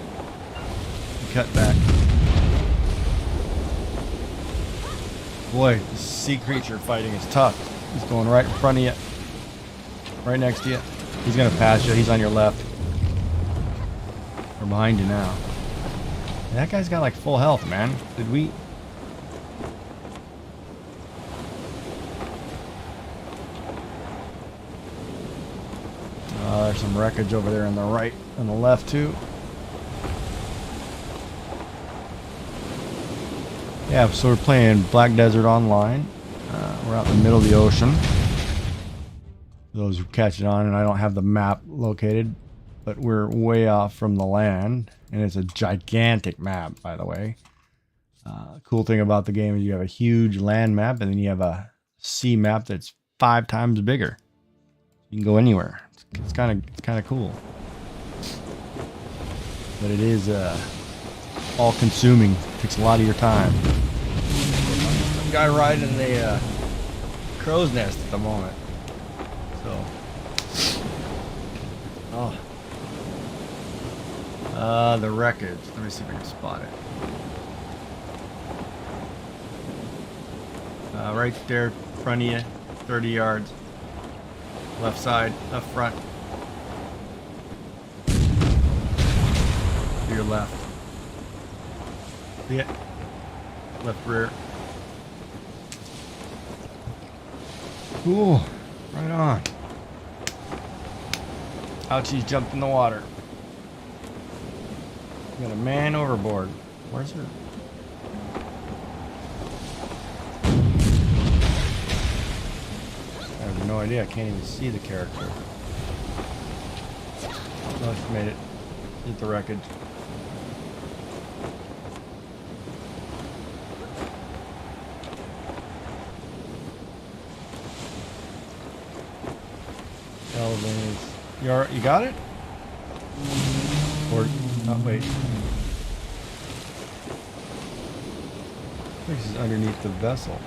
Cut back. Boy, this sea creature fighting is tough. He's going right in front of you. Right next to you. He's going to pass you. He's on your left. Or behind you now. That guy's got like full health, man. Did we... there's some wreckage over there on the right and the left too. Yeah, so we're playing Black Desert Online. We're out in the middle of the ocean. For those who catch it on, and I don't have the map located, but we're way off from the land, and it's a gigantic map, by the way. Cool thing about the game is you have a huge land map, and then you have a sea map that's 5 times bigger. You can go anywhere. It's kind of cool, but it is all-consuming. Takes a lot of your time. Some guy riding a crow's nest at the moment. So, the wreckage. Let me see if I can spot it. Right there, in front of you, 30 yards. Left side, left front. To your left. See it? Left rear. Cool. Right on. Ouchie's jumped in the water. Got a man overboard. Where's her? I have no idea. I can't even see the character. Oh, she made it. Hit the wreckage. You got it? Or oh wait. This is underneath the vessel.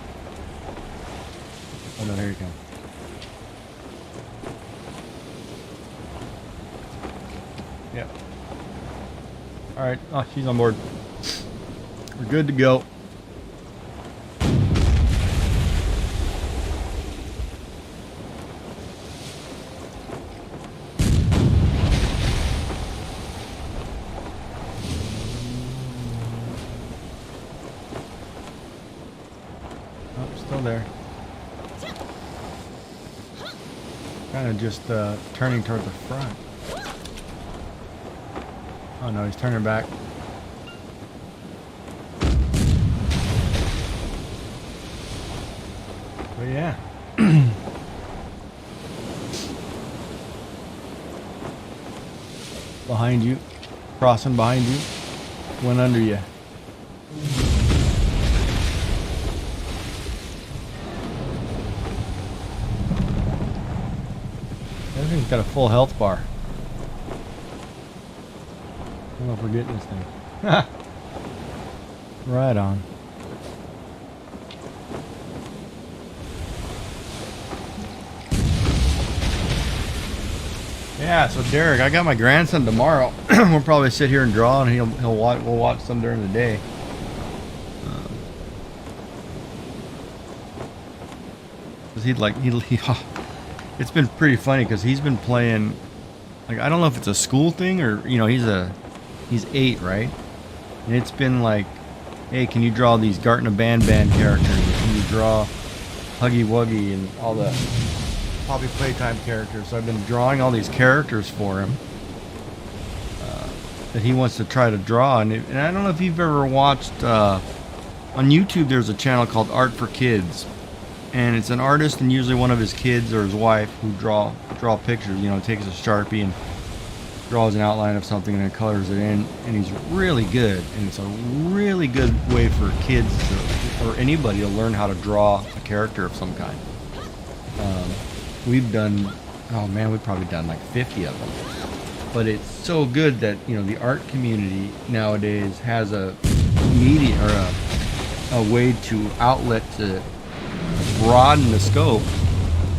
Oh no, here you come. Yep. Alright, oh, she's on board. We're good to go. There. Kind of just turning toward the front. Oh no, he's turning back. But yeah. Behind you. Crossing behind you. Went under you. Everything's got a full health bar. I don't know if we're getting this thing. Right on. Yeah, so Derek, I got my grandson tomorrow. We'll probably sit here and draw, and he'll watch. We'll watch some during the day. Cause it's been pretty funny because he's been playing. Like, I don't know if it's a school thing or he's 8, right? And it's been like, hey, can you draw these Gartner Band characters? Or can you draw Huggy Wuggy and all the Poppy Playtime characters? So I've been drawing all these characters for him that he wants to try to draw. And I don't know if you've ever watched on YouTube. There's a channel called Art for Kids, and it's an artist and usually one of his kids or his wife who draw pictures. You know, takes a Sharpie and draws an outline of something and then colors it in, and he's really good. And it's a really good way for kids or anybody to learn how to draw a character of some kind. We've done, oh man, we've probably done like 50 of them. But it's so good that, you know, the art community nowadays has a media or a way to outlet to broaden the scope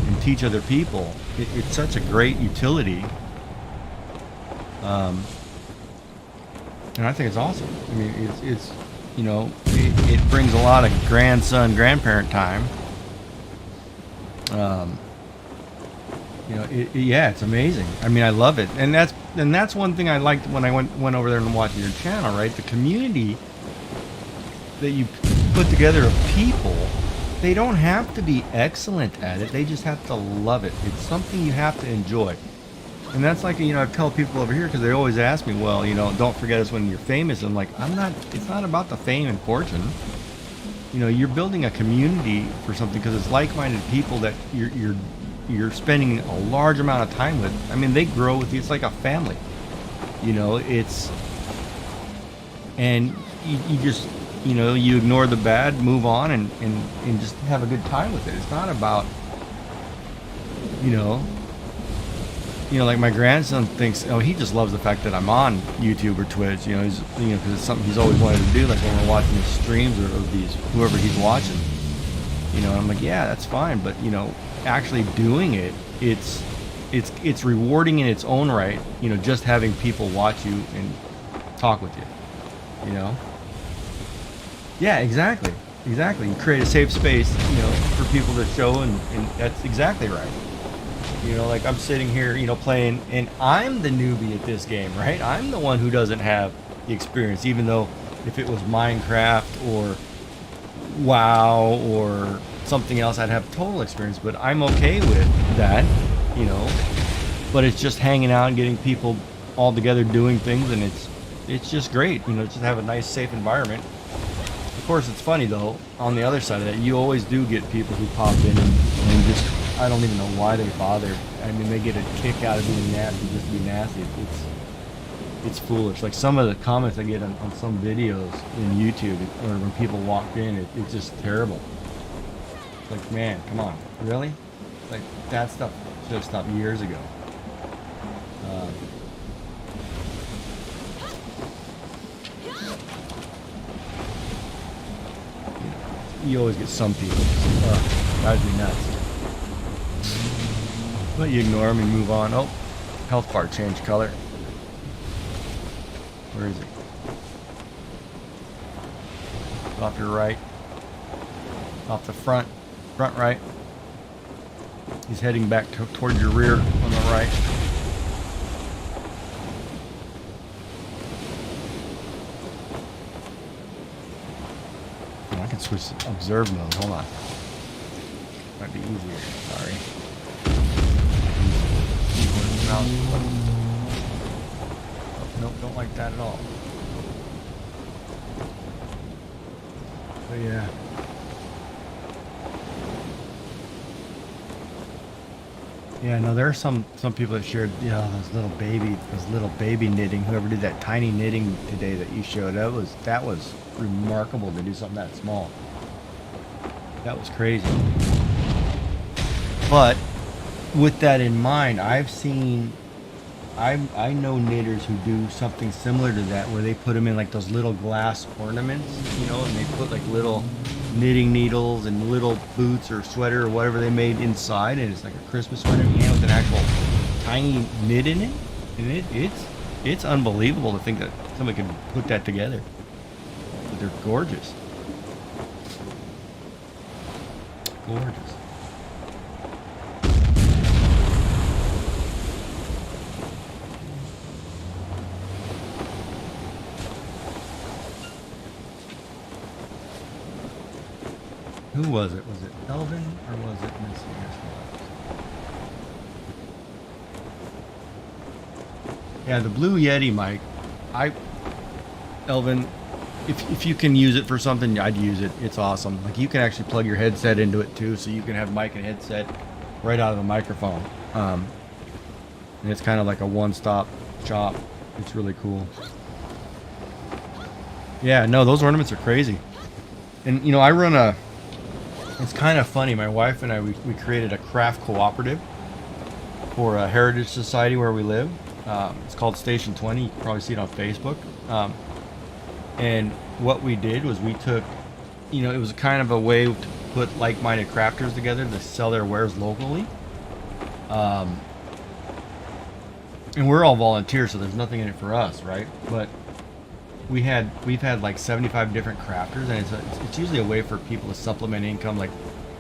and teach other people. It's such a great utility. And I think it's awesome. I mean, it's you know, it brings a lot of grandparent time. You know, yeah, it's amazing. I mean, I love it, and that's one thing I liked when I went over there and watched your channel. Right, the community that you put together of people. They don't have to be excellent at it. They just have to love it. It's something you have to enjoy. And that's like, you know, I tell people over here because they always ask me, well, you know, don't forget us when you're famous. I'm like, it's not about the fame and fortune. You know, you're building a community for something because it's like-minded people that you're spending a large amount of time with. I mean, they grow with you. It's like a family. You know, and you just, you know, you ignore the bad, move on, and just have a good time with it. It's not about, you know, like my grandson thinks, oh, he just loves the fact that I'm on YouTube or Twitch, you know, because it's something he's always wanted to do, like when we're watching his streams or these, whoever he's watching, you know, and I'm like, yeah, that's fine, but, you know, actually doing it, it's rewarding in its own right, you know, just having people watch you and talk with you, you know. Yeah, exactly. You create a safe space, you know, for people to show, and that's exactly right. You know, like I'm sitting here, you know, playing, and I'm the newbie at this game, right? I'm the one who doesn't have the experience, even though if it was Minecraft or WoW or something else, I'd have total experience, but I'm okay with that, you know. But it's just hanging out and getting people all together doing things, and it's just great, you know, just have a nice, safe environment. Of course, it's funny though, on the other side of that, you always do get people who pop in and just, I don't even know why they bother. I mean, they get a kick out of being nasty, just to be nasty. It's foolish. Like some of the comments I get on some videos in YouTube, or when people walk in, it's just terrible. It's like, man, come on, really? Like that stuff should have stopped years ago. You always get some people. Drives me nuts. But you ignore them and move on. Oh, health bar changed color. Where is it? Off your right. Off the front. Front right. He's heading back towards your rear on the right. I can switch to observe mode. Hold on. Might be easier. Sorry. Oh, nope, don't like that at all. But yeah. Yeah, no, there are some people that shared, you know, those little baby knitting. Whoever did that tiny knitting today that you showed, that was remarkable to do something that small. That was crazy. But with that in mind, I know knitters who do something similar to that, where they put them in like those little glass ornaments, you know, and they put like little knitting needles and little boots or sweater or whatever they made inside, and it's like a Christmas sweater, you know, with an actual tiny nit in it, and it's unbelievable to think that somebody can put that together. But they're gorgeous. Gorgeous. Who was it? Was it Elvin or was it Missy? Yeah, the Blue Yeti mic. Elvin, if you can use it for something, I'd use it. It's awesome. Like, you can actually plug your headset into it too, so you can have mic and headset right out of the microphone. And it's kind of like a one-stop shop. It's really cool. Yeah, no, those ornaments are crazy. And you know, I run a. It's kind of funny. My wife and I, we created a craft cooperative for a heritage society where we live. It's called Station 20. You can probably see it on Facebook. And what we did was we took, you know, it was kind of a way to put like-minded crafters together to sell their wares locally. And we're all volunteers, so there's nothing in it for us, right? But we've had like 75 different crafters, and it's usually a way for people to supplement income, like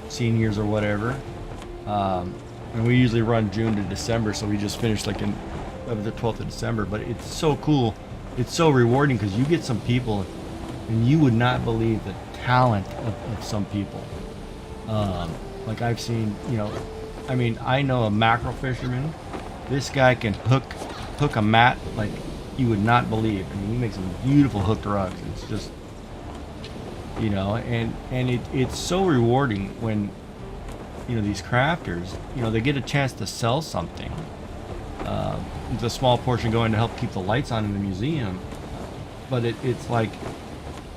seniors or whatever. And we usually run June to December, so we just finished like of the 12th of December. But it's so cool, it's so rewarding, because you get some people, and you would not believe the talent of some people. Like I've seen, you know, I mean, I know a mackerel fisherman. This guy can hook a mat like you would not believe. I mean, he makes some beautiful hooked rugs. It's just, you know, and it's so rewarding when, you know, these crafters, you know, they get a chance to sell something. It's a small portion going to help keep the lights on in the museum, but it's like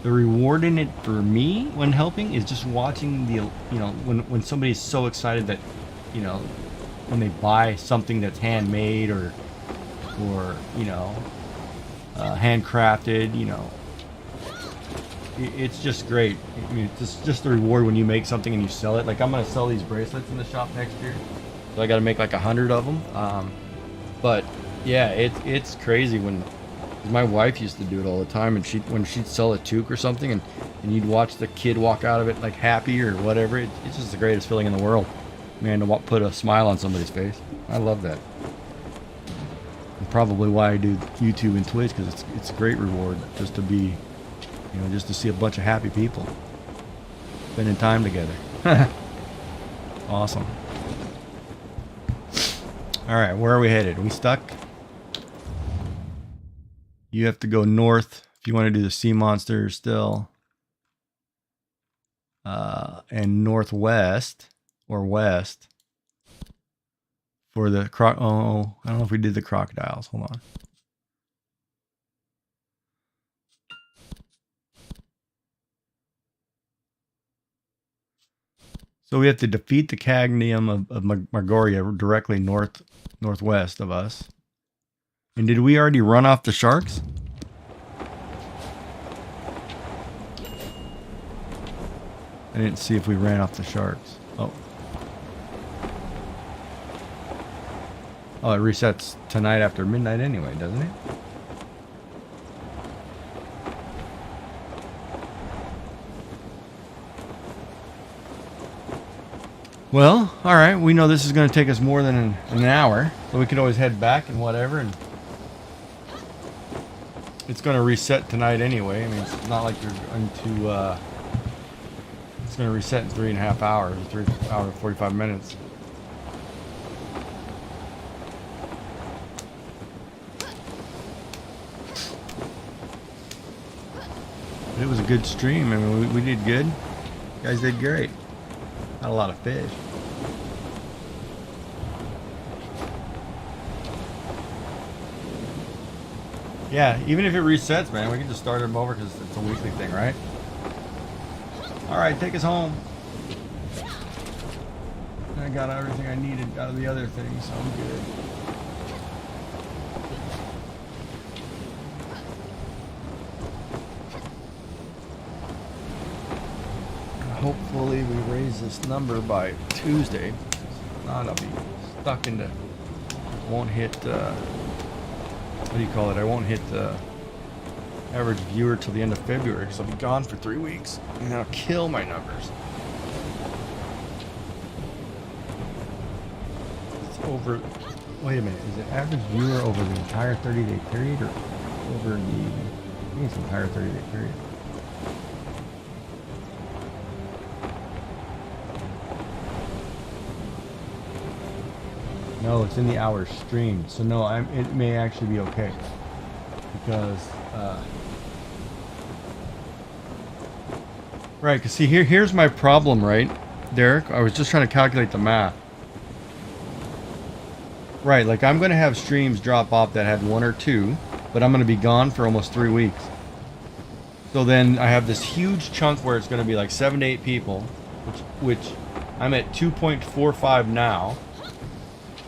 the reward in it for me when helping is just watching the, you know, when somebody's so excited that, you know, when they buy something that's handmade or you know, handcrafted, you know, it's just great. I mean, it's just the reward when you make something and you sell it. Like, I'm gonna sell these bracelets in the shop next year, so I got to make like 100 of them. But yeah, it's crazy when my wife used to do it all the time, and when she'd sell a toque or something, and you'd watch the kid walk out of it like happy or whatever. It's just the greatest feeling in the world, man, to put a smile on somebody's face. I love that. And probably why I do YouTube and Twitch, because it's a great reward just to be, you know, just to see a bunch of happy people spending time together. Awesome. All right, where are we headed? Are we stuck? You have to go north if you want to do the sea monster still. And northwest or west for the oh, I don't know if we did the crocodiles. Hold on. So we have to defeat the Cagnium of Margoria directly northwest of us. And did we already run off the sharks? I didn't see if we ran off the sharks. Oh. Oh, it resets tonight after midnight anyway, doesn't it? Well, all right. We know this is going to take us more than an hour, so we can always head back and whatever. And it's going to reset tonight anyway. I mean, it's not like you're going to. It's going to reset in 3.5 hours, 3 hours 45 minutes. It was a good stream. I mean, we did good. You guys did great. Not a lot of fish. Yeah, even if it resets, man, we can just start them over because it's a weekly thing, right? All right, take us home. I got everything I needed out of the other things, so I'm good. Hopefully we raise this number by Tuesday. If not, I'll be stuck into won't hit, what do you call it? I won't hit the average viewer till the end of February because I'll be gone for 3 weeks and I'll kill my numbers. It's over, wait a minute, is it average viewer over the entire 30-day period or over the, I think it's the entire 30-day period. No, it's in the hours streamed. So no, it may actually be okay. Because, right, because see, here's my problem, right, Derek? I was just trying to calculate the math. Right, like I'm going to have streams drop off that had 1 or 2, but I'm going to be gone for almost 3 weeks. So then I have this huge chunk where it's going to be like 7 to 8 people, which I'm at 2.45 now.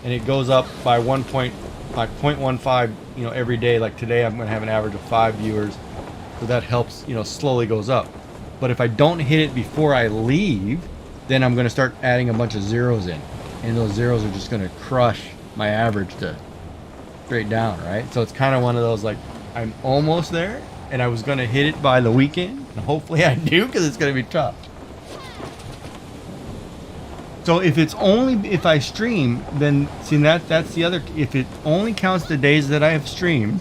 And it goes up by 0.15, you know, every day. Like today, I'm going to have an average of 5 viewers, so that helps, you know, slowly goes up. But if I don't hit it before I leave, then I'm going to start adding a bunch of zeros in, and those zeros are just going to crush my average to straight down, right? So it's kind of one of those like I'm almost there, and I was going to hit it by the weekend, and hopefully I do because it's going to be tough. So if it's only if I stream, then see that's the other. If it only counts the days that I have streamed,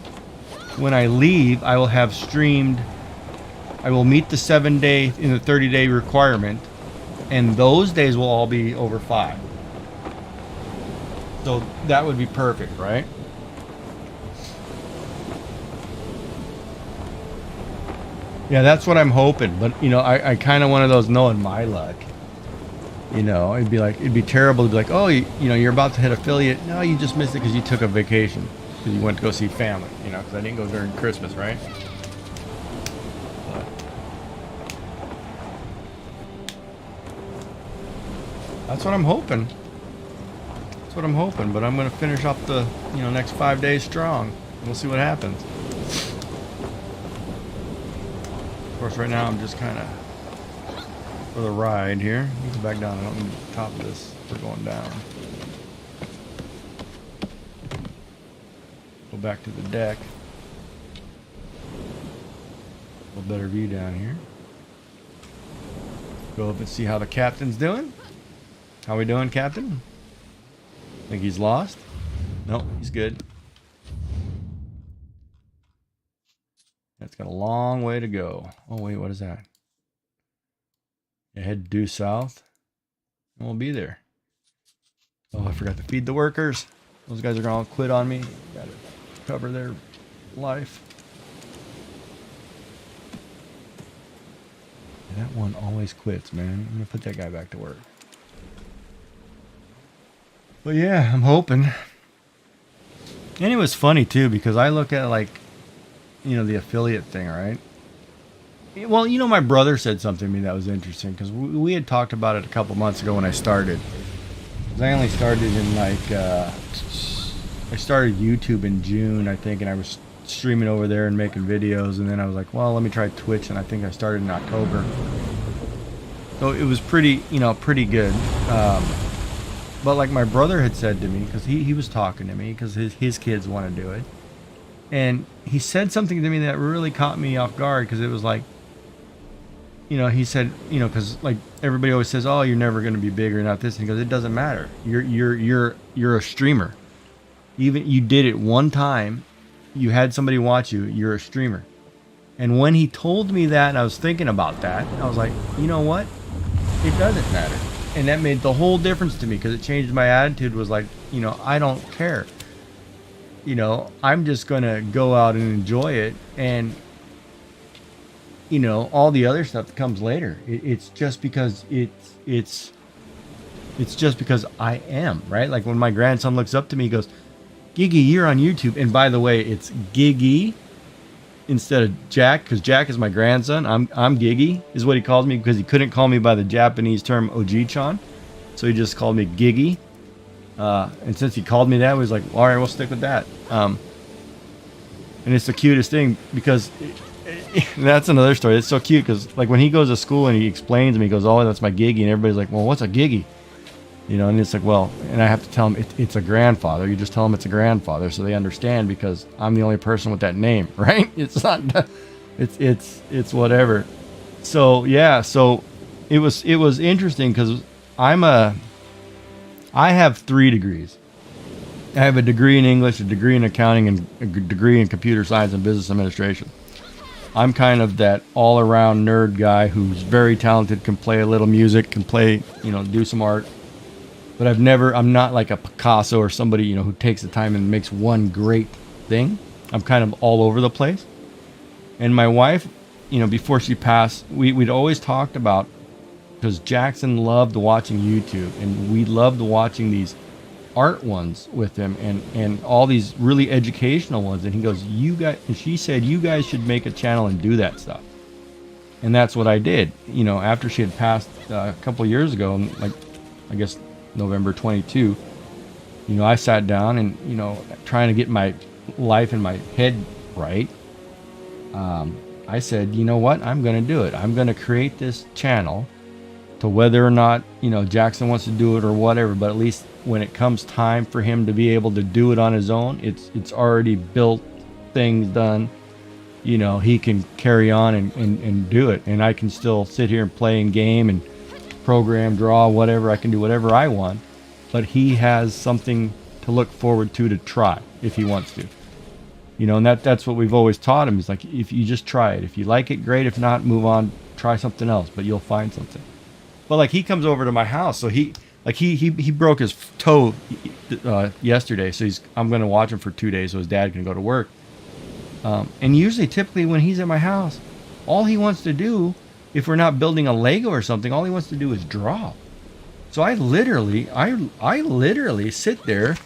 when I leave, I will have streamed. I will meet the 7-day in the 30-day requirement, and those days will all be over 5. So that would be perfect, right? Yeah, that's what I'm hoping. But you know, I kind of one of those knowing my luck. You know, it'd be terrible to be like, oh, you know, you're about to hit affiliate. No, you just missed it because you took a vacation. Because you went to go see family, you know, because I didn't go during Christmas, right? But that's what I'm hoping. That's what I'm hoping. But I'm going to finish up the, you know, next 5 days strong. We'll see what happens. Of course, right now I'm just kind of for the ride here. You go back down. I don't need to top this. We're going down. Go back to the deck. A little better view down here. Go up and see how the captain's doing. How we doing, Captain? Think he's lost? Nope, he's good. That's got a long way to go. Oh wait, what is that? Head due south, and we'll be there. Oh, I forgot to feed the workers. Those guys are gonna all quit on me. Gotta cover their life. Yeah, that one always quits, man. I'm gonna put that guy back to work. But yeah, I'm hoping. And it was funny too, because I look at like, you know, the affiliate thing, right? Well, you know, my brother said something to me that was interesting, because we had talked about it a couple months ago when I started. Because I only started in like, I started YouTube in June, I think, and I was streaming over there and making videos, and then I was like, well, let me try Twitch, and I think I started in October. So it was pretty, you know, pretty good. But like my brother had said to me, because he was talking to me, because his kids want to do it. And he said something to me that really caught me off guard, because it was like, you know, he said, you know, because like everybody always says, oh, you're never going to be big or not this. And he goes, it doesn't matter. You're a streamer. Even you did it one time, you had somebody watch you, you're a streamer. And when he told me that, and I was thinking about that, I was like, you know what? It doesn't matter. And that made the whole difference to me, because it changed my attitude. Was like, you know, I don't care. You know, I'm just going to go out and enjoy it. And, you know, all the other stuff that comes later. It's just because it's just because I am, right? Like when my grandson looks up to me, he goes, Giggy, you're on YouTube. And by the way, it's Giggy instead of Jack, because Jack is my grandson. I'm Giggy is what he calls me, because he couldn't call me by the Japanese term Oji-chan. So he just called me Giggy. And since he called me that, he was like, all right, we'll stick with that. And it's the cutest thing, because that's another story. It's so cute, because like when he goes to school and he explains to me, he goes, oh, that's my Giggy. And everybody's like, well, what's a Giggy? You know, and it's like, well, and I have to tell them it's a grandfather. You just tell them it's a grandfather, so they understand, because I'm the only person with that name, right? It's not, it's whatever. So yeah, so it was interesting, because I have 3 degrees. I have a degree in English, a degree in accounting, and a degree in computer science and business administration. I'm kind of that all-around nerd guy who's very talented, can play a little music, can play, you know, do some art. But I'm not like a Picasso or somebody, you know, who takes the time and makes one great thing. I'm kind of all over the place. And my wife, you know, before she passed, we'd always talked about, because Jackson loved watching YouTube, and we loved watching these art ones with him, and all these really educational ones. And he goes, and she said, you guys should make a channel and do that stuff. And that's what I did. You know, after she had passed a couple of years ago, like, I guess November 22, you know, I sat down and, you know, trying to get my life in my head right. I said, you know what, I'm going to do it. I'm going to create this channel, to whether or not, you know, Jackson wants to do it or whatever, but at least when it comes time for him to be able to do it on his own, it's already built, things done, you know, he can carry on and do it. And I can still sit here and play and game and program, draw, whatever. I can do whatever I want, but he has something to look forward to try if he wants to, you know. And that's what we've always taught him, is like, if you just try it, if you like it, great. If not, move on, try something else, but you'll find something. But like, he comes over to my house, so he broke his toe yesterday, so I'm going to watch him for 2 days so his dad can go to work. And usually, typically, when he's at my house, all he wants to do, if we're not building a Lego or something, all he wants to do is draw. So I literally sit there,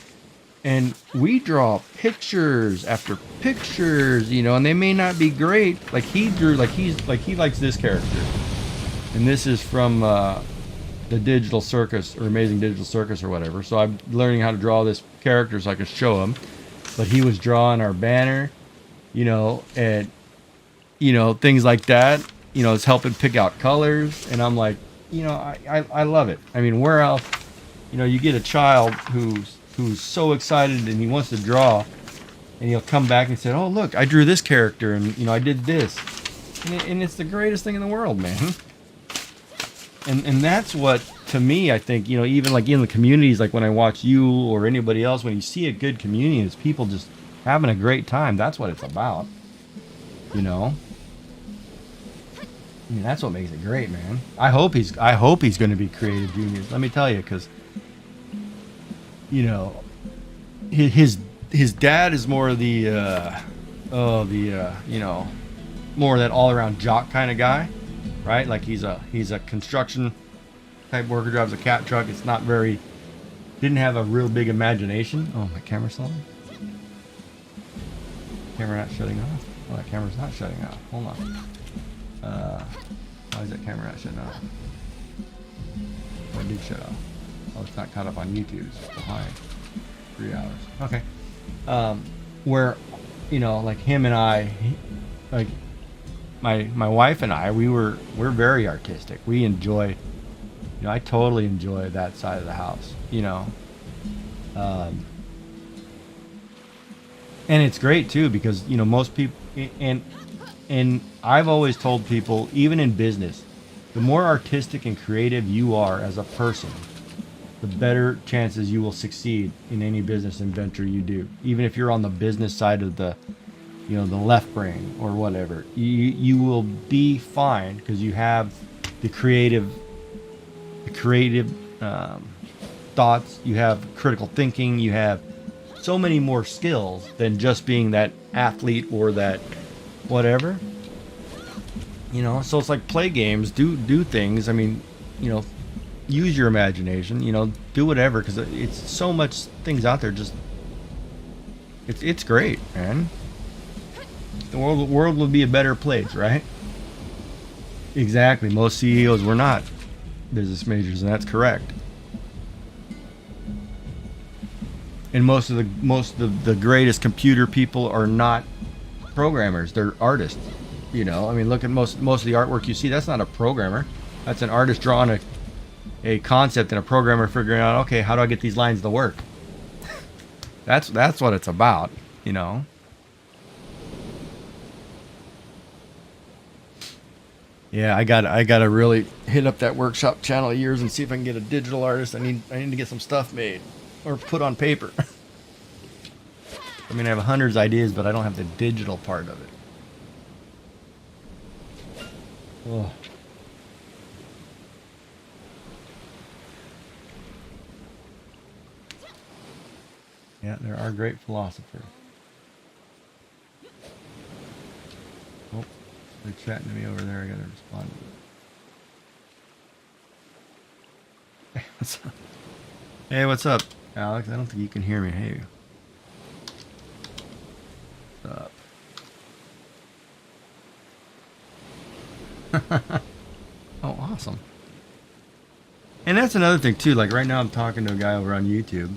and we draw pictures after pictures, you know, and they may not be great. Like, he drew, like, he likes this character, and this is from the Digital Circus, or Amazing Digital Circus, or whatever. So I'm learning how to draw this character so I can show him. But he was drawing our banner, you know, and, you know, things like that. You know, it's helping pick out colors, and I'm like, you know, I love it. I mean, where else, you know, you get a child who's so excited and he wants to draw, and he'll come back and say, oh, look, I drew this character, and, you know, I did this, and it's the greatest thing in the world, man. And that's what, to me, I think, you know, even like in the communities, like when I watch you or anybody else, when you see a good community, it's people just having a great time. That's what it's about, you know. I mean, that's what makes it great, man. I hope he's going to be creative genius. Let me tell you, because, you know, his dad is more of the you know, more of that all around jock kind of guy, right? Like he's a construction type worker, drives a cat truck. It's not very, didn't have a real big imagination. Oh, my camera's on. Camera not shutting off. Oh, that camera's not shutting off. Hold on. Why is that camera not shutting off? Oh, it did shut off. Oh, it's not caught up on YouTube. It's behind 3 hours. Okay. Where, you know, like him and I, like my wife and I, we're very artistic. We enjoy, you know, I totally enjoy that side of the house, you know. And it's great too, because, you know, most people, and I've always told people, even in business, the more artistic and creative you are as a person, the better chances you will succeed in any business and venture you do. Even if you're on the business side of the, you know, the left brain or whatever, you will be fine, because you have the creative thoughts, you have critical thinking, you have so many more skills than just being that athlete or that whatever, you know. So it's like, play games, do things. I mean, you know, use your imagination, you know, do whatever, because it's so much things out there. Just it's great, man. The world will be a better place, right? Exactly. Most CEOs were not business majors, and that's correct. And most of the greatest computer people are not programmers, they're artists, you know. I mean, look at most of the artwork you see. That's not a programmer, that's an artist drawing a concept and a programmer figuring out, okay, how do I get these lines to work? That's what it's about, you know. Yeah, I gotta really hit up that workshop channel of yours and see if I can get a digital artist. I need to get some stuff made or put on paper. I mean, I have hundreds of ideas, but I don't have the digital part of it. Oh. Yeah, there are great philosophers. Oh, they're chatting to me over there. I gotta respond to it. Hey, what's up? Hey, what's up, Alex? I don't think you can hear me. Hey. What's up? Oh, awesome. And that's another thing too. Like right now, I'm talking to a guy over on YouTube.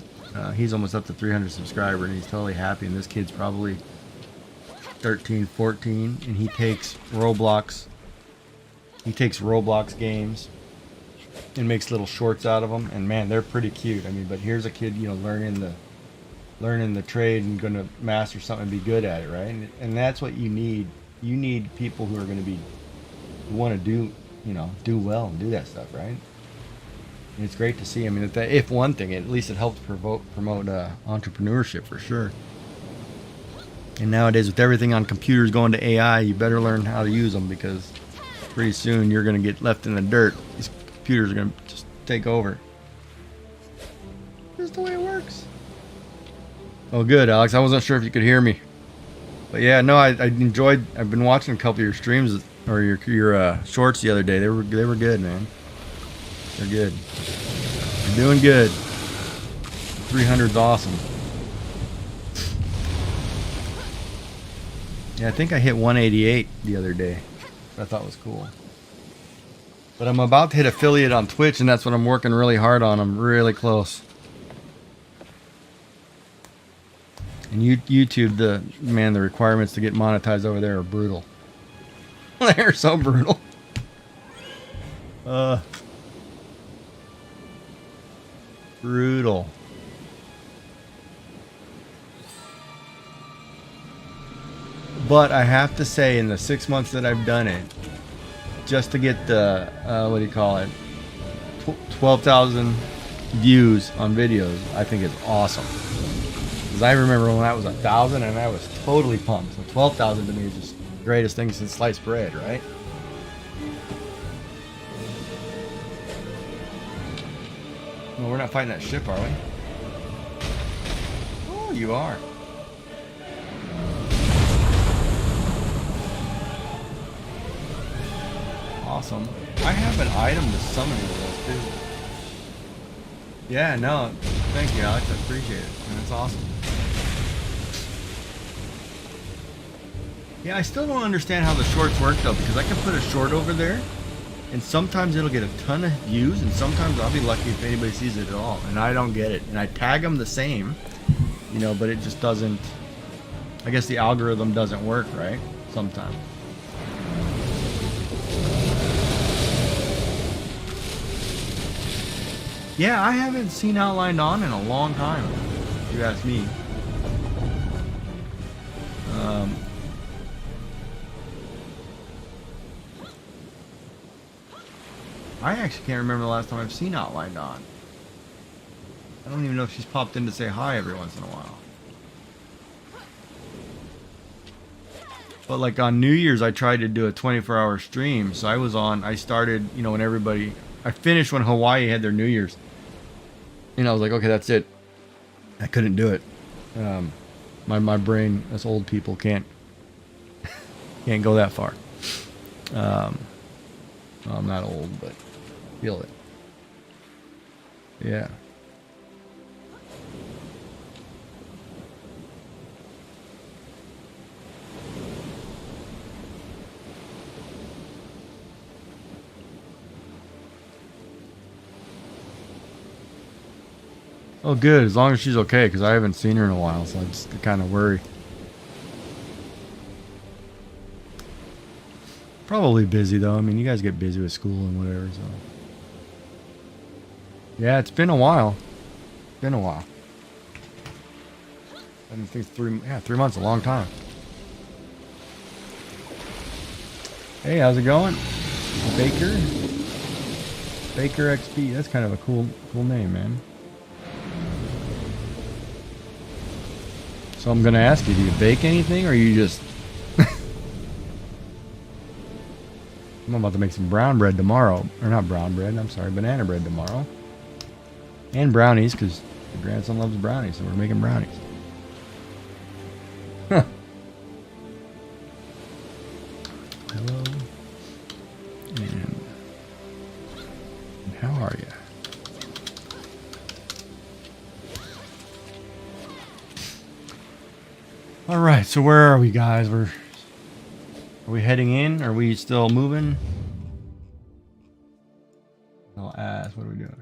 He's almost up to 300 subscribers, and he's totally happy. And this kid's probably 13, 14, and he takes Roblox. He takes Roblox games and makes little shorts out of them. And man, they're pretty cute. I mean, but here's a kid, you know, learning the trade and going to master something and be good at it, right? And that's what you need. You need people who are going to be, who want to do, you know, do well and do that stuff, right? And it's great to see. I mean, if one thing, at least it helps promote entrepreneurship for sure. And nowadays, with everything on computers going to AI, you better learn how to use them, because pretty soon you're going to get left in the dirt. These computers are going to just take over. This is the way it works. Oh, good, Alex. I wasn't sure if you could hear me. But yeah, no, I enjoyed. I've been watching a couple of your streams or your shorts the other day. They were good, man. They're good. They're doing good. 300's awesome. Yeah, I think I hit 188 the other day. I thought was cool. But I'm about to hit affiliate on Twitch, and that's what I'm working really hard on. I'm really close. And YouTube, the requirements to get monetized over there are brutal. They're so brutal. Brutal. But I have to say, in the 6 months that I've done it, just to get the, what do you call it, 12,000 views on videos, I think it's awesome. Because I remember when that was 1,000 and I was totally pumped. So 12,000 to me is just the greatest thing since sliced bread, right? Well, we're not fighting that ship, are we? Oh, you are. Awesome. I have an item to summon with us too. Yeah, no. Thank you, Alex. I appreciate it. And that's awesome. Yeah, I still don't understand how the shorts work though, because I can put a short over there, and sometimes it'll get a ton of views, and sometimes I'll be lucky if anybody sees it at all, and I don't get it. And I tag them the same, you know, but it just doesn't. I guess the algorithm doesn't work, right? Sometimes. Yeah, I haven't seen Outlined On in a long time, if you ask me. I actually can't remember the last time I've seen Outlined On. I don't even know if she's popped in to say hi every once in a while. But like on New Year's, I tried to do a 24-hour stream. So I started, you know, I finished when Hawaii had their New Year's. And I was like, okay, that's it. I couldn't do it. My brain, us old people, can't go that far. Well, I'm not old, but I feel it. Yeah. Oh, good. As long as she's okay, because I haven't seen her in a while, so I just kind of worry. Probably busy, though. I mean, you guys get busy with school and whatever, so. Yeah, it's been a while. Been a while. I think 3 months, a long time. Hey, how's it going? Baker? Baker XP. That's kind of a cool name, man. So I'm gonna ask you, do you bake anything, or you just... I'm about to make some brown bread tomorrow. Or not brown bread, I'm sorry, banana bread tomorrow. And brownies, because the grandson loves brownies, so we're making brownies. Huh. Hello. And how are you? All right, so where are we, guys? Are we heading in? Are we still moving? I'll ask. What are we doing?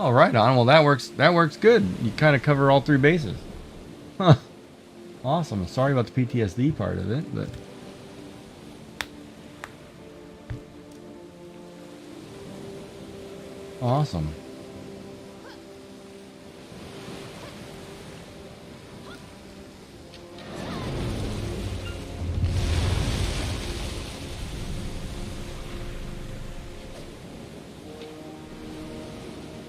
Oh, right on. Well, that works. That works good. You kind of cover all 3 bases. Huh. Awesome. Sorry about the PTSD part of it, but. Awesome.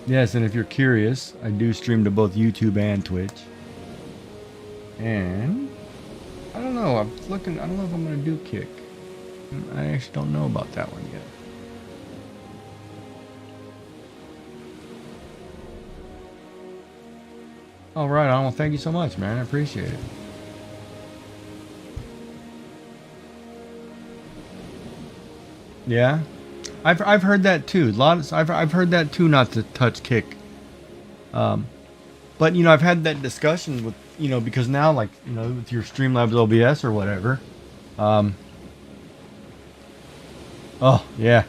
Yes, and if you're curious, I do stream to both YouTube and Twitch. And I don't know, I'm looking, I don't know if I'm gonna do Kick. I actually don't know about that one yet. All right, well, thank you so much, man. I appreciate it. Yeah, I've heard that too. I've heard that too. Not to touch Kick. But you know, I've had that discussion with, you know, because now, like, you know, with your Streamlabs OBS or whatever. Oh yeah,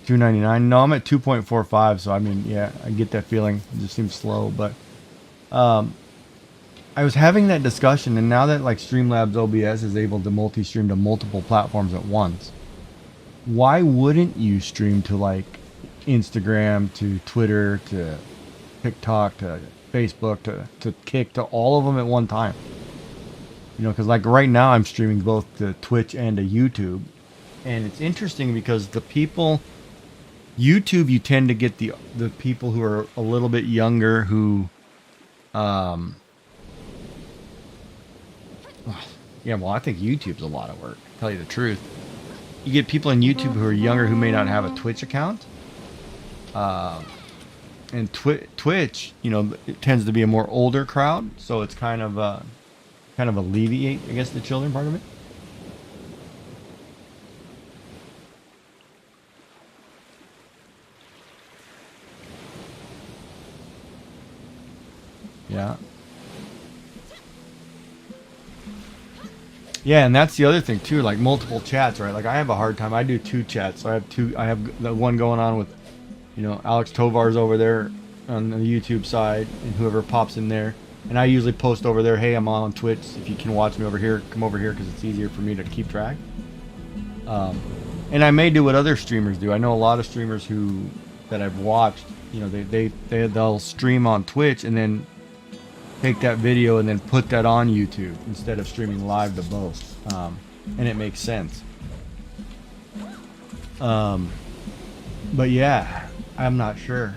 $2.99. No, I'm at 2.45. So I mean, yeah, I get that feeling. It just seems slow, but I was having that discussion, and now that like Streamlabs OBS is able to multi-stream to multiple platforms at once, why wouldn't you stream to like Instagram, to Twitter, to TikTok, to Facebook, to Kick, to all of them at one time? You know, because like right now I'm streaming both to Twitch and to YouTube, and it's interesting because the people, YouTube, you tend to get the people who are a little bit younger who, yeah, well, I think YouTube's a lot of work, to tell you the truth. You get people on YouTube who are younger who may not have a Twitch account. And Twitch, you know, it tends to be a more older crowd, so it's kind of alleviate, I guess, the children part of it. Yeah. Yeah, and that's the other thing too, like multiple chats, right? Like I have a hard time. I do 2 chats. So I have the one going on with, you know, Alex Tovar's over there on the YouTube side, and whoever pops in there. And I usually post over there, hey, I'm on Twitch. If you can watch me over here, come over here, because it's easier for me to keep track. And I may do what other streamers do. I know a lot of streamers that I've watched, you know, they'll stream on Twitch and then take that video and then put that on YouTube instead of streaming live to both. And it makes sense. But yeah, I'm not sure.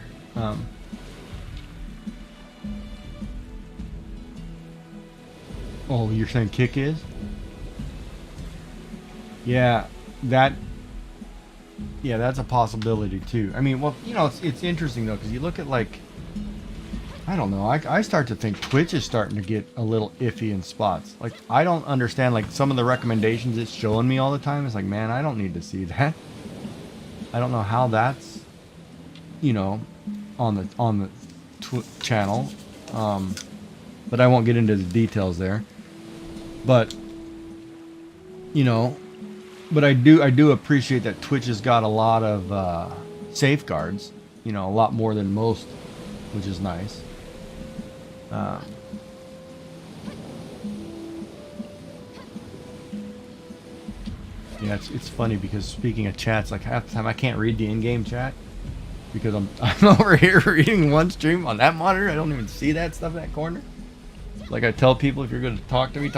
Oh, you're saying Kick is? Yeah, that's a possibility too. I mean, well, you know, it's interesting though, because you look at like, I don't know. I start to think Twitch is starting to get a little iffy in spots. Like, I don't understand, like, some of the recommendations it's showing me all the time. It's like, man, I don't need to see that. I don't know how that's, you know, on the channel. But I won't get into the details there. But, you know, but I do appreciate that Twitch has got a lot of safeguards. You know, a lot more than most, which is nice. Yeah, it's funny because speaking of chats, like half the time I can't read the in-game chat because I'm over here reading one stream on that monitor. I don't even see that stuff in that corner. Like I tell people, if you're going to talk to me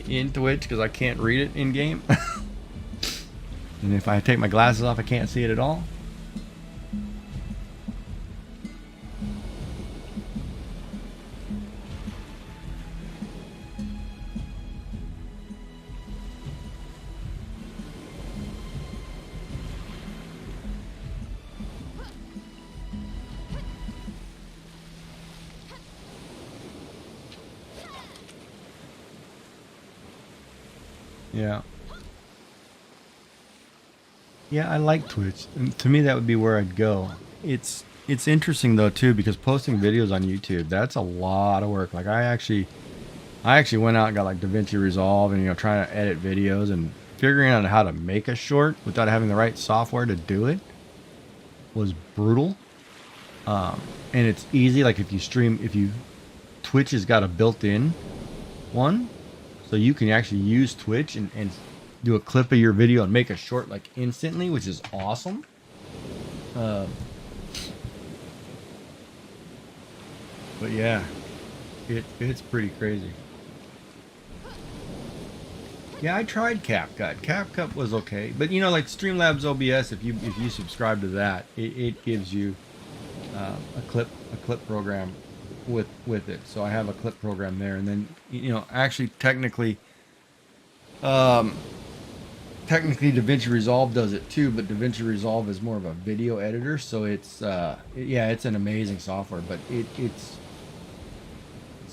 in Twitch because I can't read it in game. And if I take my glasses off, I can't see it at all. Yeah. Yeah, I like Twitch. And to me, that would be where I'd go. It's interesting though too because posting videos on YouTube, that's a lot of work. Like I actually went out and got like DaVinci Resolve and trying to edit videos and figuring out how to make a short without having the right software to do it was brutal. And it's easy. Like if Twitch has got a built-in one. So you can actually use Twitch and do a clip of your video and make a short like instantly, which is awesome. But yeah, it's pretty crazy. Yeah, I tried CapCut. CapCut was okay, but like Streamlabs OBS, if you subscribe to that, it gives you a clip program with it. So I have a clip program there, and then actually technically DaVinci Resolve does it too, but DaVinci Resolve is more of a video editor, so it's it's an amazing software, but it's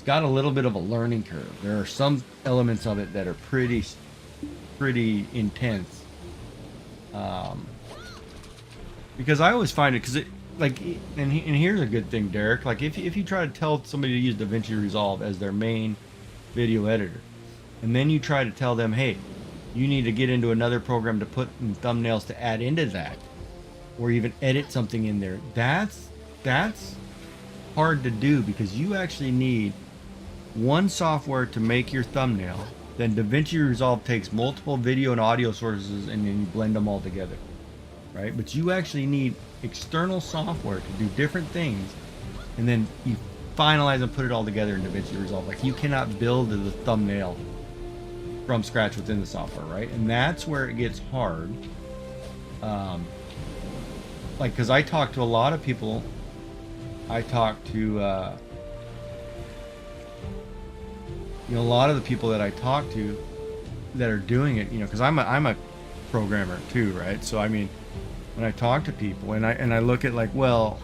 got a little bit of a learning curve. There are some elements of it that are pretty intense, because I always find it because it like, and here's a good thing, Derek. Like, if you try to tell somebody to use DaVinci Resolve as their main video editor, and then you try to tell them, hey, you need to get into another program to put in thumbnails to add into that, or even edit something in there, that's hard to do because you actually need one software to make your thumbnail. Then DaVinci Resolve takes multiple video and audio sources and then you blend them all together, right? But you actually need external software to do different things, and then you finalize and put it all together in DaVinci Resolve. Like, you cannot build the thumbnail from scratch within the software, right? And that's where it gets hard. Like, because I talk to a lot of people. I talk to a lot of the people that I talk to that are doing it, because I'm a programmer too, right? So I mean, when I talk to people and I look at like, well,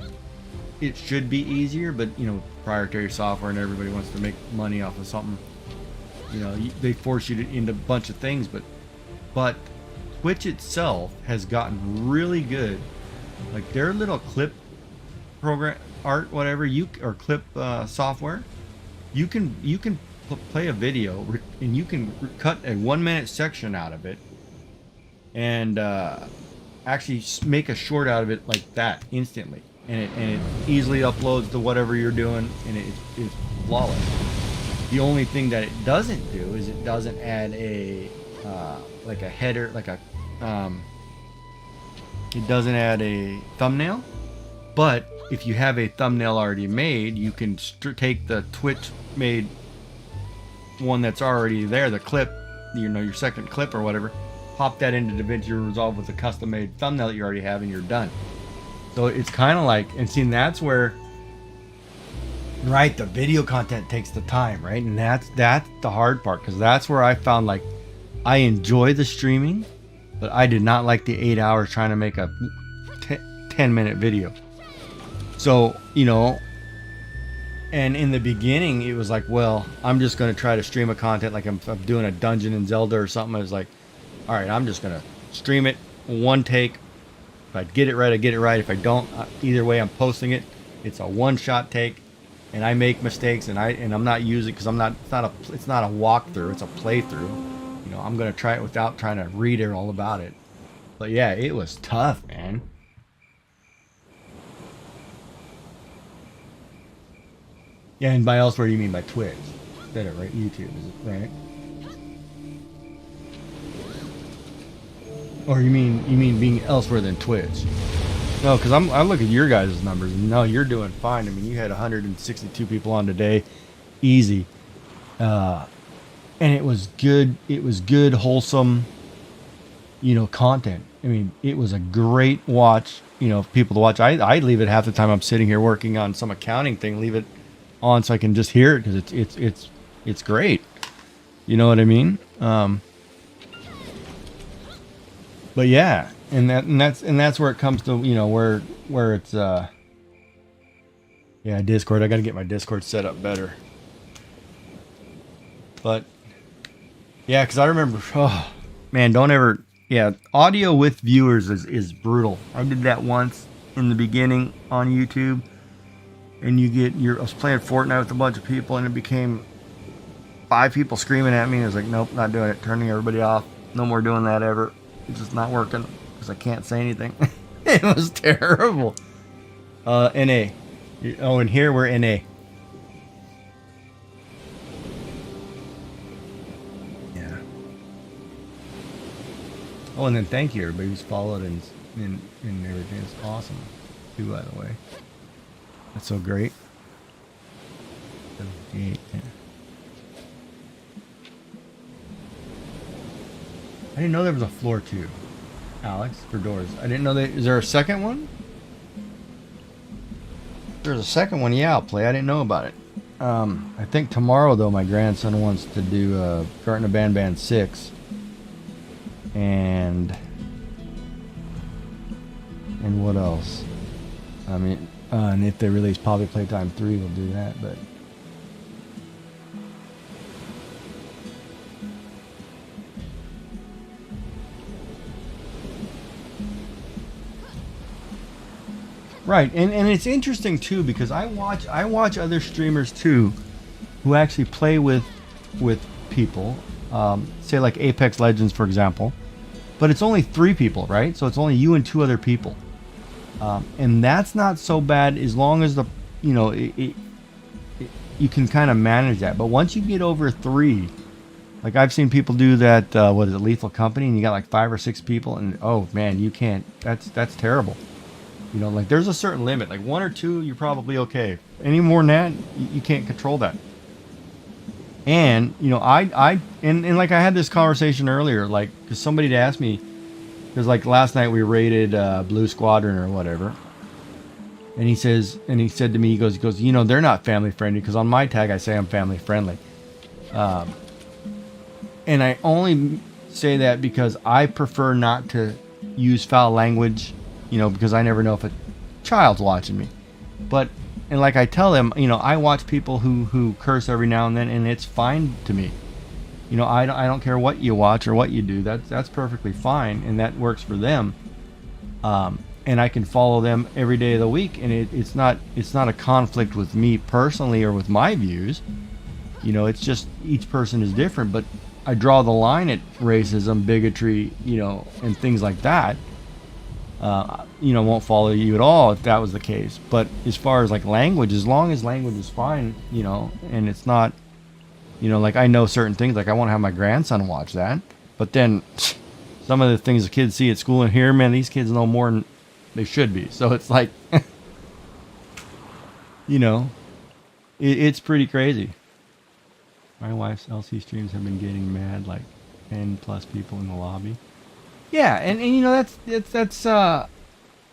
it should be easier, but proprietary software and everybody wants to make money off of something. They force you into a bunch of things, but Twitch itself has gotten really good. Like, their little clip program, art, whatever or clip software, you can play a video and you can cut a 1-minute section out of it and actually make a short out of it like that instantly, and it easily uploads to whatever you're doing, and it's flawless. The only thing that it doesn't do is it doesn't add a like a header, like a it doesn't add a thumbnail. But if you have a thumbnail already made, you can take the Twitch made one that's already there, the clip, your second clip or whatever, pop that into DaVinci Resolve with a custom made thumbnail that you already have, and you're done. So it's kind of like, and see, that's where, right, the video content takes the time, right? And that's the hard part, because that's where I found, like, I enjoy the streaming, but I did not like the 8 hours trying to make a 10-minute video. So, and in the beginning, it was like, well, I'm just going to try to stream a content, like I'm doing a dungeon in Zelda or something. I was like, all right, I'm just going to stream it one take. If I get it right, I get it right. If I don't, either way, I'm posting it. It's a one-shot take, and I make mistakes, and I'm not using, because it's not a walkthrough, it's a playthrough. I'm going to try it without trying to read it all about it. But yeah, it was tough, man. Yeah, and by elsewhere you mean by Twitch instead of YouTube, is it right? Or you mean being elsewhere than Twitch? No, because I look at your guys' numbers, and no, you're doing fine. I mean, you had 162 people on today, easy, and it was good. It was good, wholesome, content. I mean, it was a great watch. People to watch. I leave it half the time I'm sitting here working on some accounting thing. Leave it on so I can just hear it because it's great. You know what I mean? But yeah. And that's where it comes to, where it's yeah, Discord. I got to get my Discord set up better. But yeah, cuz I remember, oh man, don't ever, yeah, audio with viewers is brutal. I did that once in the beginning on YouTube, and I was playing Fortnite with a bunch of people, and it became 5 people screaming at me, and I was like, nope, not doing it, turning everybody off. No more doing that ever. It's just not working. Because I can't say anything. It was terrible. NA. Oh, and here we're NA. Yeah. Oh, and then thank you everybody who's followed and everything. It's awesome too, by the way. That's so great. 78, yeah. I didn't know there was a floor 2. Alex, for doors. I didn't know that. Is there a second one? If there's a second one, yeah, I'll play. I didn't know about it. I think tomorrow, though, my grandson wants to do Garten of Banban 6. And what else? I mean, and if they release Poppy Playtime 3, we'll do that, but... Right, and it's interesting too because I watch other streamers too, who actually play with people, say like Apex Legends for example, but it's only 3 people, right? So it's only you and 2 other people, and that's not so bad as long as you can kind of manage that. But once you get over 3, like I've seen people do that, what is it, Lethal Company, and you got like 5 or 6 people, and oh man, you can't. That's terrible. Like there's a certain limit. Like 1 or 2, you're probably okay. Any more than that, you can't control that. And and like I had this conversation earlier, like because somebody had asked me, because like last night we raided Blue Squadron or whatever, and he said to me, he goes, they're not family friendly, because on my tag I say I'm family friendly, and I only say that because I prefer not to use foul language. Because I never know if a child's watching me. And like I tell them, I watch people who curse every now and then, and it's fine to me. I don't care what you watch or what you do. That's perfectly fine, and that works for them. And I can follow them every day of the week, and it's not a conflict with me personally or with my views. It's just each person is different. But I draw the line at racism, bigotry, and things like that. Won't follow you at all if that was the case. But as far as like language, as long as language is fine, and it's not, like I know certain things, like I want to have my grandson watch that, but then some of the things the kids see at school and here, man, these kids know more than they should be. So it's like, it's pretty crazy. My wife's LC streams have been getting mad, like 10 plus people in the lobby. Yeah, and that's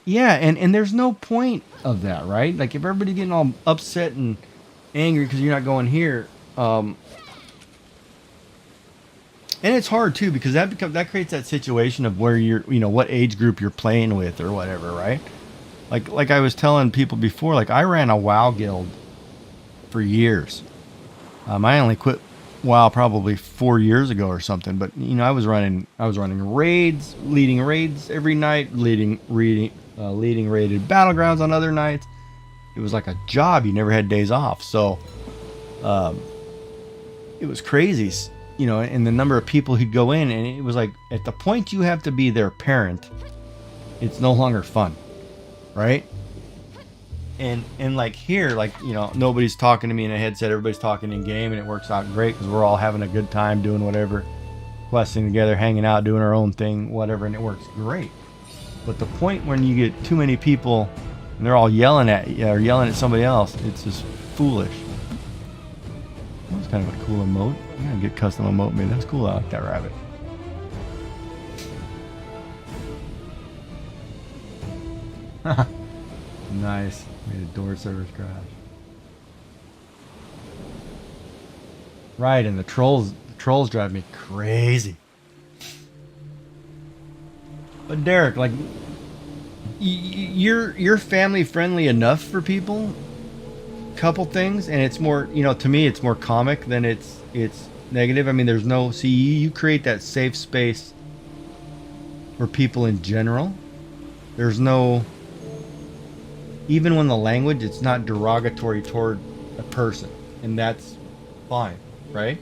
yeah, and there's no point of that, right? Like if everybody's getting all upset and angry because you're not going here, and it's hard too because that creates that situation of where you're, what age group you're playing with or whatever, right? Like I was telling people before, like I ran a WoW guild for years. I only quit WoW probably 4 years ago or something, but I was running raids, leading raids every night, leading raided battlegrounds on other nights. It was like a job. You never had days off. So it was crazy, and the number of people who'd go in, and it was like at the point you have to be their parent, it's no longer fun, right? And like here, like, nobody's talking to me in a headset, everybody's talking in game, and it works out great because we're all having a good time doing whatever. questing together, hanging out, doing our own thing, whatever, and it works great. But the point when you get too many people and they're all yelling at you or yelling at somebody else, it's just foolish. That's kind of a cool emote. I'm gonna get custom emote made. That's cool. I like that rabbit. Nice. Made a door service crash. Right, and the trolls drive me crazy. But Derek, like, you're family friendly enough for people. Couple things, and it's more, you know, to me, it's more comic than it's negative. I mean, there's no, see, you create that safe space for people in general. There's no, even when the language, it's not derogatory toward a person, and that's fine, right?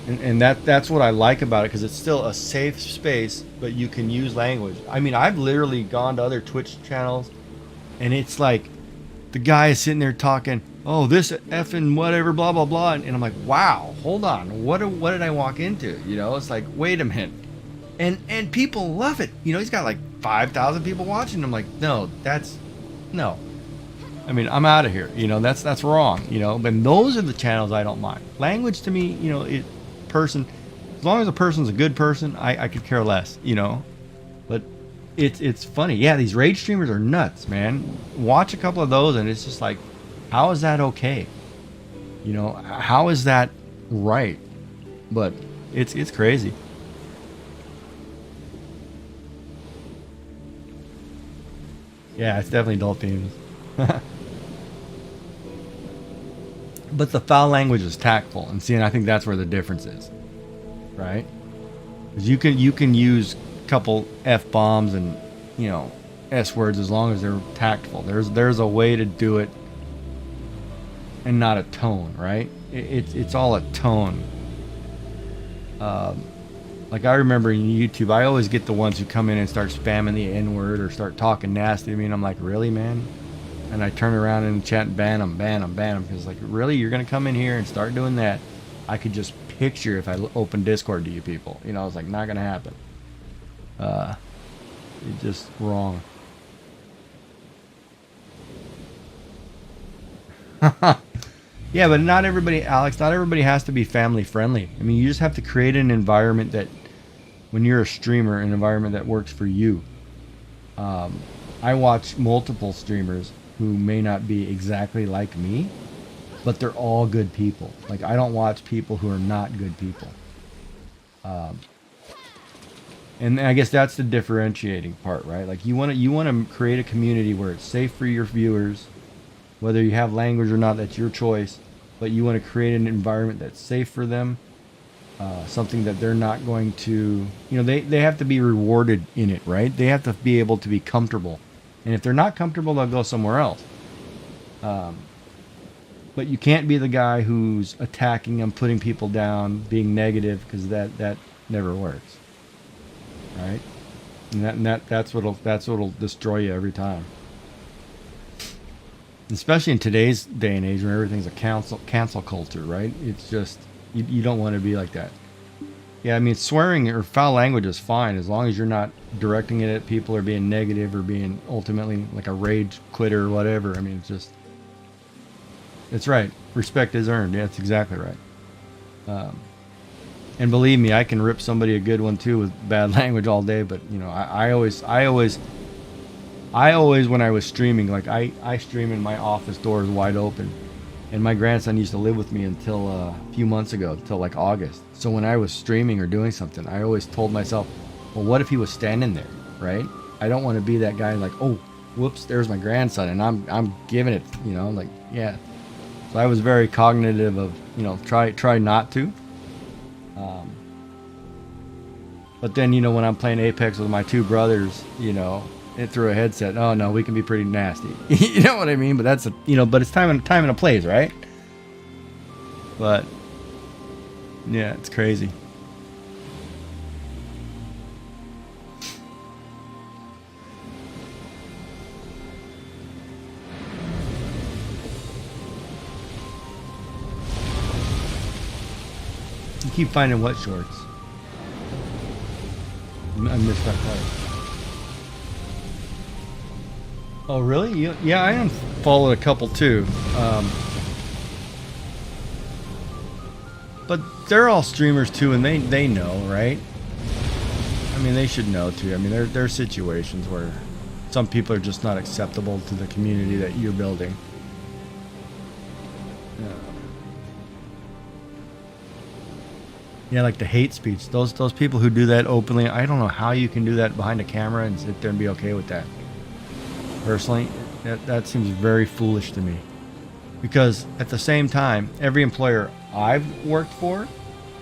And that's what I like about it, because it's still a safe space, but you can use language. I mean, I've literally gone to other Twitch channels, and it's like the guy is sitting there talking, oh, this effing whatever, blah blah blah, and I'm like, wow, hold on, what did I walk into? You know, it's like, wait a minute, and people love it. You know, he's got like 5,000 people watching. I'm like, no. I mean, I'm out of here. You know, that's wrong. You know, but those are the channels I don't mind. Language to me, you know, person, as long as a person's a good person, I could care less. You know, but it's funny. Yeah, these rage streamers are nuts, man. Watch a couple of those, and it's just like, how is that okay? You know, how is that right? But it's crazy. Yeah, it's definitely adult themes. But the foul language is tactful, and see, and I think that's where the difference is, right? Because you can use a couple F-bombs and, you know, S-words as long as they're tactful. There's a way to do it, and not a tone, right? It's all a tone. Like I remember in YouTube, I always get the ones who come in and start spamming the N-word or start talking nasty to me, and I'm like, really, man? And I turn around in the chat and ban them. Because like, really, you're going to come in here and start doing that? I could just picture if I open Discord to you people. You know, it's like, not going to happen. It's just wrong. Yeah, but not everybody, Alex, not everybody has to be family friendly. I mean, you just have to create an environment that, when you're a streamer, an environment that works for you. I watch multiple streamers who may not be exactly like me, but they're all good people. Like, I don't watch people who are not good people. And I guess that's the differentiating part, right? Like, you want to create a community where it's safe for your viewers, whether you have language or not, that's your choice. But you want to create an environment that's safe for them, something that they're not going to, you know, they have to be rewarded in it, right? They have to be able to be comfortable. And if they're not comfortable, they'll go somewhere else. But you can't be the guy who's attacking them, putting people down, being negative, because that never works, right? And that's what'll destroy you every time. Especially in today's day and age, where everything's a cancel culture, right? It's just, you don't want to be like that. Yeah, I mean, swearing or foul language is fine as long as you're not directing it at people or being negative or being ultimately like a rage quitter or whatever. I mean, it's just, it's right. Respect is earned. Yeah, that's exactly right. And believe me, I can rip somebody a good one too with bad language all day. But you know, I always, when I was streaming, like I stream and my office door is wide open. And my grandson used to live with me until a few months ago, until like August. So when I was streaming or doing something, I always told myself, well, what if he was standing there, right? I don't want to be that guy like, oh, whoops, there's my grandson, and I'm giving it, you know, like, yeah. So I was very cognitive of, you know, try not to. But then, you know, when I'm playing Apex with my two brothers, you know, it through a headset, oh no, we can be pretty nasty. You know what I mean? But that's a, you know, but it's time and a place, right? But yeah, it's crazy. You keep finding what shorts? I missed that part. Oh, really? Yeah, I unfollowed a couple too. But they're all streamers too, and they know, right? I mean, they should know too. I mean, there are situations where some people are just not acceptable to the community that you're building. Yeah, like the hate speech. Those people who do that openly, I don't know how you can do that behind a camera and sit there and be okay with that. Personally, that seems very foolish to me. Because at the same time, every employer I've worked for,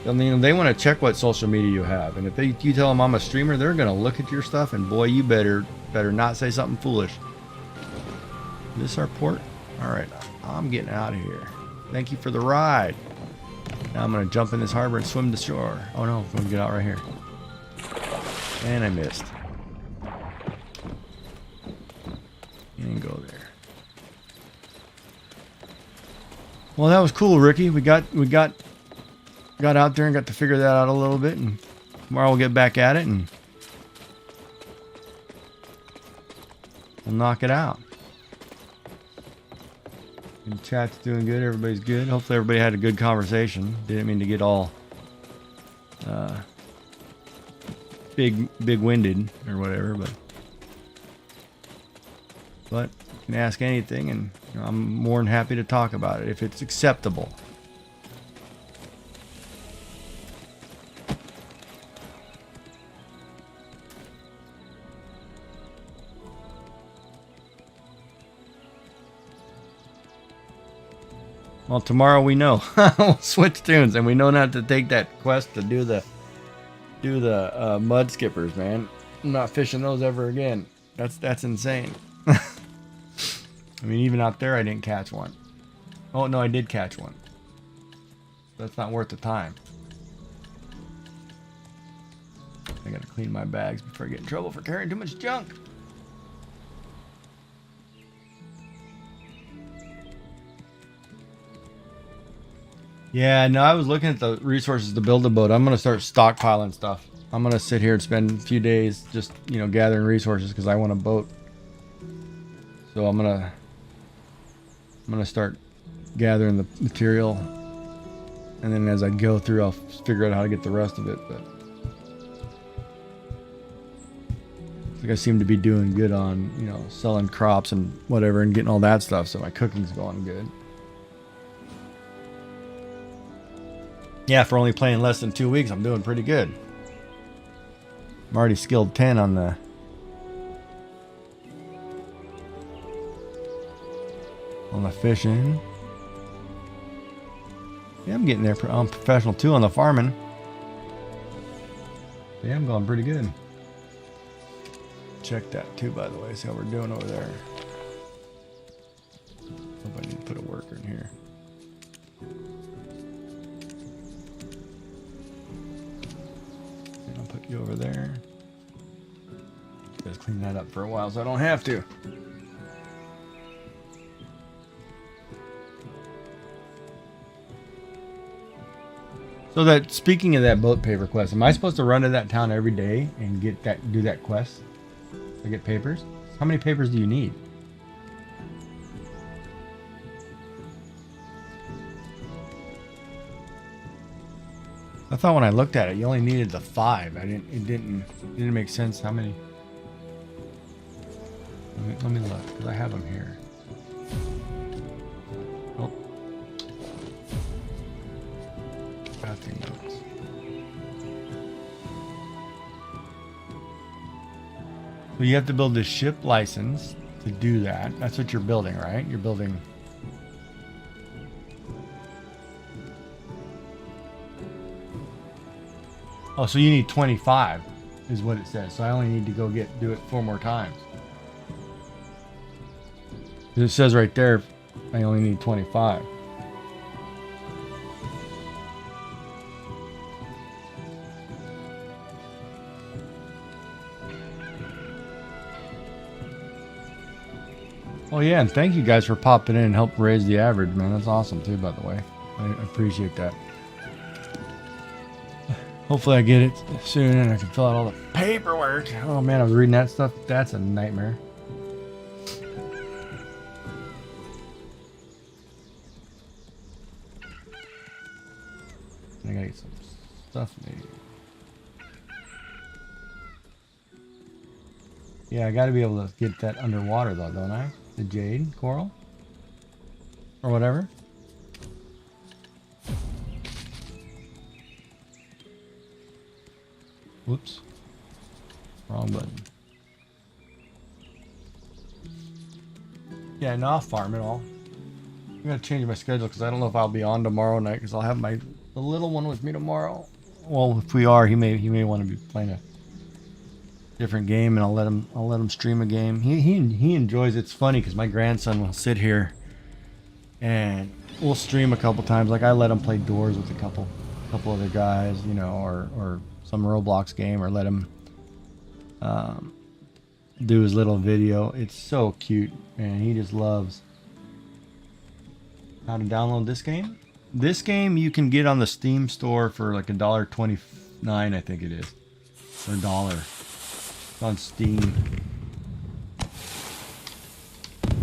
I mean, they want to check what social media you have. And if you tell them I'm a streamer, they're going to look at your stuff and boy, you better not say something foolish. Is this our port? All right, I'm getting out of here. Thank you for the ride. Now I'm going to jump in this harbor and swim to shore. Oh no, I'm going to get out right here. And I missed. And go there. Well, that was cool, Ricky. We got out there and got to figure that out a little bit, and tomorrow we'll get back at it and we'll knock it out. And chat's doing good. Everybody's good. Hopefully everybody had a good conversation. Didn't mean to get all big-winded or whatever, but you can ask anything, and you know, I'm more than happy to talk about it if it's acceptable. Well, tomorrow we know. We'll switch tunes, and we know not to take that quest to do the mud skippers, man. I'm not fishing those ever again. That's insane. I mean, even out there, I didn't catch one. Oh no, I did catch one. That's not worth the time. I gotta clean my bags before I get in trouble for carrying too much junk. Yeah, no, I was looking at the resources to build a boat. I'm going to start stockpiling stuff. I'm going to sit here and spend a few days just, you know, gathering resources because I want a boat. So I'm going to start gathering the material. And then as I go through, I'll figure out how to get the rest of it. But I think I seem to be doing good on, you know, selling crops and whatever and getting all that stuff. So my cooking's going good. Yeah, for only playing less than 2 weeks, I'm doing pretty good. I'm already skilled 10 on the fishing. Yeah, I'm getting there. I'm professional too on the farming. Yeah, I'm going pretty good. Check that too, by the way. See how we're doing over there. Hope I need to put a worker in here. I'll put you over there. Just clean that up for a while so I don't have to. So that, speaking of that boat paper quest, am I supposed to run to that town every day and do that quest to get papers? How many papers do you need? I thought when I looked at it, you only needed the 5. It didn't make sense how many. Let me look, because I have them here. Oh. Crafting notes. So you have to build a ship license to do that. That's what you're building, right? You're building. Oh, so you need 25 is what it says. So I only need to go do it 4 more times. It says right there, I only need 25. Oh yeah, and thank you guys for popping in and help raise the average, man. That's awesome too, by the way. I appreciate that. Hopefully I get it soon and I can fill out all the paperwork. Oh man, I was reading that stuff. That's a nightmare. I gotta get some stuff made. Yeah, I gotta be able to get that underwater though, don't I? The jade coral? Or whatever. Whoops. Wrong button. Yeah, no, I'll farm it all. I'm gonna change my schedule because I don't know if I'll be on tomorrow night because I'll have the little one with me tomorrow. Well, if we are, he may want to be playing a different game, and I'll let him stream a game. He enjoys it. It's funny because my grandson will sit here and we'll stream a couple times. Like I let him play Doors with a couple other guys, you know, or some Roblox game, or let him do his little video. It's so cute, man. He just loves. How to download this game? This game you can get on the Steam store for like $1.29, I think it is, or $1. It's on Steam.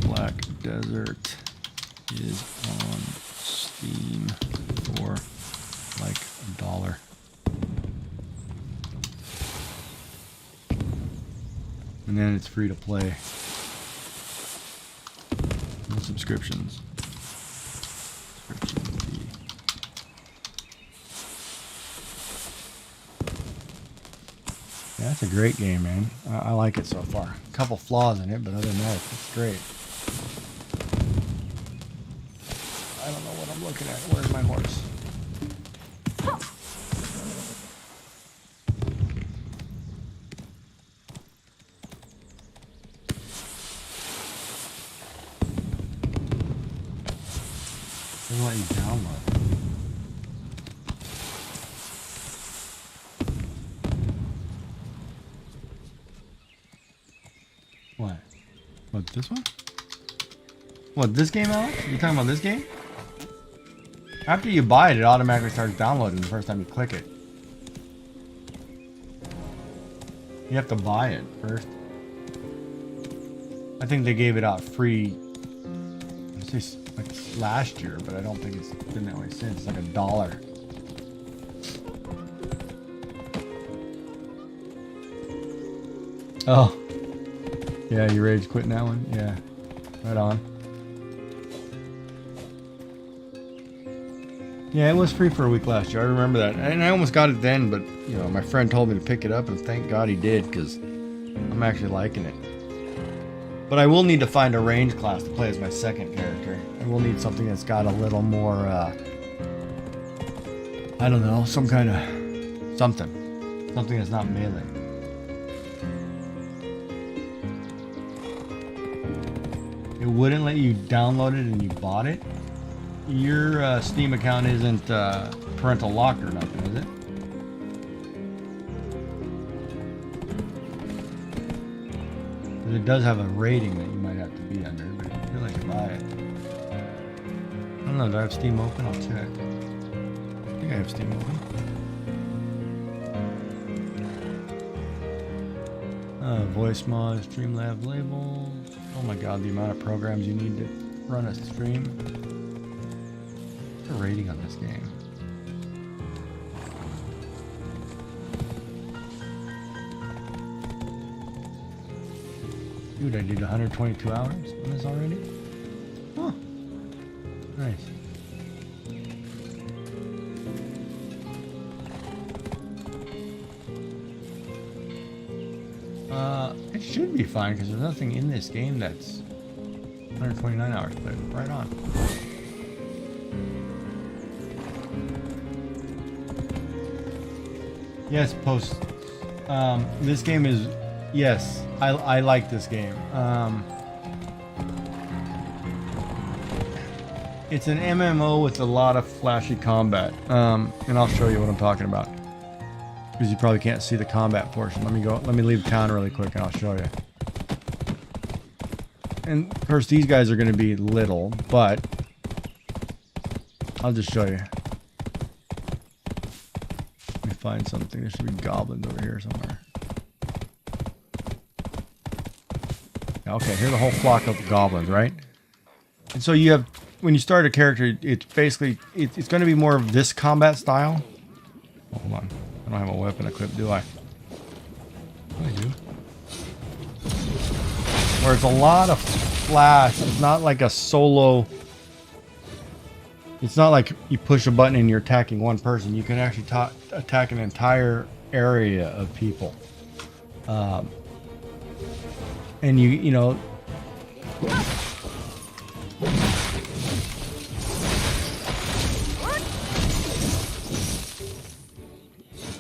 Black Desert is on Steam for like $1. And then it's free to play. No subscriptions. Subscription fee. Yeah, that's a great game, man. I like it so far. A couple flaws in it, but other than that, it's great. I don't know what I'm looking at. Where's my horse? Doesn't let you download. What? What, this one? What, this game, Alex? You talking about this game? After you buy it, it automatically starts downloading the first time you click it. You have to buy it first. I think they gave it out free like last year, but I don't think it's been that way since. It's like $1. Oh. Yeah, you rage quitting that one? Yeah. Right on. Yeah, it was free for a week last year. I remember that. And I almost got it then, but, you know, my friend told me to pick it up, and thank God he did, because I'm actually liking it. But I will need to find a range class to play as my second character. I will need something that's got a little more, I don't know, some kind of something. Something that's not melee. It wouldn't let you download it and you bought it? Your Steam account isn't parental locked or nothing, is it? But it does have a rating that you might have to be under, but I feel like you buy it. I don't know, do I have Steam open? I'll check. I think I have Steam open. Voice mod, Streamlabs label. Oh my god, the amount of programs you need to run a stream. What's the rating on this game? Dude, I did 122 hours on this already? Huh. Nice. It should be fine because there's nothing in this game that's 129 hours played. Right on. Yes, post. This game is, yes, I like this game. It's an MMO with a lot of flashy combat, and I'll show you what I'm talking about. Because you probably can't see the combat portion. Let me leave town really quick and I'll show you. And of course these guys are going to be little, but I'll just show you. Let me find something. There should be goblins over here somewhere. Okay, here's a whole flock of goblins, right? And so you have, when you start a character, it's basically, it's going to be more of this combat style. Oh, hold on. I don't have a weapon equipped, do I? I do. Where it's a lot of flash. It's not like a solo. It's not like you push a button and you're attacking one person. You can actually attack an entire area of people. And you know.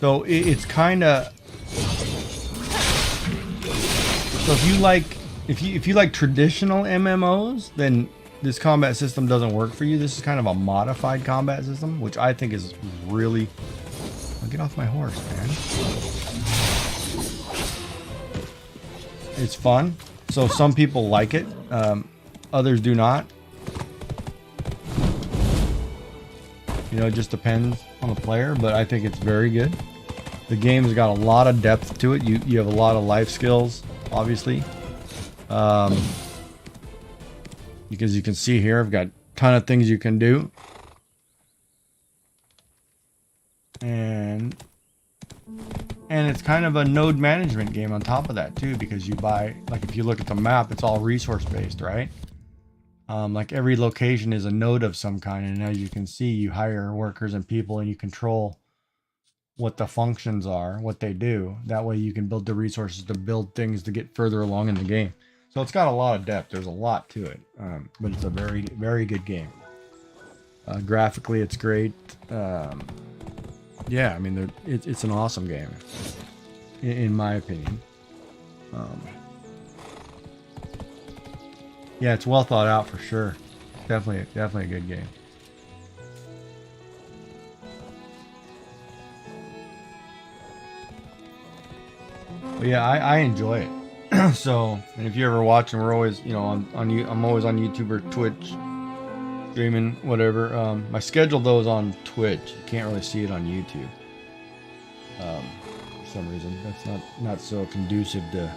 So it's kind of. So if you like traditional MMOs, then this combat system doesn't work for you. This is kind of a modified combat system, which I think is really. Oh, get off my horse, man. It's fun. So some people like it, others do not. You know, it just depends on the player, but I think it's very good. The game's got a lot of depth to it. You have a lot of life skills, obviously. Because you can see here, I've got a ton of things you can do. And it's kind of a node management game on top of that too, because you buy, like if you look at the map, it's all resource based, right? Like every location is a node of some kind, and as you can see, you hire workers and people and you control what the functions are, what they do. That way you can build the resources to build things to get further along in the game. So it's got a lot of depth. There's a lot to it, but it's a very, very good game. Graphically, it's great. Yeah, I mean, it's an awesome game, in my opinion. Yeah, it's well thought out for sure. Definitely a good game. But yeah, I enjoy it. So, and if you're ever watching, we're always, you know, I'm always on YouTube or Twitch, streaming, whatever. My schedule though is on Twitch. You can't really see it on YouTube. For some reason, that's not so conducive to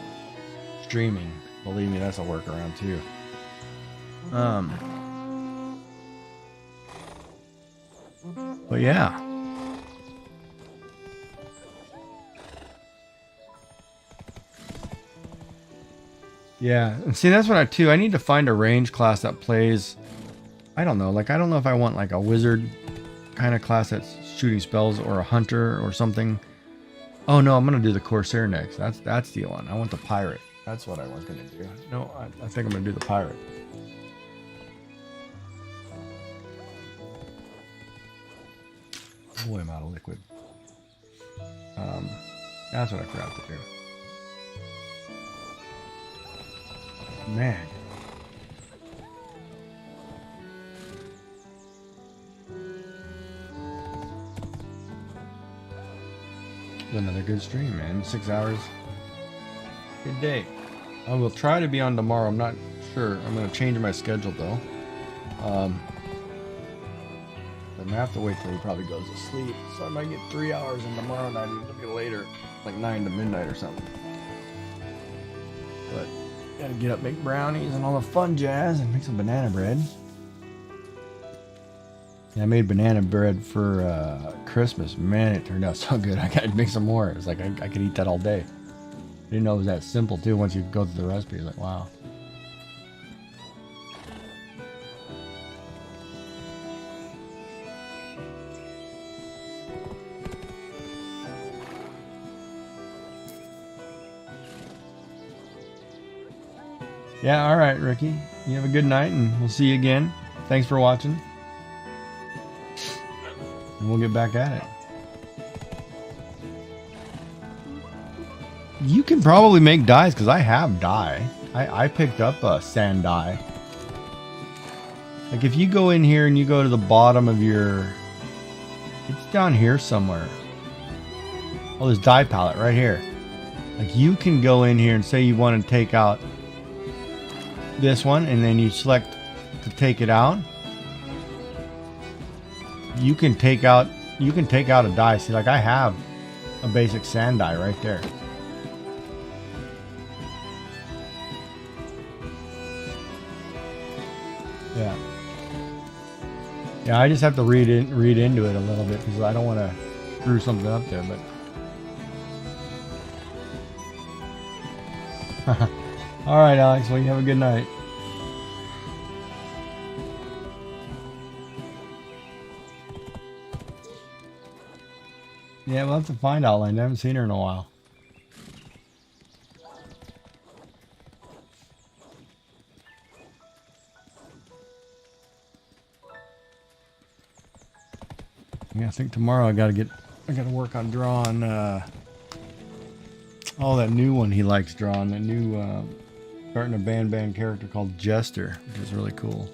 streaming. Believe me, that's a workaround too. But yeah. Yeah, and see, that's what I need to find a range class that plays, I don't know, like I don't know if I want like a wizard kind of class that's shooting spells or a hunter or something. Oh no, I'm gonna do the Corsair next. That's the one. I want the pirate. That's what I was gonna do. No, I think I'm gonna do the pirate. Boy, I'm out of liquid. That's what I forgot to do. Man. Another good stream, man. 6 hours. Good day. I will try to be on tomorrow. I'm not sure. I'm going to change my schedule, though. I'm going to have to wait till he probably goes to sleep. So I might get 3 hours, and tomorrow night it'll be later. Like 9 to midnight or something. But gotta get up, make brownies and all the fun jazz, and make some banana bread. Yeah, I made banana bread for Christmas. Man, it turned out so good. I gotta make some more. It was like I could eat that all day. I didn't know it was that simple too. Once you go through the recipe, it's like, wow. Yeah, all right, Ricky. You have a good night, and we'll see you again. Thanks for watching. And we'll get back at it. You can probably make dyes, because I have dye. I picked up a sand dye. Like, if you go in here and you go to the bottom of your... It's down here somewhere. Oh, this dye palette right here. Like, you can go in here and say you want to take out this one, and then you select to take it out. You can take out a dye. See, like I have a basic sand dye right there. Yeah. Yeah, I just have to read into it a little bit because I don't want to screw something up there, but all right, Alex, well, you have a good night. Yeah, we'll have to find Outline. I haven't seen her in a while. Yeah, I think tomorrow I gotta work on drawing all that new one he likes drawing, that new starting a band character called Jester, which is really cool.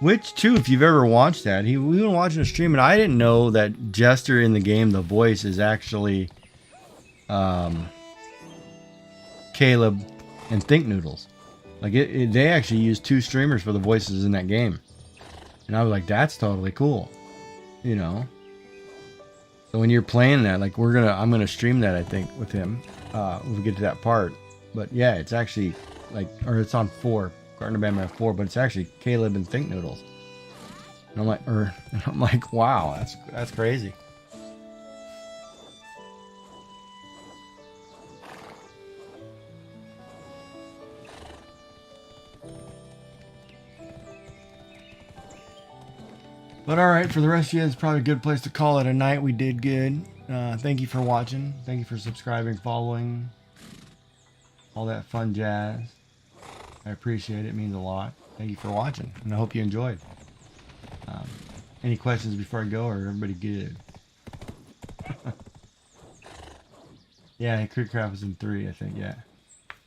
Which too, if you've ever watched that, we've been watching a stream and I didn't know that Jester in the game, the voice is actually Caleb and Think Noodles. Like they actually used 2 streamers for the voices in that game. And I was like, that's totally cool. You know. So when you're playing that, like I'm gonna stream that, I think, with him. When we get to that part. But yeah, it's actually like, or it's on 4. Gardner Bandman 4, but it's actually Caleb and Think Noodles. And I'm like, wow, that's crazy. But all right, for the rest of you, it's probably a good place to call it a night. We did good. Thank you for watching. Thank you for subscribing, following, all that fun jazz. I appreciate it. It means a lot. Thank you for watching, and I hope you enjoyed. Any questions before I go, or everybody good? Yeah, Creekcraft was in 3, I think. Yeah.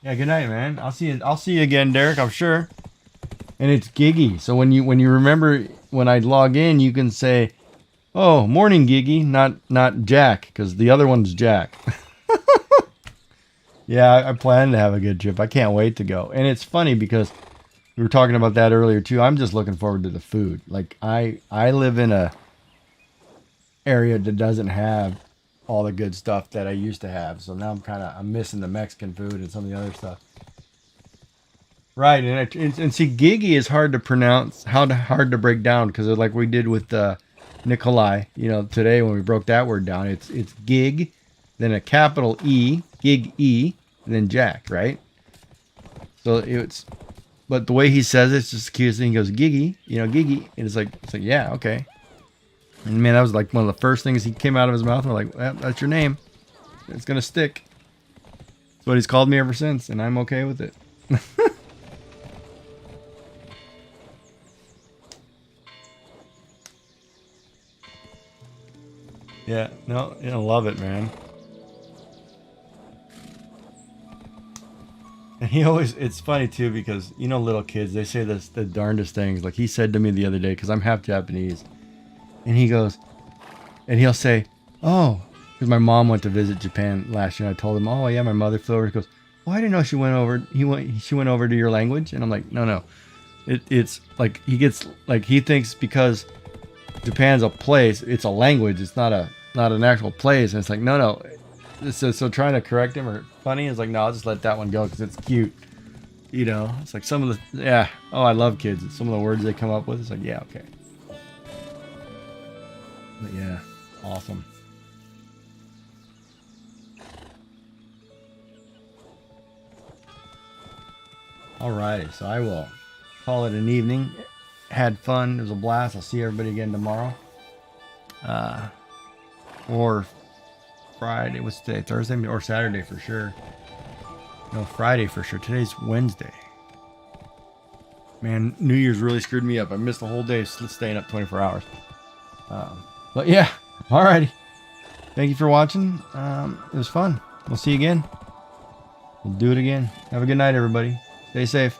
Yeah. Good night, man. I'll see you again, Derek. I'm sure. And it's Giggy. So when you remember when I log in, you can say, "Oh, morning, Giggy," not Jack, because the other one's Jack. Yeah, I plan to have a good trip. I can't wait to go. And it's funny because we were talking about that earlier too. I'm just looking forward to the food. Like I live in a area that doesn't have all the good stuff that I used to have. So now I'm missing the Mexican food and some of the other stuff. Right, and see, Giggy is hard to pronounce, hard to break down, because like we did with Nikolai, you know, today when we broke that word down, it's gig, then a capital E, gig E, and then Jack, right? So but the way he says it's just the cutest thing. He goes, Giggy, you know, Giggy, and it's like, yeah, okay. And man, that was like one of the first things he came out of his mouth. And we're like, well, that's your name. It's gonna stick. That's what he's called me ever since, and I'm okay with it. Yeah, no, I love it, man. And it's funny too, because, you know, little kids, they say the darndest things. Like he said to me the other day, because I'm half Japanese, and he'll say, oh, because my mom went to visit Japan last year, and I told him, oh yeah, my mother flew over. He goes, well, I didn't know she went over. She went over to your language, and I'm like, no. It's like he thinks because Japan's a place, it's a language. It's not an actual place. And it's like, no. So trying to correct him or funny is like, no, I'll just let that one go because it's cute. You know, it's like some of the, yeah. Oh, I love kids. Some of the words they come up with, it's like, yeah, okay. But yeah, awesome. Alrighty, so I will call it an evening. Had fun. It was a blast. I'll see everybody again tomorrow. Or Friday. What's today? Thursday or Saturday for sure. No, Friday for sure. Today's Wednesday. Man, New Year's really screwed me up. I missed the whole day staying up 24 hours. But yeah, alrighty. Thank you for watching. It was fun. We'll see you again. We'll do it again. Have a good night, everybody. Stay safe.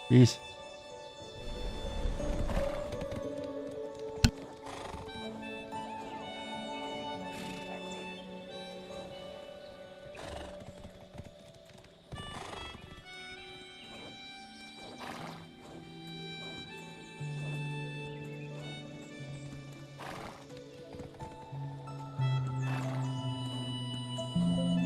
Peace.